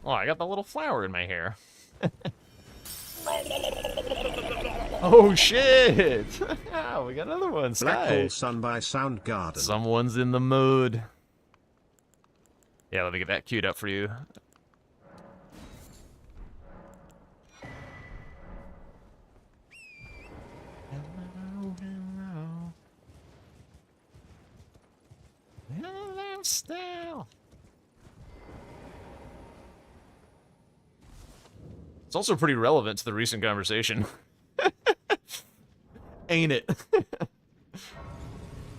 Oh, I got the little flower in my hair. Oh, shit! We got another one. Black Sky. Hole Sun by Soundgarden. Someone's in the mood. Yeah, let me get that queued up for you. Hello, hello. Hello, style. It's also pretty relevant to the recent conversation. Ain't it?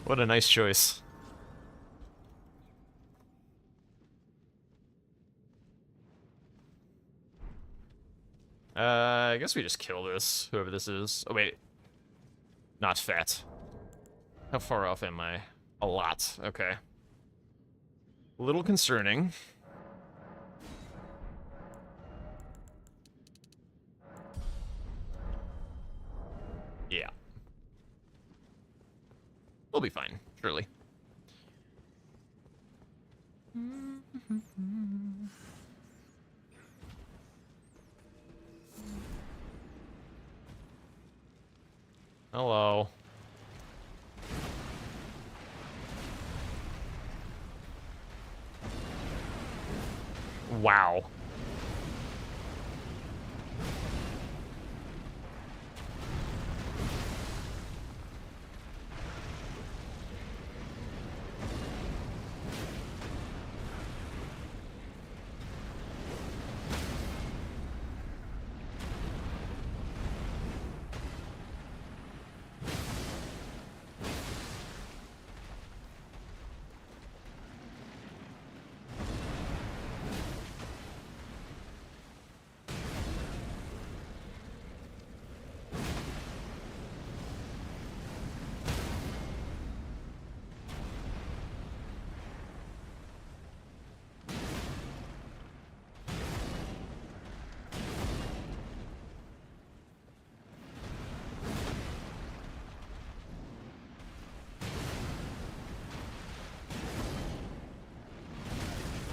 What a nice choice. I guess we just kill this, whoever this is. Oh, wait. Not fat. How far off am I? A lot. Okay. A little concerning. Yeah. We'll be fine, surely. Hello. Wow.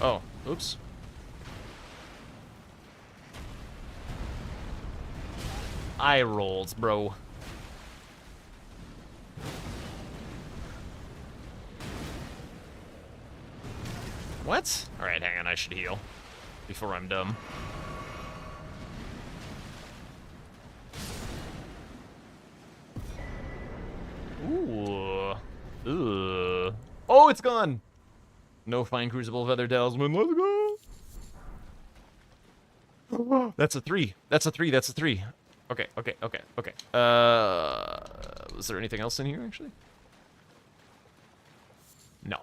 Oh, oops. Eye rolls, bro. What? Alright, hang on, I should heal before I'm dumb. Ooh. Ugh. Oh, it's gone! No fine crucible feather talisman, let's go! That's a 3. That's a 3, that's a 3. Okay, okay, okay, okay. Was there anything else in here, actually? No.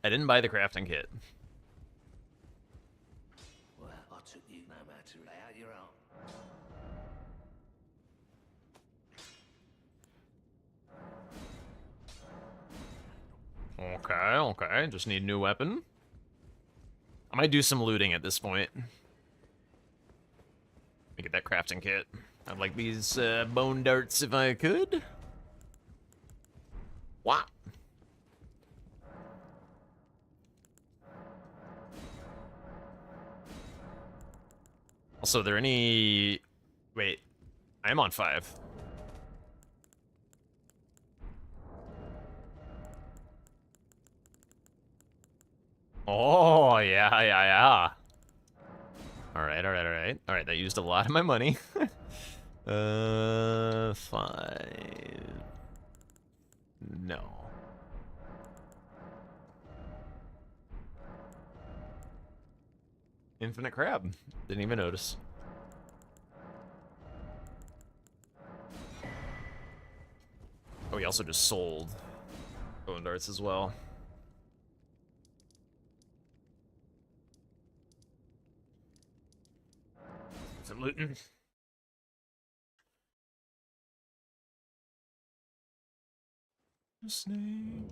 I didn't buy the crafting kit. Well, I took you no matter how you're on. Okay, okay. Just need a new weapon. I might do some looting at this point. Let me get that crafting kit. I'd like these bone darts if I could. Wow. Also, are there any... Wait. I am on 5. Oh, yeah, yeah, yeah. Alright, alright, alright. Alright, that used a lot of my money. 5... No. Infinite crab. Didn't even notice. Oh, he also just sold bone darts as well. Some looting. Snake.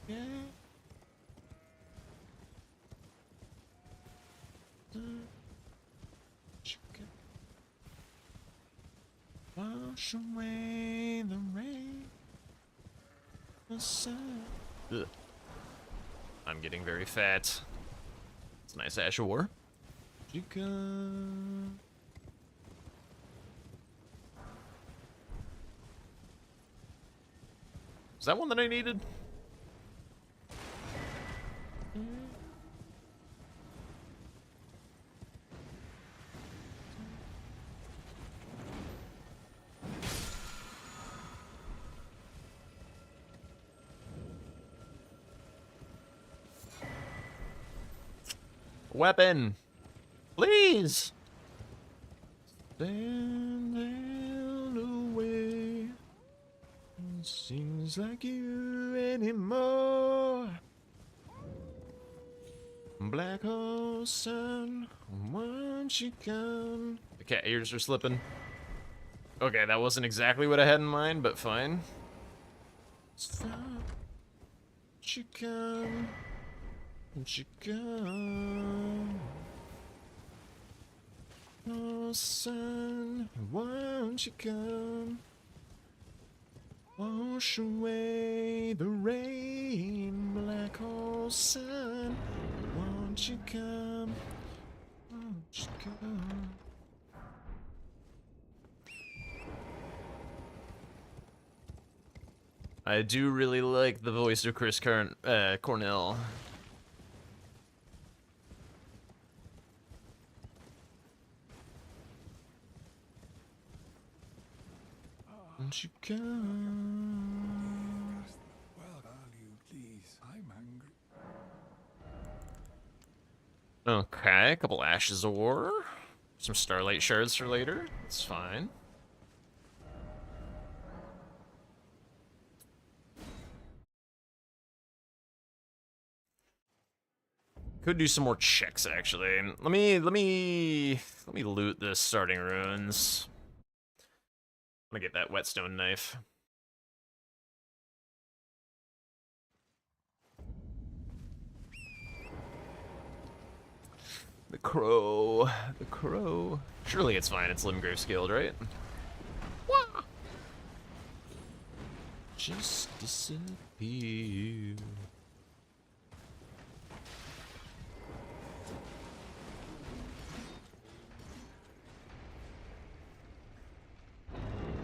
Yeah. Wash away the rain. The sun. Ugh. I'm getting very fat. It's a nice ash ore. Chica. Is that one that I needed? Weapon! Please! Stand down away. Seems like you anymore. Black hole sun, won't you come? The cat ears are slipping. Okay, that wasn't exactly what I had in mind, but fine. Stop. Won't you come? Won't you come? Oh, sun, won't you come? Wash away the rain, black hole sun. Won't you come? Won't you come? I do really like the voice of Chris Cornell. Won't you come? Well, are you, please? I'm hungry. Okay, a couple Ashes of War. Some Starlight Shards for later. It's fine. Could do some more checks actually. Let me loot this starting ruins. I'm gonna get that whetstone knife. The crow. The crow. Surely it's fine, it's Limgrave scaled, right? Wah! Just disappear.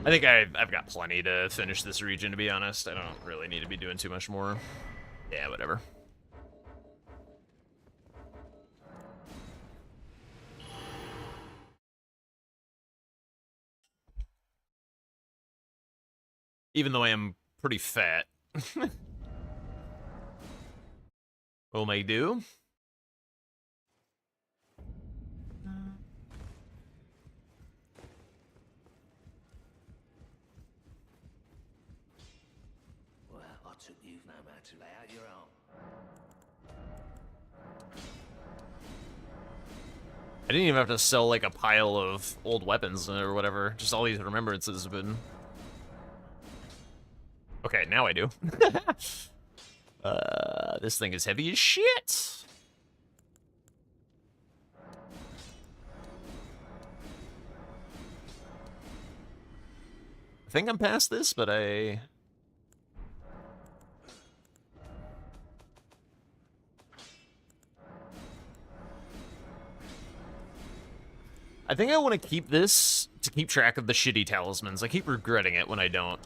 I think I've got plenty to finish this region, to be honest. I don't really need to be doing too much more. Yeah, whatever. Even though I am pretty fat. What may do? Well, I took you no man to lay out your own. I didn't even have to sell like a pile of old weapons or whatever. Just all these remembrances have been. Okay, now I do. This thing is heavy as shit. I think I'm past this, but I think I want to keep this to keep track of the shitty talismans. I keep regretting it when I don't.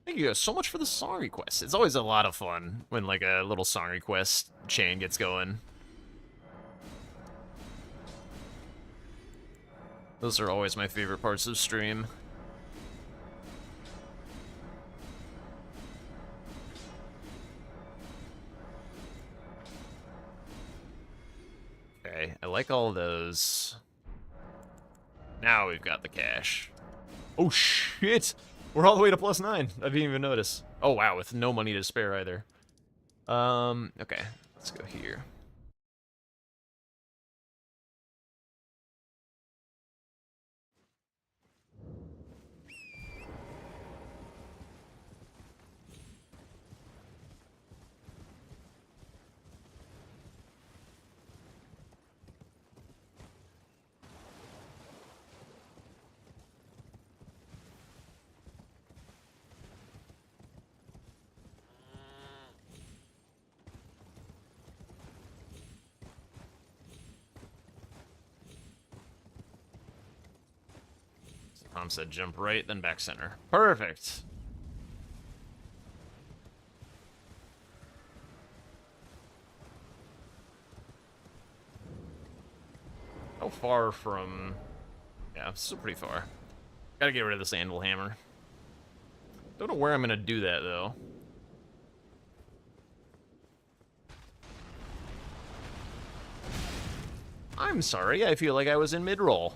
Thank you guys so much for the song request. It's always a lot of fun when like a little song request chain gets going. Those are always my favorite parts of stream. Okay, I like all those. Now we've got the cash. Oh shit! We're all the way to +9. I didn't even notice. Oh wow, with no money to spare either. Okay, let's go here. Tom said jump right, then back center. Perfect. How far from... Yeah, still pretty far. Gotta get rid of this anvil hammer. Don't know where I'm gonna do that, though. I'm sorry, I feel like I was in mid-roll.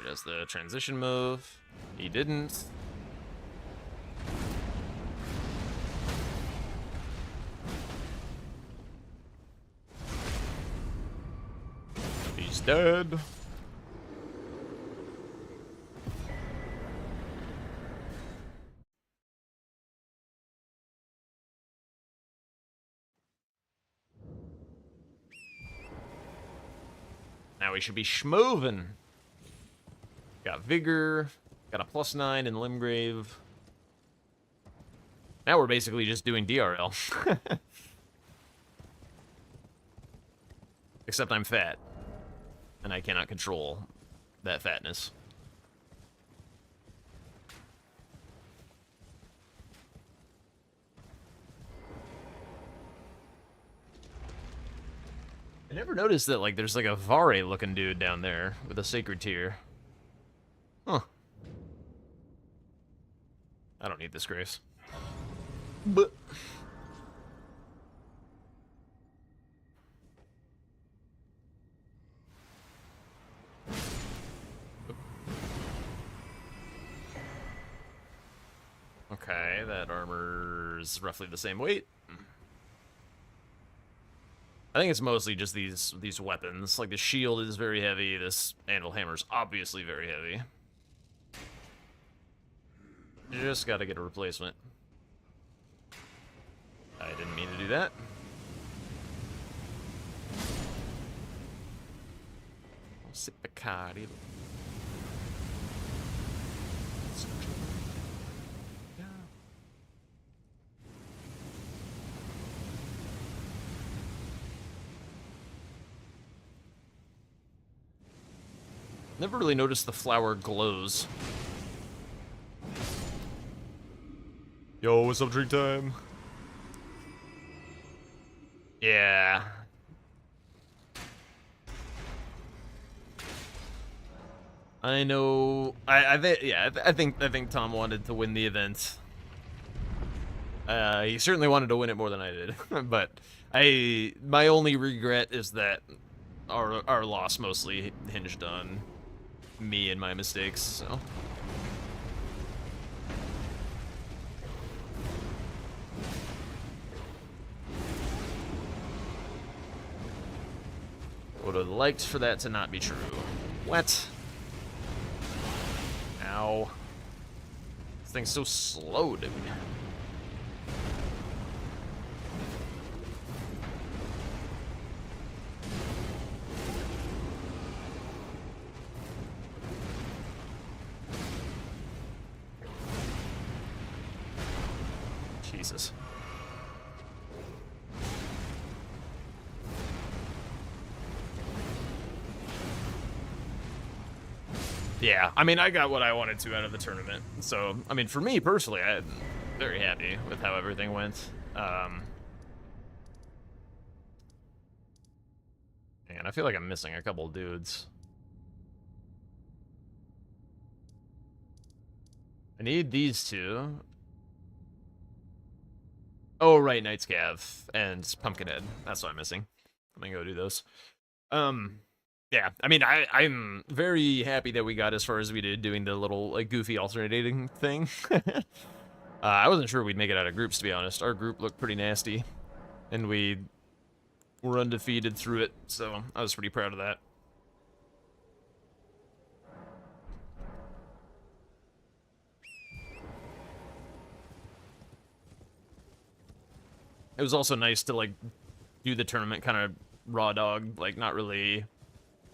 Does the transition move. He didn't. He's dead. Now we should be schmovin'. Got Vigor, got a +9 in Limgrave. Now we're basically just doing DRL. Except I'm fat. And I cannot control that fatness. I never noticed that, like, there's like a Vare looking dude down there with a sacred tear. Huh. I don't need this grace. But okay, that armor's roughly the same weight. I think it's mostly just these weapons. Like the shield is very heavy, this anvil hammer's obviously very heavy. Just gotta get a replacement. I didn't mean to do that. Sip Bacardi. Never really noticed the flower glows. Yo, what's up, drink time? Yeah. I know. I think Tom wanted to win the event. He certainly wanted to win it more than I did. But my only regret is that our loss mostly hinged on me and my mistakes, so. Would have liked for that to not be true. What? Ow. This thing's so slow, dude. Jesus. Yeah, I mean, I got what I wanted to out of the tournament. So, I mean, for me personally, I'm very happy with how everything went. And I feel like I'm missing a couple dudes. I need these two. Oh, right, Knight's Cav and Pumpkinhead. That's what I'm missing. Let me go do those. Yeah, I mean, I'm very happy that we got as far as we did doing the little, like, goofy alternating thing. I wasn't sure we'd make it out of groups, to be honest. Our group looked pretty nasty, and we were undefeated through it, so I was pretty proud of that. It was also nice to, like, do the tournament kind of raw dog, like, not really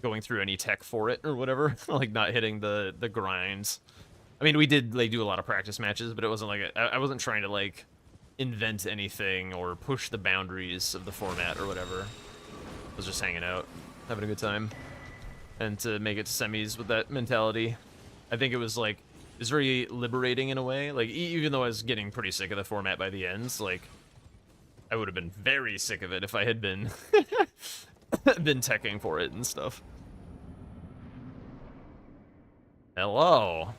going through any tech for it or whatever, like not hitting the grinds. I mean, we did like do a lot of practice matches, but it wasn't like I wasn't trying to like invent anything or push the boundaries of the format or whatever. I was just hanging out, having a good time, and to make it to semis with that mentality I think it was like, it's very liberating in a way. Like, even though I was getting pretty sick of the format by the ends, like, I would have been very sick of it if I had been been teching for it and stuff. Hello.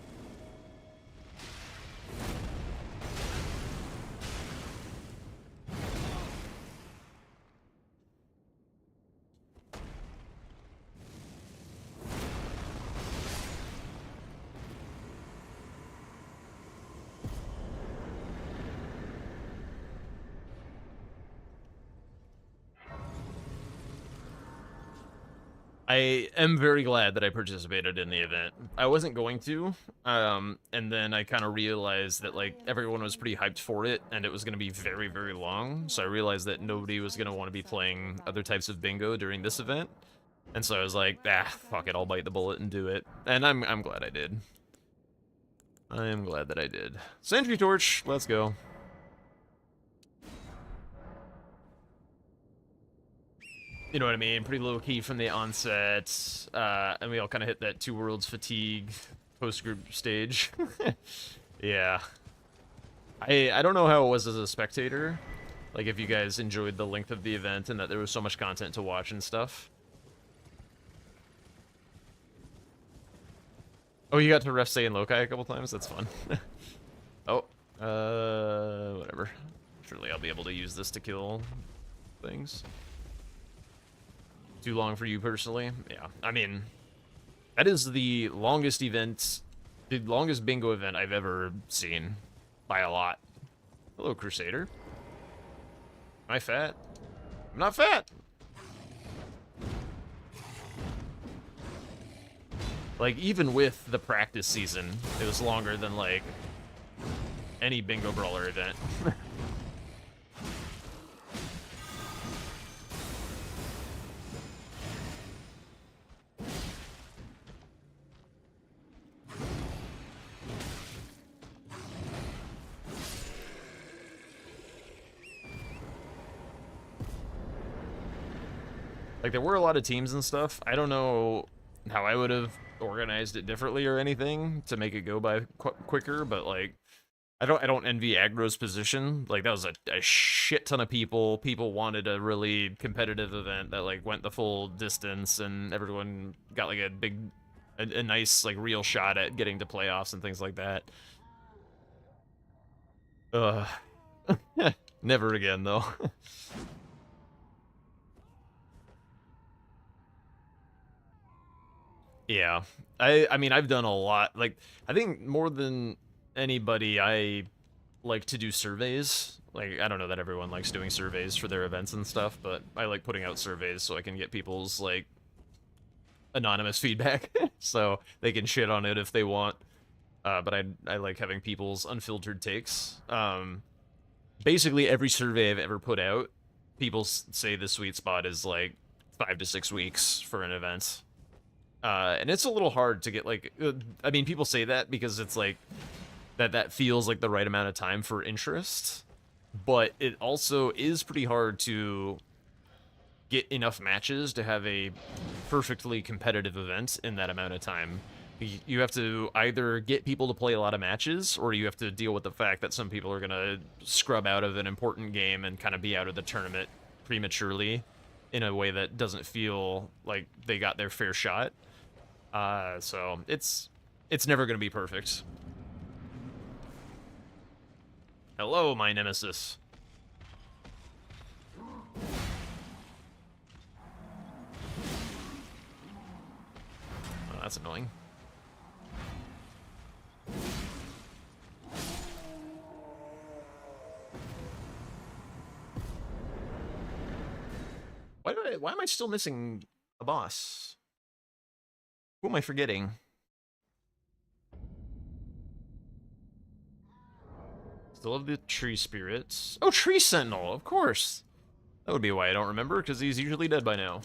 I am very glad that I participated in the event. I wasn't going to, and then I kind of realized that, like, everyone was pretty hyped for it, and it was going to be very, very long, so I realized that nobody was going to want to be playing other types of bingo during this event, and so I was like, fuck it, I'll bite the bullet and do it, and I'm glad I did. I am glad that I did. Sentry Torch, let's go. You know what I mean? Pretty low key from the onset, and we all kind of hit that 2 worlds fatigue post-group stage. Yeah. I don't know how it was as a spectator, like if you guys enjoyed the length of the event and that there was so much content to watch and stuff. Oh, you got to ref say in Loci a couple times? That's fun. Oh, whatever. Surely I'll be able to use this to kill things. Too long for you personally? Yeah, I mean, that is the longest event, the longest bingo event I've ever seen, by a lot. Hello, Crusader. Am I fat? I'm not fat! Like, even with the practice season, it was longer than, like, any Bingo Brawler event. Like, there were a lot of teams and stuff. I don't know how I would have organized it differently or anything to make it go by quicker, but, like, I don't envy Aggro's position. Like, that was a shit ton of people. People wanted a really competitive event that, like, went the full distance, and everyone got, like, a nice, like, real shot at getting to playoffs and things like that. Never again, though. Yeah, I mean, I've done a lot. Like, I think more than anybody, I like to do surveys. Like, I don't know that everyone likes doing surveys for their events and stuff, but I like putting out surveys so I can get people's, like, anonymous feedback, so they can shit on it if they want. But I like having people's unfiltered takes. Basically, every survey I've ever put out, people say the sweet spot is, like, 5 to 6 weeks for an event. And it's a little hard to get, like, I mean, people say that because it's, like, that feels like the right amount of time for interest, but it also is pretty hard to get enough matches to have a perfectly competitive event in that amount of time. You have to either get people to play a lot of matches, or you have to deal with the fact that some people are going to scrub out of an important game and kind of be out of the tournament prematurely in a way that doesn't feel like they got their fair shot. So it's never going to be perfect. Hello, my nemesis. Oh, that's annoying. Why am I still missing a boss? Who am I forgetting? Still have the tree spirits. Oh, tree sentinel, of course. That would be why I don't remember, because he's usually dead by now.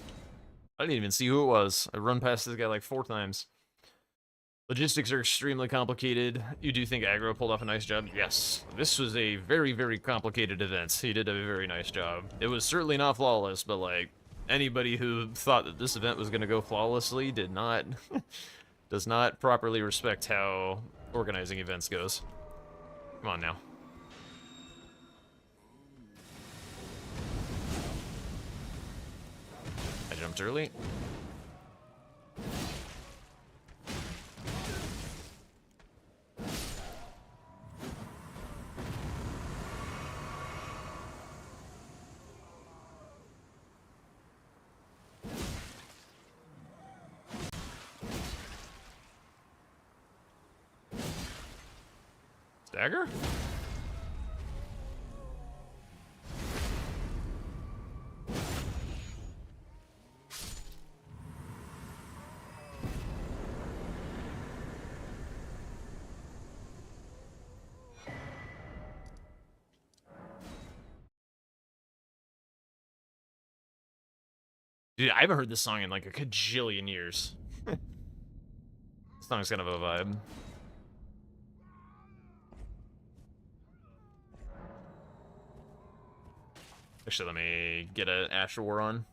I didn't even see who it was. I run past this guy like 4 times. Logistics are extremely complicated. You do think Aggro pulled off a nice job? Yes. This was a very, very complicated event. He did a very nice job. It was certainly not flawless, but, like, anybody who thought that this event was going to go flawlessly did not Does not properly respect how organizing events goes. Come on now. I jumped early. Dagger? Dude, I haven't heard this song in like a cajillion years. This song's kind of a vibe. Actually, let me get an Asher War on.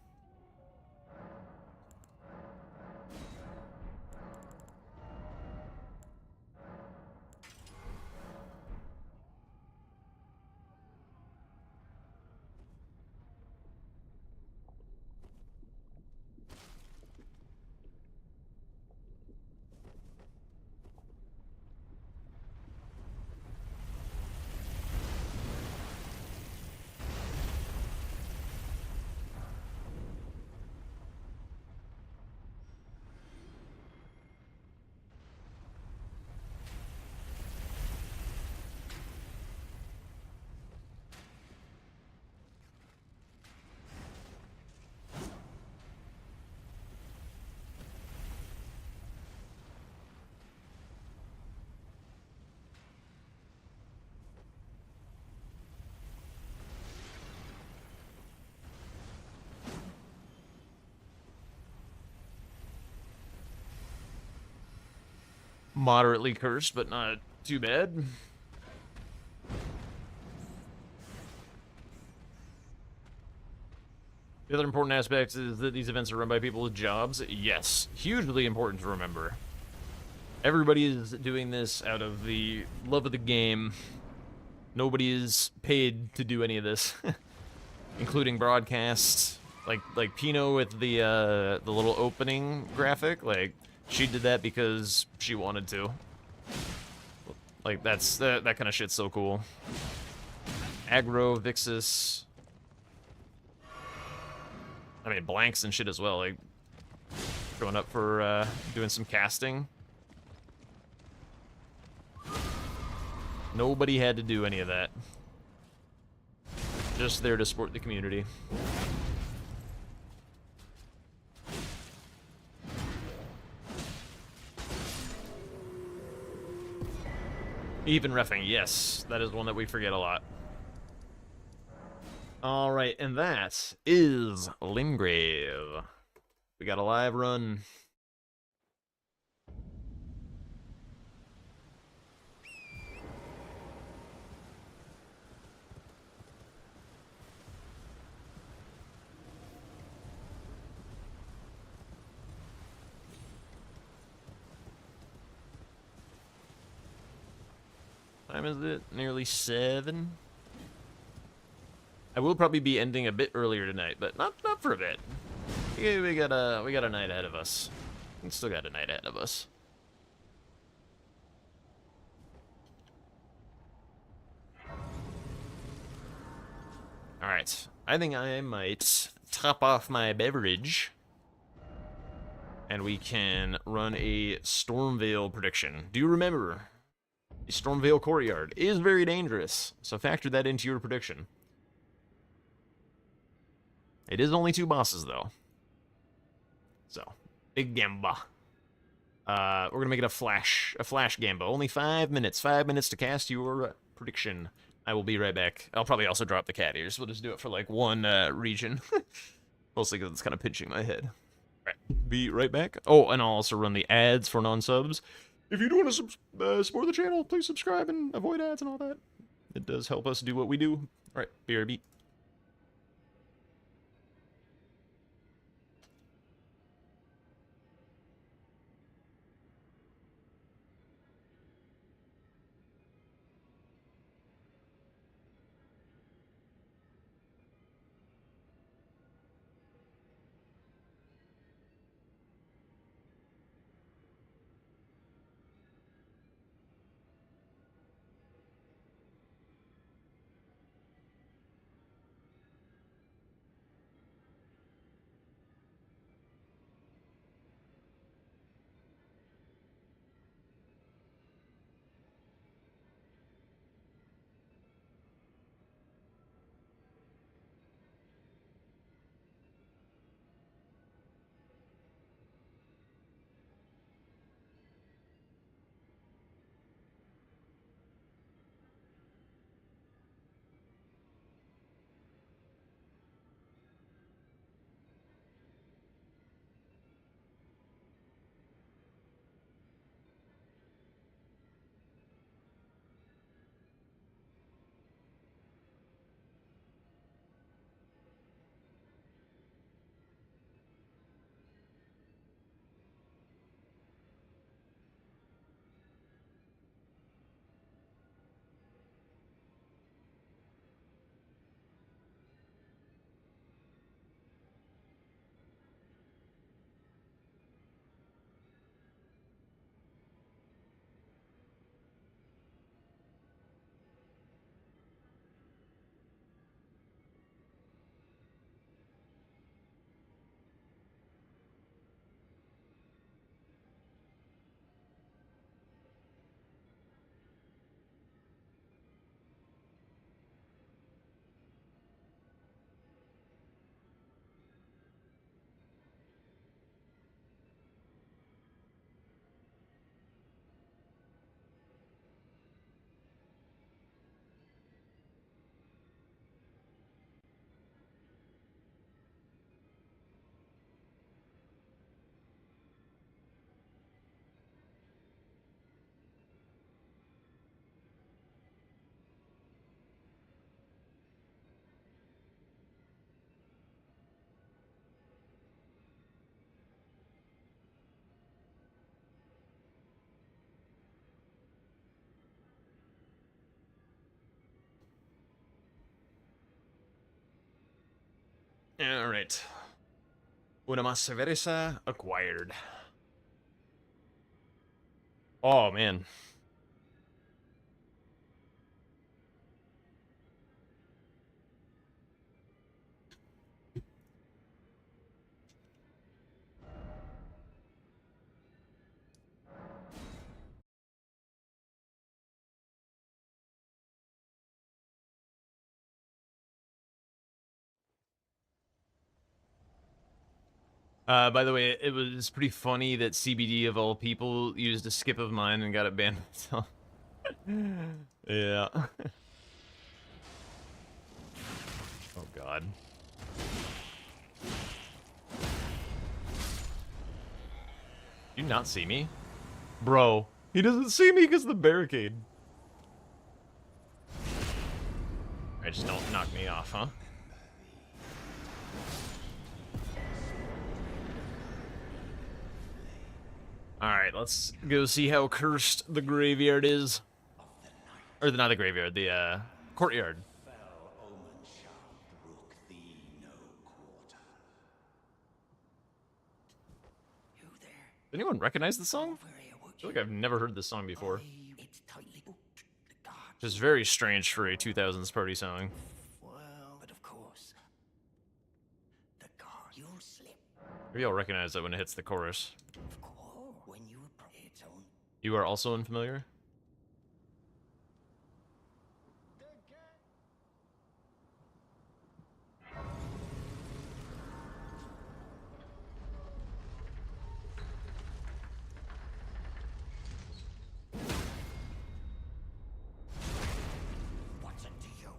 Moderately cursed, but not too bad. The other important aspect is that these events are run by people with jobs. Yes, hugely important to remember. Everybody is doing this out of the love of the game. Nobody is paid to do any of this, including broadcasts. Like Pino with the little opening graphic. Like, she did that because she wanted to. Like, that kind of shit's so cool. Aggro, Vixis. I mean, blanks and shit as well. Like, showing up for doing some casting. Nobody had to do any of that. Just there to support the community. Even reffing, yes. That is one that we forget a lot. Alright, and that is Limgrave. We got a live run. Time is it? Nearly 7. I will probably be ending a bit earlier tonight, but not for a bit. We got a night ahead of us. We still got a night ahead of us. All right, I think I might top off my beverage, and we can run a Stormveil prediction. Do you remember? The Stormveil Courtyard is very dangerous, so factor that into your prediction. It is only 2 bosses, though. So, big gamba. We're gonna make it a flash gamba. Only 5 minutes. 5 minutes to cast your prediction. I will be right back. I'll probably also drop the cat ears. We'll just do it for like one region. Mostly because it's kind of pinching my head. All right, be right back. Oh, and I'll also run the ads for non-subs. If you do want to support the channel, please subscribe and avoid ads and all that. It does help us do what we do. All right, BRB. Alright. Una más severesa acquired. Oh, man. By the way, it was pretty funny that CBD of all people used a skip of mine and got it banned. So, yeah. Oh god. Do you not see me? Bro, he doesn't see me because of the barricade. Alright, just don't knock me off, huh? Alright, let's go see how cursed the graveyard is. Or not the graveyard, the courtyard. Does anyone recognize the song? I feel like I've never heard this song before. Just very strange for a 2000s party song. Maybe I'll recognize that when it hits the chorus. You are also unfamiliar? What's it to you?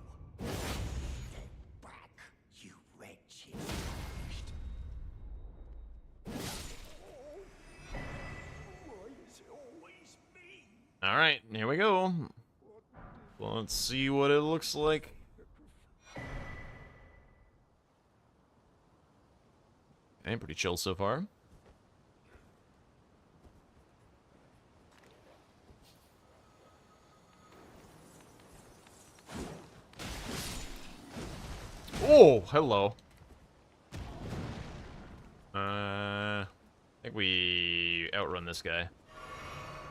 Back, you wretched. Alright, here we go. Well, let's see what it looks like. Okay, pretty chill so far. Oh, hello. I think we outrun this guy.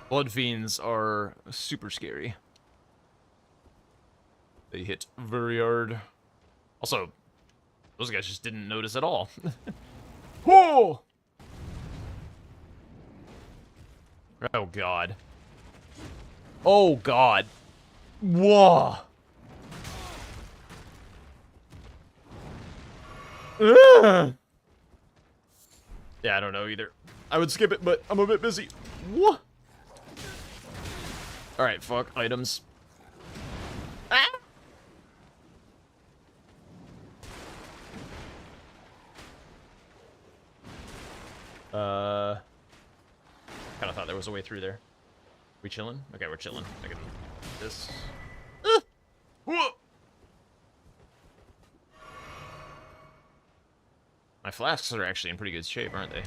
Blood fiends are super scary. They hit very hard. Also, those guys just didn't notice at all. Oh! Oh god. Oh god. Whoa. Ugh. Yeah, I don't know either. I would skip it, but I'm a bit busy. What? Alright, fuck. Items. Ah! Kinda thought there was a way through there. We chilling? Okay, we're chilling. I can... This... Whoa! My flasks are actually in pretty good shape, aren't they?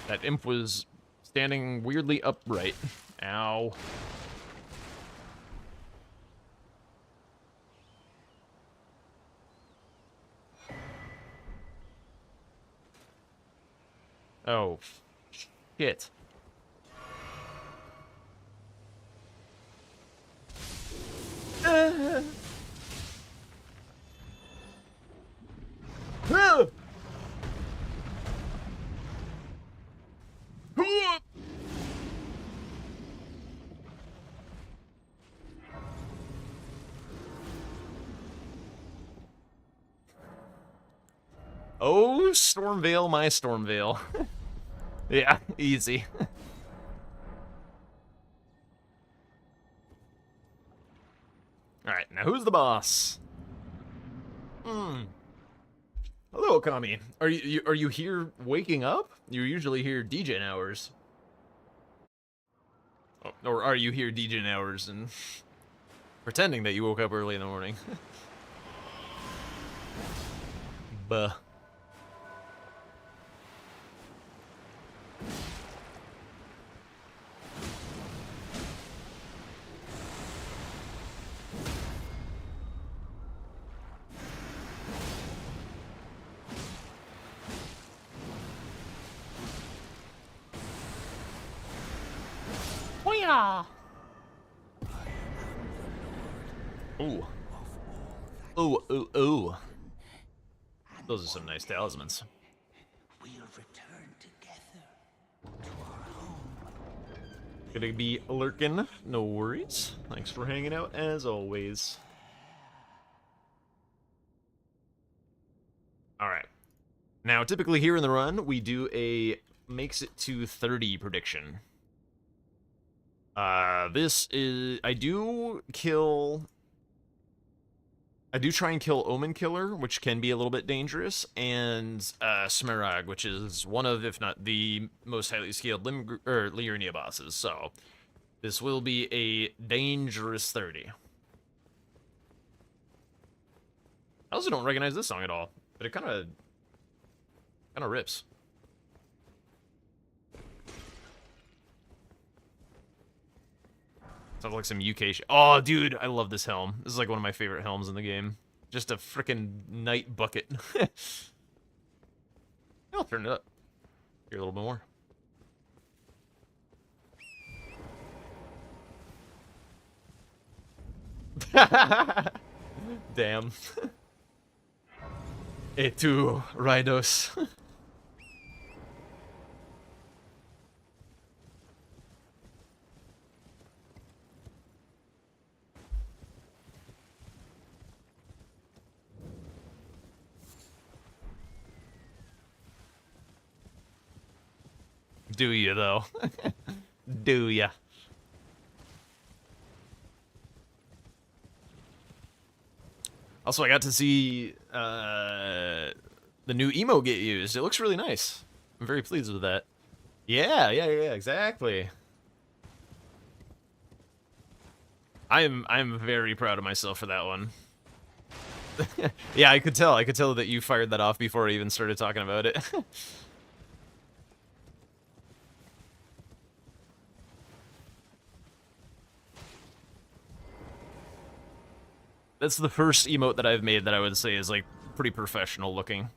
That imp was standing weirdly upright. Ow. Oh, shit. Oh, Stormveil, my Stormveil. Yeah, easy. Alright, now who's the boss? Hello, Okami. Are you here waking up? You're usually here DJ hours. Oh, or are you here DJ hours and pretending that you woke up early in the morning? Buh. Yeah. Ooh. Ooh, ooh, ooh. Those are some nice talismans. We'll return together to our home. Gonna be lurking. No worries. Thanks for hanging out as always. Alright. Now, typically here in the run, we do a makes it to 30 prediction. This is... I do try and kill Omen Killer, which can be a little bit dangerous, and Smerag, which is one of, if not the most highly skilled Liurnia bosses, so this will be a dangerous 30. I also don't recognize this song at all, but it kind of rips. Sounds like some UK shit. Oh, dude, I love this helm. This is like one of my favorite helms in the game. Just a freaking night bucket. I'll turn it up. Hear a little bit more. Damn. E2, Raidos. Do you, though? Do ya? Also, I got to see the new emote get used. It looks really nice. I'm very pleased with that. Yeah, exactly. I'm very proud of myself for that one. Yeah, I could tell that you fired that off before I even started talking about it. That's the first emote that I've made that I would say is, like, pretty professional looking.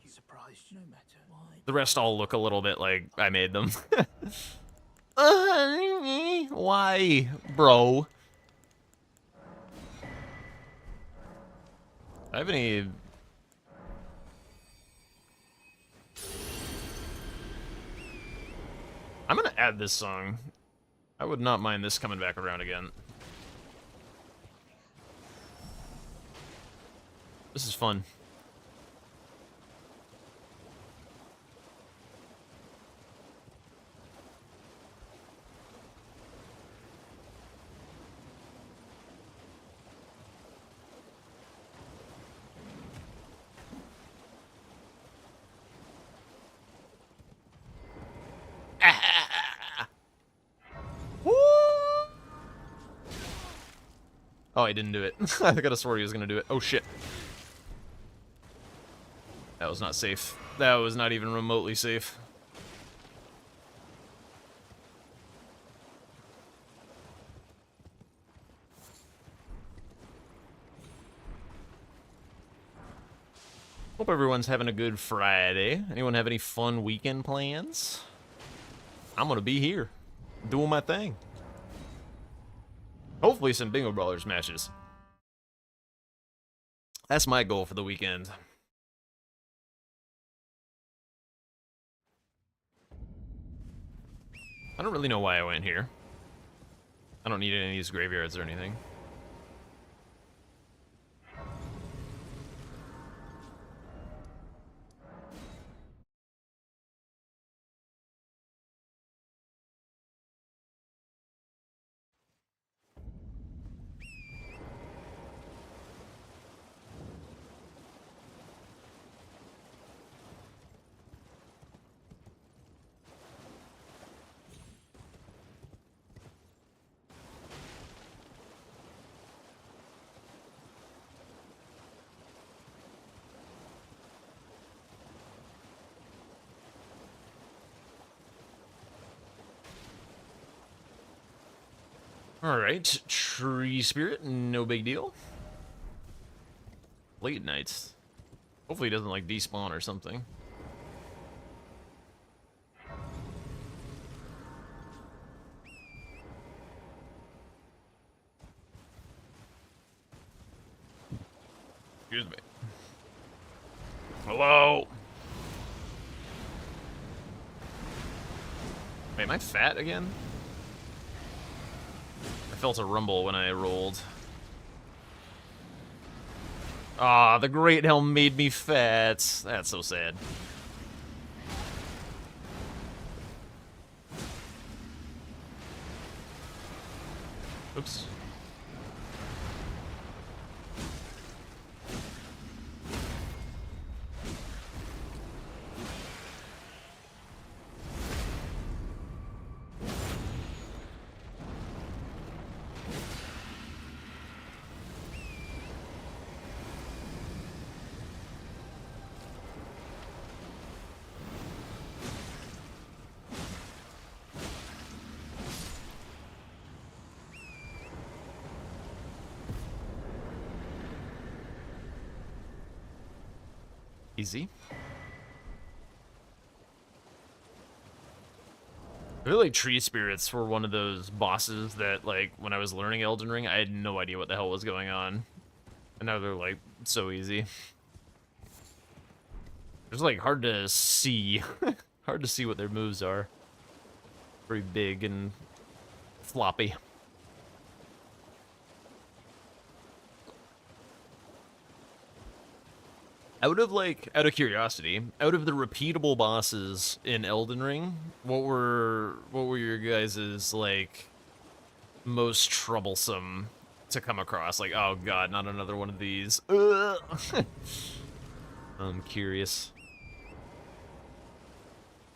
You surprised no matter why. The rest all look a little bit like I made them. Why, bro? I have any... I'm gonna add this song. I would not mind this coming back around again. This is fun. Oh, I didn't do it. I could have swore he was gonna do it. Oh shit. That was not safe. That was not even remotely safe. Hope everyone's having a good Friday. Anyone have any fun weekend plans? I'm gonna be here, doing my thing. Hopefully some Bingo Brawlers matches. That's my goal for the weekend. I don't really know why I went here. I don't need any of these graveyards or anything. Alright, Tree Spirit, no big deal. Late nights. Hopefully he doesn't, like, despawn or something. Excuse me. Hello? Wait, am I fat again? I felt a rumble when I rolled. Ah, the Great Helm made me fat. That's so sad. Oops. Easy. I feel like tree spirits were one of those bosses that, like, when I was learning Elden Ring, I had no idea what the hell was going on. And now they're, like, so easy. It's, like, hard to see. Hard to see what their moves are. Very big and floppy. Out of curiosity, out of the repeatable bosses in Elden Ring, what were your guys' like most troublesome to come across? Like, oh god, not another one of these. Ugh. I'm curious. I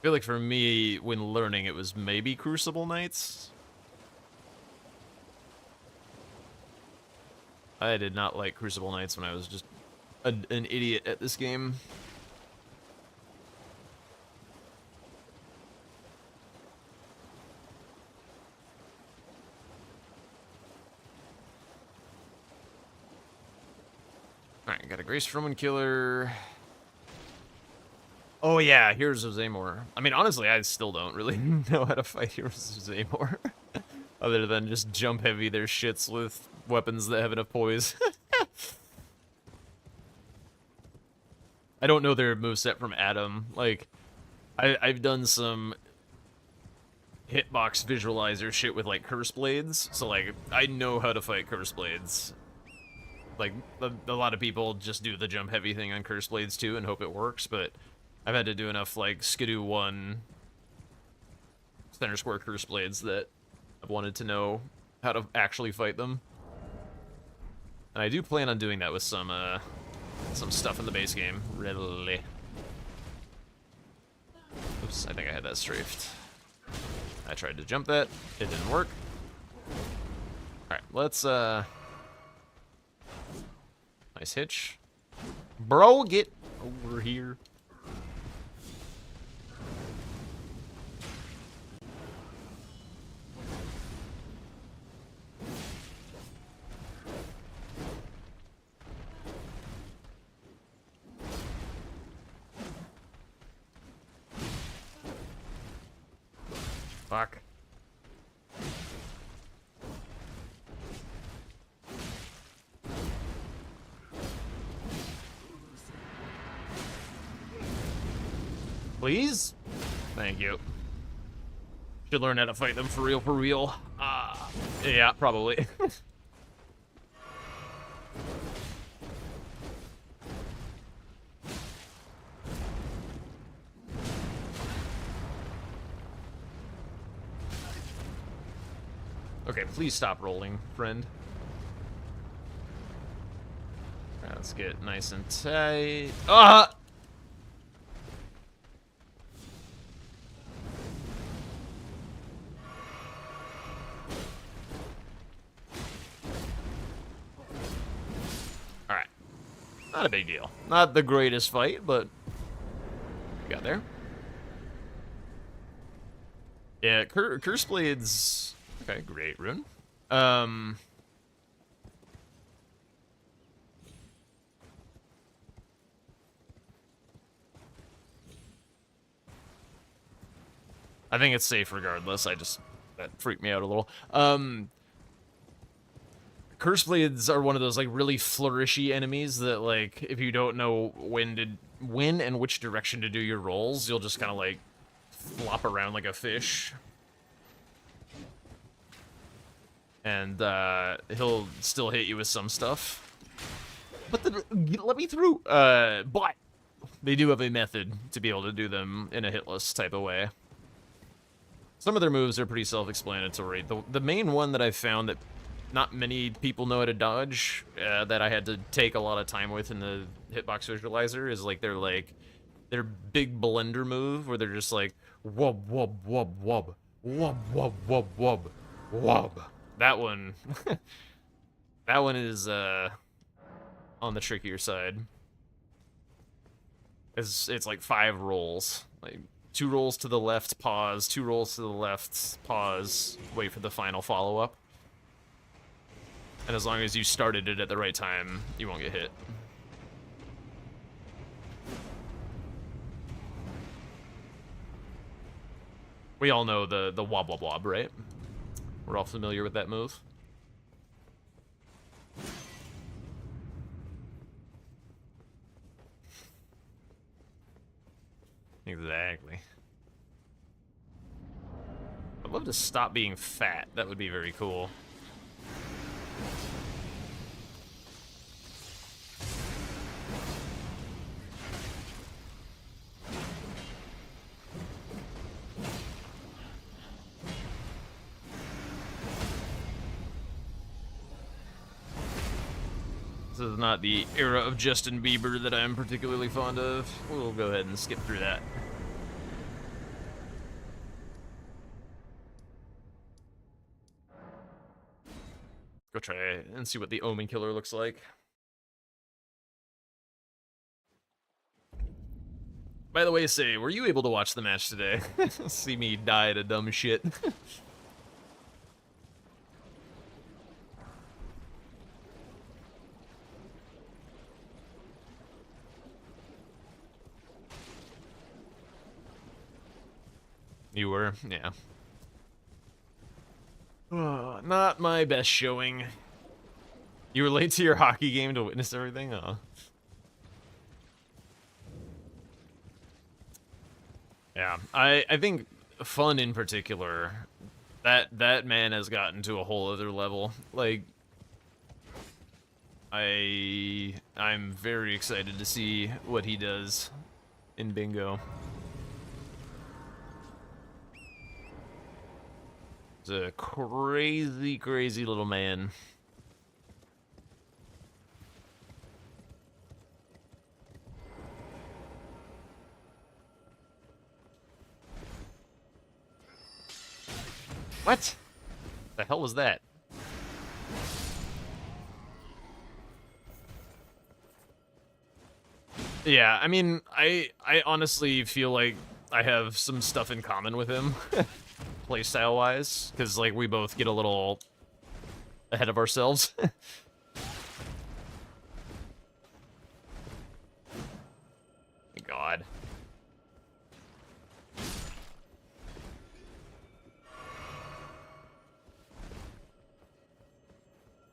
feel like for me, when learning, it was maybe Crucible Knights. I did not like Crucible Knights when I was just an idiot at this game. Alright, got a Grace Roman Killer. Oh yeah, Heroes of Zaymor. I mean, honestly, I still don't really know how to fight Heroes of Zaymor. Other than just jump heavy their shits with weapons that have enough poise. I don't know their moveset from Adam. Like, I've done some hitbox visualizer shit with, like, Curse Blades. So, like, I know how to fight Curse Blades. Like, a lot of people just do the jump heavy thing on Curse Blades, too, and hope it works. But I've had to do enough, like, Skidoo 1 center square Curse Blades that I've wanted to know how to actually fight them. And I do plan on doing that with some stuff in the base game, really. Oops, I think I had that strafed. I tried to jump that, it didn't work. Alright, let's, nice hitch. Bro, get over here. Fuck. Please? Thank you. Should learn how to fight them for real, for real. Yeah, probably. Okay, please stop rolling, friend. Right, let's get nice and tight. Ah! Alright. Not a big deal. Not the greatest fight, but we got there. Yeah, Curse Blades. Okay, great rune. I think it's safe regardless. That freaked me out a little. Curse Blades are one of those like really flourishy enemies that like if you don't know when and which direction to do your rolls, you'll just kind of like flop around like a fish. And he'll still hit you with some stuff. But let me through. But they do have a method to be able to do them in a hitless type of way. Some of their moves are pretty self-explanatory. The main one that I've found that not many people know how to dodge, that I had to take a lot of time with in the hitbox visualizer, is like their big blender move where they're just like wub wub wub wub wub wub wub wub wub. That one, that one is on the trickier side. It's like 5 rolls, like 2 rolls to the left, pause, 2 rolls to the left, pause, wait for the final follow-up. And as long as you started it at the right time, you won't get hit. We all know the wob wob wob, right? We're all familiar with that move. Exactly. I'd love to stop being fat. That would be very cool. This is not the era of Justin Bieber that I'm particularly fond of. We'll go ahead and skip through that. Go try and see what the Omen Killer looks like. By the way, say, were you able to watch the match today? See me die to dumb shit. You were? Yeah. Oh, not my best showing. You were late to your hockey game to witness everything? Oh. Yeah, I think fun in particular, that man has gotten to a whole other level. Like, I'm very excited to see what he does in Bingo. He's a crazy, crazy little man. What? The hell was that? Yeah, I mean, I honestly feel like I have some stuff in common with him, playstyle-wise, because, like, we both get a little ahead of ourselves. God.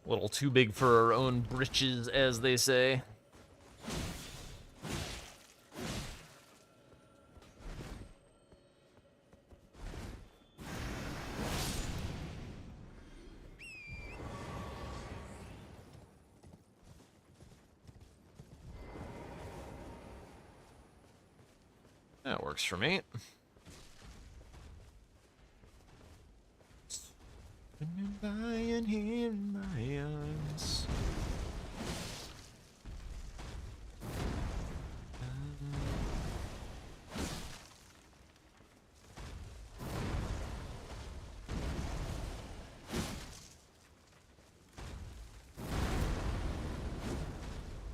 A little too big for our own britches, as they say. That works for me. Lying here in my arms.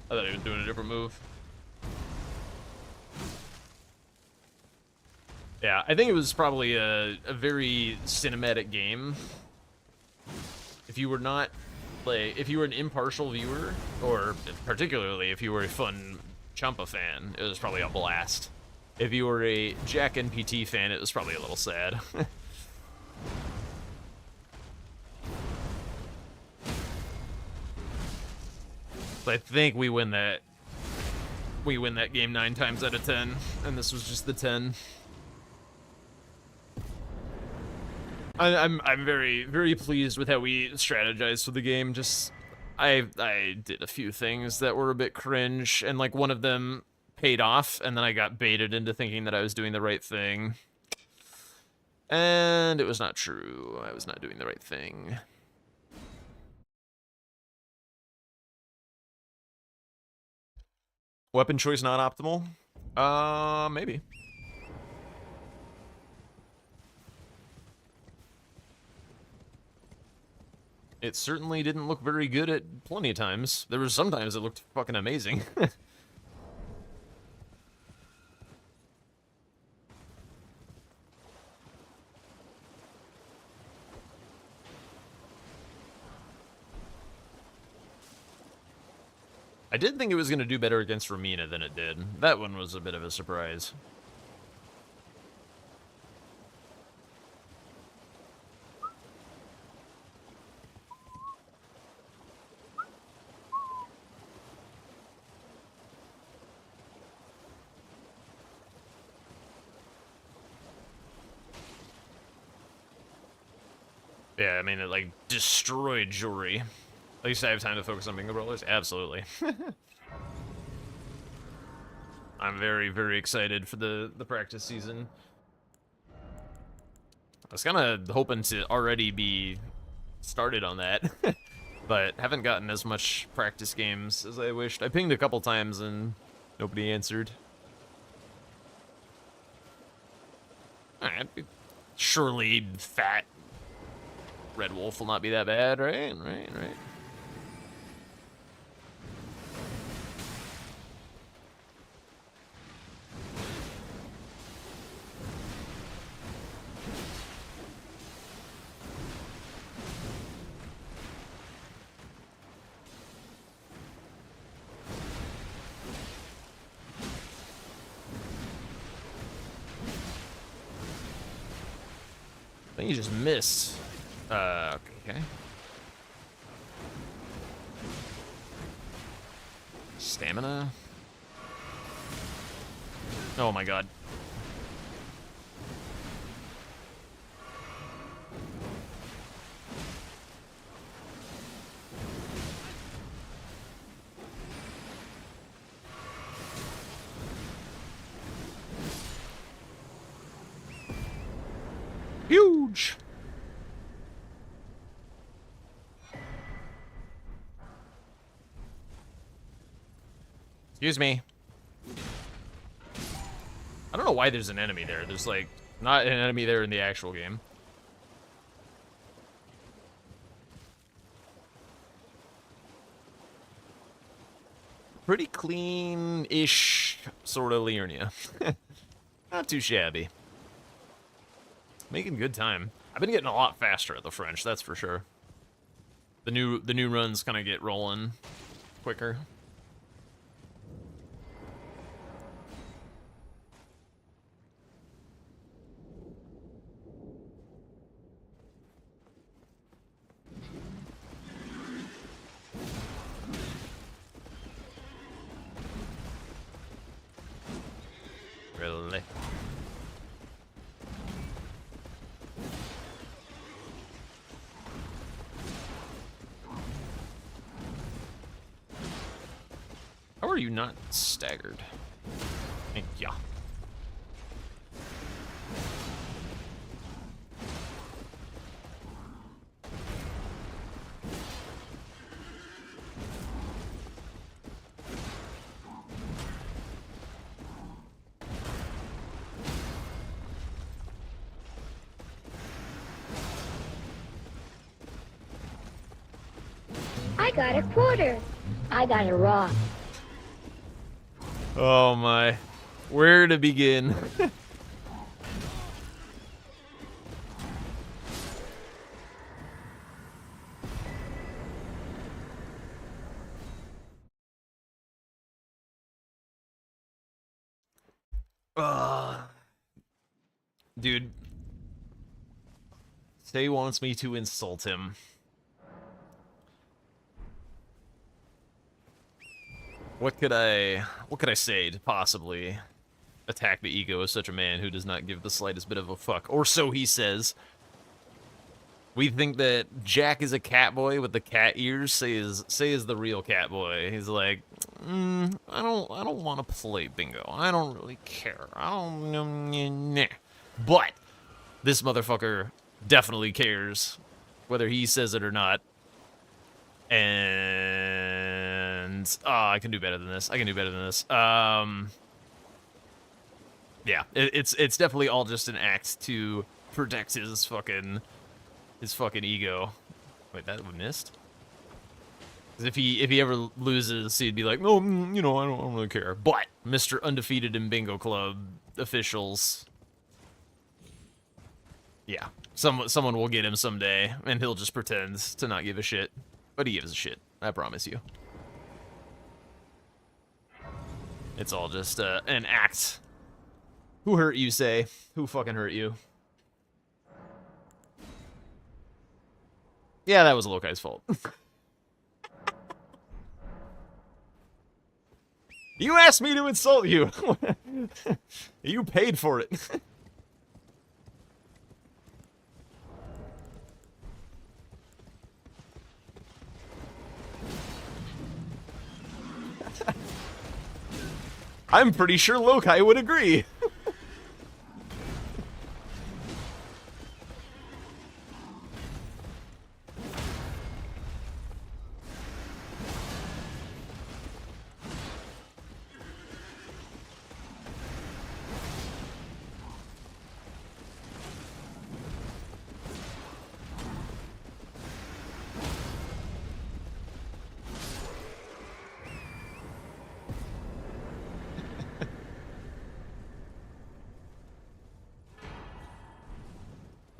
I thought he was doing a different move. Yeah, I think it was probably a very cinematic game. If you were not, like, if you were an impartial viewer, or particularly if you were a fun Champa fan, it was probably a blast. If you were a Jack NPT fan, it was probably a little sad. I think we win that. We win that game 9 times out of 10, and this was just the 10. I'm very, very pleased with how we strategized for the game. Just I did a few things that were a bit cringe, and like one of them paid off, and then I got baited into thinking that I was doing the right thing. And it was not true. I was not doing the right thing. Weapon choice not optimal? Maybe. It certainly didn't look very good at plenty of times. There was sometimes it looked fucking amazing. I did think it was going to do better against Romina than it did. That one was a bit of a surprise. Yeah, I mean, it, like, destroyed Jewelry. At least I have time to focus on Bingo Brawlers? Absolutely. I'm very, very excited for the practice season. I was kind of hoping to already be started on that, but haven't gotten as much practice games as I wished. I pinged a couple times and nobody answered. Alright, surely fat Red Wolf will not be that bad, right? Right. I think you just missed. Okay. Stamina? Oh my god. Huge! Excuse me. I don't know why there's an enemy there. There's, like, not an enemy there in the actual game. Pretty clean-ish sort of Liurnia. Not too shabby. Making good time. I've been getting a lot faster at the French, that's for sure. The new runs kind of get rolling quicker. Really? How are you not staggered? Thank ya. I got a quarter. I got a rock. Oh my. Where to begin? Dude. Say wants me to insult him. What could I say to possibly attack the ego of such a man who does not give the slightest bit of a fuck? Or so he says. We think that Jack is a cat boy with the cat ears. Say is the real cat boy. He's like, I don't want to play bingo. I don't really care. I don't. But this motherfucker definitely cares, whether he says it or not. And I can do better than this. I can do better than this. Yeah, it's definitely all just an act to protect his fucking ego. Wait, that missed? 'Cause if he ever loses, he'd be like, no, you know, I don't really care. But Mr. Undefeated in Bingo Club officials, yeah, someone will get him someday, and he'll just pretend to not give a shit. But he gives a shit, I promise you. It's all just an act. Who hurt you, say? Who fucking hurt you? Yeah, that was Lokai's fault. You asked me to insult you. You paid for it. I'm pretty sure Lokai would agree.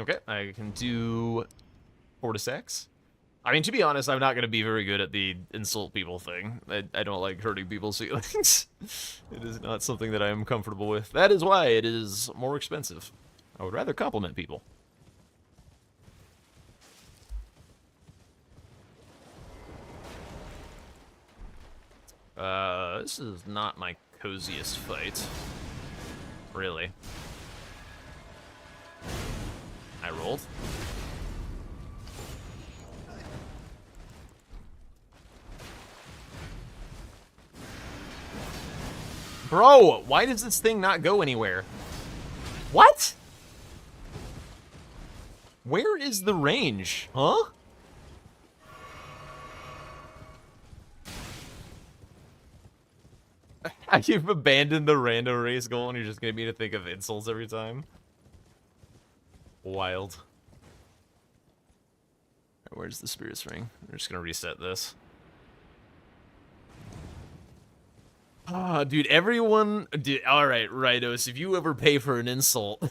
Okay, I can do 4 to 6. I mean, to be honest, I'm not going to be very good at the insult people thing. I don't like hurting people's feelings. It is not something that I am comfortable with. That is why it is more expensive. I would rather compliment people. This is not my coziest fight. Really. I rolled. Bro, why does this thing not go anywhere? What? Where is the range? Huh? You've abandoned the random race goal and you're just gonna be to think of insults every time? Wild. Where's the Spirit's Ring? We're just gonna reset this. Ah, dude, everyone... Dude, alright, Rightos, if you ever pay for an insult...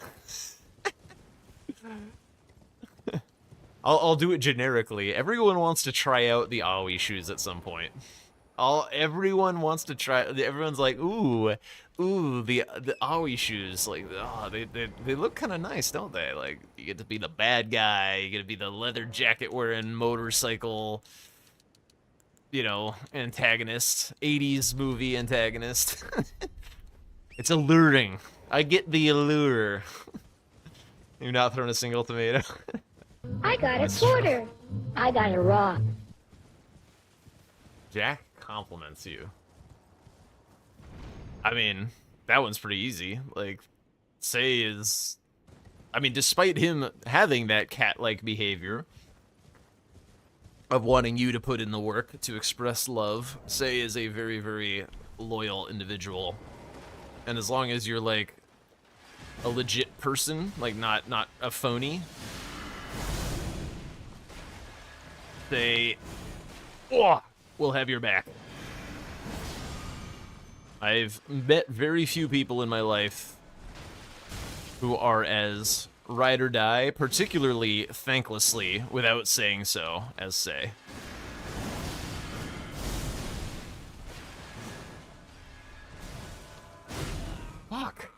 I'll do it generically. Everyone wants to try out the Aoi shoes at some point. Everyone wants to try... Everyone's like, ooh, the Aoi shoes. Like, oh, they look kind of nice, don't they? Like, you get to be the bad guy, you get to be the leather jacket wearing motorcycle... You know, antagonist. 80s movie antagonist. It's alluring. I get the allure. You're not throwing a single tomato. I got a quarter. I got a rock. Jack compliments you. I mean, that one's pretty easy. Like, Say is... I mean, despite him having that cat-like behavior... of wanting you to put in the work to express love, Say is a very, very loyal individual. And as long as you're, like, a legit person, like, not a phony, Say will have your back. I've met very few people in my life who are as ride or die, particularly thanklessly, without saying so, as Say. Fuck.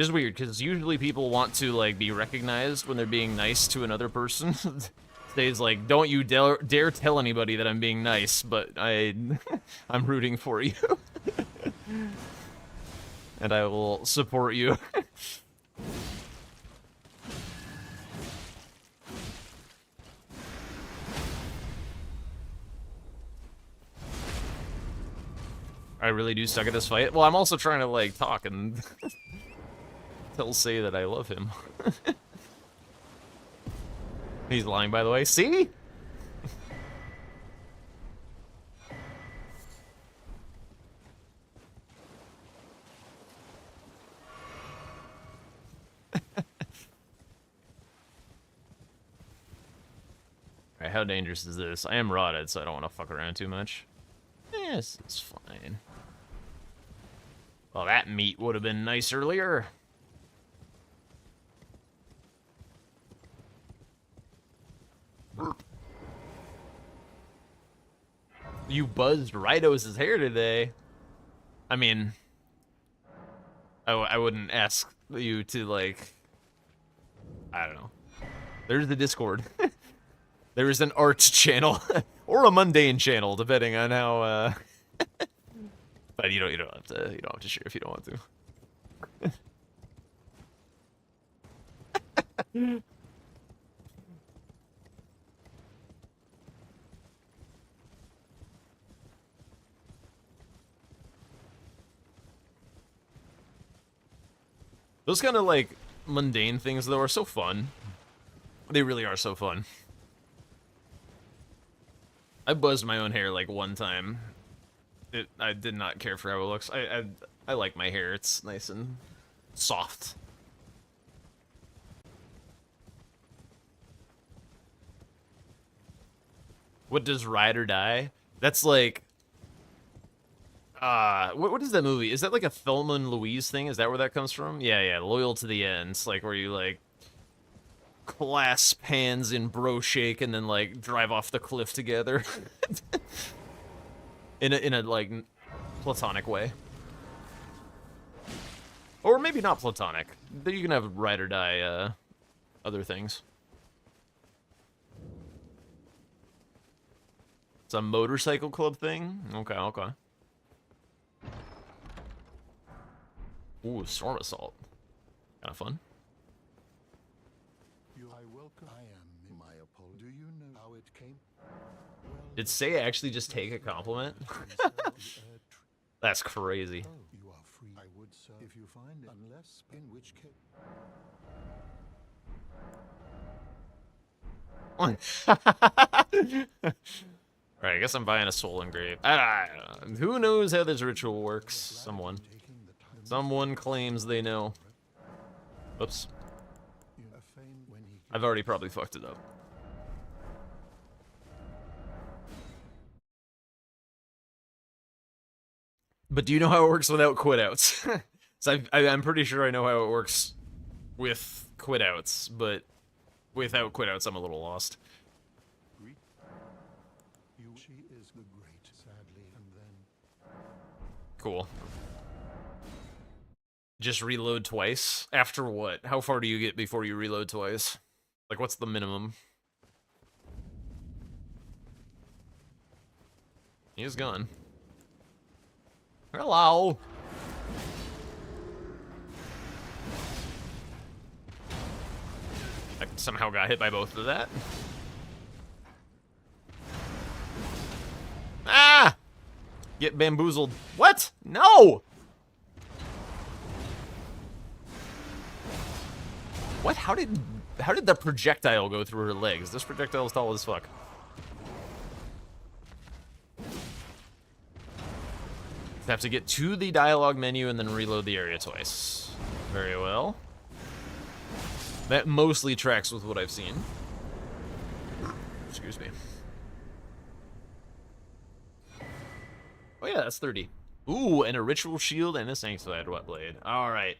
It is weird, because usually people want to, like, be recognized when they're being nice to another person. Today's like, don't you dare tell anybody that I'm being nice, but I'm rooting for you. And I will support you. I really do suck at this fight. Well, I'm also trying to, like, talk and tell Say that I love him. He's lying, by the way. See? Alright, how dangerous is this? I am rotted, so I don't want to fuck around too much. Yes, it's fine. Well, that meat would have been nice earlier. You buzzed Ridos' hair today. I mean, I wouldn't ask you to, like, I don't know. There's the Discord. There is an arts channel or a mundane channel, depending on how. But you don't have to share if you don't want to. Those kind of, like, mundane things, though, are so fun. They really are so fun. I buzzed my own hair, like, one time. I did not care for how it looks. I like my hair. It's nice and soft. What does ride or die? That's like... what is that movie? Is that like a Thelma and Louise thing? Is that where that comes from? Yeah, loyal to the end. It's like where you, like, clasp hands in bro shake and then, like, drive off the cliff together. in a like, platonic way. Or maybe not platonic. You can have ride or die, other things. It's a motorcycle club thing? Okay. Ooh, storm assault. Kind of fun. Did Say actually just take a compliment? That's crazy. You are free. I would, sir, if you find it, unless in which case. Right, I guess I'm buying a soul engrave. Who knows how this ritual works? Someone claims they know. Oops. I've already probably fucked it up. But do you know how it works without quit outs? So I'm pretty sure I know how it works with quit outs, but without quit outs, I'm a little lost. She is the great, sadly, and then. Cool. Just reload twice? After what? How far do you get before you reload twice? Like, what's the minimum? He is gone. Hello! I somehow got hit by both of that. Ah! Get bamboozled. What? No! What? How did the projectile go through her legs? This projectile is tall as fuck. Have to get to the dialogue menu and then reload the area twice. Very well. That mostly tracks with what I've seen. Excuse me. Oh yeah, that's 30. Ooh, and a ritual shield and a sanctified wet blade. Alright.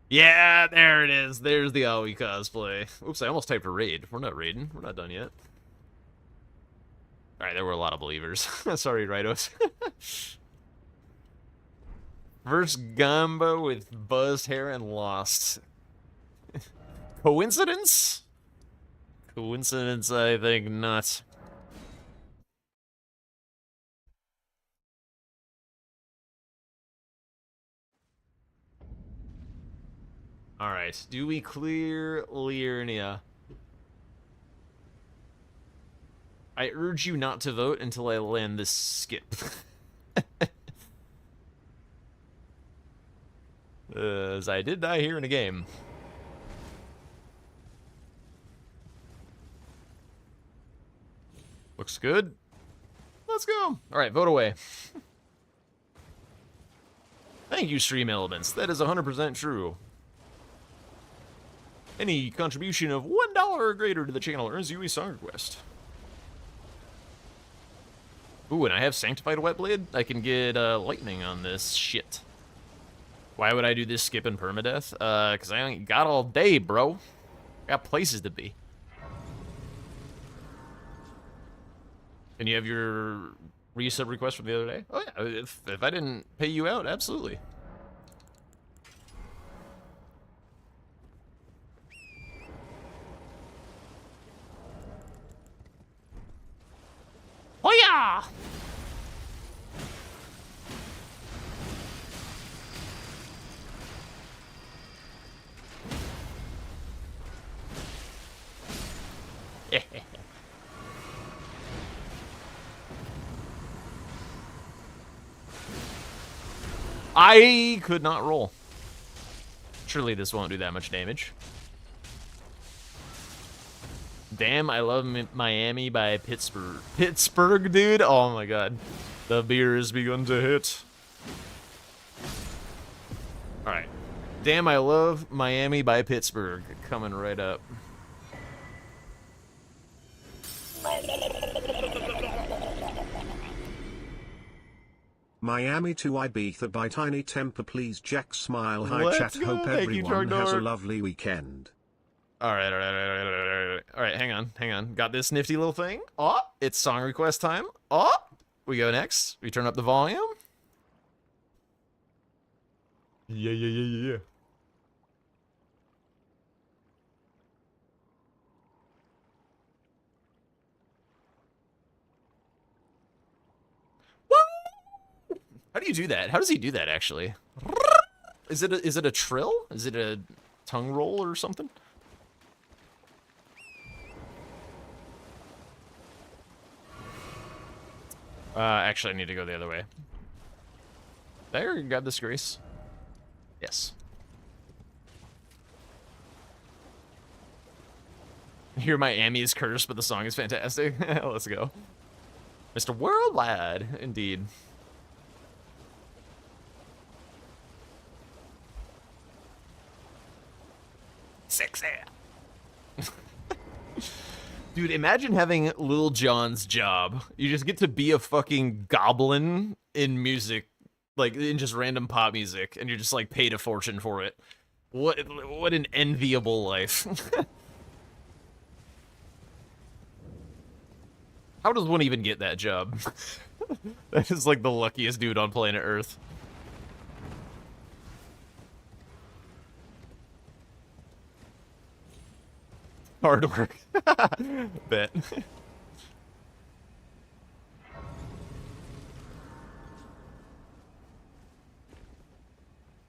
Yeah, there it is. There's the Aoi cosplay. Oops, I almost typed a raid. We're not raiding. We're not done yet. Alright, there were a lot of believers. Sorry, Ridos. First Gamba with buzzed hair and lost. Coincidence? Coincidence, I think not. Alright, do we clear Liurnia? I urge you not to vote until I land this skip. As I did die here in a game. Looks good. Let's go. Alright, vote away. Thank you, Stream Elements. That is 100% true. Any contribution of $1 or greater to the channel earns you a song request. Ooh, and I have Sanctified Wetblade. I can get lightning on this shit. Why would I do this skip in permadeath? Because I ain't got all day, bro. Got places to be. And you have your resub request from the other day? Oh yeah, if I didn't pay you out, absolutely. Oh yeah! I could not roll. Surely this won't do that much damage. Damn, I love Miami by Pittsburgh. Pittsburgh, dude? Oh my god. The beer has begun to hit. Alright. Damn, I love Miami by Pittsburgh. Coming right up. Miami to Ibiza by Tiny Temper, please Jack smile. Hi Let's chat, go. hope Thank you, everyone has a Trogdor. lovely weekend. Alright, alright, hang on. Got this nifty little thing. Oh, it's song request time. Oh, we go next. We turn up the volume. Yeah. How do you do that? How does he do that, actually? Is it a trill? Is it a tongue roll or something? Actually, I need to go the other way. There, got this grace. Yes. Hear Miami is cursed, but the song is fantastic. Let's go. Mr. Worldwide, indeed. Sexy. Dude, imagine having Lil Jon's job. You just get to be a fucking goblin in music, like in just random pop music, and you're just like paid a fortune for it. What an enviable life. How does one even get that job? That is like the luckiest dude on planet Earth. Hard work. Bet.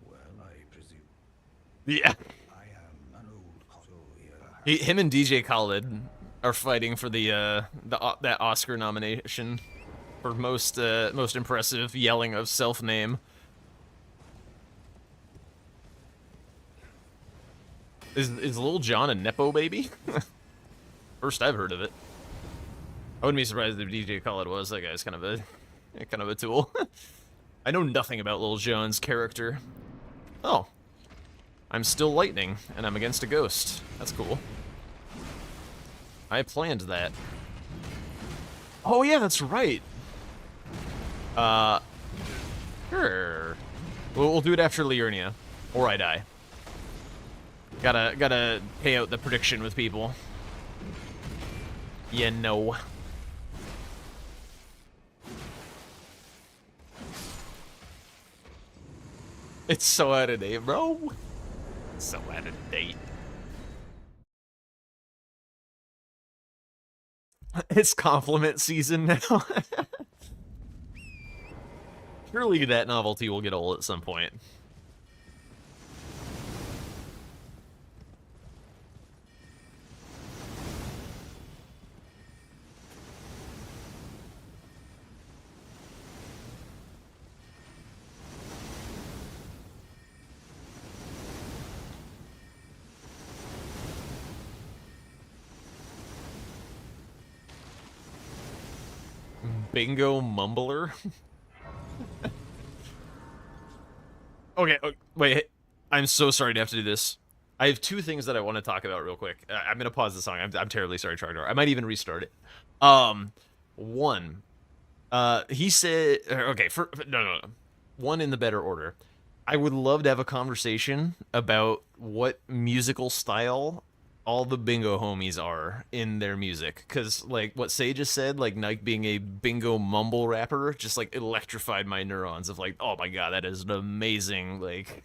Well, I presume. Yeah. I am an old coddle here. Him and DJ Khaled are fighting for that Oscar nomination for most impressive yelling of self-name. Is Lil Jon a nepo baby? First I've heard of it. I wouldn't be surprised if DJ Khaled was. That guy's kind of a tool. I know nothing about Lil Jon's character. Oh. I'm still lightning, and I'm against a ghost. That's cool. I planned that. Oh yeah, that's right. Sure. We'll do it after Liurnia, or I die. Gotta pay out the prediction with people. Yeah, no. It's so out of date, bro. So out of date. It's compliment season now. Surely that novelty will get old at some point. Bingo Mumbler. Okay, wait. I'm so sorry to have to do this. I have two things that I want to talk about real quick. I'm gonna pause the song. I'm terribly sorry, Chardor. I might even restart it. One. He said. Okay, no. One in the better order. I would love to have a conversation about what musical style all the bingo homies are in their music, because like what Say just said, like Nike being a bingo mumble rapper just like electrified my neurons of like, oh my god, that is an amazing like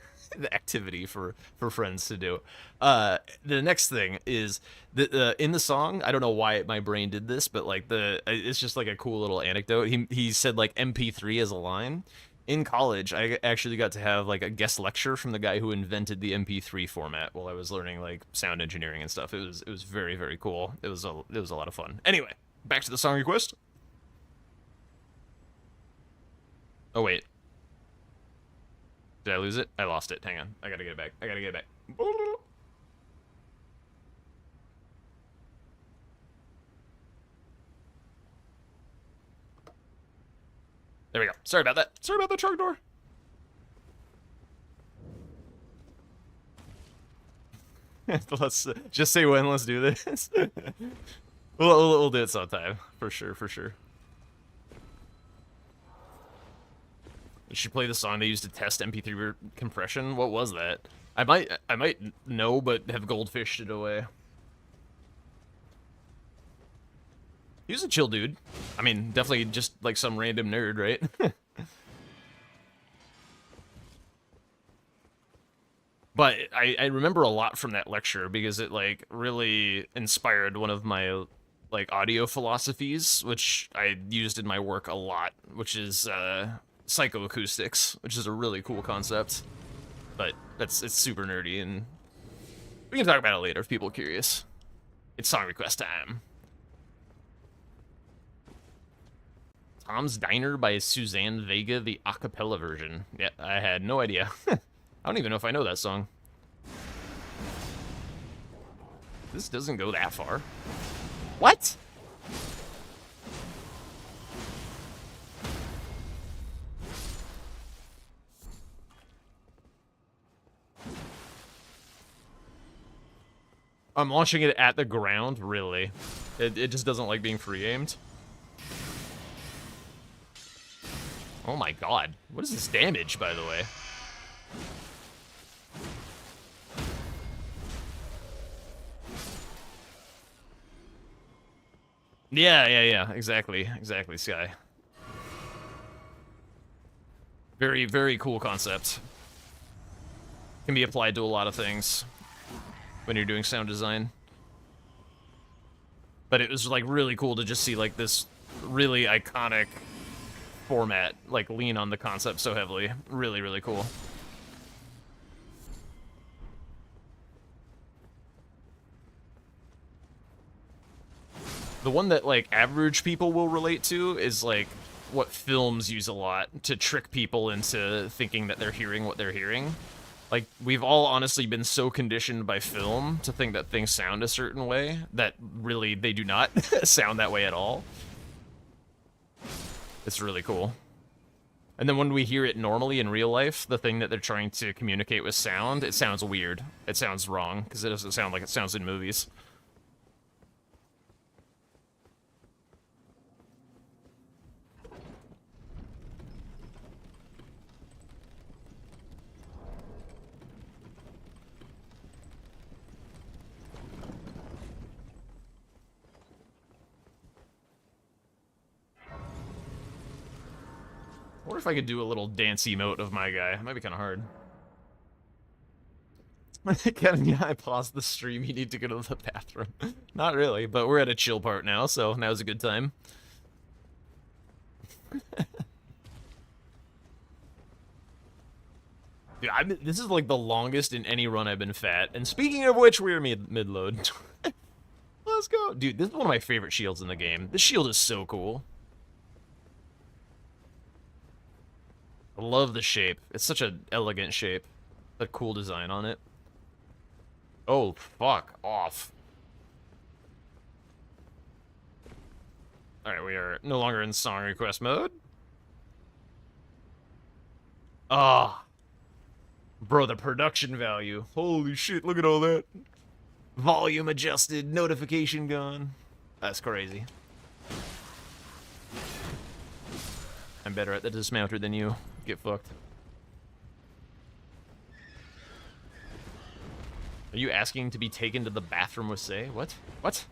activity for friends to do. The next thing is in the song, I don't know why my brain did this, but like it's just like a cool little anecdote. He said like MP3 as a line. In college, I actually got to have like a guest lecture from the guy who invented the MP3 format while I was learning like sound engineering and stuff. It was very, very cool. It was a lot of fun. Anyway, back to the song request. Oh wait. Did I lose it? I lost it. Hang on. I gotta get it back. There we go. Sorry about that. Sorry about the truck door. Let's just say when. Let's do this. we'll do it sometime for sure. You should play the song they used to test MP3 compression. What was that? I might know, but have goldfished it away. He was a chill dude. I mean, definitely just like some random nerd, right? But I remember a lot from that lecture because it like really inspired one of my like audio philosophies, which I used in my work a lot, which is psychoacoustics, which is a really cool concept. But it's super nerdy, and we can talk about it later if people are curious. It's song request time. Tom's Diner by Suzanne Vega, the acapella version. Yeah, I had no idea. I don't even know if I know that song. This doesn't go that far. What? I'm launching it at the ground, really. It just doesn't like being free-aimed. Oh my god. What is this damage, by the way? Yeah. Exactly, Sky. Very, very cool concept. Can be applied to a lot of things when you're doing sound design. But it was like really cool to just see like this really iconic format like lean on the concept so heavily. Really, really cool. The one that like average people will relate to is like what films use a lot to trick people into thinking that they're hearing what they're hearing. Like, we've all honestly been so conditioned by film to think that things sound a certain way that really they do not sound that way at all. It's really cool. And then when we hear it normally in real life, the thing that they're trying to communicate with sound, it sounds weird. It sounds wrong, because it doesn't sound like it sounds in movies. I wonder if I could do a little dance emote of my guy. It might be kind of hard. Kevin, I paused the stream. You need to go to the bathroom. Not really, but we're at a chill part now, so now's a good time. Dude, this is like the longest in any run I've been fat. And speaking of which, we're mid-load. Let's go. Dude, this is one of my favorite shields in the game. This shield is so cool. I love the shape. It's such an elegant shape. A cool design on it. Oh, fuck off. Alright, we are no longer in song request mode. Ah. Bro, the production value. Holy shit, look at all that. Volume adjusted, notification gone. That's crazy. I'm better at the dismounter than you. Get fucked. Are you asking to be taken to the bathroom with Say? What? What?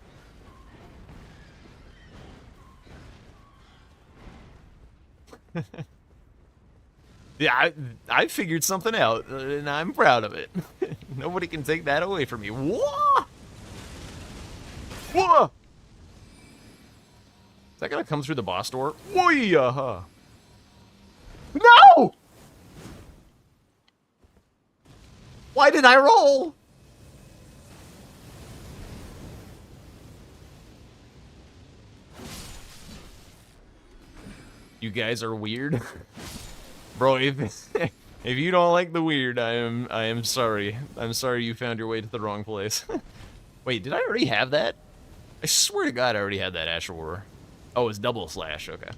Yeah, I figured something out, and I'm proud of it. Nobody can take that away from me. Whoa! Whoa! Is that gonna come through the boss door? Whoa! No! Why did I roll? You guys are weird. Bro, if you don't like the weird, I am sorry. I'm sorry you found your way to the wrong place. Wait, did I already have that? I swear to God I already had that Ash Aurora. Oh, it's double slash, okay.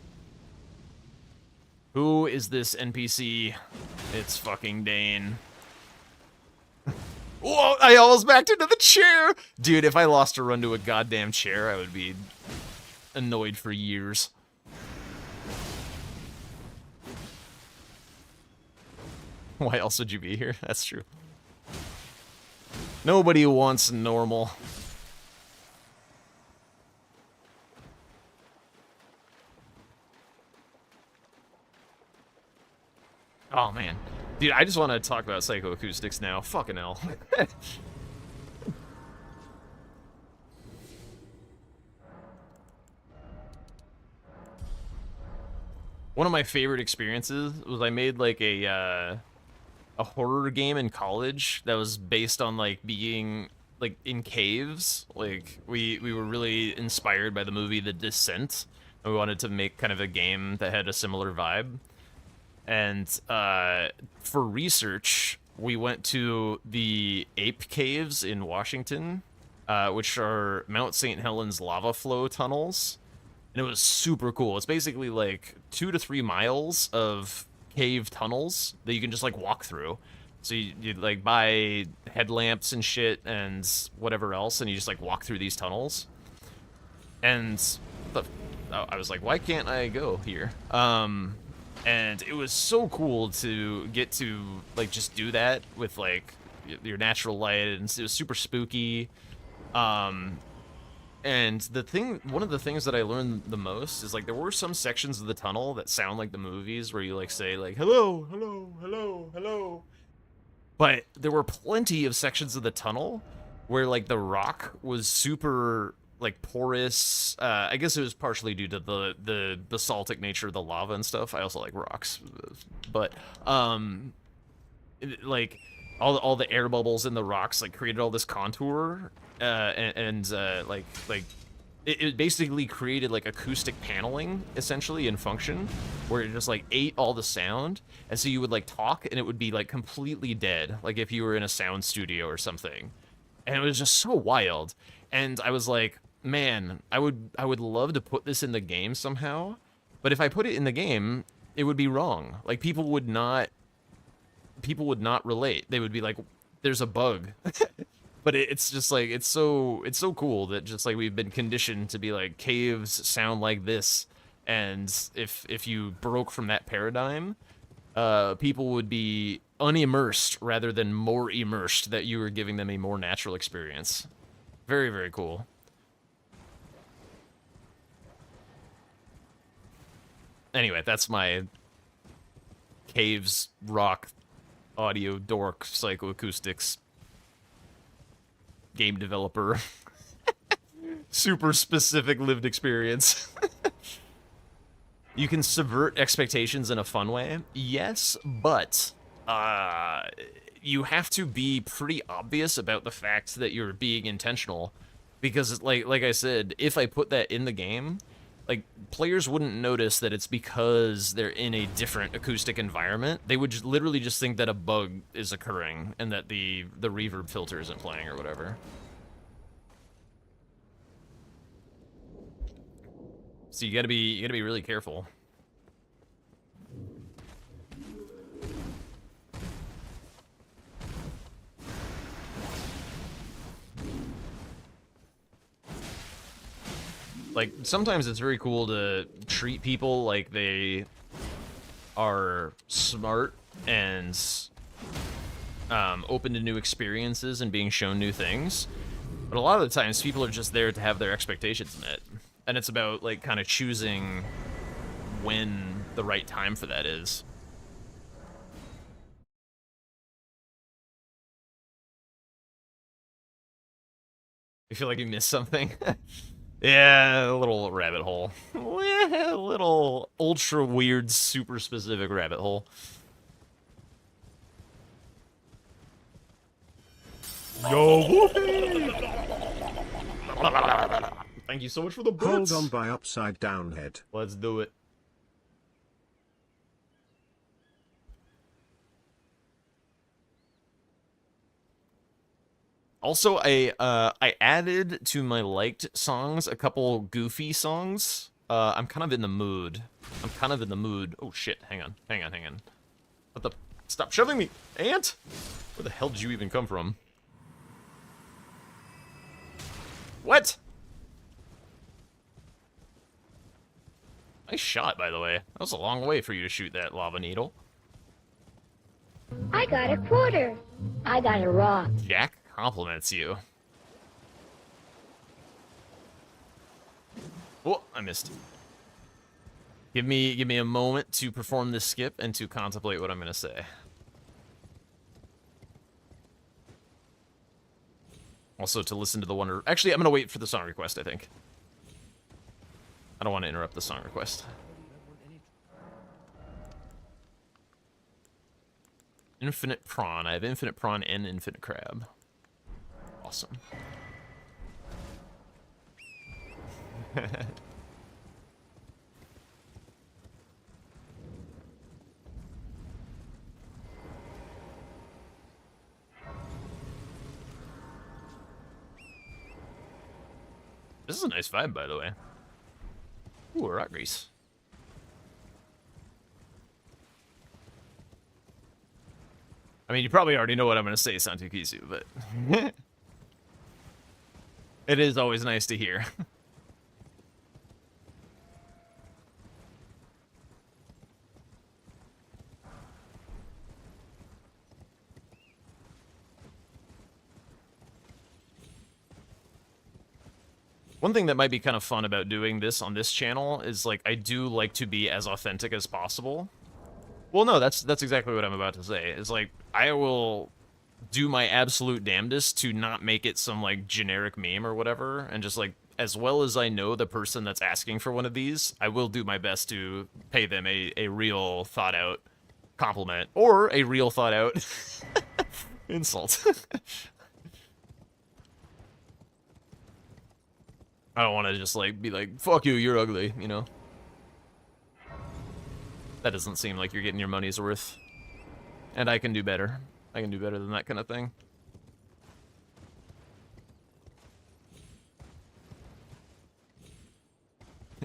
Who is this NPC? It's fucking Dane. Whoa, I almost backed into the chair! Dude, if I lost a run to a goddamn chair, I would be annoyed for years. Why else would you be here? That's true. Nobody wants normal. Oh, man. Dude, I just want to talk about psychoacoustics now. Fucking hell. One of my favorite experiences was I made, like, a horror game in college that was based on, like, being, like, in caves. Like, we were really inspired by the movie The Descent, and we wanted to make kind of a game that had a similar vibe. And for research, we went to the Ape Caves in Washington, which are Mount St. Helens lava flow tunnels. And it was super cool. It's basically like 2 to 3 miles of cave tunnels that you can just like walk through. So you like buy headlamps and shit and whatever else, and you just like walk through these tunnels. And I was like, why can't I go here? And it was so cool to get to like just do that with like your natural light, and it was super spooky. And one of the things that I learned the most is like there were some sections of the tunnel that sound like the movies where you like say like hello, hello, hello, hello. But there were plenty of sections of the tunnel where like the rock was super like porous. I guess it was partially due to the basaltic nature of the lava and stuff. I also like rocks, but like all the air bubbles in the rocks like created all this contour, and it basically created like acoustic paneling essentially in function, where it just like ate all the sound, and so you would like talk and it would be like completely dead, like if you were in a sound studio or something, and it was just so wild. And I was like, man, I would love to put this in the game somehow, but if I put it in the game, it would be wrong. Like people would not relate. They would be like, there's a bug. But it's just like it's so cool that just like we've been conditioned to be like caves sound like this, and if you broke from that paradigm, people would be unimmersed rather than more immersed, that you were giving them a more natural experience. Very, very cool. Anyway, that's my caves rock audio dork psychoacoustics game developer super specific lived experience. You can subvert expectations in a fun way, yes, but you have to be pretty obvious about the fact that you're being intentional, because like I said, if I put that in the game, like, players wouldn't notice that it's because they're in a different acoustic environment. They would literally just think that a bug is occurring and that the reverb filter isn't playing or whatever. So you gotta be really careful. Like, sometimes it's very cool to treat people like they are smart and open to new experiences and being shown new things. But a lot of the times, people are just there to have their expectations met. And it's about, like, kind of choosing when the right time for that is. You feel like you missed something? Yeah, a little rabbit hole. A little ultra weird, super specific rabbit hole. Yo, thank you so much for the boots. Hold on by upside down head. Let's do it. Also, I added to my liked songs a couple goofy songs. I'm kind of in the mood. Oh shit, hang on. What the? Stop shoving me, ant! Where the hell did you even come from? What? Nice shot, by the way. That was a long way for you to shoot that lava needle. I got a quarter. I got a rock. Jack compliments you. Oh, I missed. Give me a moment to perform this skip and to contemplate what I'm gonna say. Also, to listen to the wonder. Actually, I'm gonna wait for the song request, I think. I don't want to interrupt the song request. Infinite prawn. I have infinite prawn and infinite crab. Awesome. This is a nice vibe, by the way. Ooh, a rock grease. I mean, you probably already know what I'm going to say, Santukisu, but... it is always nice to hear. One thing that might be kind of fun about doing this on this channel is, like, I do like to be as authentic as possible. Well, no, that's exactly what I'm about to say. It's like, I will do my absolute damnedest to not make it some, like, generic meme or whatever, and just, like, as well as I know the person that's asking for one of these, I will do my best to pay them a real thought-out compliment, or a real thought-out insult. I don't want to just, like, be like, fuck you, you're ugly, you know? That doesn't seem like you're getting your money's worth. And I can do better. I can do better than that kind of thing.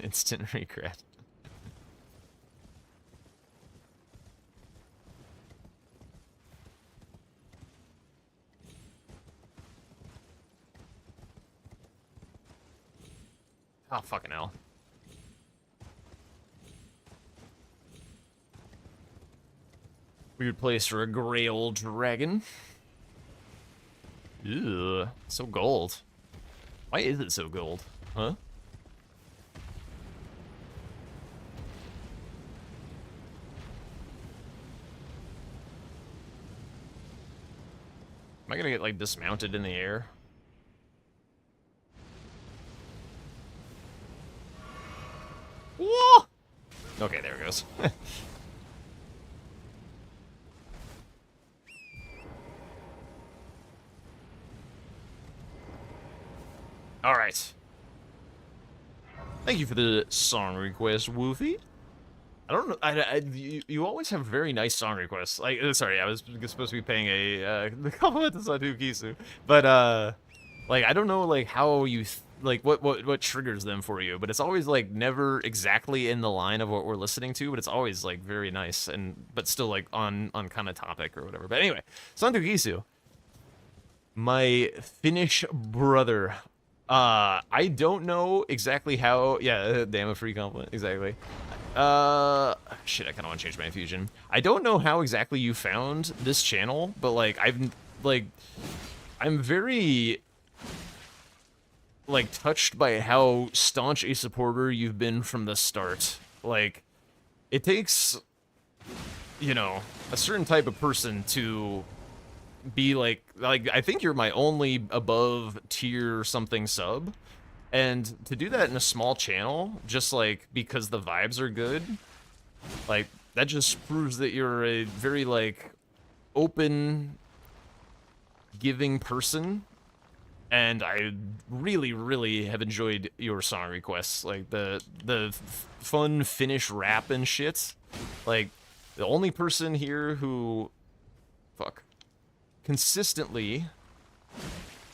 Instant regret. Oh, fucking hell. Weird place for a gray old dragon. Ew, so gold. Why is it so gold? Huh? Am I gonna get, like, dismounted in the air? Okay, there it goes. All right. Thank you for the song request, Woofy. I don't know. You always have very nice song requests. Like, sorry, I was supposed to be paying a compliment to Satu Kisu, but like I don't know like how you like what triggers them for you, but it's always like never exactly in the line of what we're listening to, but it's always like very nice and but still like on kind of topic or whatever. But anyway, Satu Kisu, my Finnish brother. I don't know exactly how. Yeah, damn, a free compliment. Exactly. Shit, I kind of want to change my infusion. I don't know how exactly you found this channel, but like I'm very like touched by how staunch a supporter you've been from the start. Like, it takes, you know, a certain type of person to be like I think you're my only above tier something sub, and to do that in a small channel just like because the vibes are good, like that just proves that you're a very like open giving person, and I really have enjoyed your song requests, like the fun Finnish rap and shit. Like the only person here who consistently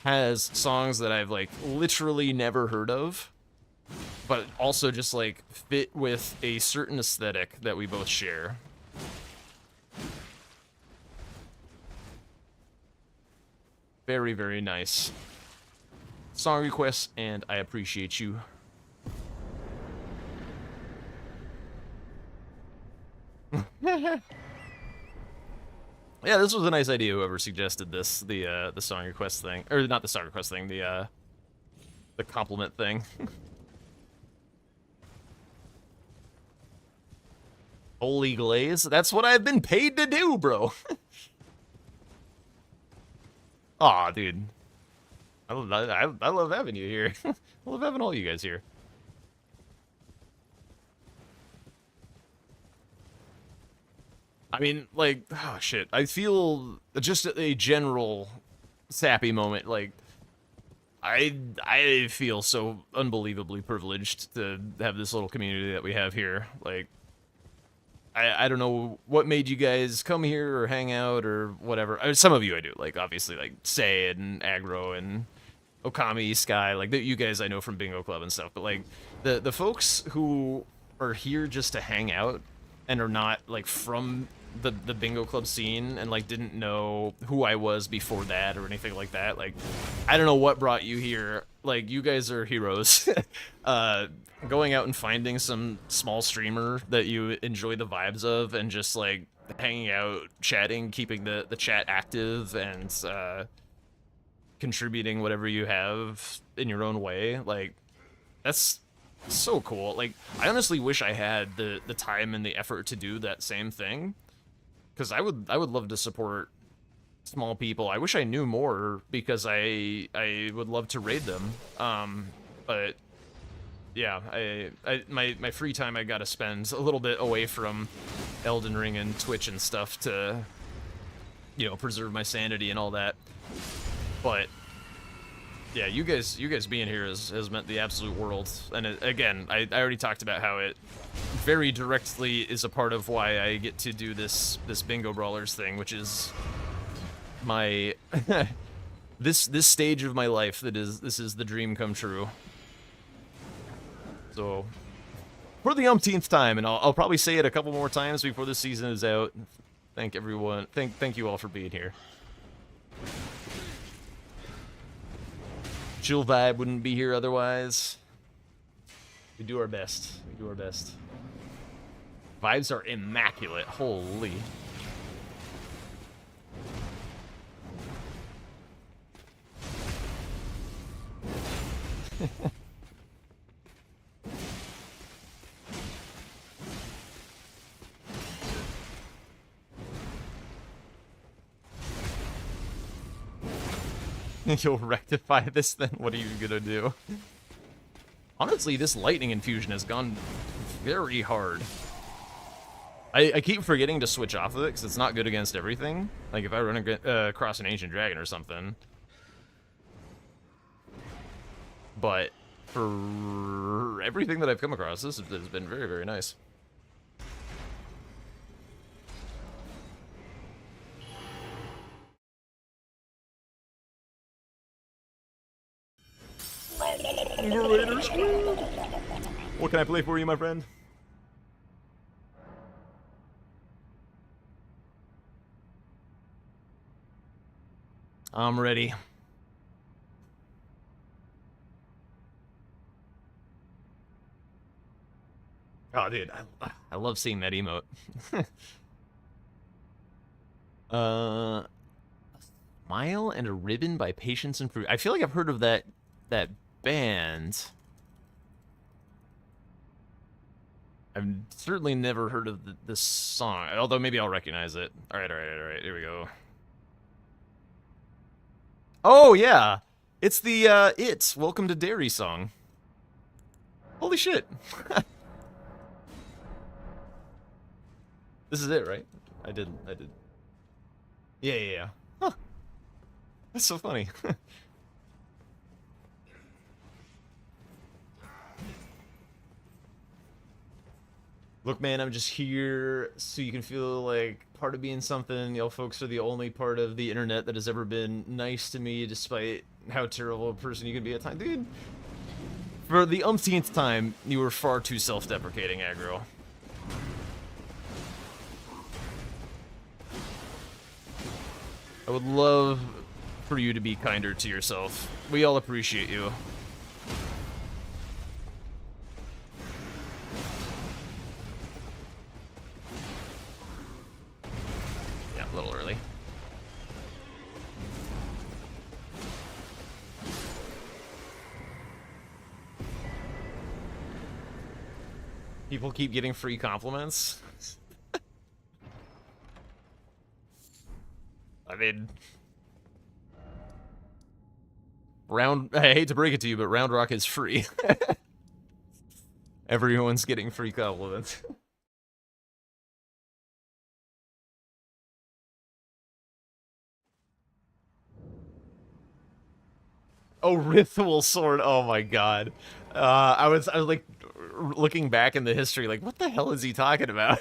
has songs that I've like literally never heard of, but also just like fit with a certain aesthetic that we both share. Very nice song requests, and I appreciate you. Yeah, this was a nice idea, whoever suggested this, the song request thing. Or not the song request thing, the compliment thing. Holy glaze, that's what I've been paid to do, bro. Aw, dude. I love having you here. I love having all you guys here. I mean, like, oh shit. I feel just a general sappy moment. Like, I feel so unbelievably privileged to have this little community that we have here. Like, I don't know what made you guys come here or hang out or whatever. I mean, some of you I do. Like, obviously, like Say and Aggro and Okami, Sky. Like, you guys I know from Bingo Club and stuff. But like, the folks who are here just to hang out and are not like from the Bingo Club scene and like didn't know who I was before that or anything like that, like I don't know what brought you here. Like, you guys are heroes. Going out and finding some small streamer that you enjoy the vibes of and just like hanging out, chatting, keeping the chat active and contributing whatever you have in your own way, like that's so cool. Like, I honestly wish I had the time and the effort to do that same thing, because I would love to support small people. I wish I knew more, because I would love to raid them. But yeah, my free time I gotta spend a little bit away from Elden Ring and Twitch and stuff to, you know, preserve my sanity and all that. But yeah, you guys being here has meant the absolute world. And again, I already talked about how it very directly is a part of why I get to do this Bingo Brawlers thing, which is my this stage of my life this is the dream come true. So for the umpteenth time, and I'll probably say it a couple more times before this season is out. Thank everyone. Thank you all for being here. Chill Vibe wouldn't be here otherwise. We do our best. We do our best. Vibes are immaculate. Holy. You'll rectify this then? What are you gonna do? Honestly, this lightning infusion has gone very hard. I keep forgetting to switch off of it because it's not good against everything. Like if I run across an ancient dragon or something. But for everything that I've come across, this has been very, very nice. What can I play for you, my friend? I'm ready. Oh, dude, I love seeing that emote. A Smile and a Ribbon by Patience and Fruit. I feel like I've heard of that band. I've certainly never heard of this song, although maybe I'll recognize it. All right, here we go. Oh, yeah. It's the, It's Welcome to Derry song. Holy shit. This is it, right? I did. Yeah. Huh. That's so funny. Look, man, I'm just here so you can feel like part of being something. Y'all folks are the only part of the internet that has ever been nice to me, despite how terrible a person you can be at times. Dude, for the umpteenth time, you were far too self-deprecating, aggro. I would love for you to be kinder to yourself. We all appreciate you. Yeah, a little early. People keep getting free compliments. I mean, I hate to break it to you, but Round Rock is free. Everyone's getting free compliments. Oh, Ritual Sword. Oh my god. I was like looking back in the history, like, what the hell is he talking about?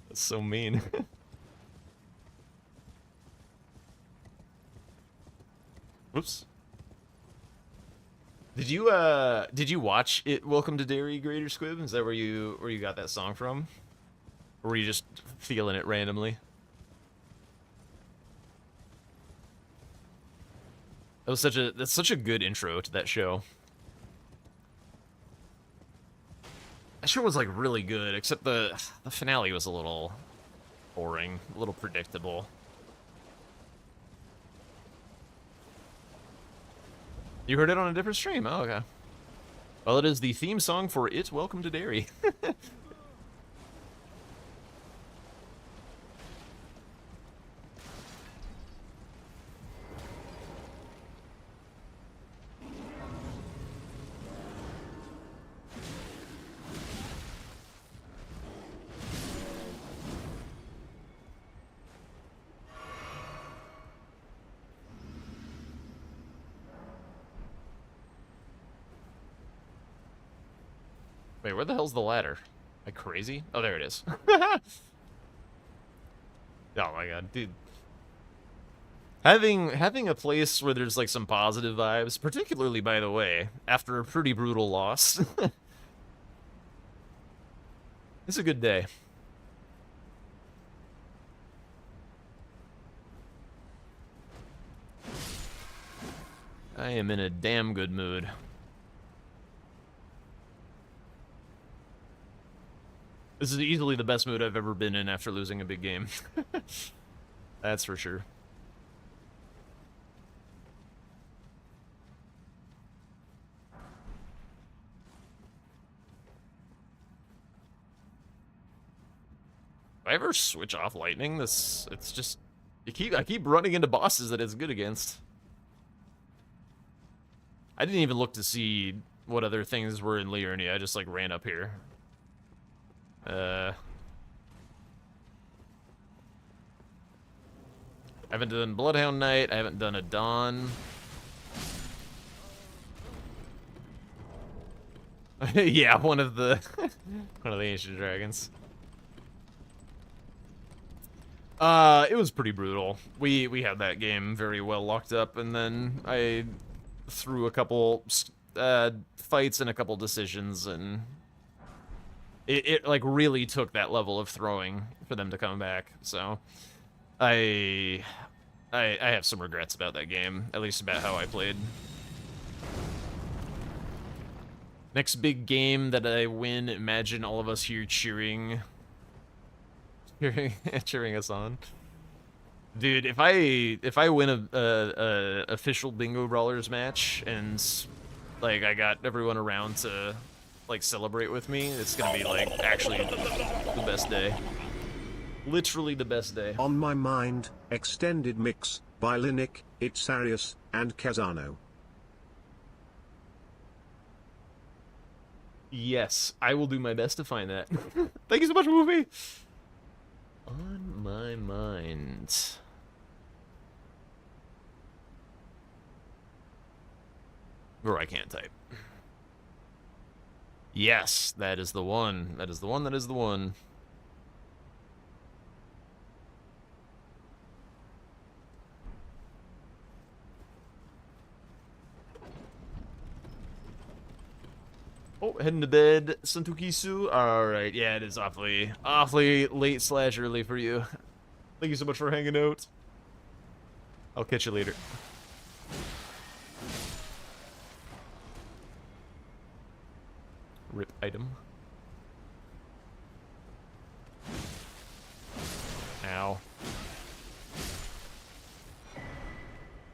That's so mean. Whoops. Did you watch it, Welcome to Derry, Greater Squib? Is that where you got that song from? Or were you just feeling it randomly? That's such a good intro to that show. That show was like really good, except the finale was a little boring, a little predictable. You heard it on a different stream. Oh, okay. Well, it is the theme song for It's Welcome to Derry. Wait, where the hell's the ladder? Am I crazy? Oh, there it is. Oh my god, dude. Having a place where there's like some positive vibes, particularly, by the way, after a pretty brutal loss, it's a good day. I am in a damn good mood. This is easily the best mood I've ever been in after losing a big game. That's for sure. If I ever switch off lightning, it's just I keep running into bosses that it's good against. I didn't even look to see what other things were in Liurnia. I just, like, ran up here. I haven't done Bloodhound Night. I haven't done a Dawn. Yeah, one of the ancient dragons. It was pretty brutal. We had that game very well locked up, and then I threw a couple fights and a couple decisions, and it like really took that level of throwing for them to come back. So I have some regrets about that game, at least about how I played. Next big game that I win, imagine all of us here cheering us on. Dude, if I win a official Bingo Brawlers match and like I got everyone around to like celebrate with me, it's gonna be like actually the best day. Literally the best day. On My Mind, Extended Mix, by Linux, Itzarius, and Kazano. Yes, I will do my best to find that. Thank you so much, movie. On My Mind. Or I can't type. Yes, that is the one. That is the one. That is the one. Oh, heading to bed, Santukisu. Alright, yeah, it is awfully late / early for you. Thank you so much for hanging out. I'll catch you later. Rip item. Ow.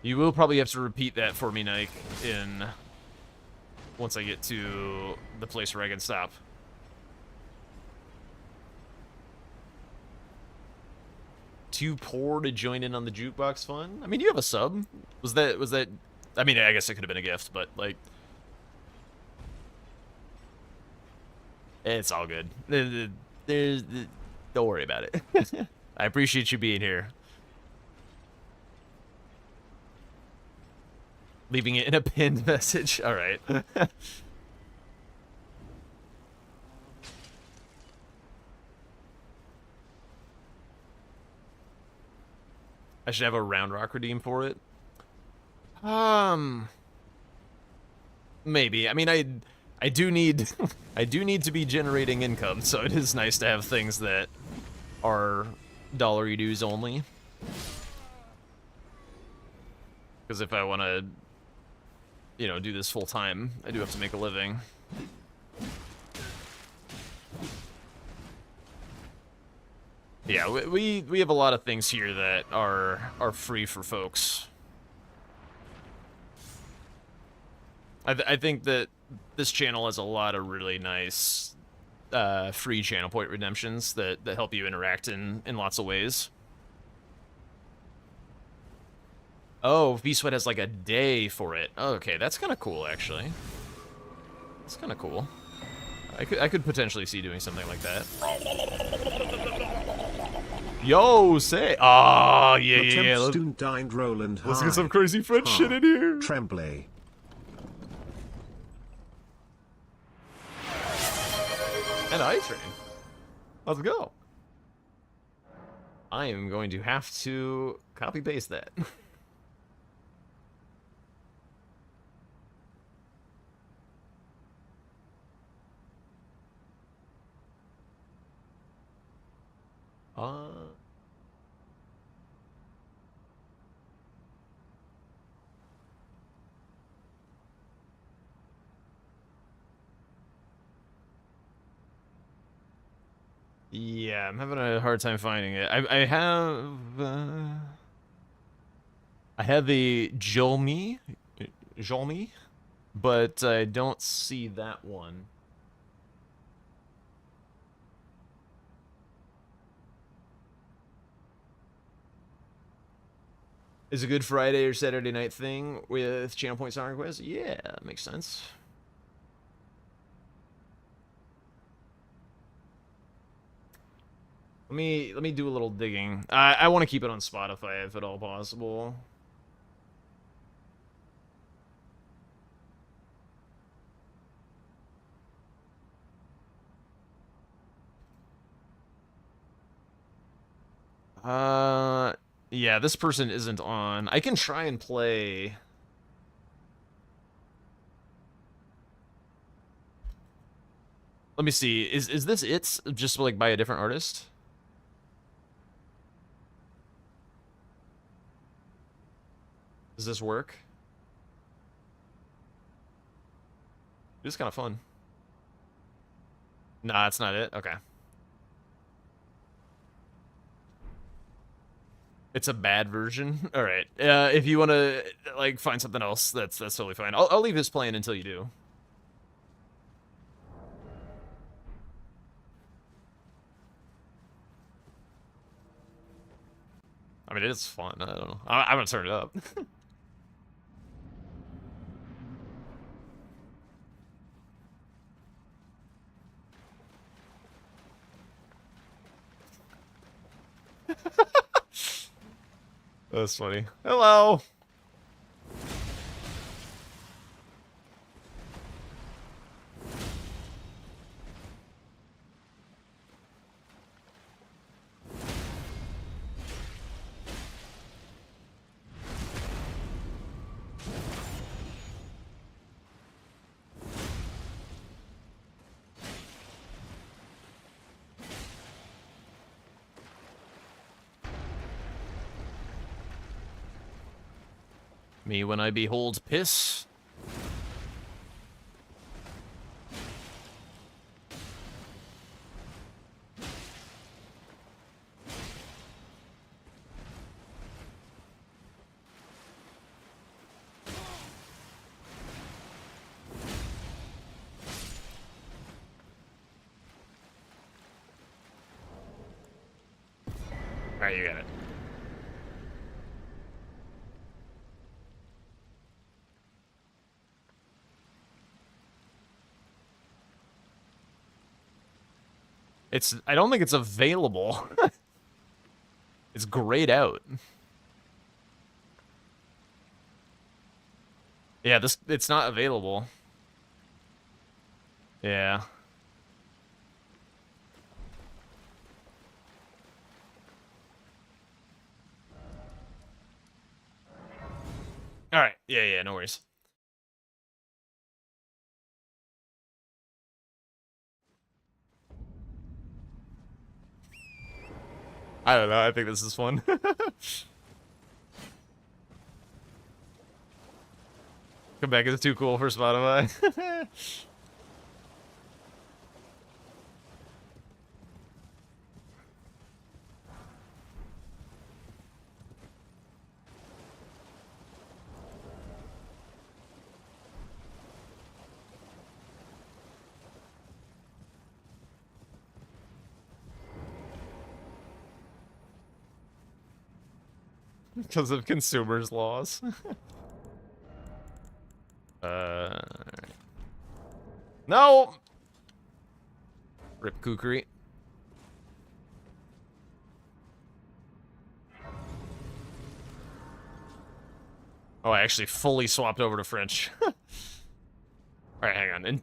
You will probably have to repeat that for me, Nike, once I get to the place where I can stop. Too poor to join in on the jukebox fun? I mean, you have a sub. Was that... I mean, I guess it could have been a gift, but, like... It's all good. Don't worry about it. I appreciate you being here. Leaving it in a pinned message. All right. I should have a round rock redeem for it. Maybe. I mean, I do need I do need to be generating income, so it is nice to have things that are dollary dues only. Because if I want to, you know, do this full time, I do have to make a living. Yeah, we have a lot of things here that are free for folks. I think that this channel has a lot of really nice free channel point redemptions that help you interact in lots of ways. Oh, V-Sweat has like a day for it. Oh, okay, that's kind of cool, actually. That's kind of cool. I could potentially see doing something like that. Yo, say, oh yeah. Let's get some crazy French shit in here. Tremblay. And I-Train. Let's go. I am going to have to copy paste that. Yeah, I'm having a hard time finding it. I have the Jolmi, but I don't see that one. Is a good Friday or Saturday night thing with Channel Point Song Request? Yeah, makes sense. Let me do a little digging. I want to keep it on Spotify if at all possible. Yeah, this person isn't on. I can try and play. Let me see. Is this It's just like by a different artist? Does this work? It's kind of fun. Nah, that's not it. Okay. It's a bad version. All right. If you want to like find something else, that's totally fine. I'll leave this playing until you do. I mean, it's fun. I don't know. I'm gonna turn it up. That's funny. Hello. Me when I behold piss. All right, you got it. I don't think it's available. It's grayed out. Yeah, it's not available. Yeah. All right. Yeah, no worries. I don't know. I think this is fun. Quebec is too cool for Spotify. Because of consumers' laws. No! Rip Kukri. Oh, I actually fully swapped over to French. Alright, hang on.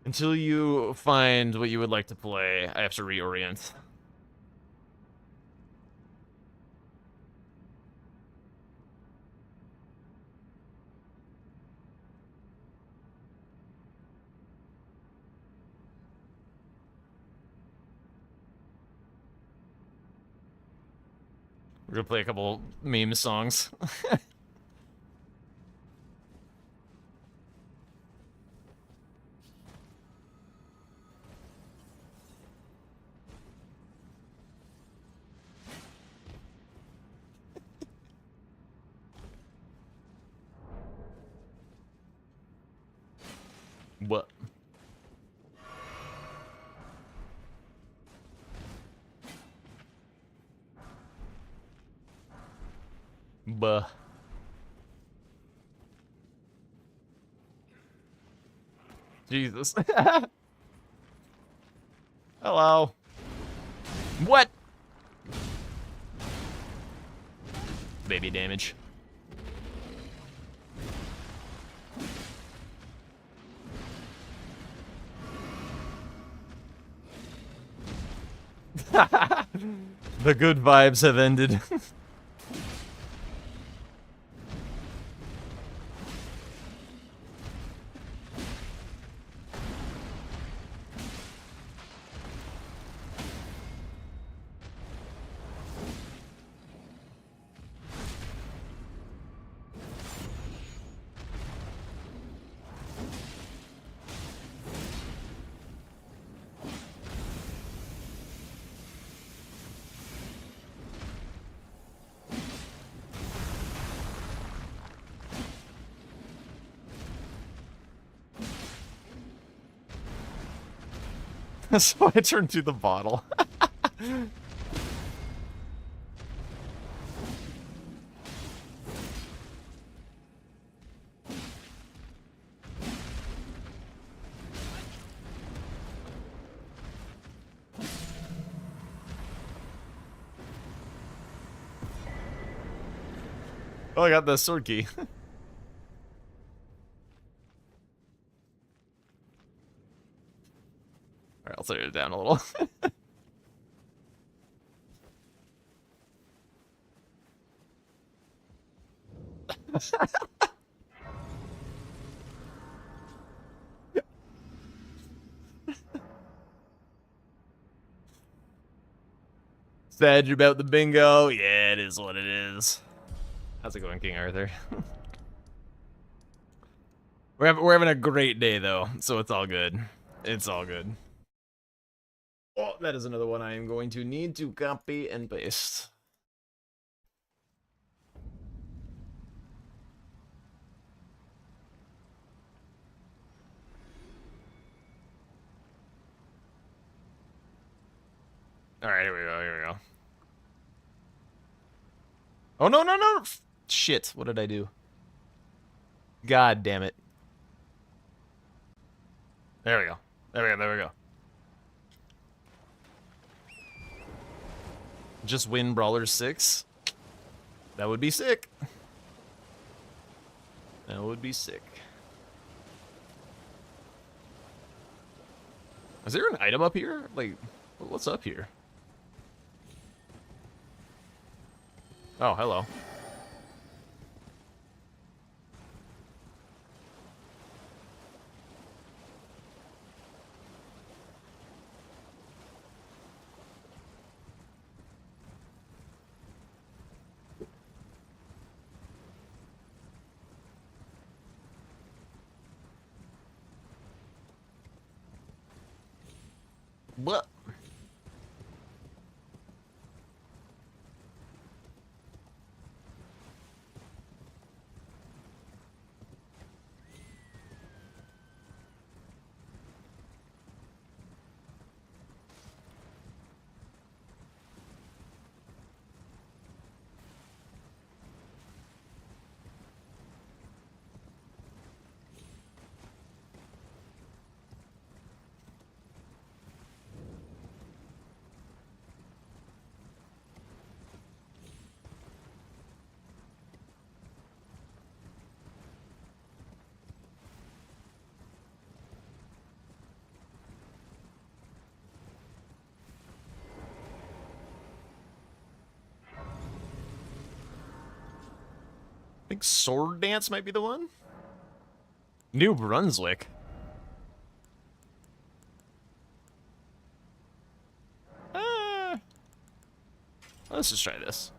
Until you find what you would like to play, I have to reorient. We're gonna play a couple meme songs. What? Buh. Jesus. Hello. What? Baby damage. The good vibes have ended. So I turned to the bottle. Oh, I got the sword key. Alright, I'll turn it down a little. Sad about the bingo? Yeah, it is what it is. How's it going, King Arthur? We're having a great day, though, so it's all good. It's all good. Oh, that is another one I am going to need to copy and paste. Alright, here we go, here we go. Oh, no, no, no! Shit, what did I do? God damn it. There we go. There we go, there we go. Just win Brawlers 6? That would be sick. That would be sick. Is there an item up here? Like, what's up here? Oh, hello. What? I think Sword Dance might be the one. New Brunswick. Let's just try this.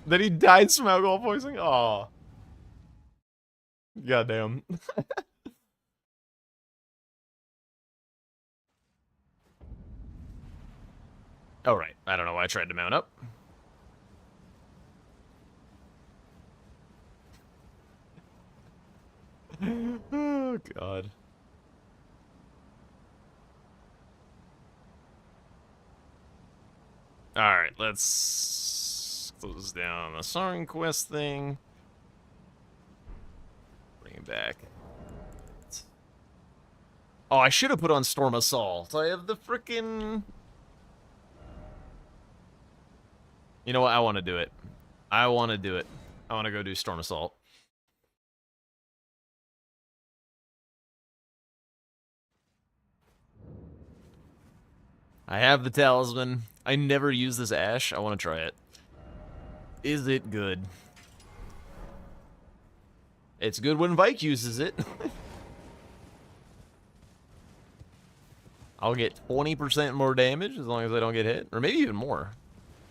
Then he died from alcohol poisoning? Aw. Goddamn. Oh, right. I don't know why I tried to mount up. Oh, God. Alright, let's close down the Song Quest thing. Bring it back. Oh, I should have put on Storm Assault. I have the frickin'... You know what? I want to do it. I want to do it. I want to go do Storm Assault. I have the talisman. I never use this ash. I want to try it. Is it good? It's good when Vike uses it. I'll get 20% more damage as long as I don't get hit. Or maybe even more.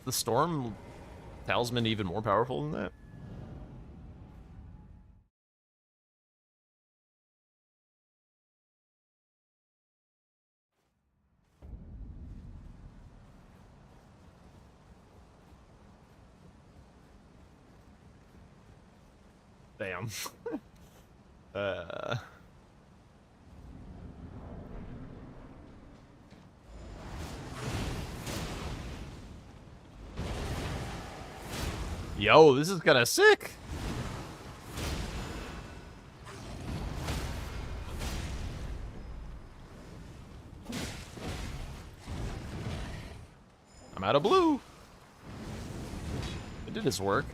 The Storm Talisman even more powerful than that? Damn. Yo, this is kind of sick. I'm out of blue. It did its work.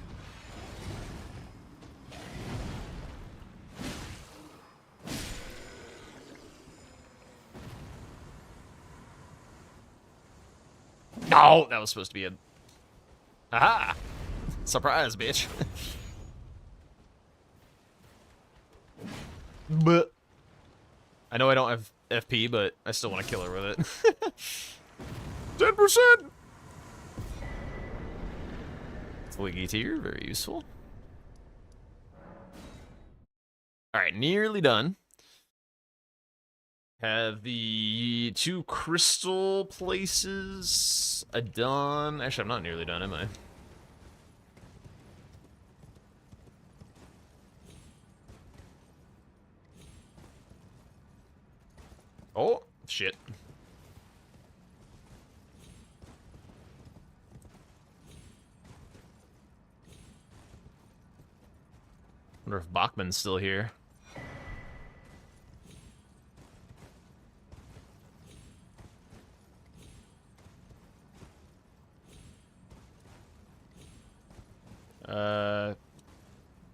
No, that was supposed to be a... Aha! Surprise, bitch. But I know I don't have FP, but I still want to kill her with it. 10%! Twiggy tier, very useful. Alright, nearly done. Have the 2 crystal places done. Actually, I'm not nearly done, am I? Oh, shit. Wonder if Bachman's still here.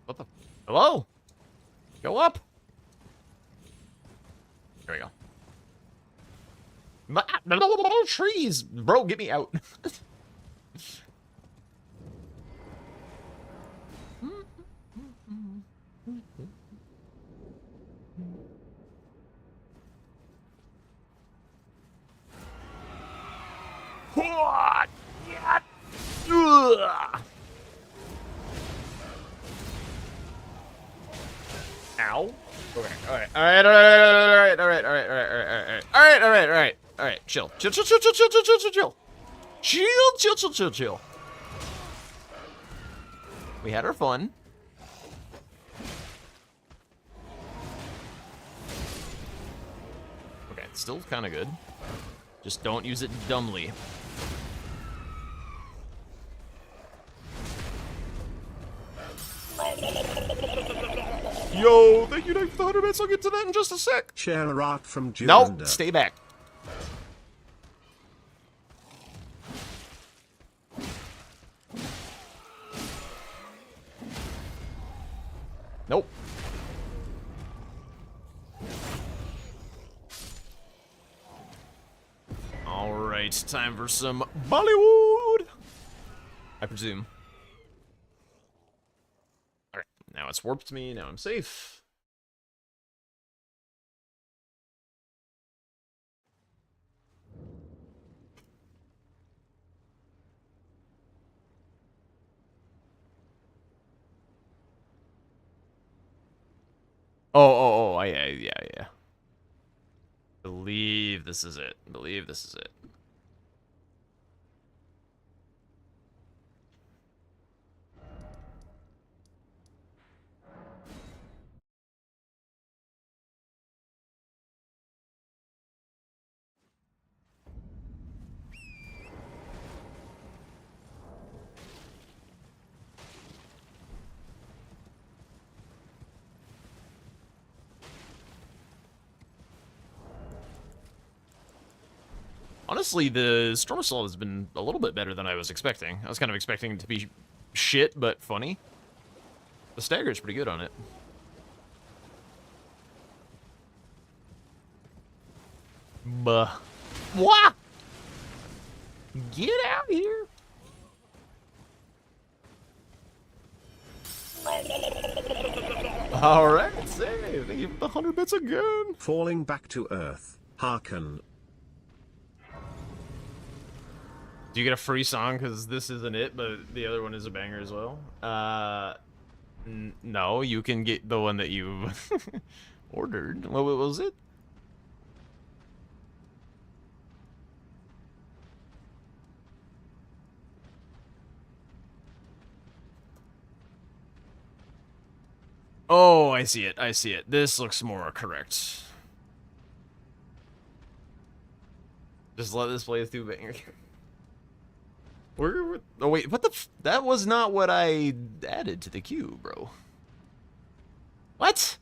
What the? Hello? Go up. There we go. Trees! Bro, get me out. What? Ow. Okay, alright. Alright, chill. Chill. We had our fun. Okay, it's still kind of good. Just don't use it dumbly. Yo, thank you, Nick, for the 100 bits. I'll get to that in just a sec. Share a rat from Nope, stay back. Nope. Alright, time for some Bollywood, I presume. Alright, now it's warped me, now I'm safe. Oh, yeah. Believe this is it. Believe this is it. Honestly, the Storm Assault has been a little bit better than I was expecting. I was kind of expecting it to be shit, but funny. The stagger's pretty good on it. Buh. What? Get out here. Alright, save. They give the 100 bits again. Falling back to earth. Hearken. Do you get a free song because this isn't it, but the other one is a banger as well? No, you can get the one that you ordered. What was it? Oh, I see it. I see it. This looks more correct. Just let this play through banger. Oh wait, what the that was not what I added to the queue, bro. What?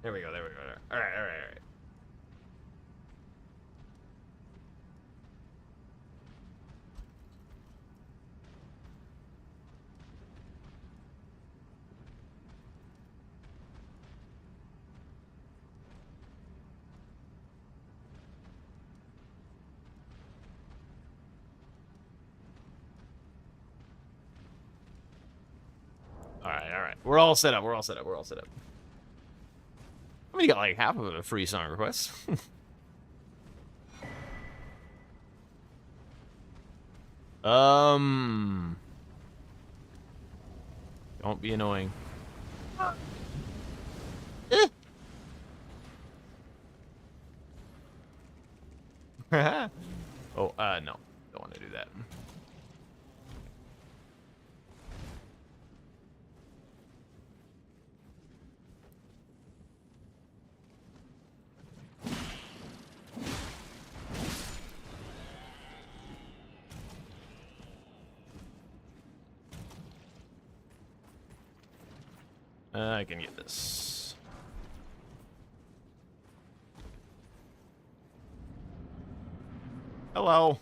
There we go, there we go. Alright, alright, alright. Alright, alright. We're all set up, we're all set up, we're all set up. I mean, you got like half of a free song request. Don't be annoying. Oh, no. Don't want to do that. I can get this. Hello.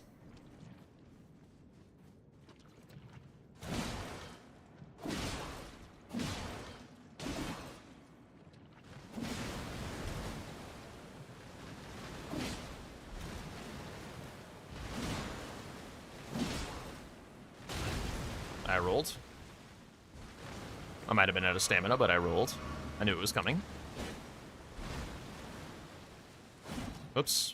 I rolled. I might have been out of stamina, but I rolled. I knew it was coming. Oops.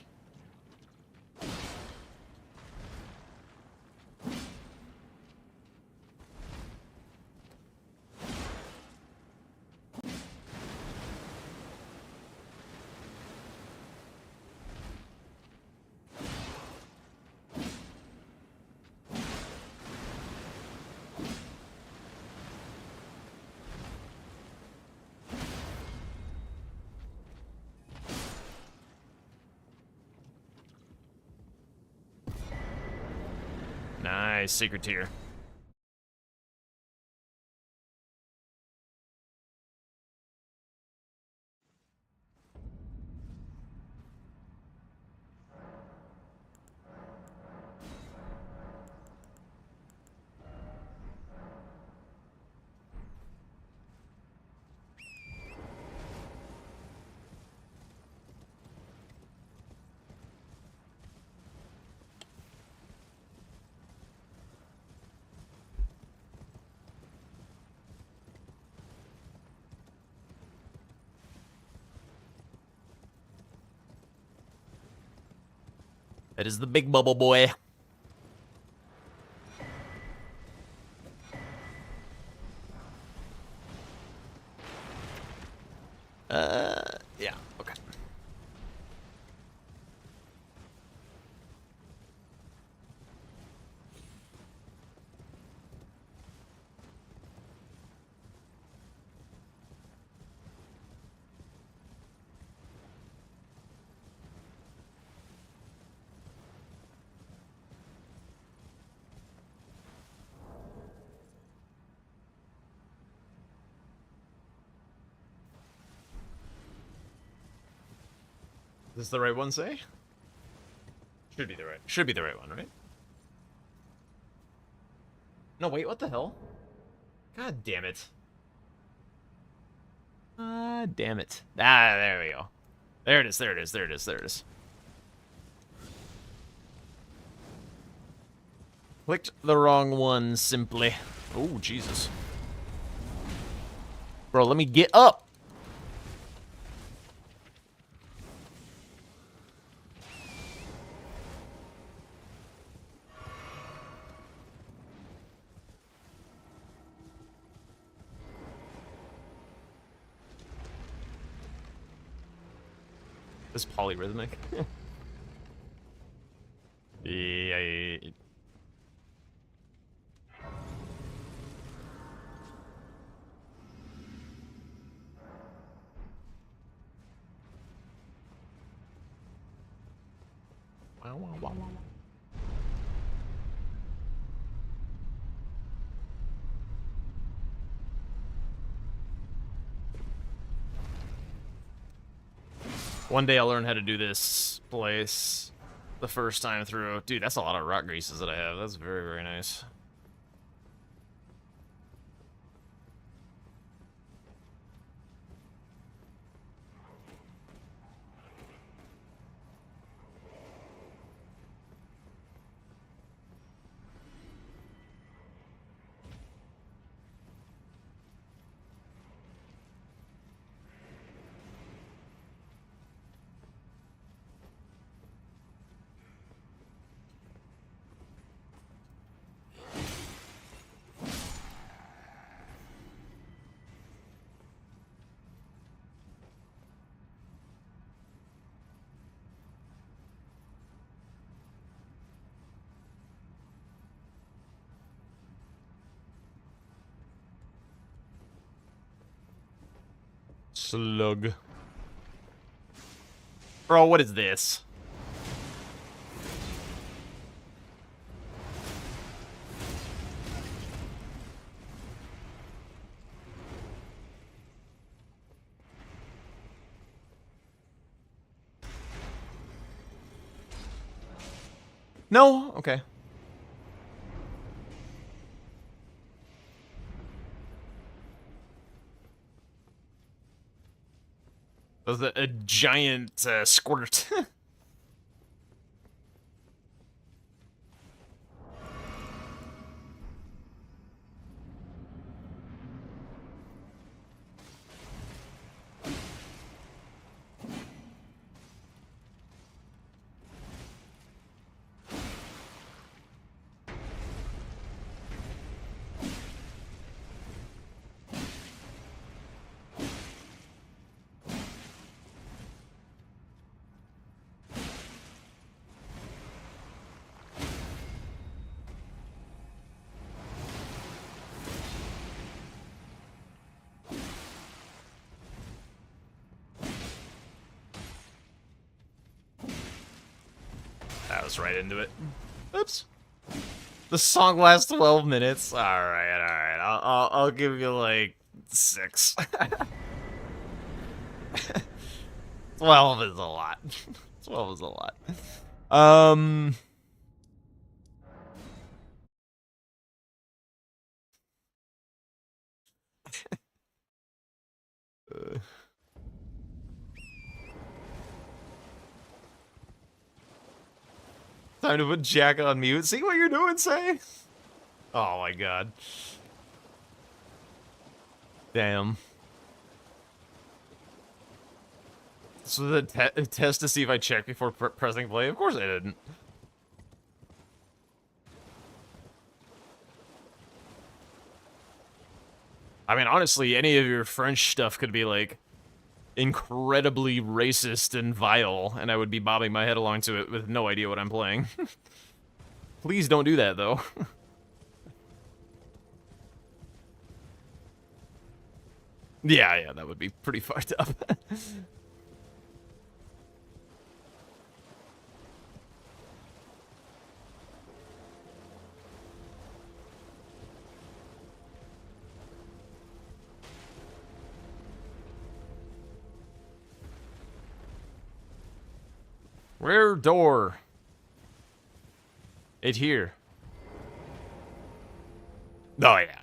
Nice, secret tier. That is the big bubble boy. Yeah, okay. Is this the right one, say? Should be the right one, right? No, wait, what the hell? God damn it. Damn it. Ah, there we go. There it is, there it is, there it is, there it is. Clicked the wrong one, simply. Oh, Jesus. Bro, let me get up! This polyrhythmic. Yeah. Wow, wow, wow, wow. One day I'll learn how to do this place the first time through. Dude, that's a lot of rock greases that I have. That's very, very nice. Slug. Bro, what is this? No? Okay. That was a giant squirt. That was right into it. Oops. The song lasts 12 minutes. All right. I'll give you like 6. 12 is a lot. 12 is a lot. Time to put Jack on mute. See what you're doing, Say? Oh my god. Damn. So the test to see if I checked before pressing play? Of course I didn't. I mean, honestly, any of your French stuff could be, like, incredibly racist and vile, and I would be bobbing my head along to it with no idea what I'm playing. Please don't do that, though. Yeah, that would be pretty fucked up. Where door? It here. Oh, yeah.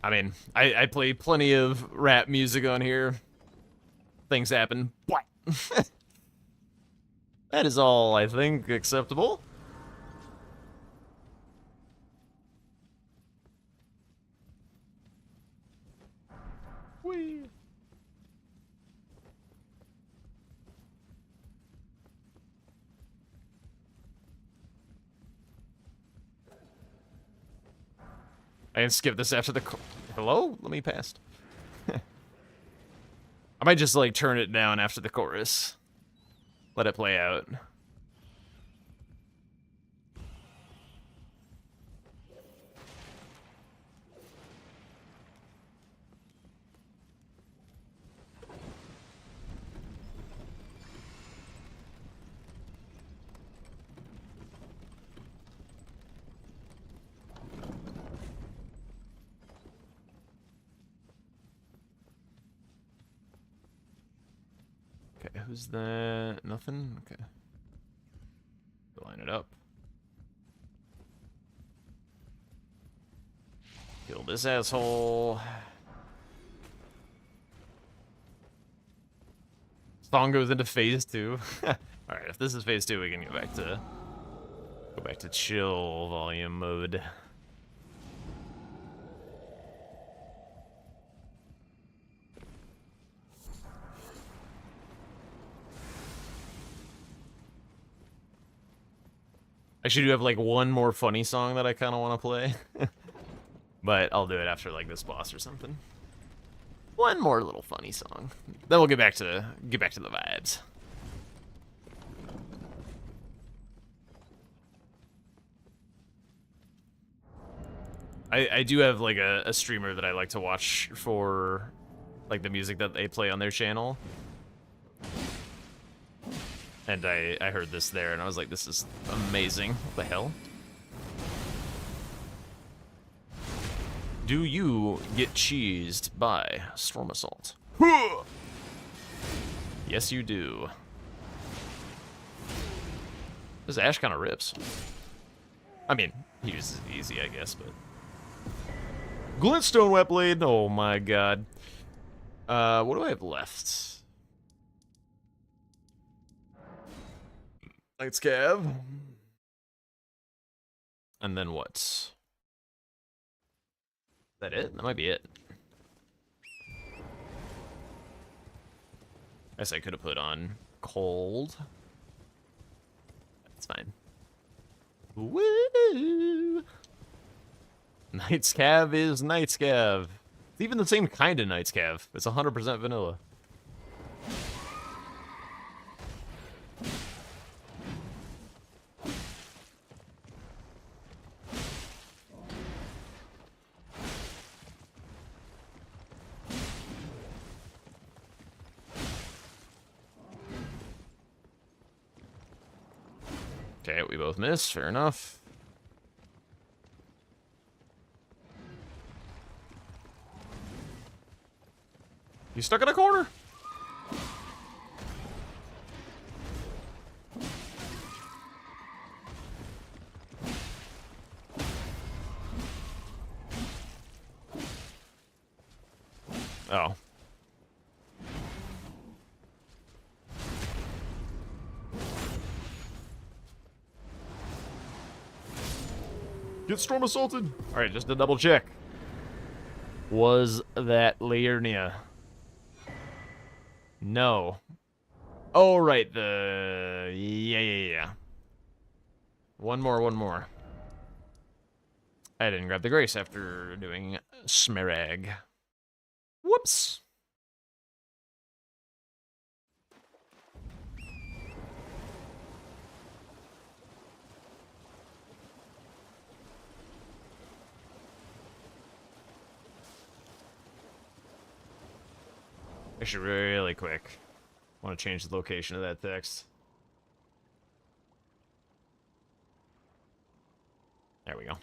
I mean, I play plenty of rap music on here. Things happen. What? That is all, I think, acceptable. Whee. I can skip this after the... Hello? Let me pass. I might just, like, turn it down after the chorus. Let it play out. Okay, who's that? Nothing? Okay. Line it up. Kill this asshole. Song goes into phase 2. Alright, if this is phase 2, we can go back to chill volume mode. I should have like one more funny song that I kind of want to play. But I'll do it after like this boss or something. One more little funny song. Then we'll get back to the vibes. I do have like a streamer that I like to watch for like the music that they play on their channel. And I heard this there and I was like, this is amazing. What the hell? Do you get cheesed by Storm Assault? Yes, you do. This Ash kind of rips. I mean, he uses it easy, I guess, but... Glintstone Wet Blade! Oh my god. What do I have left? Lights Cav. And then what? Is that it? That might be it. I guess I could have put on cold. That's fine. Woo! Night's Cav is Night's Cav. It's even the same kind of Night's Cav. It's 100% vanilla. Okay, we both missed. Fair enough. You stuck in a corner? Oh. Get Storm Assaulted. All right, just to double check. Was that Liurnia? No. Oh, right. Yeah. One more. I didn't grab the Grace after doing Smerag. Whoops. Actually, really quick. I want to change the location of that text. There we go.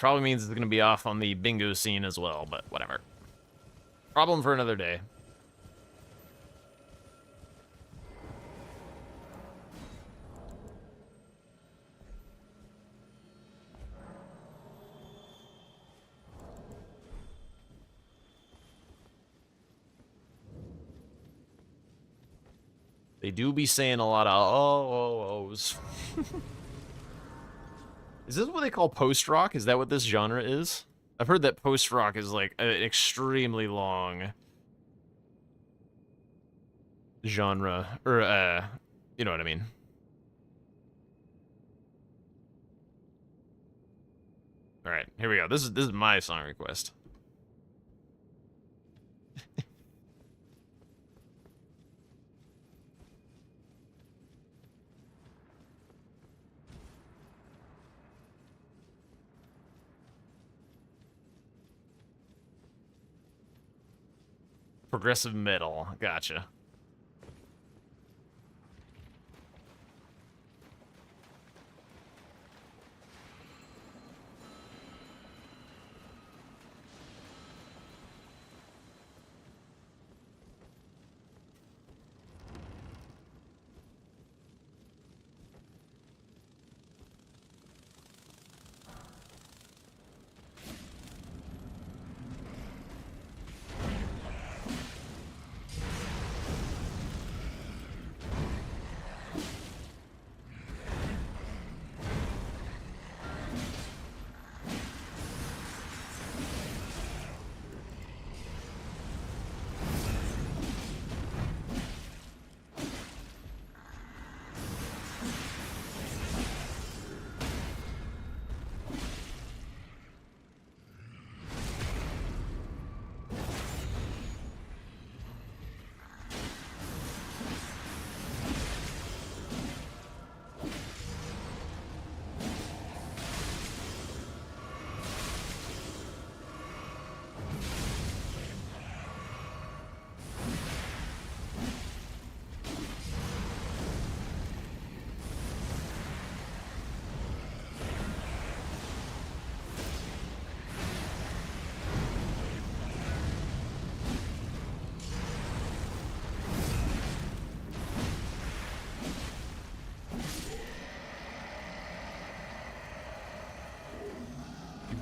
probably means it's going to be off on the bingo scene as well, but whatever. Problem for another day. They do be saying a lot of ohs. Is this what they call post-rock? Is that what this genre is? I've heard that post-rock is like an extremely long genre, or you know what I mean. All right, here we go. This is my song request. Progressive metal. Gotcha.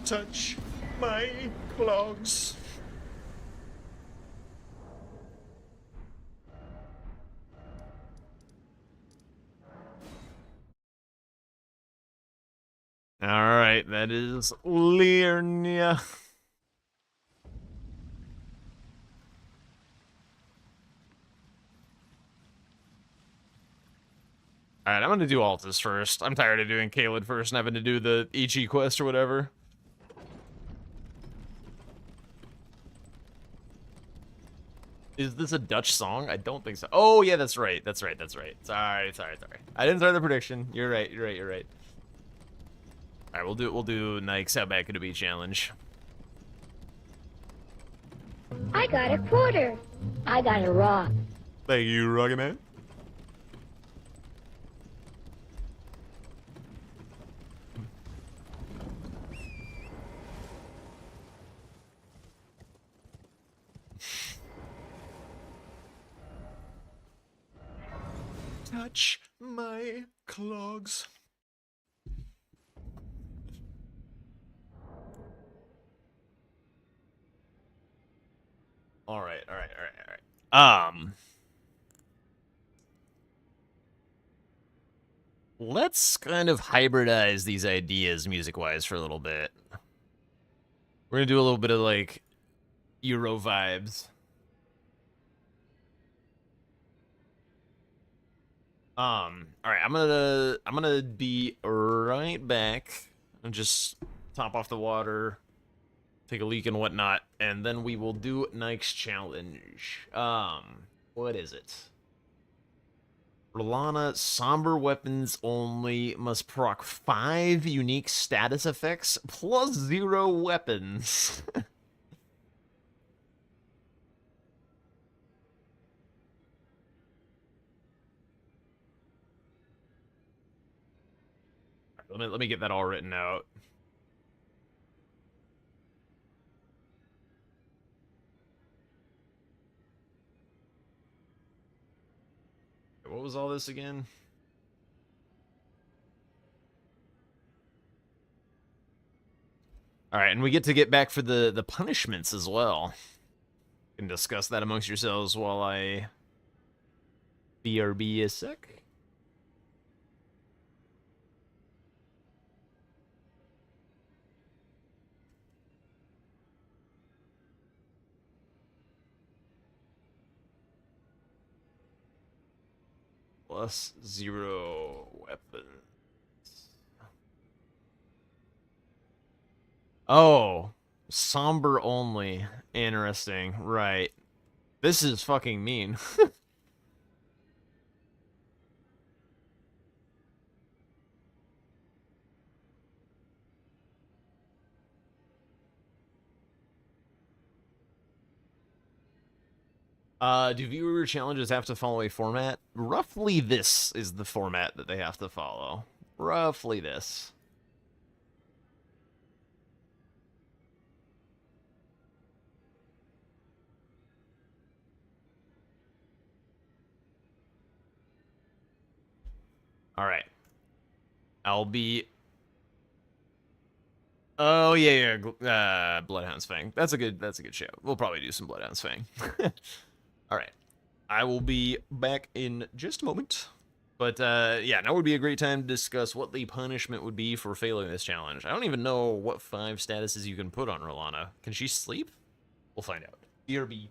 Touch my clogs. All right, that is Liurnia. All right, I'm gonna do Altus first. I'm tired of doing Caelid first and having to do the Ichi quest or whatever. Is this a Dutch song? I don't think so. Oh yeah, that's right. That's right. That's right. Sorry. I didn't start the prediction. You're right. You're right. All right, we'll do Nike's Outback to Be challenge. I got a quarter. I got a rock. Thank you, Rocky Man. Touch my clogs. All right. Let's kind of hybridize these ideas music-wise for a little bit. We're gonna do a little bit of like Euro vibes. All right, I'm gonna be right back and just top off the water, take a leak and whatnot, and then we will do Nike's challenge. What is it? Rolana, somber weapons only, must proc 5 unique status effects plus 0 weapons. Let me get that all written out. What was all this again? All right, and we get back for the punishments as well. You can discuss that amongst yourselves while I BRB a sec. +0 weapons. Oh, somber only. Interesting. Right. This is fucking mean. Do viewer challenges have to follow a format? Roughly this is the format that they have to follow. Roughly this. All right. I'll be... Oh, yeah. Bloodhound's Fang. That's a good show. We'll probably do some Bloodhound's Fang. All right. I will be back in just a moment. But, yeah, now would be a great time to discuss what the punishment would be for failing this challenge. I don't even know what 5 statuses you can put on Rolana. Can she sleep? We'll find out. BRB.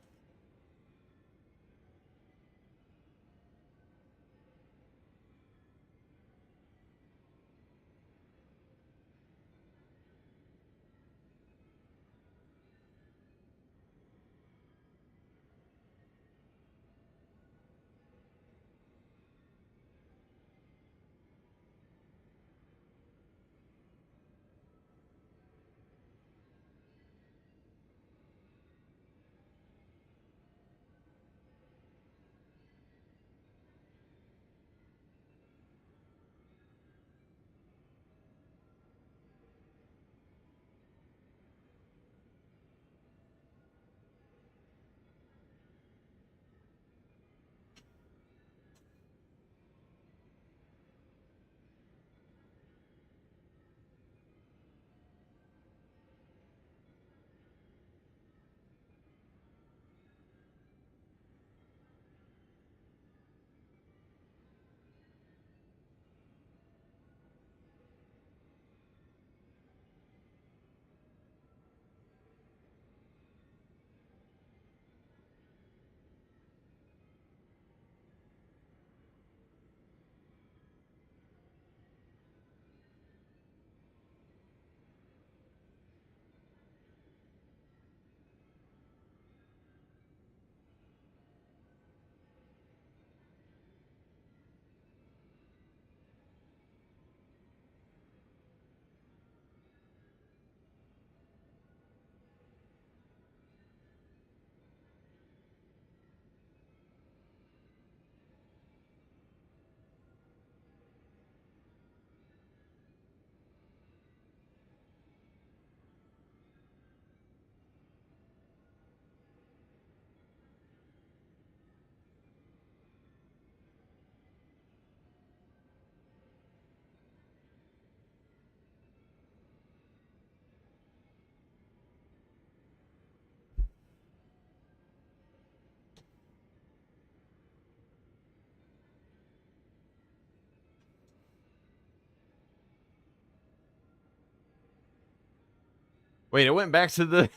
Wait, it went back to the...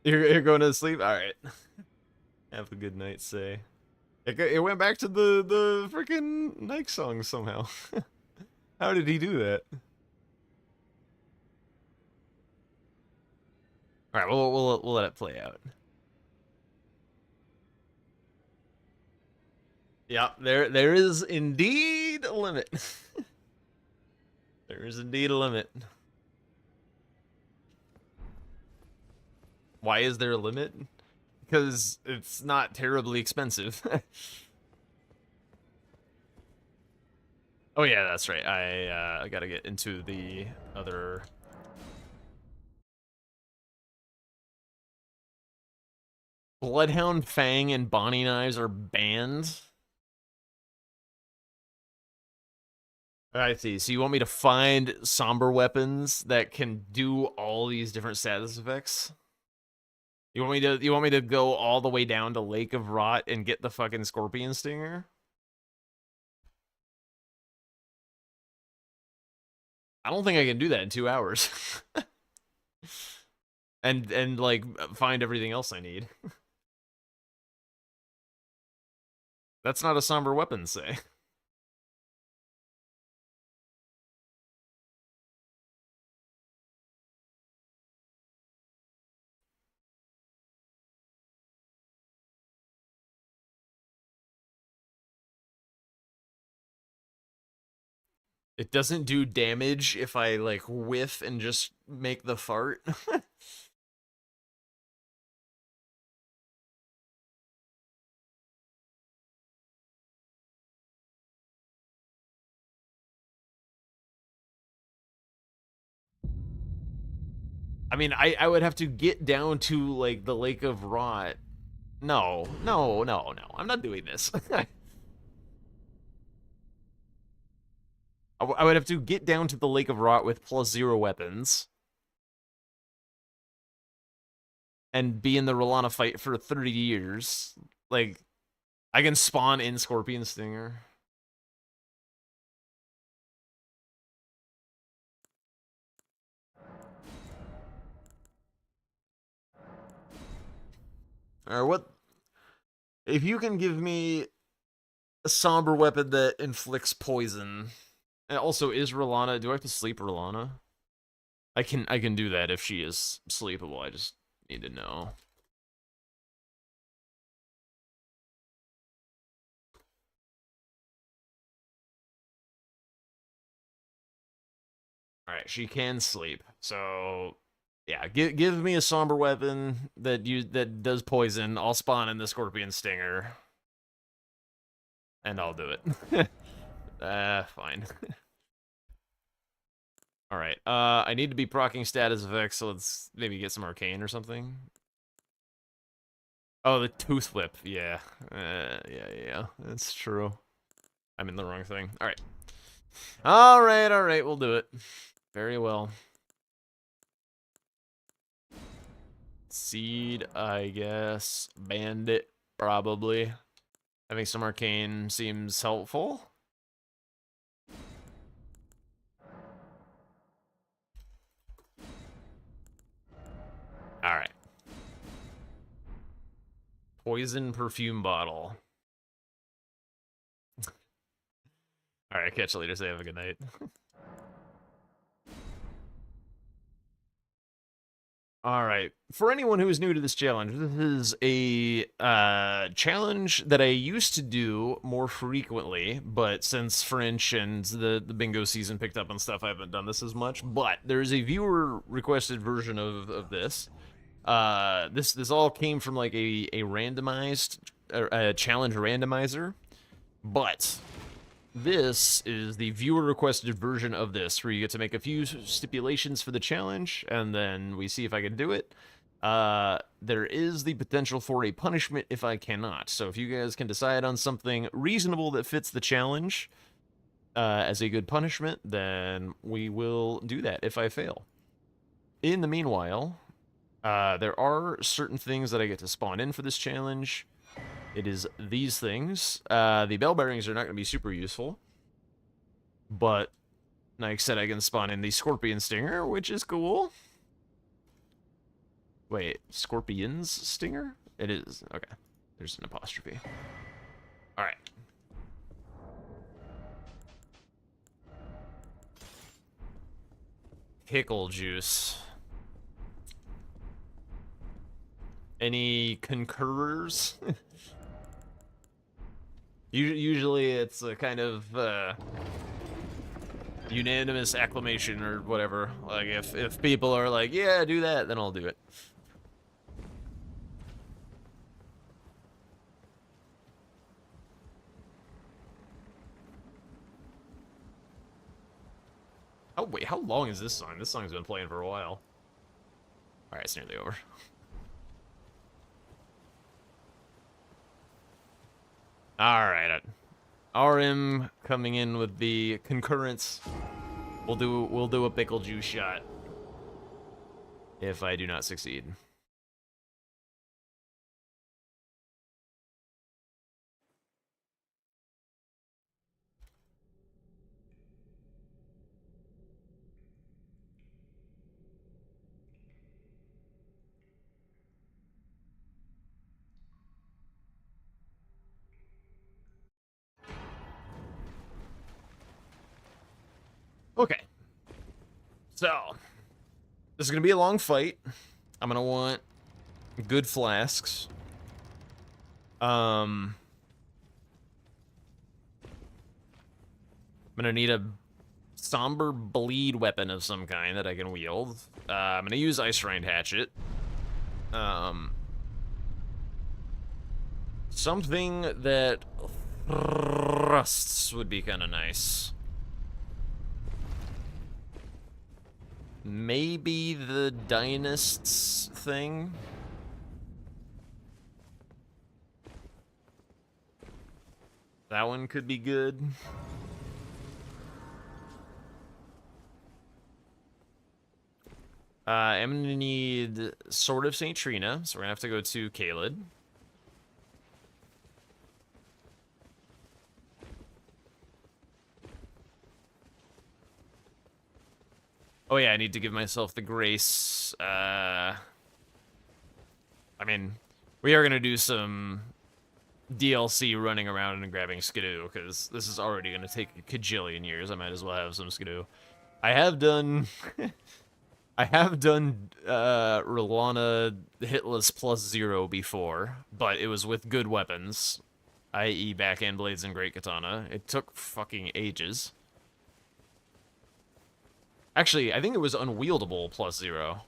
You're going to sleep? Alright. Have a good night, say. It went back to the freaking Nike song somehow. How did he do that? Alright, we'll let it play out. Yeah, there is indeed a limit. There is indeed a limit. Why is there a limit? Because it's not terribly expensive. Oh yeah, that's right. I gotta get into the other Bloodhound, Fang, and Bonnie knives are banned. I see. So you want me to find somber weapons that can do all these different status effects? You want me to go all the way down to Lake of Rot and get the fucking Scorpion Stinger? I don't think I can do that in 2 hours. and like find everything else I need. That's not a somber weapon, say. It doesn't do damage if I, like, whiff and just make the fart. I mean, I would have to get down to, like, the Lake of Rot. No. I'm not doing this. I would have to get down to the Lake of Rot with +0 weapons. And be in the Rolana fight for 30 years. Like, I can spawn in Scorpion Stinger. Alright, what... If you can give me a somber weapon that inflicts poison... And also, is Rolana... Do I have to sleep Rolana? I can do that if she is sleepable, I just need to know. Alright, she can sleep, so... Yeah, give me a somber weapon that does poison. I'll spawn in the Scorpion Stinger. And I'll do it. Fine. Alright, I need to be proccing status effects, so let's maybe get some arcane or something. Oh, the tooth whip, yeah. Yeah, that's true. I'm in the wrong thing. Alright. Alright, we'll do it. Very well. Seed, I guess. Bandit, probably. Having some arcane seems helpful. Alright. Poison perfume bottle. Alright, catch you later. Say have a good night. Alright, for anyone who is new to this challenge, this is a challenge that I used to do more frequently, but since French and the bingo season picked up on stuff, I haven't done this as much, but there's a viewer-requested version of this. This all came from, like, a randomized, a challenge randomizer, but... This is the viewer-requested version of this, where you get to make a few stipulations for the challenge, and then we see if I can do it. There is the potential for a punishment if I cannot. So if you guys can decide on something reasonable that fits the challenge as a good punishment, then we will do that if I fail. In the meanwhile, there are certain things that I get to spawn in for this challenge. It is these things. The bell bearings are not going to be super useful. But, like I said, I can spawn in the Scorpion Stinger, which is cool. Wait, Scorpion's Stinger? It is. Okay. There's an apostrophe. Alright. Pickle juice. Any concurrers? Usually it's a kind of unanimous acclamation or whatever. Like if people are like, yeah, do that, then I'll do it. Oh wait, how long is this song? This song's been playing for a while. Alright, it's nearly over. All right. RM coming in with the concurrence. We'll do a pickle juice shot if I do not succeed. Okay. So, this is going to be a long fight. I'm going to want good flasks. I'm going to need a somber bleed weapon of some kind that I can wield. I'm going to use Ice Rind Hatchet. Something that thrusts would be kind of nice. Maybe the Dynasts thing? That one could be good. I'm gonna need Sword of St. Trina, so we're gonna have to go to Kaled. Oh yeah, I need to give myself the grace. I mean, we are gonna do some DLC running around and grabbing Skidoo, because this is already gonna take a kajillion years. I might as well have some Skidoo. I have done... I have done Rolana hitless +0 before, but it was with good weapons, i.e. backhand blades and great katana. It took fucking ages. Actually, I think it was unwieldable +0.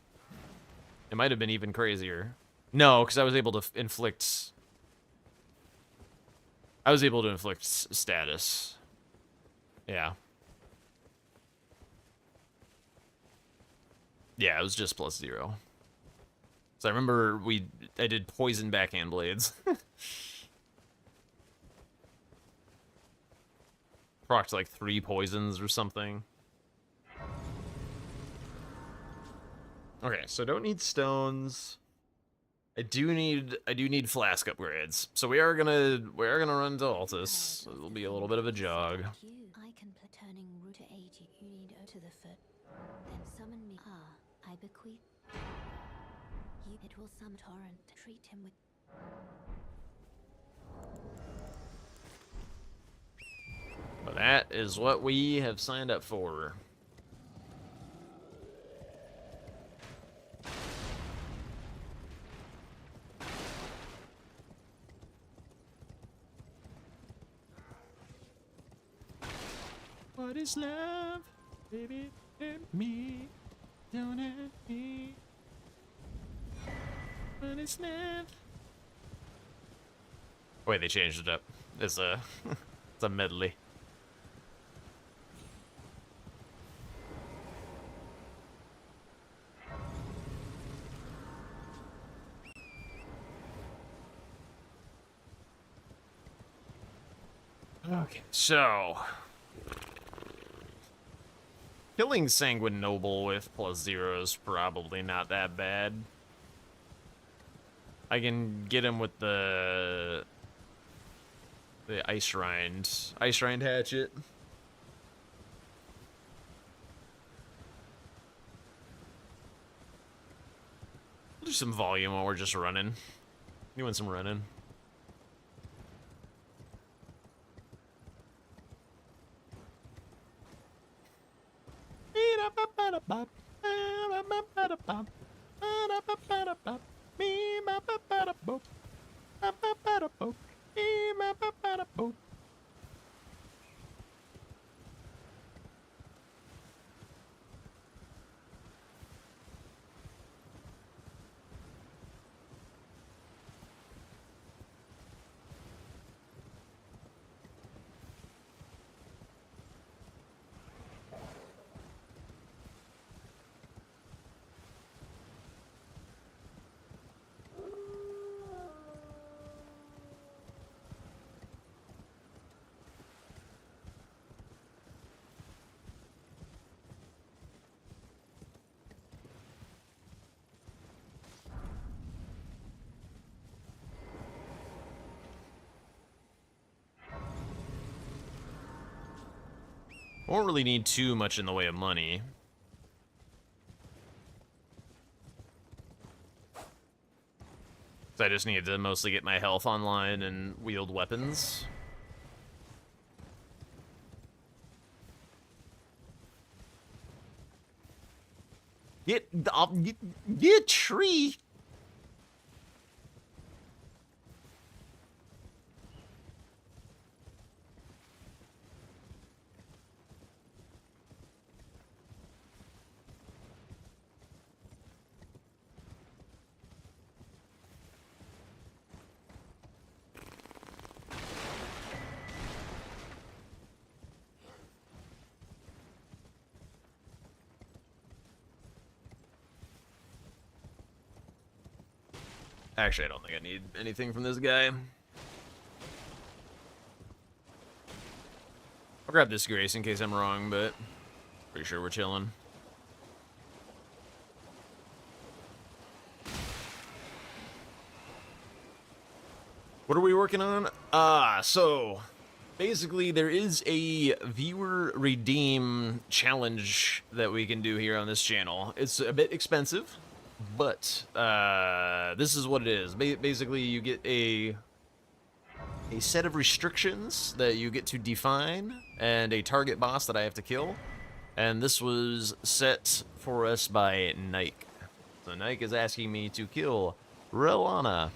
It might have been even crazier. No, because I was able to inflict... I was able to inflict status. Yeah. Yeah, it was just +0. So I remember I did poison backhand blades. Procced like 3 poisons or something. Okay, so don't need stones. I do need flask upgrades. So we are gonna run to Altus. It'll be a little bit of a jog. I can turning route to 80. You need to the foot. Then summon me. I bequeath. It will summon torrent. Treat him with. But that is what we have signed up for. What is love? Baby, let me. Don't let me. What is love? Wait, they changed it up. It's a it's a medley. Okay, so killing Sanguine Noble with +0 is probably not that bad. I can get him with the Ice Rind Hatchet. We'll do some volume while we're just running. Doing some running. Won't really need too much in the way of money. So I just need to mostly get my health online and wield weapons. Get tree. Actually, I don't think I need anything from this guy. I'll grab this Grace in case I'm wrong, but pretty sure we're chilling. What are we working on? So basically there is a viewer redeem challenge that we can do here on this channel. It's a bit expensive, but this is what it is. Basically, you get a set of restrictions that you get to define and a target boss that I have to kill. And this was set for us by Nike. So Nike is asking me to kill Relana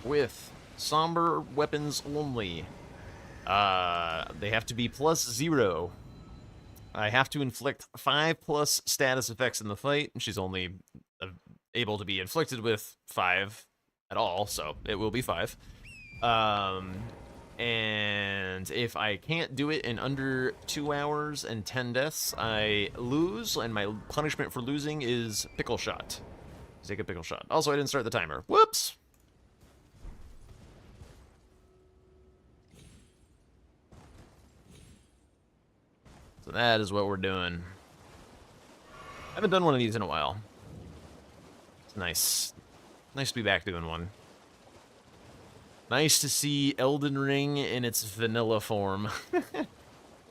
with somber weapons only. They have to be +0. I have to inflict 5+ status effects in the fight, and she's only able to be inflicted with 5 at all, so it will be 5. And if I can't do it in under 2 hours and 10 deaths, I lose, and my punishment for losing is pickle shot. Take a pickle shot. Also, I didn't start the timer. Whoops! So that is what we're doing. I haven't done one of these in a while. It's nice. Nice to be back doing one. Nice to see Elden Ring in its vanilla form.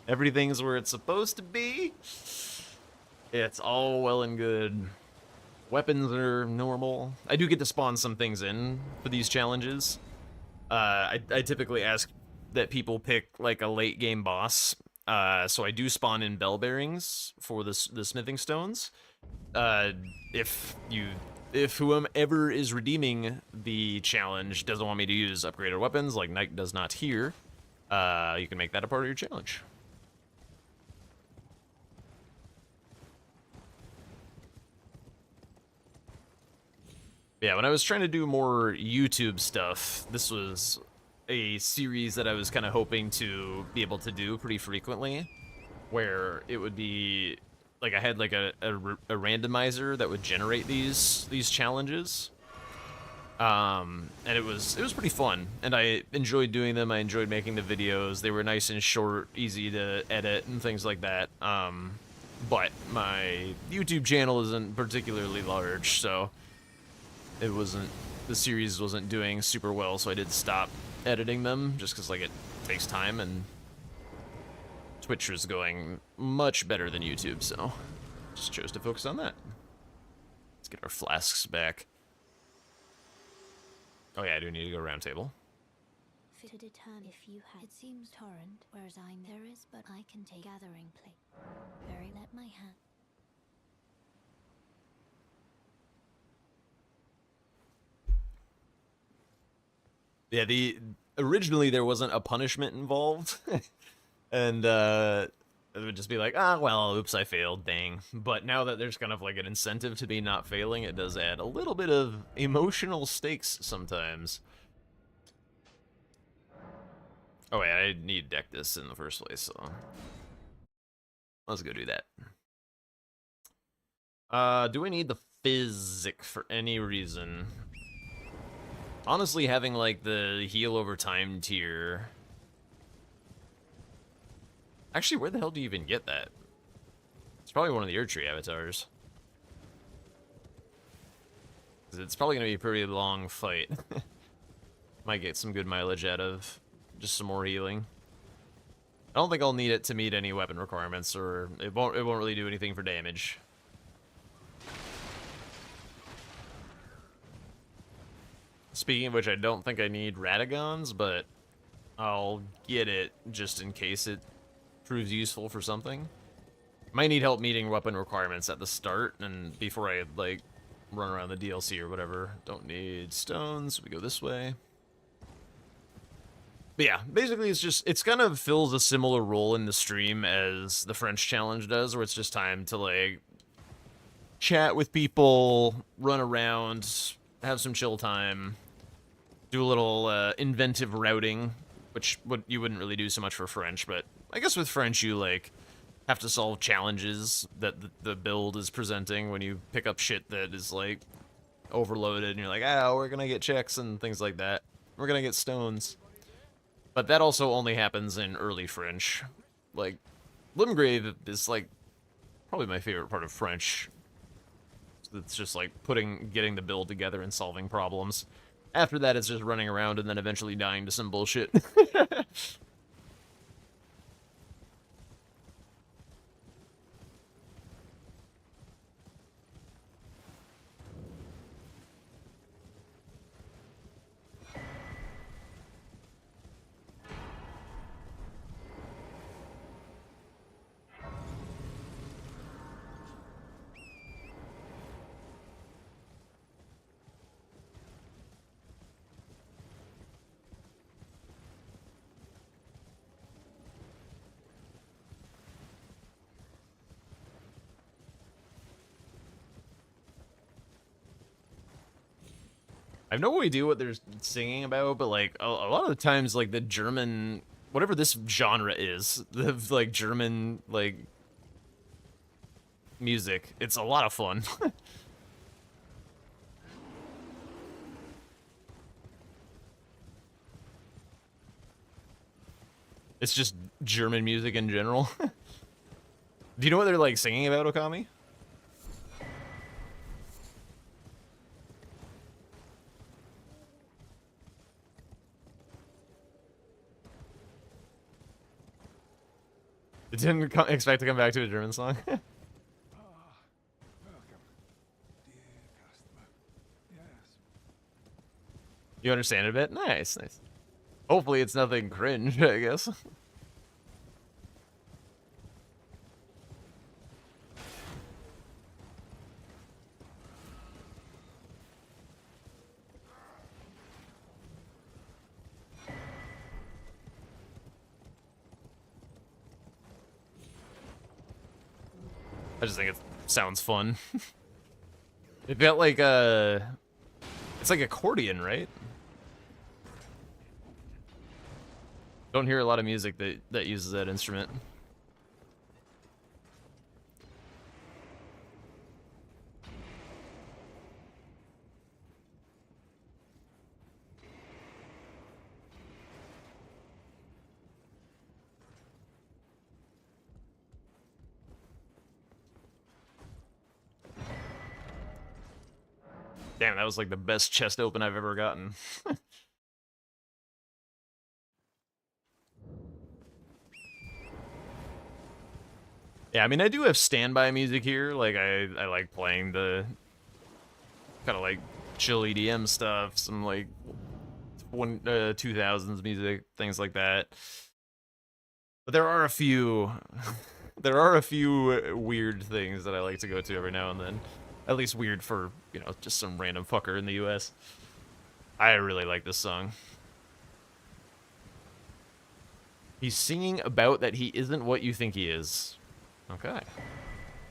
Everything's where it's supposed to be. It's all well and good. Weapons are normal. I do get to spawn some things in for these challenges. I typically ask that people pick like a late game boss. So I do spawn in bell bearings for the smithing stones. If whoever is redeeming the challenge doesn't want me to use upgraded weapons, like Nike does not here, you can make that a part of your challenge. Yeah, when I was trying to do more YouTube stuff, this was a series that I was kind of hoping to be able to do pretty frequently, where it would be like I had like a randomizer that would generate these challenges, and it was pretty fun, and I enjoyed doing them. I enjoyed making the videos. They were nice and short, easy to edit and things like that. But my YouTube channel isn't particularly large, so the series wasn't doing super well, so I did stop editing them just because like it takes time, and Twitch is going much better than YouTube, so just chose to focus on that. Let's get our flasks back. Oh yeah, I do need to go round table. To determine if you had, it seems torrent, whereas there is, but I can take gathering plate. Very let my hand. Yeah, originally there wasn't a punishment involved, and it would just be like, well, oops, I failed, dang. But now that there's kind of like an incentive to be not failing, it does add a little bit of emotional stakes sometimes. Oh wait, I need to deck this in the first place, so let's go do that. Do I need the physic for any reason? Honestly, having like the heal over time tier. Actually, where the hell do you even get that? It's probably one of the Erdtree avatars. It's probably gonna be a pretty long fight. Might get some good mileage out of just some more healing. I don't think I'll need it to meet any weapon requirements, or it won't really do anything for damage. Speaking of which, I don't think I need Radagons, but I'll get it just in case it proves useful for something. Might need help meeting weapon requirements at the start, and before I, like, run around the DLC or whatever. Don't need stones. We go this way. But yeah, basically it's kind of fills a similar role in the stream as the French challenge does, where it's just time to, like, chat with people, run around, have some chill time, do a little inventive routing, which you wouldn't really do so much for French, but I guess with French you, like, have to solve challenges that the build is presenting when you pick up shit that is, like, overloaded, and you're like, ah, we're gonna get checks and things like that. We're gonna get stones. But that also only happens in early French. Like, Limgrave is, like, probably my favorite part of French. It's just, like, getting the build together and solving problems. After that, it's just running around and then eventually dying to some bullshit. I have no idea what they're singing about, but, like, a lot of the times, like, the German, whatever this genre is, the, like, German, like, music, it's a lot of fun. It's just German music in general. Do you know what they're, like, singing about, Okami? I didn't expect to come back to a German song. You understand it a bit? Nice, nice. Hopefully it's nothing cringe, I guess. I just think it sounds fun. They've got, like, it's like accordion, right? Don't hear a lot of music that uses that instrument. Damn, that was like the best chest open I've ever gotten. Yeah, I mean, I do have standby music here. Like, I like playing the kind of, like, chill EDM stuff, some, like, 2000s music, things like that. But there are a few weird things that I like to go to every now and then. At least weird for, you know, just some random fucker in the US. I really like this song. He's singing about that he isn't what you think he is. Okay.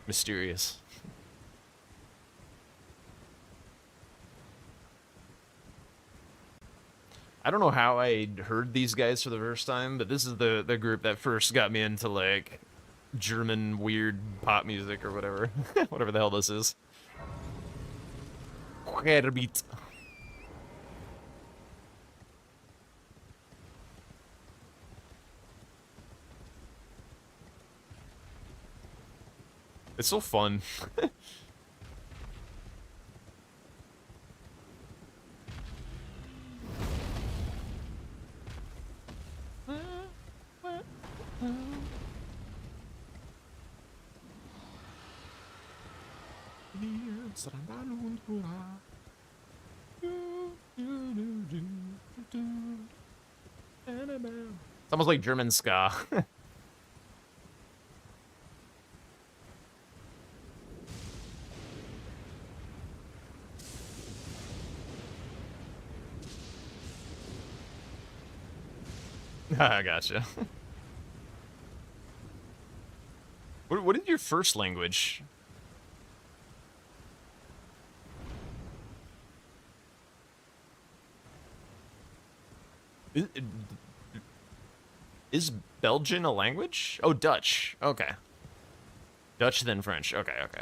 Mysterious. I don't know how I heard these guys for the first time, but this is the group that first got me into, like, German weird pop music or whatever. Whatever the hell this is. Beat. It's so fun. It's almost like German ska. I gotcha. What is your first language? Is Belgian a language? Oh, Dutch. Okay. Dutch, then French. Okay, okay.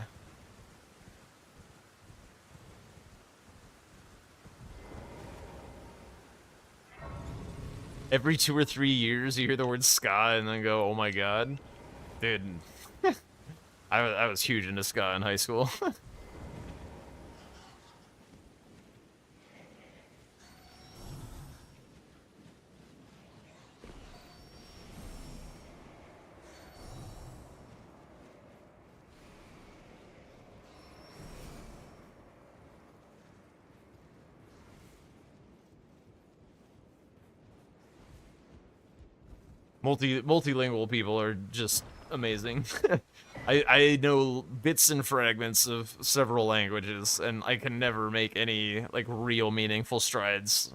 Every 2 or 3 years, you hear the word ska and then go, "Oh my god, dude." I was huge into ska in high school. Multilingual people are just amazing. I know bits and fragments of several languages, and I can never make any like real meaningful strides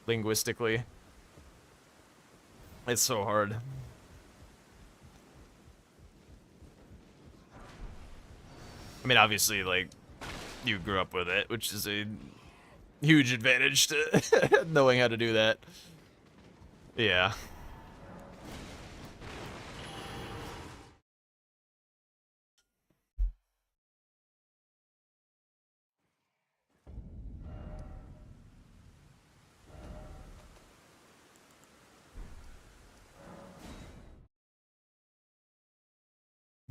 linguistically. It's so hard. I mean, obviously, like, you grew up with it, which is a huge advantage to knowing how to do that. Yeah.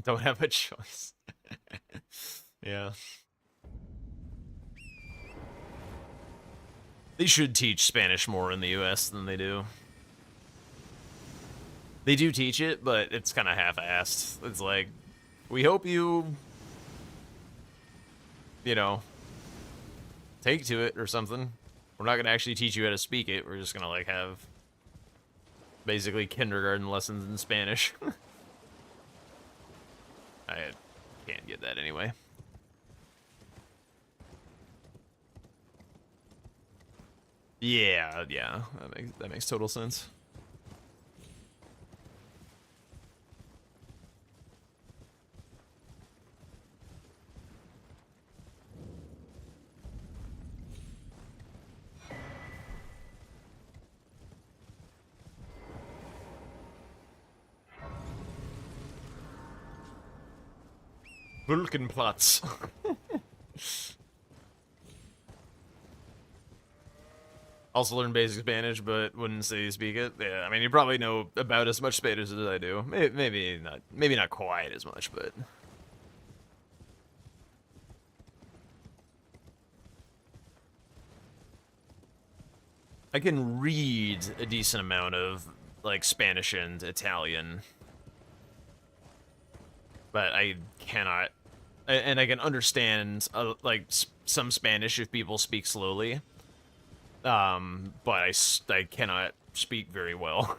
Don't have a choice. Yeah. They should teach Spanish more in the US than they do. They do teach it, but it's kind of half-assed. It's like, we hope you know, take to it or something. We're not going to actually teach you how to speak it. We're just going to, like, have basically kindergarten lessons in Spanish. I can't get that anyway. Yeah, that makes total sense. Vulcanplatz. Also learn basic Spanish, but wouldn't say you speak it. Yeah, I mean, you probably know about as much Spanish as I do. Maybe not quite as much, but I can read a decent amount of like Spanish and Italian, but I cannot. And I can understand like some Spanish if people speak slowly. But I cannot speak very well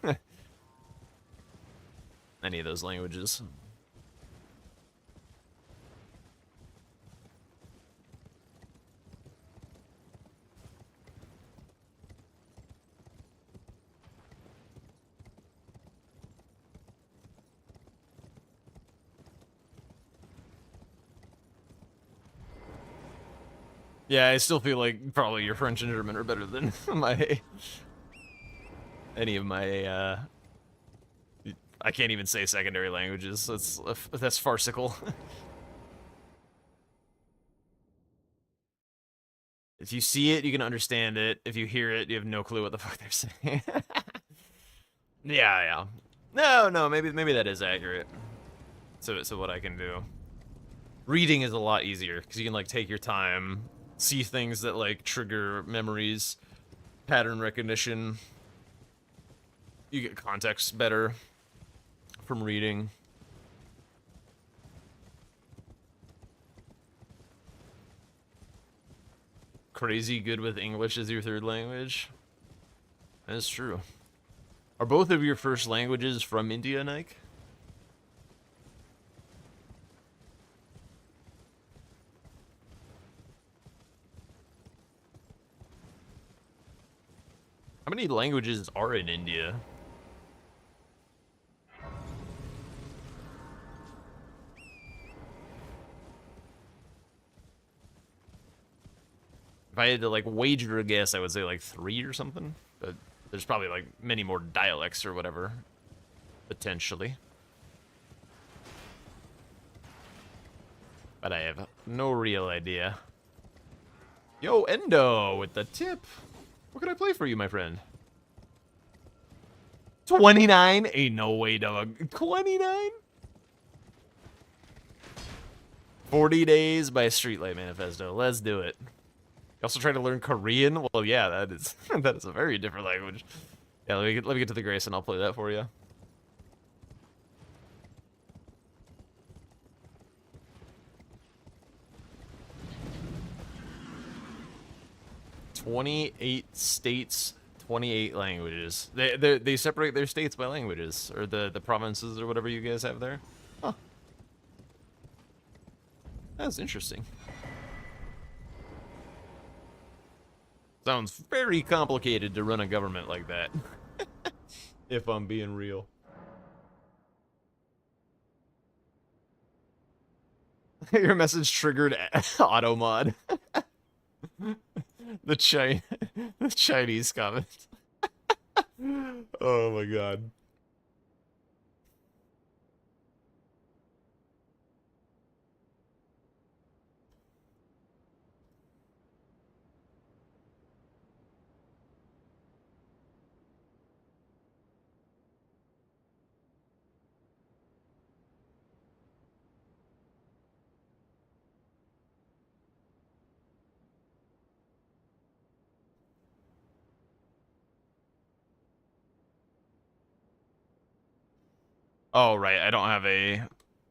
any of those languages. Yeah, I still feel like probably your French and German are better than any of my I can't even say secondary languages. That's farcical. If you see it, you can understand it. If you hear it, you have no clue what the fuck they're saying. Yeah. No, maybe that is accurate. So what I can do. Reading is a lot easier because you can like take your time, see things that like trigger memories, pattern recognition. You get context better from reading. crazy good with English as your third language. That's true. Are both of your first languages from India, Nike? How many languages are in India? If I had to like wager a guess, I would say like 3 or something. But there's probably like many more dialects or whatever, potentially. But I have no real idea. Yo, Endo with the tip. What can I play for you, my friend? 29? Ain't no way, dog. 29? 40 Days by Streetlight Manifesto. Let's do it. You also try to learn Korean? Well, yeah, that is that is a very different language. Yeah, let me get to the grace and I'll play that for you. "28 states, 28 languages." They separate their states by languages, or the provinces or whatever you guys have there. Huh. That's interesting. Sounds very complicated to run a government like that. If I'm being real. Your message triggered auto mod. the Chinese comment. Oh my god. Oh, right, I don't have a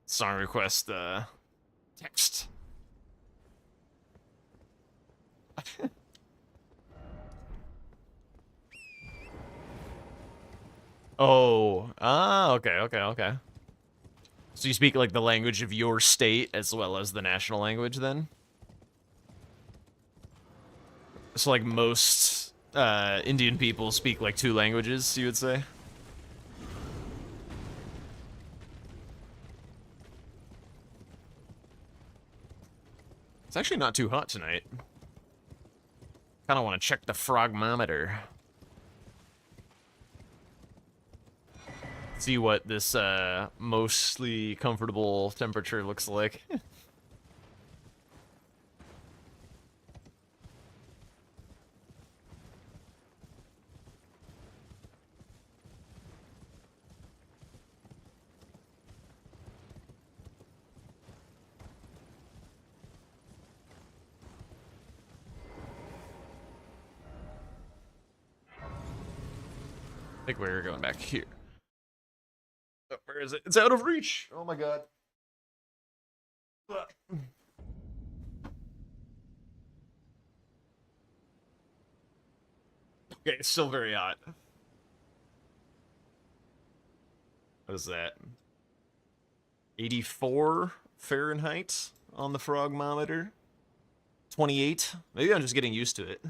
song request text. Oh, okay. So you speak like the language of your state as well as the national language then? So like most Indian people speak like 2 languages, you would say? It's actually not too hot tonight. Kind of want to check the frogmometer. See what this mostly comfortable temperature looks like. I think we're going back here. Oh, where is it? It's out of reach! Oh my god. Okay, it's still very hot. What is that? 84 Fahrenheit on the frogmometer? 28? Maybe I'm just getting used to it.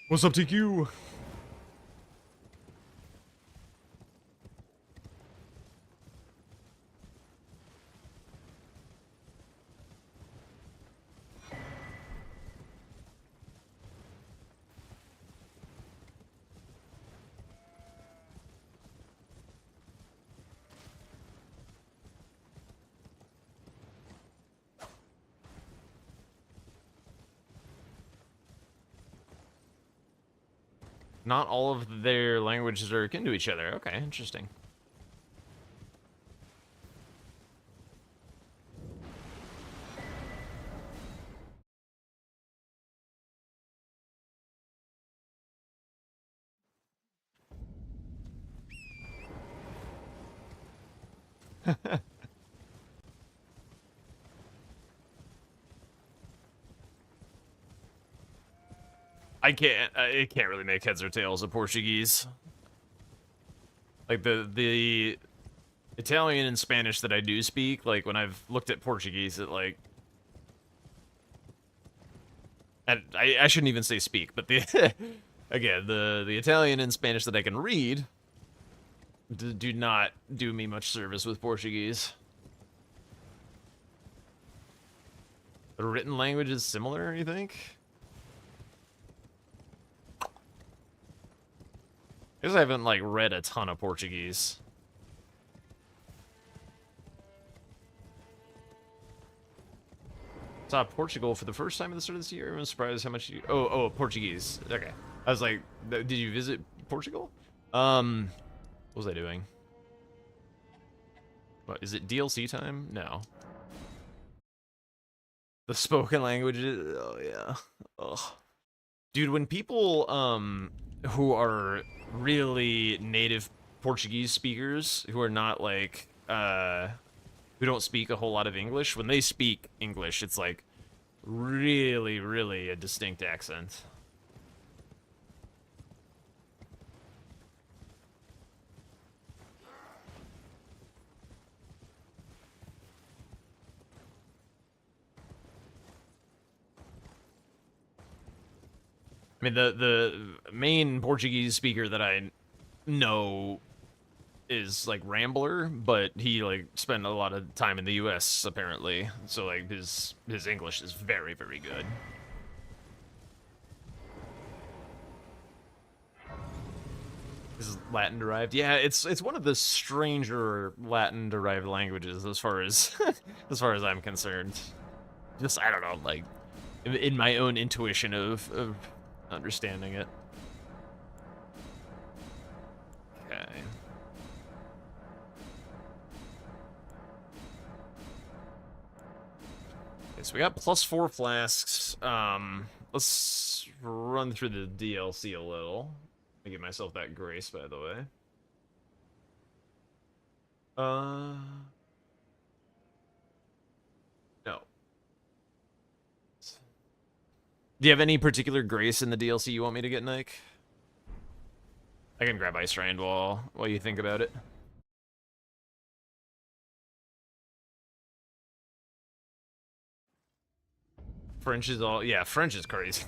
What's up, TQ? Not all of their languages are akin to each other. Okay, interesting. it can't really make heads or tails of Portuguese. Like the Italian and Spanish that I do speak, like when I've looked at Portuguese, it like, and I shouldn't even say speak, but the again, the Italian and Spanish that I can read do not do me much service with Portuguese. The written language is similar, you think? I guess I haven't like read a ton of Portuguese. Saw Portugal for the first time at the start of this year. I'm surprised how much you... Oh, Portuguese. Okay. I was like, did you visit Portugal? What was I doing? What, is it DLC time? No. The spoken languages... Oh, yeah. Ugh. Dude, when people, who are really native Portuguese speakers, who are not, like, who don't speak a whole lot of English, when they speak English, it's like really, really a distinct accent. I mean, the main Portuguese speaker that I know is like Rambler, but he like spent a lot of time in the US apparently, so like his English is very, very good. This is Latin derived. Yeah, it's one of the stranger Latin derived languages as far as as far as I'm concerned. Just, I don't know, like in my own intuition of understanding it. Okay. Okay, so we got +4 flasks. Let's run through the DLC a little. I give myself that grace, by the way. No. Do you have any particular grace in the DLC you want me to get, Nike? I can grab Ice Rand while you think about it. French is all... Yeah, French is crazy.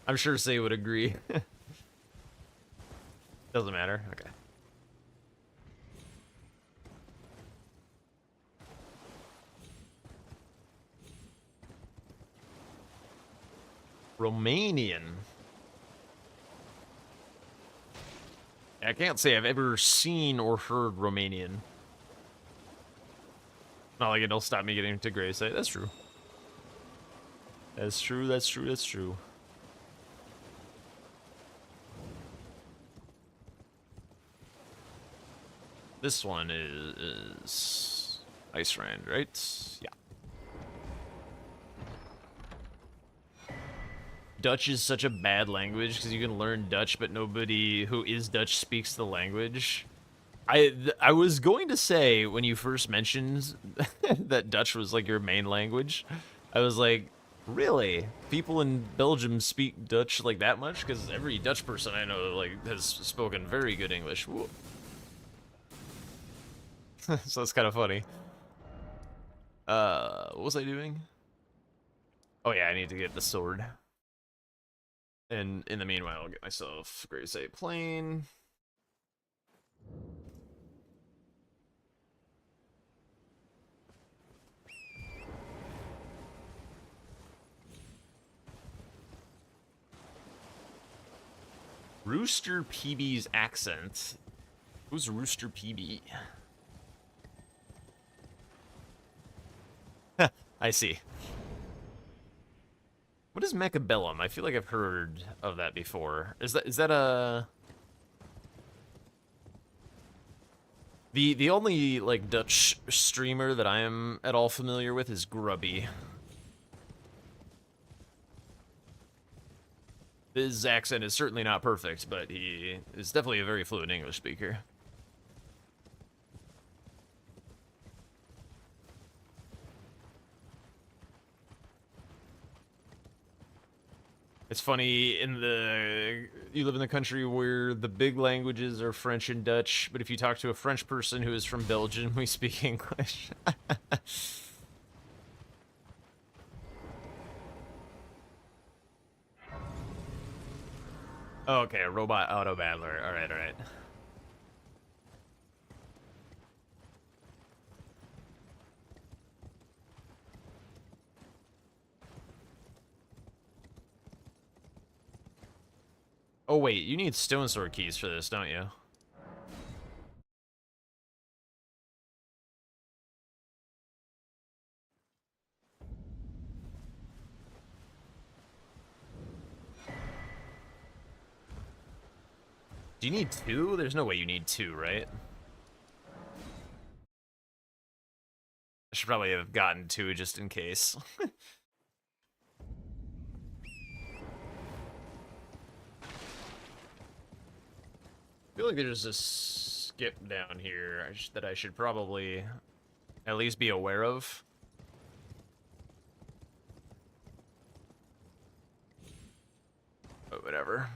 I'm sure Say would agree. Doesn't matter. Okay. Romanian. I can't say I've ever seen or heard Romanian. Not like it'll stop me getting to Grey Say. That's true. That's true, that's true, that's true. This one is Ice Rand, right? Yeah. Dutch is such a bad language because you can learn Dutch, but nobody who is Dutch speaks the language. I was going to say, when you first mentioned that Dutch was like your main language, I was like, really? People in Belgium speak Dutch like that much? Because every Dutch person I know like has spoken very good English. So that's kind of funny. What was I doing? Oh yeah, I need to get the sword. And in the meanwhile, I'll get myself Grey Say Plane. Rooster PB's accent. Who's Rooster PB? I see. What is Mechabellum? I feel like I've heard of that before. Is that a... The only like Dutch streamer that I am at all familiar with is Grubby. His accent is certainly not perfect, but he is definitely a very fluent English speaker. It's funny, you live in the country where the big languages are French and Dutch, but if you talk to a French person who is from Belgium, we speak English. Okay, a robot auto battler. All right, all right. Oh wait, you need stone sword keys for this, don't you? Do you need 2? There's no way you need 2, right? I should probably have gotten 2 just in case. I feel like there's a skip down here that I should probably at least be aware of. But whatever.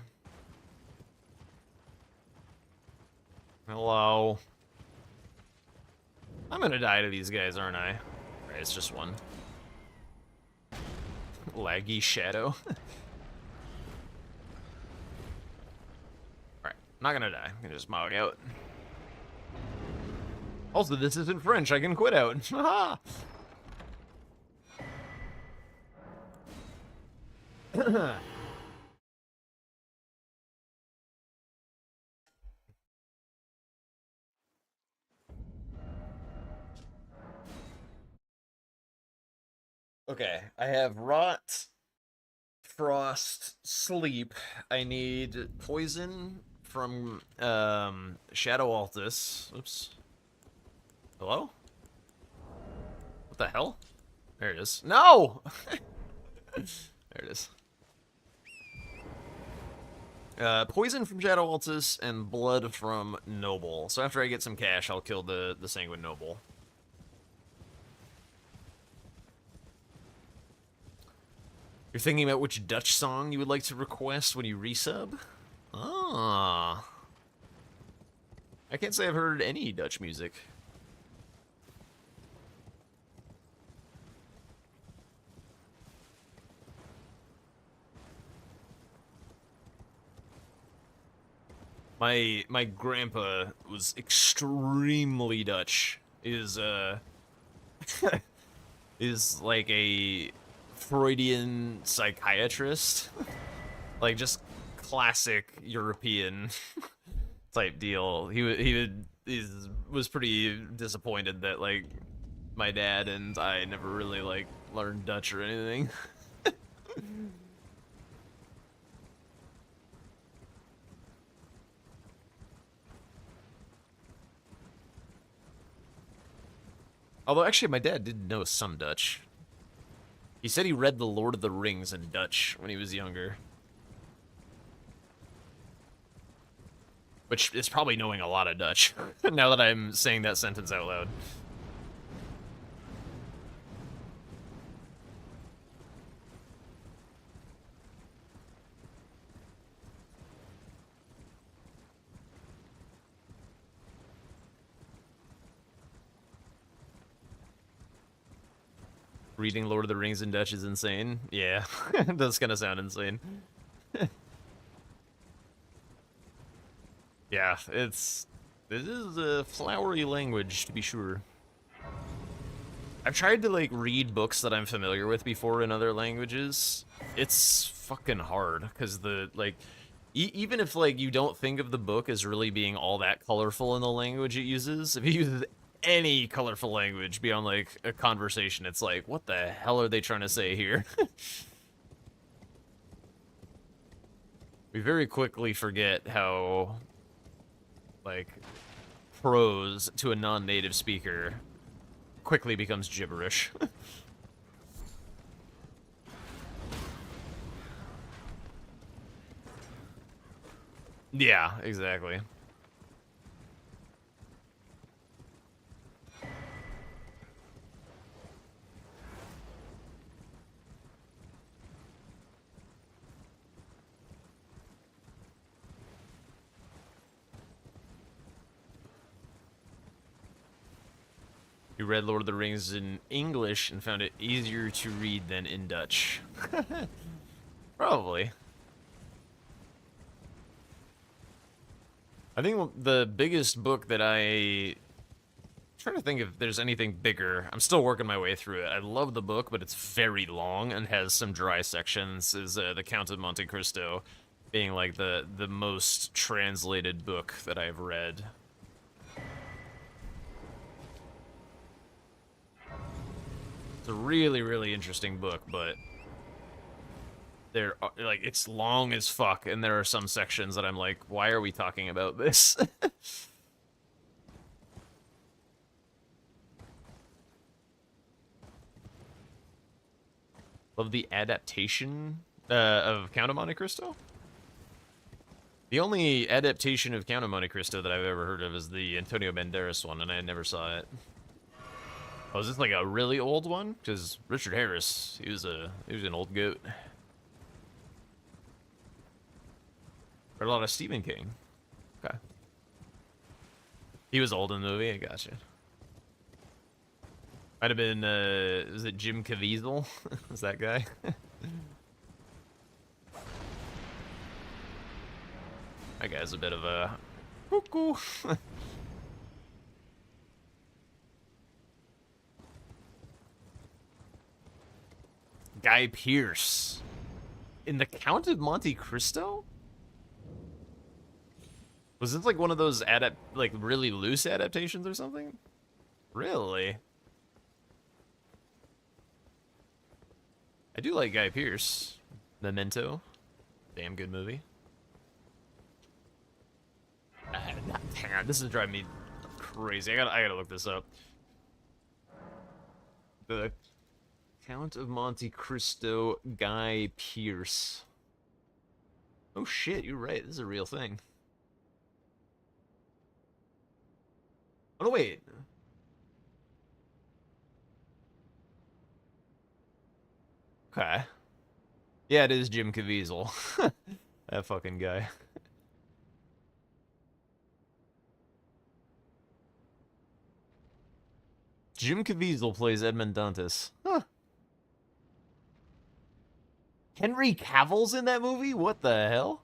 Hello. I'm gonna die to these guys, aren't I? Right, it's just one. Laggy shadow. Alright, not gonna die. I'm gonna just mog out. Also, this isn't French. I can quit out. Haha! Okay, I have rot, frost, sleep. I need poison from Shadow Altus. Oops. Hello? What the hell? There it is. No! There it is. Poison from Shadow Altus and blood from Noble. So after I get some cash, I'll kill the Sanguine Noble. You're thinking about which Dutch song you would like to request when you resub? Ah. I can't say I've heard any Dutch music. My grandpa was extremely Dutch. Is is like a Freudian psychiatrist. Like just classic European type deal. He was pretty disappointed that like my dad and I never really like learned Dutch or anything. Although, actually, my dad did know some Dutch. He said he read The Lord of the Rings in Dutch when he was younger. Which is probably knowing a lot of Dutch, now that I'm saying that sentence out loud. Reading Lord of the Rings in Dutch is insane. Yeah, that's gonna sound insane. Yeah, this is a flowery language, to be sure. I've tried to, like, read books that I'm familiar with before in other languages. It's fucking hard, because even if, like, you don't think of the book as really being all that colorful in the language it uses, if you use any colorful language beyond, like, a conversation, it's like, what the hell are they trying to say here? We very quickly forget how, like, prose to a non-native speaker quickly becomes gibberish. Yeah, exactly. You read Lord of the Rings in English and found it easier to read than in Dutch. Probably. I think the biggest book that I'm trying to think if there's anything bigger. I'm still working my way through it. I love the book, but it's very long and has some dry sections. Is The Count of Monte Cristo being like the most translated book that I've read. It's a really, really interesting book, but like it's long as fuck, and there are some sections that I'm like, why are we talking about this? Love the adaptation of Count of Monte Cristo. The only adaptation of Count of Monte Cristo that I've ever heard of is the Antonio Banderas one, and I never saw it. Oh, is this like a really old one? Because Richard Harris, he was an old goat. Read a lot of Stephen King. Okay. He was old in the movie, I gotcha. Might have been, is it Jim Caviezel? Is that guy? That guy's a bit of a cuckoo. Guy Pearce. In The Count of Monte Cristo? Was this like one of those like really loose adaptations or something? Really? I do like Guy Pearce. Memento. Damn good movie. Hang on, this is driving me crazy. I gotta look this up. The Count of Monte Cristo, Guy Pearce. Oh shit, you're right. This is a real thing. Oh no, wait. Okay. Yeah, it is Jim Caviezel. That fucking guy. Jim Caviezel plays Edmond Dantes. Huh. Henry Cavill's in that movie? What the hell?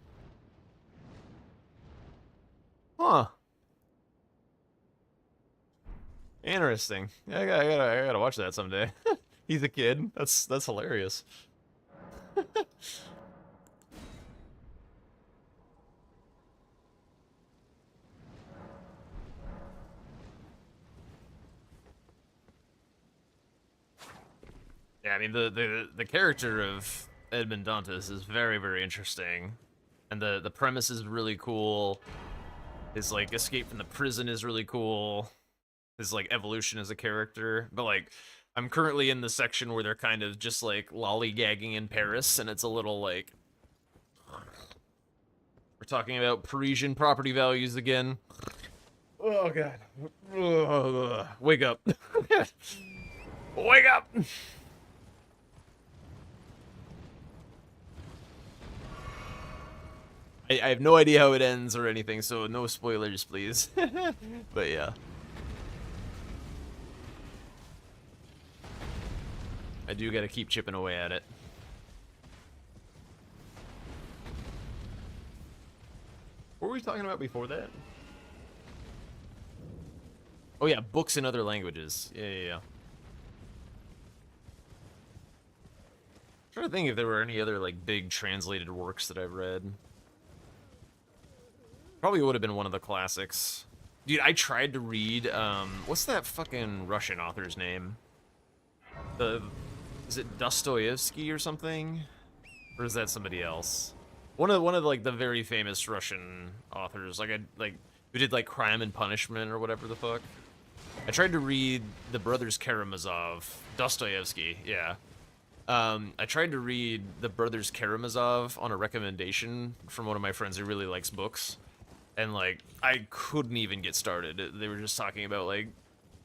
Huh. Interesting. Yeah, I gotta watch that someday. He's a kid. That's hilarious. Yeah, I mean the character of Edmond Dantes is very, very interesting, and the premise is really cool. His like escape from the prison is really cool. His like evolution as a character, but like I'm currently in the section where they're kind of just like lollygagging in Paris, and it's a little like we're talking about Parisian property values again. Oh god, wake up, wake up. I have no idea how it ends or anything, so no spoilers, please. But yeah. I do gotta keep chipping away at it. What were we talking about before that? Oh yeah, books in other languages. Yeah. I'm trying to think if there were any other like big translated works that I've read. Probably would have been one of the classics. Dude, I tried to read, what's that fucking Russian author's name? Is it Dostoevsky or something? Or is that somebody else? One of like the very famous Russian authors, who did like Crime and Punishment or whatever the fuck. I tried to read The Brothers Karamazov. Dostoevsky, yeah. I tried to read The Brothers Karamazov on a recommendation from one of my friends who really likes books. And, like, I couldn't even get started. They were just talking about, like,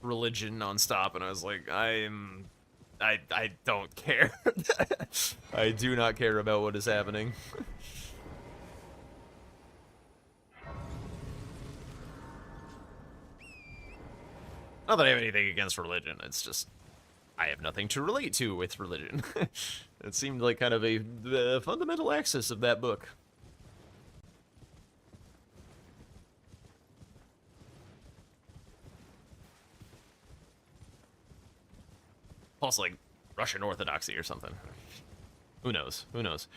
religion nonstop, and I was like, I don't care. I do not care about what is happening. Not that I have anything against religion, it's just I have nothing to relate to with religion. It seemed like kind of the fundamental axis of that book. Plus, like, Russian Orthodoxy or something. Who knows? Who knows?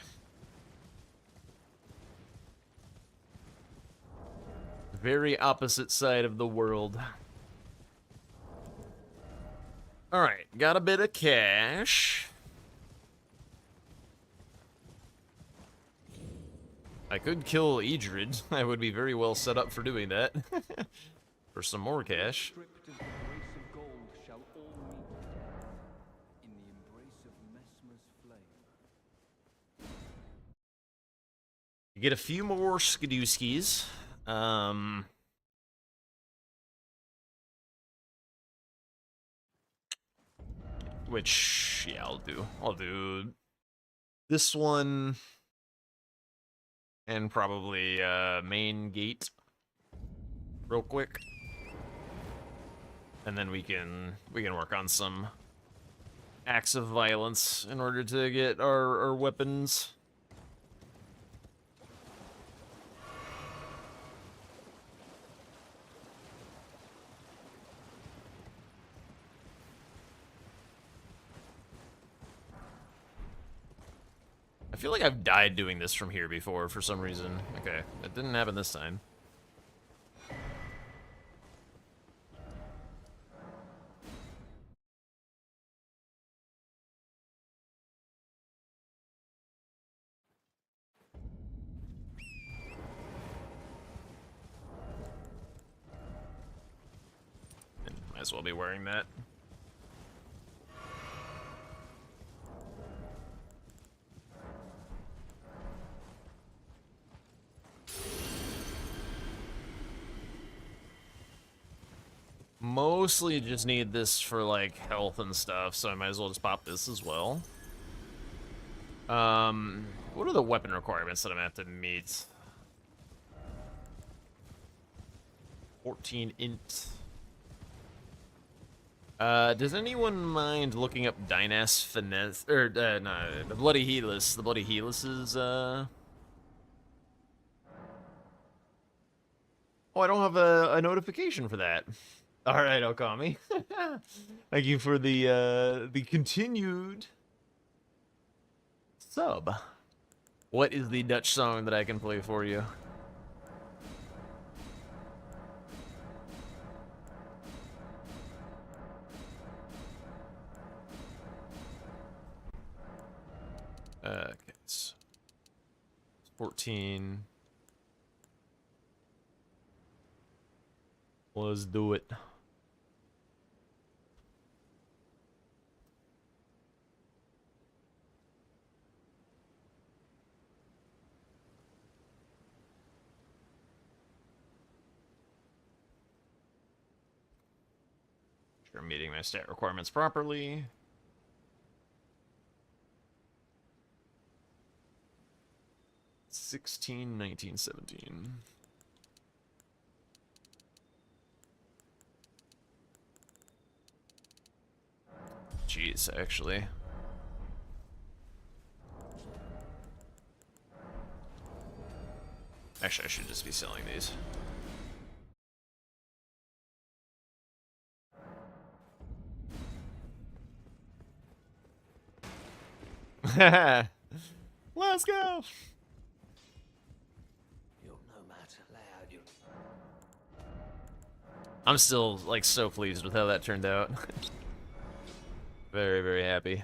Very opposite side of the world. Alright, got a bit of cash. I could kill Idrid. I would be very well set up for doing that. For some more cash. Stripped of the grace of gold shall all meet death in the embrace of Mesmer's flame. You get a few more skidooskies. Which, yeah, I'll do. I'll do this one. And probably main gate. Real quick. And then we can work on some acts of violence in order to get our weapons. I feel like I've died doing this from here before for some reason. Okay, it didn't happen this time. And might as well be wearing that. Mostly just need this for, like, health and stuff, so I might as well just pop this as well. What are the weapon requirements that I'm gonna have to meet? 14 int. Does anyone mind looking up Dynas Finesse, or, no, the Bloody Helis? The Bloody Helis is, Oh, I don't have a notification for that. Alright, Okami. Thank you for the continued sub. What is the Dutch song that I can play for you? Okay, so 14. Let's do it. Sure, I'm meeting my stat requirements properly. $16, $19, $17. Jeez, actually. Actually, I should just be selling these. Let's go! I'm still, like, so pleased with how that turned out. Very, very happy.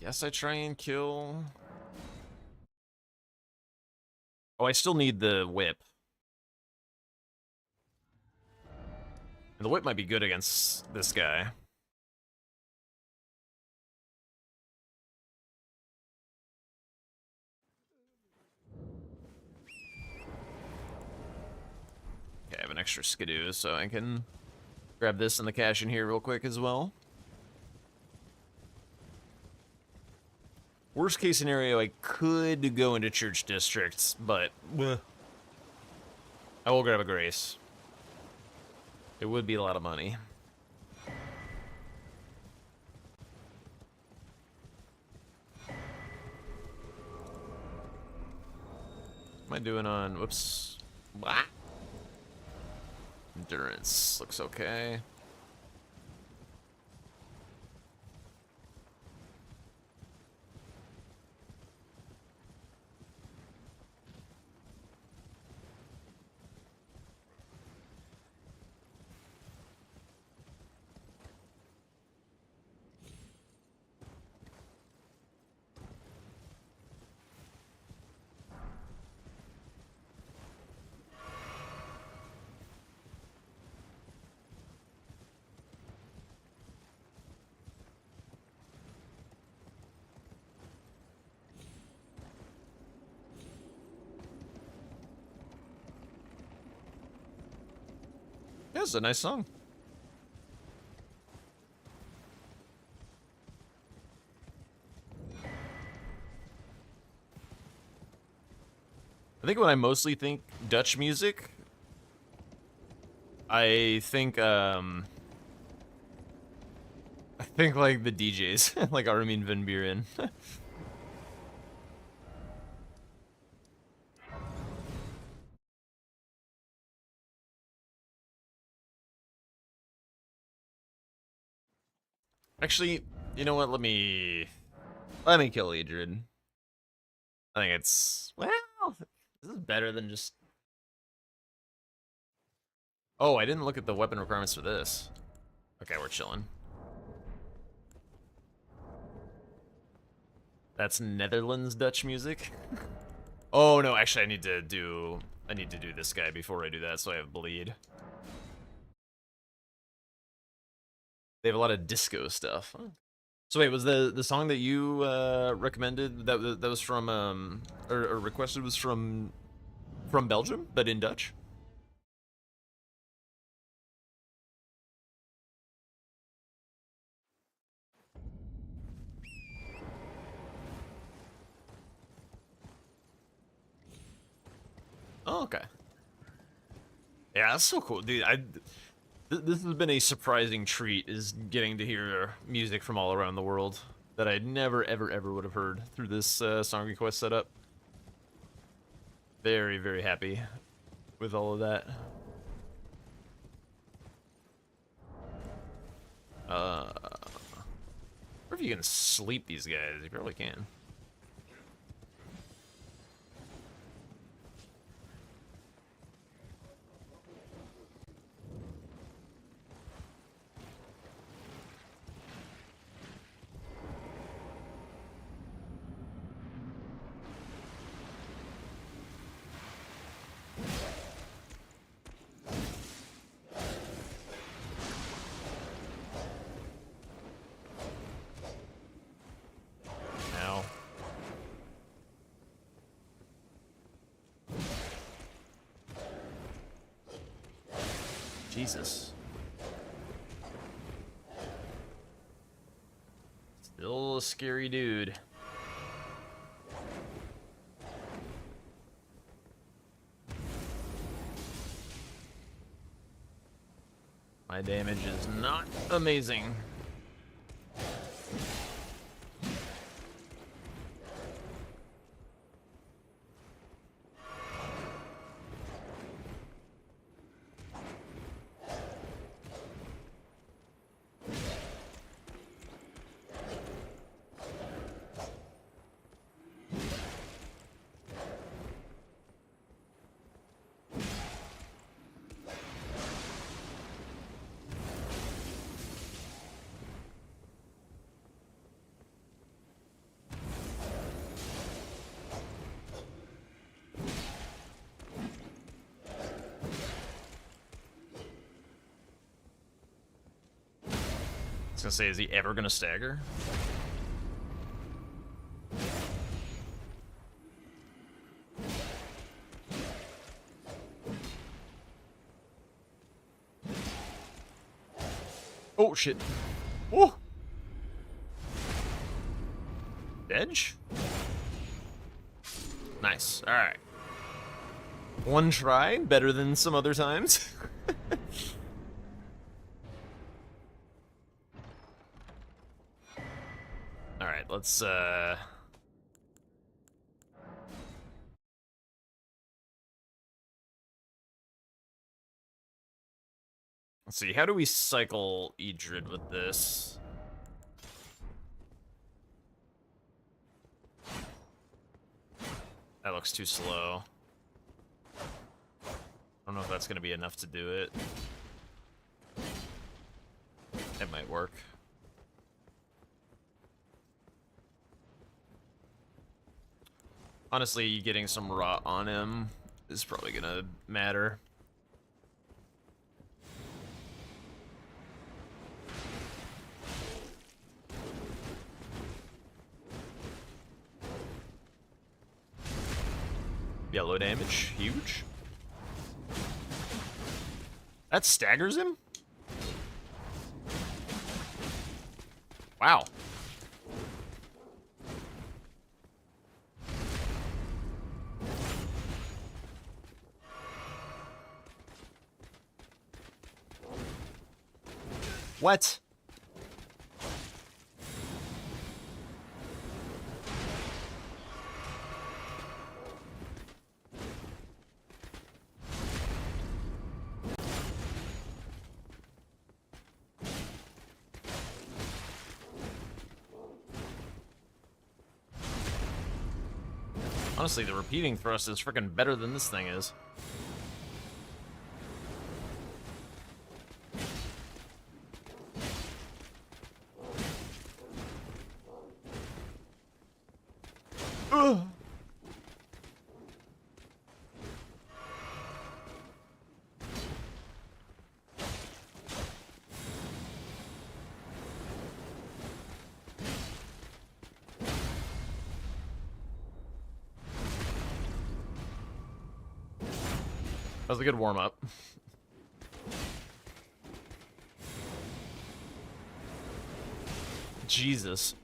Guess I try and kill... Oh, I still need the whip. And the whip might be good against this guy. Okay, I have an extra skidoo, so I can grab this in the cash in here real quick as well. Worst case scenario, I could go into church districts, but I will grab a grace. It would be a lot of money. What am I doing on, whoops. What? Endurance looks okay. Yeah, it's a nice song. I think when I mostly think Dutch music, I think like the DJs, like Armin van Buuren. Actually, you know what? Let me kill Adrian. I think it's, well, this is better than just. Oh, I didn't look at the weapon requirements for this. Okay, we're chilling. That's Netherlands Dutch music. Oh no, actually I need to do this guy before I do that, so I have bleed. They have a lot of disco stuff. Huh. So wait, was the song that you recommended that was from or requested was from Belgium, but in Dutch? Oh, okay. Yeah, that's so cool, dude. This has been a surprising treat, is getting to hear music from all around the world that I never, ever would have heard through this song request setup. Very, very happy with all of that. I wonder if you can sleep these guys. You probably can. Jesus. Still a scary dude. My damage is not amazing. I was gonna say, is he ever gonna stagger? Oh, shit. Oh! Edge? Nice. Alright. One try, better than some other times. Alright, let's see, how do we cycle Edred with this? That looks too slow. I don't know if that's going to be enough to do it. It might work. Honestly, getting some rot on him is probably going to matter. Yellow damage, huge. That staggers him? Wow. What? Honestly, the repeating thrust is freaking better than this thing is. Ugh. That was a good warm-up. Jesus.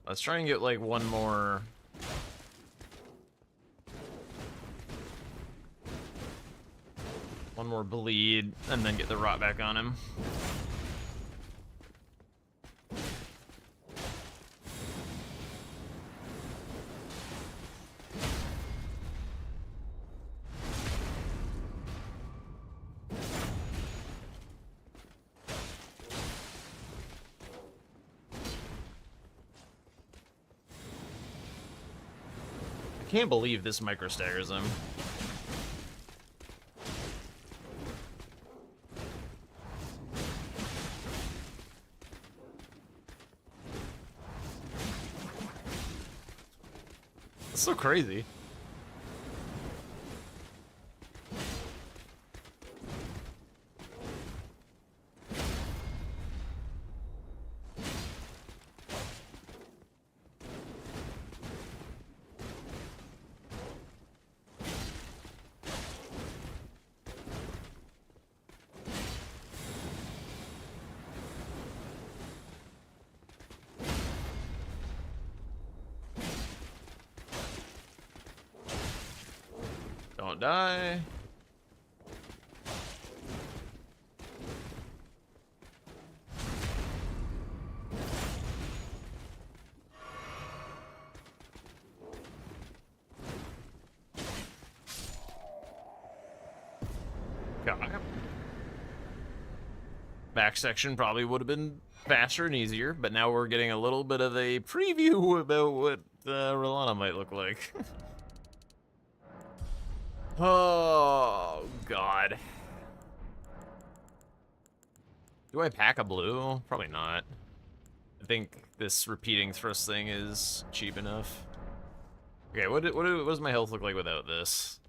Let's try and get like one more. One more bleed, and then get the rot back on him. I can't believe this micro staggers him. That's so crazy. Don't die. God. Back section probably would have been faster and easier, but now we're getting a little bit of a preview about what Rolana might look like. Oh, God. Do I pack a blue? Probably not. I think this repeating thrust thing is cheap enough. Okay, what does my health look like without this?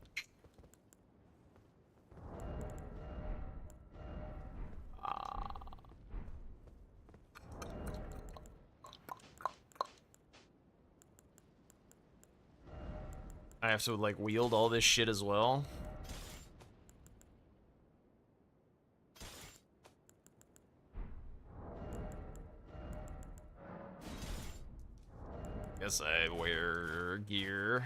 I have to, like, wield all this shit as well? Guess I wear gear.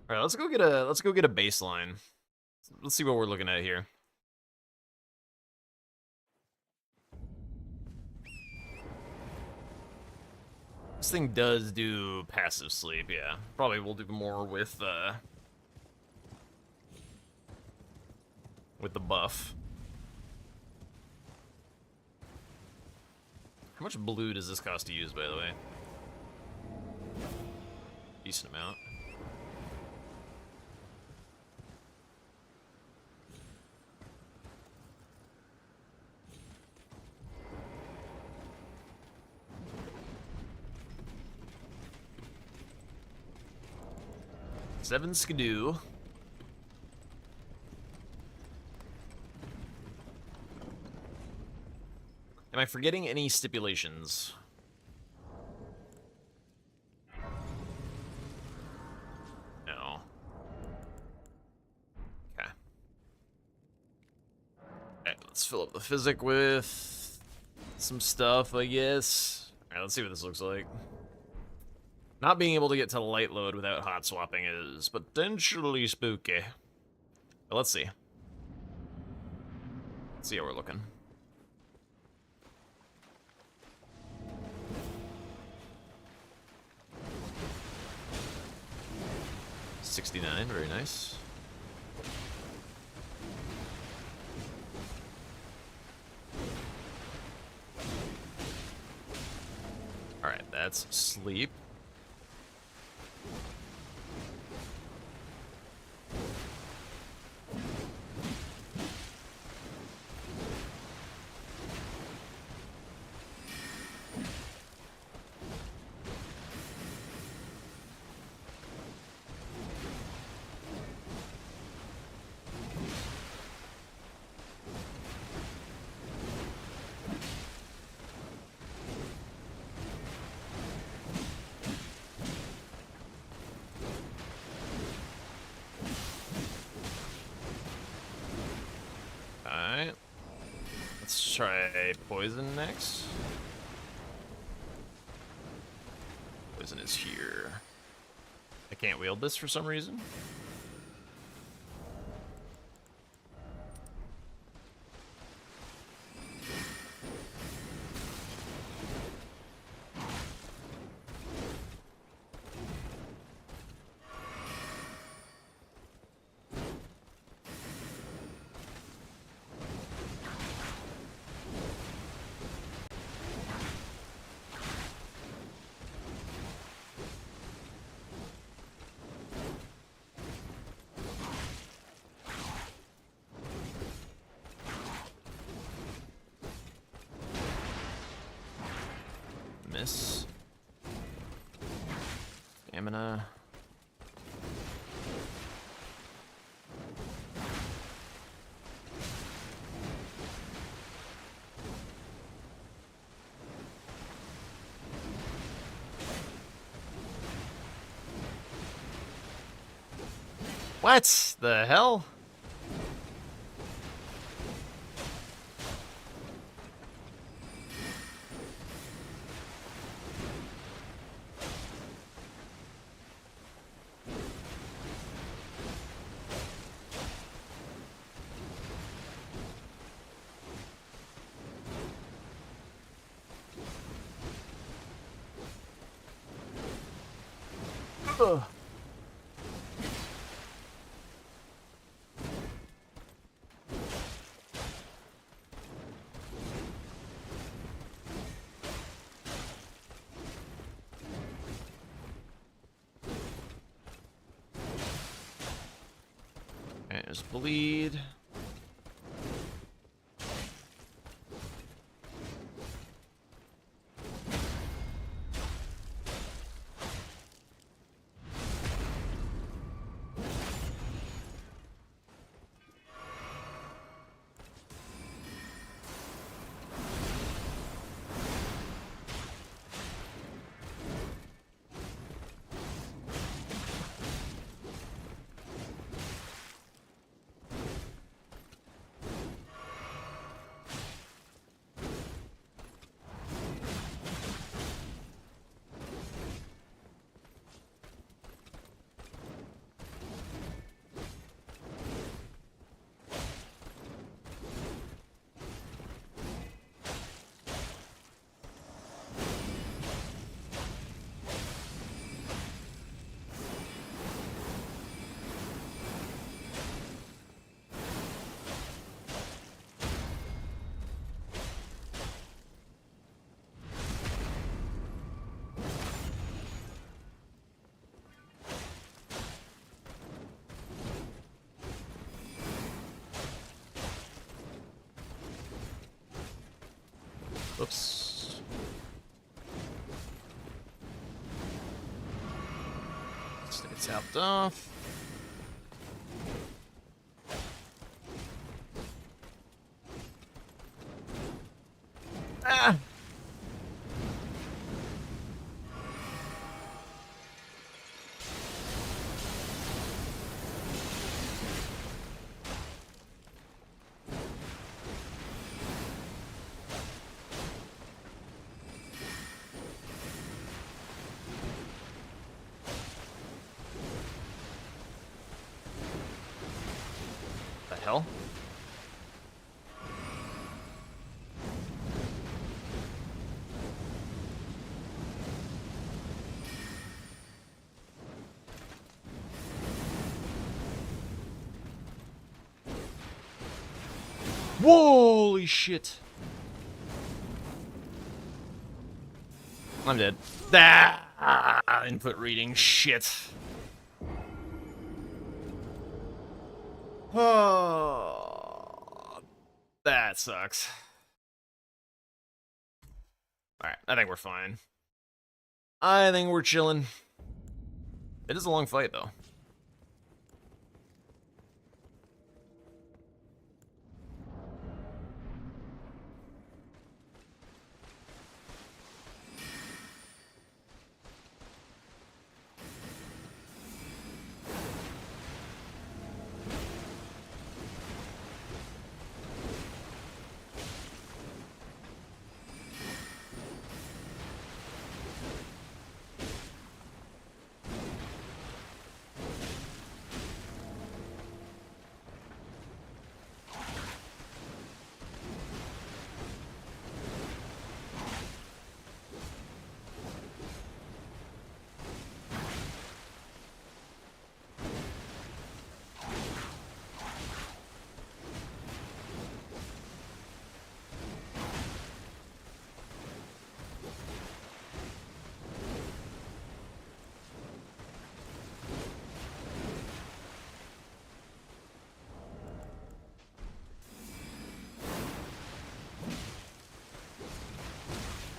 All right, let's go get a baseline. Let's see what we're looking at here. This thing does do passive sleep, yeah. Probably we'll do more with the buff. How much blue does this cost to use, by the way? Decent amount. Seven skidoo. Am I forgetting any stipulations? No. Okay. Alright, let's fill up the physic with some stuff, I guess. Alright, let's see what this looks like. Not being able to get to light load without hot swapping is potentially spooky. But let's see. Let's see how we're looking. $69, very nice. Alright, that's sleep. Alright. Let's try poison next. Poison is here. I can't wield this for some reason. Miss. Stamina. What the hell? Ugh. There's bleed. Oops. Stay tapped off. Ah! The hell? Holy shit. I'm dead. Ah, input reading shit. Oh, that sucks. Alright, I think we're fine. I think we're chilling. It is a long fight, though.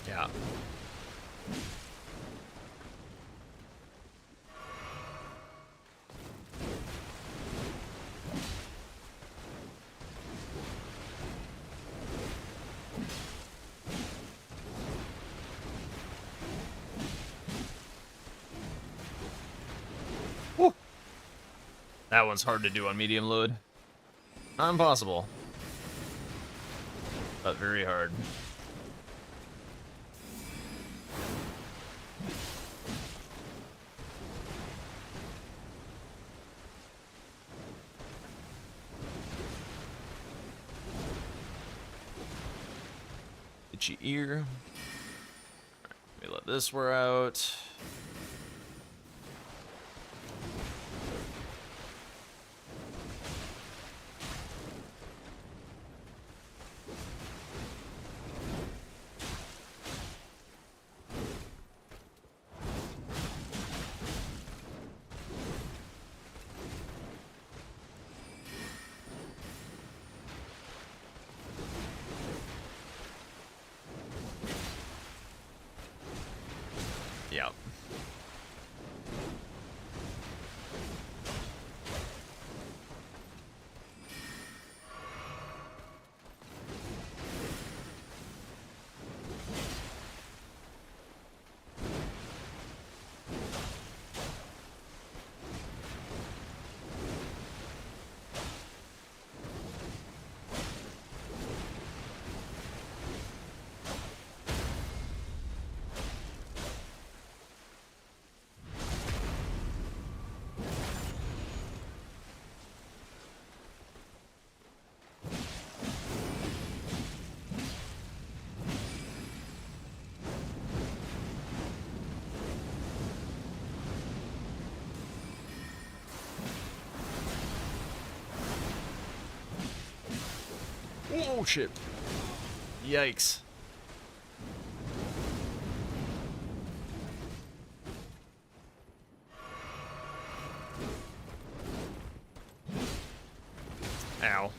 Yeah. Woo. That one's hard to do on medium load. Not impossible, but very hard. Itchy ear. Right, let me let this wear out. Yeah. Oh shit. Yikes. Ow.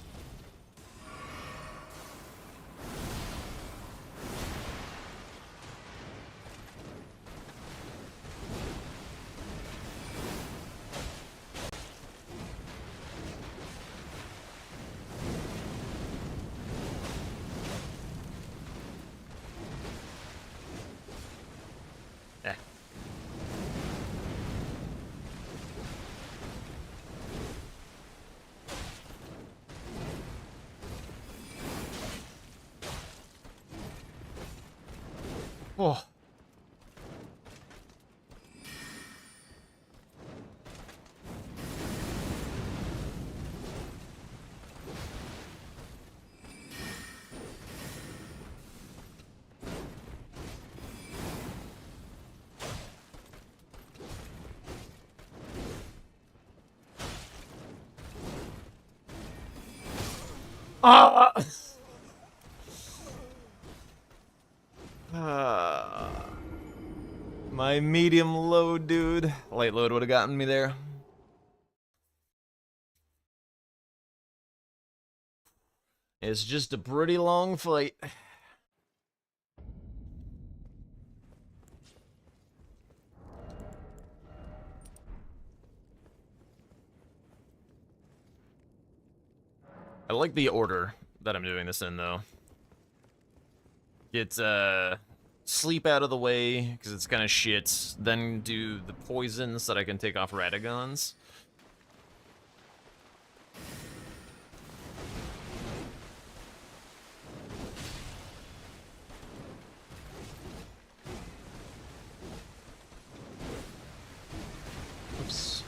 Eh. Oh. Ah! My medium load, dude. Light load would have gotten me there. It's just a pretty long fight. I like the order that I'm doing this in, though. Get sleep out of the way, because it's kind of shit. Then do the poison so that I can take off Radagons. Oops.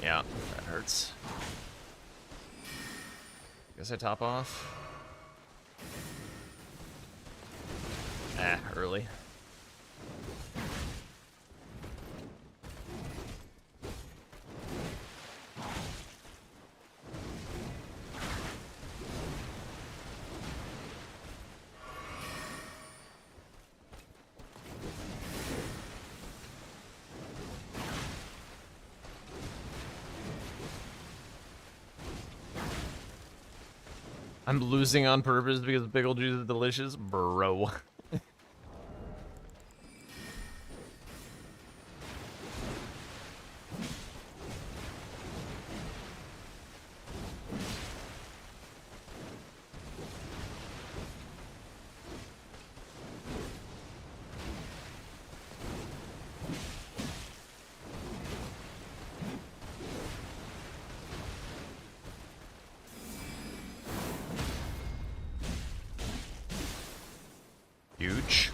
Yeah, that hurts. Guess I top off. Ah, early. I'm losing on purpose because pickle juice is delicious, bro. Huge.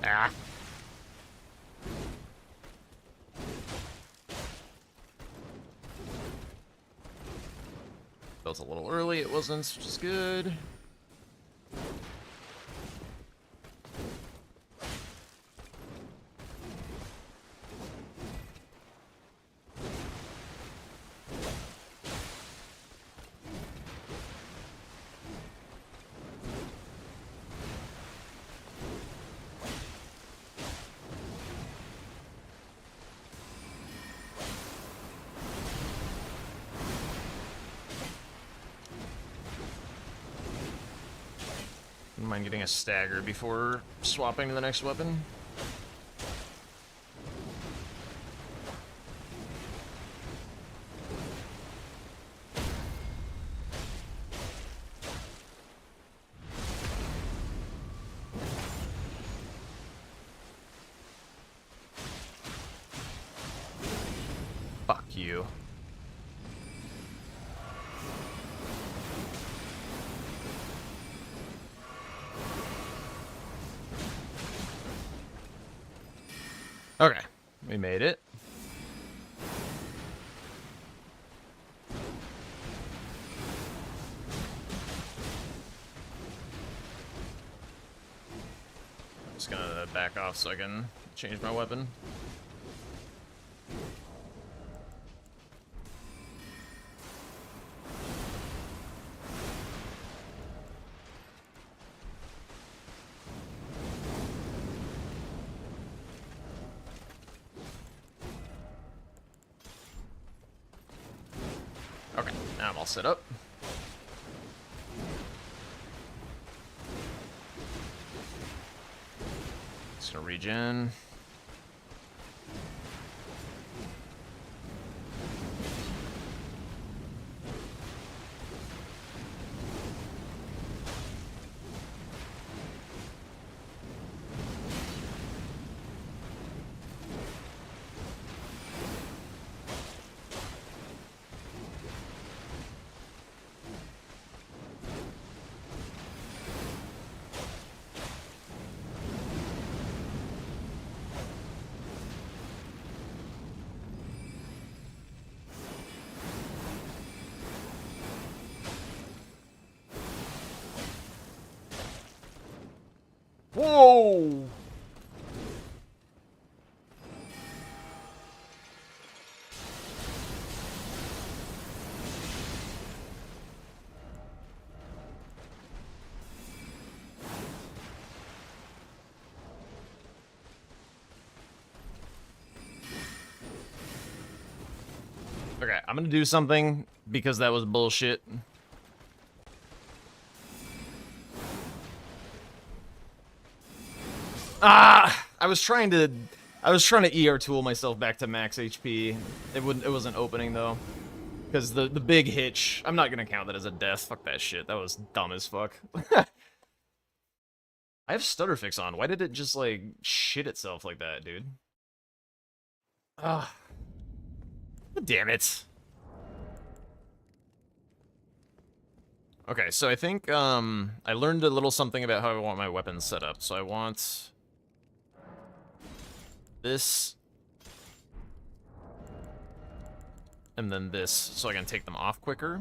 Ah. That was a little early, it wasn't, which is good. Wouldn't mind getting a stagger before swapping to the next weapon. Fuck you. Okay, we made it. I'm just gonna back off so I can change my weapon. Okay, now I'm all set up. Just gonna regen. Whoa! Okay, I'm gonna do something because that was bullshit. Ah! I was trying to ER tool myself back to max HP. It wasn't opening though. Because the big hitch, I'm not gonna count that as a death. Fuck that shit. That was dumb as fuck. I have stutter fix on. Why did it just like shit itself like that, dude? Ah. Damn it. Okay, so I think I learned a little something about how I want my weapons set up. So I want this and then this so I can take them off quicker.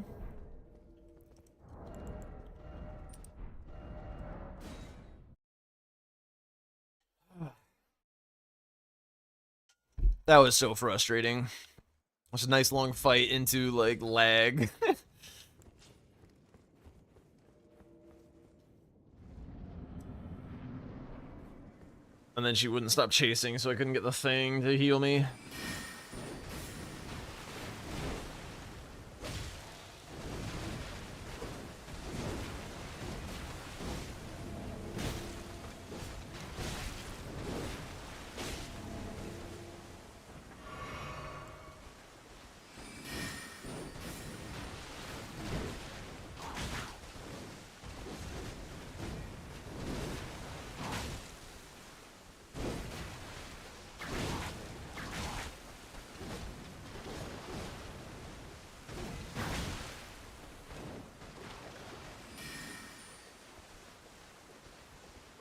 That was so frustrating. It was a nice long fight into like lag. And then she wouldn't stop chasing, so I couldn't get the thing to heal me.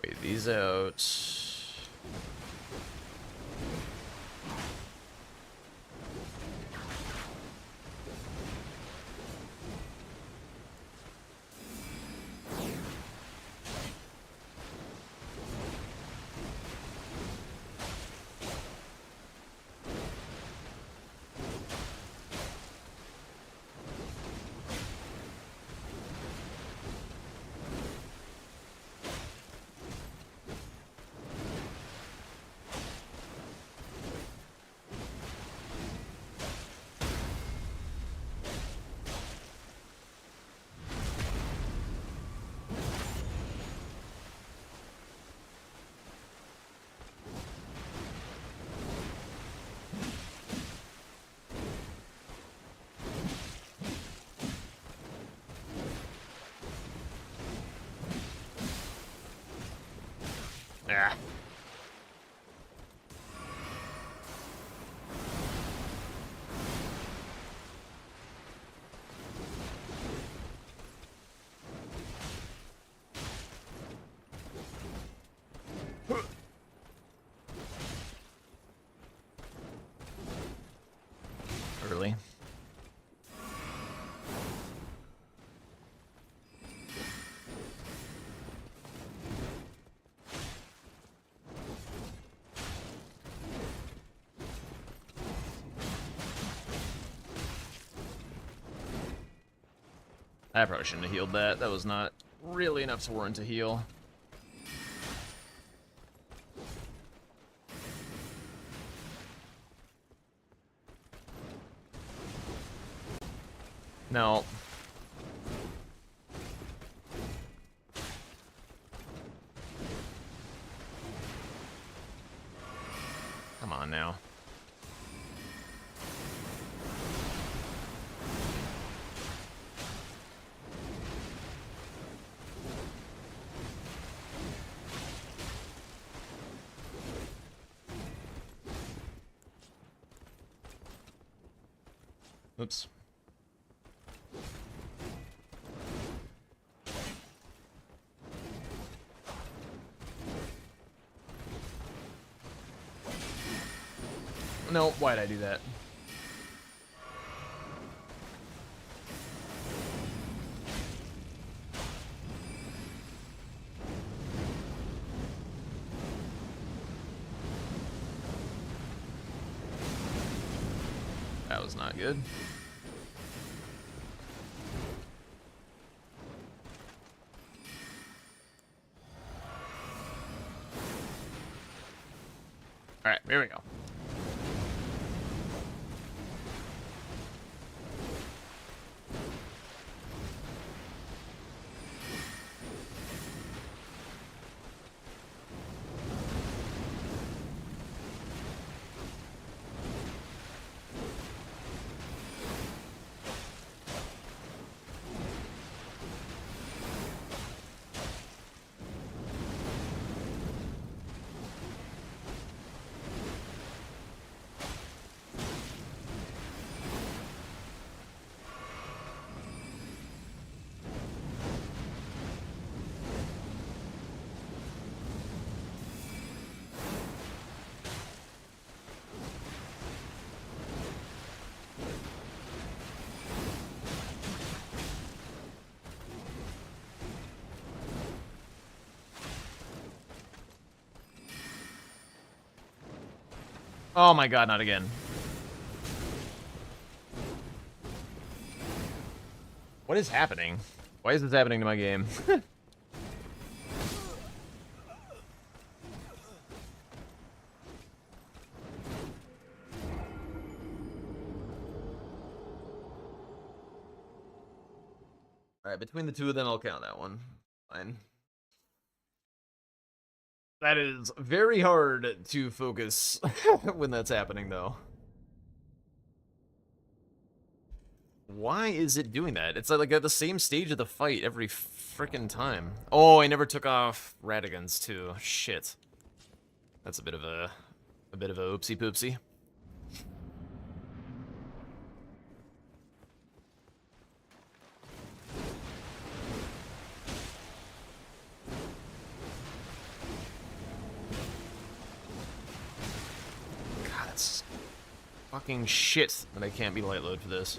Wait, these out. Ah. Early. I probably shouldn't have healed that. That was not really enough to warrant a heal. No. Come on now. Oops. No, why'd I do that? That was not good. All right, here we go. Oh my god, not again. What is happening? Why is this happening to my game? Alright, between the two of them, I'll count that one. Fine. That is very hard to focus when that's happening, though. Why is it doing that? It's like at the same stage of the fight every frickin' time. Oh, I never took off Radigans, too. Shit. That's a bit of a oopsie poopsie. God, it's fucking shit that I can't be light load for this.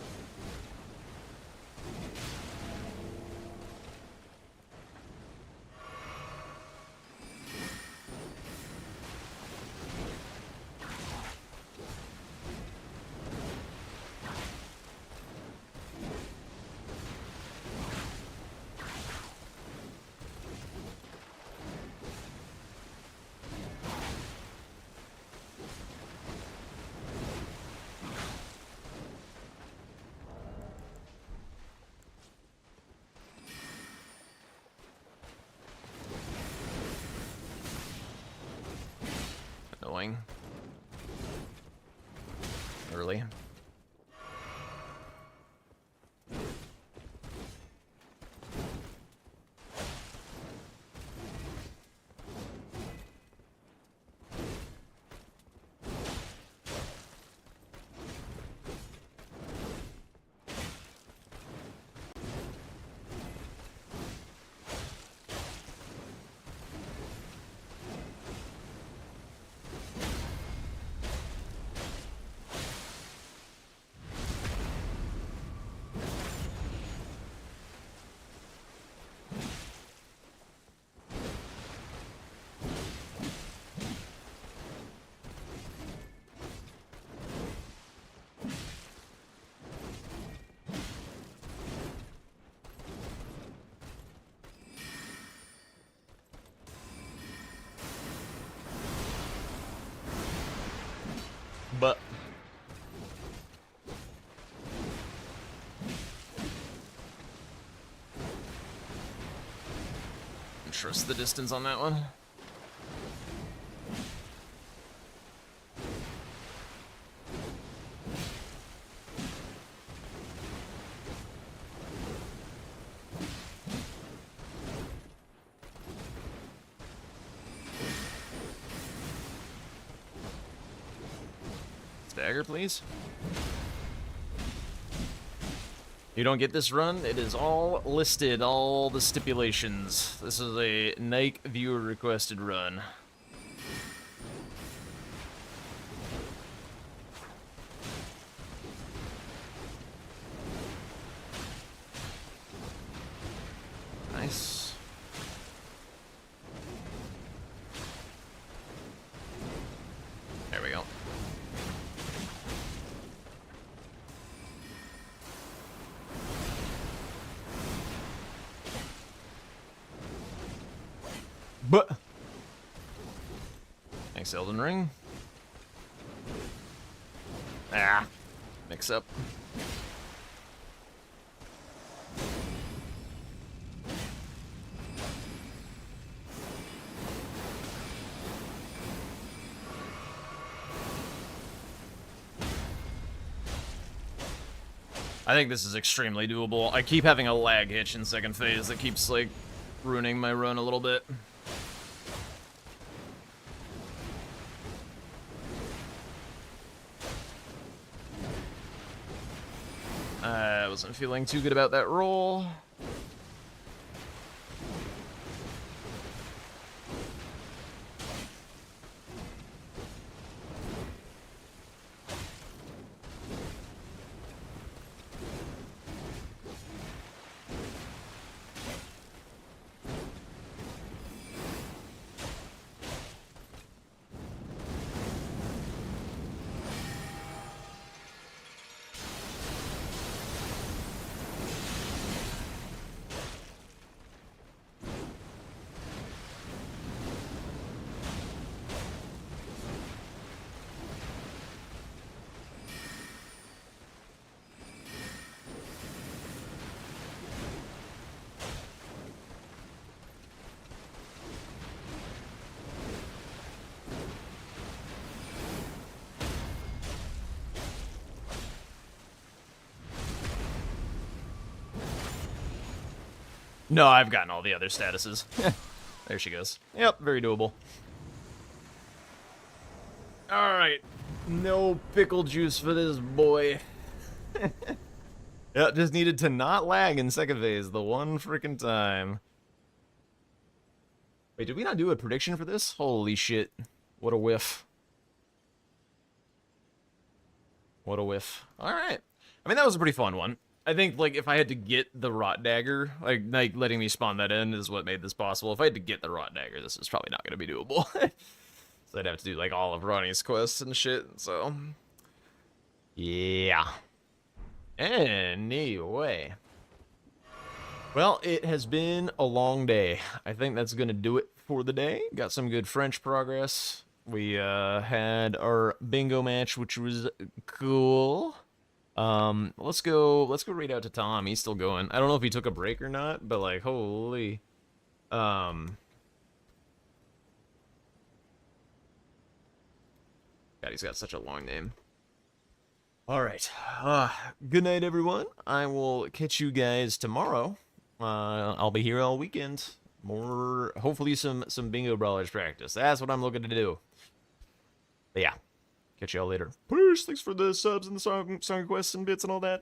Annoying. Early. But trust the distance on that one. Stagger, please. You don't get this run, it is all listed, all the stipulations. This is a Nike viewer requested run. Nice. There we go. But thanks, Elden Ring. Ah, mix up. I think this is extremely doable. I keep having a lag hitch in second phase that keeps like ruining my run a little bit. I wasn't feeling too good about that roll. No, I've gotten all the other statuses. There she goes. Yep, very doable. Alright. No pickle juice for this boy. Yep, just needed to not lag in second phase the one freaking time. Wait, did we not do a prediction for this? Holy shit. What a whiff. What a whiff. Alright. I mean, that was a pretty fun one. I think, like, if I had to get the Rot Dagger, like letting me spawn that in is what made this possible. If I had to get the Rot Dagger, this is probably not going to be doable. So I'd have to do, like, all of Ronnie's quests and shit, so... yeah. Anyway. Well, it has been a long day. I think that's going to do it for the day. Got some good French progress. We had our bingo match, which was cool. Let's go read out to Tom. He's still going. I don't know if he took a break or not, but like, holy. God, he's got such a long name. All right. Good night, everyone. I will catch you guys tomorrow. I'll be here all weekend. More, hopefully some Bingo Brawlers practice. That's what I'm looking to do. But yeah. Catch y'all later. Peace. Thanks for the subs and the song requests and bits and all that.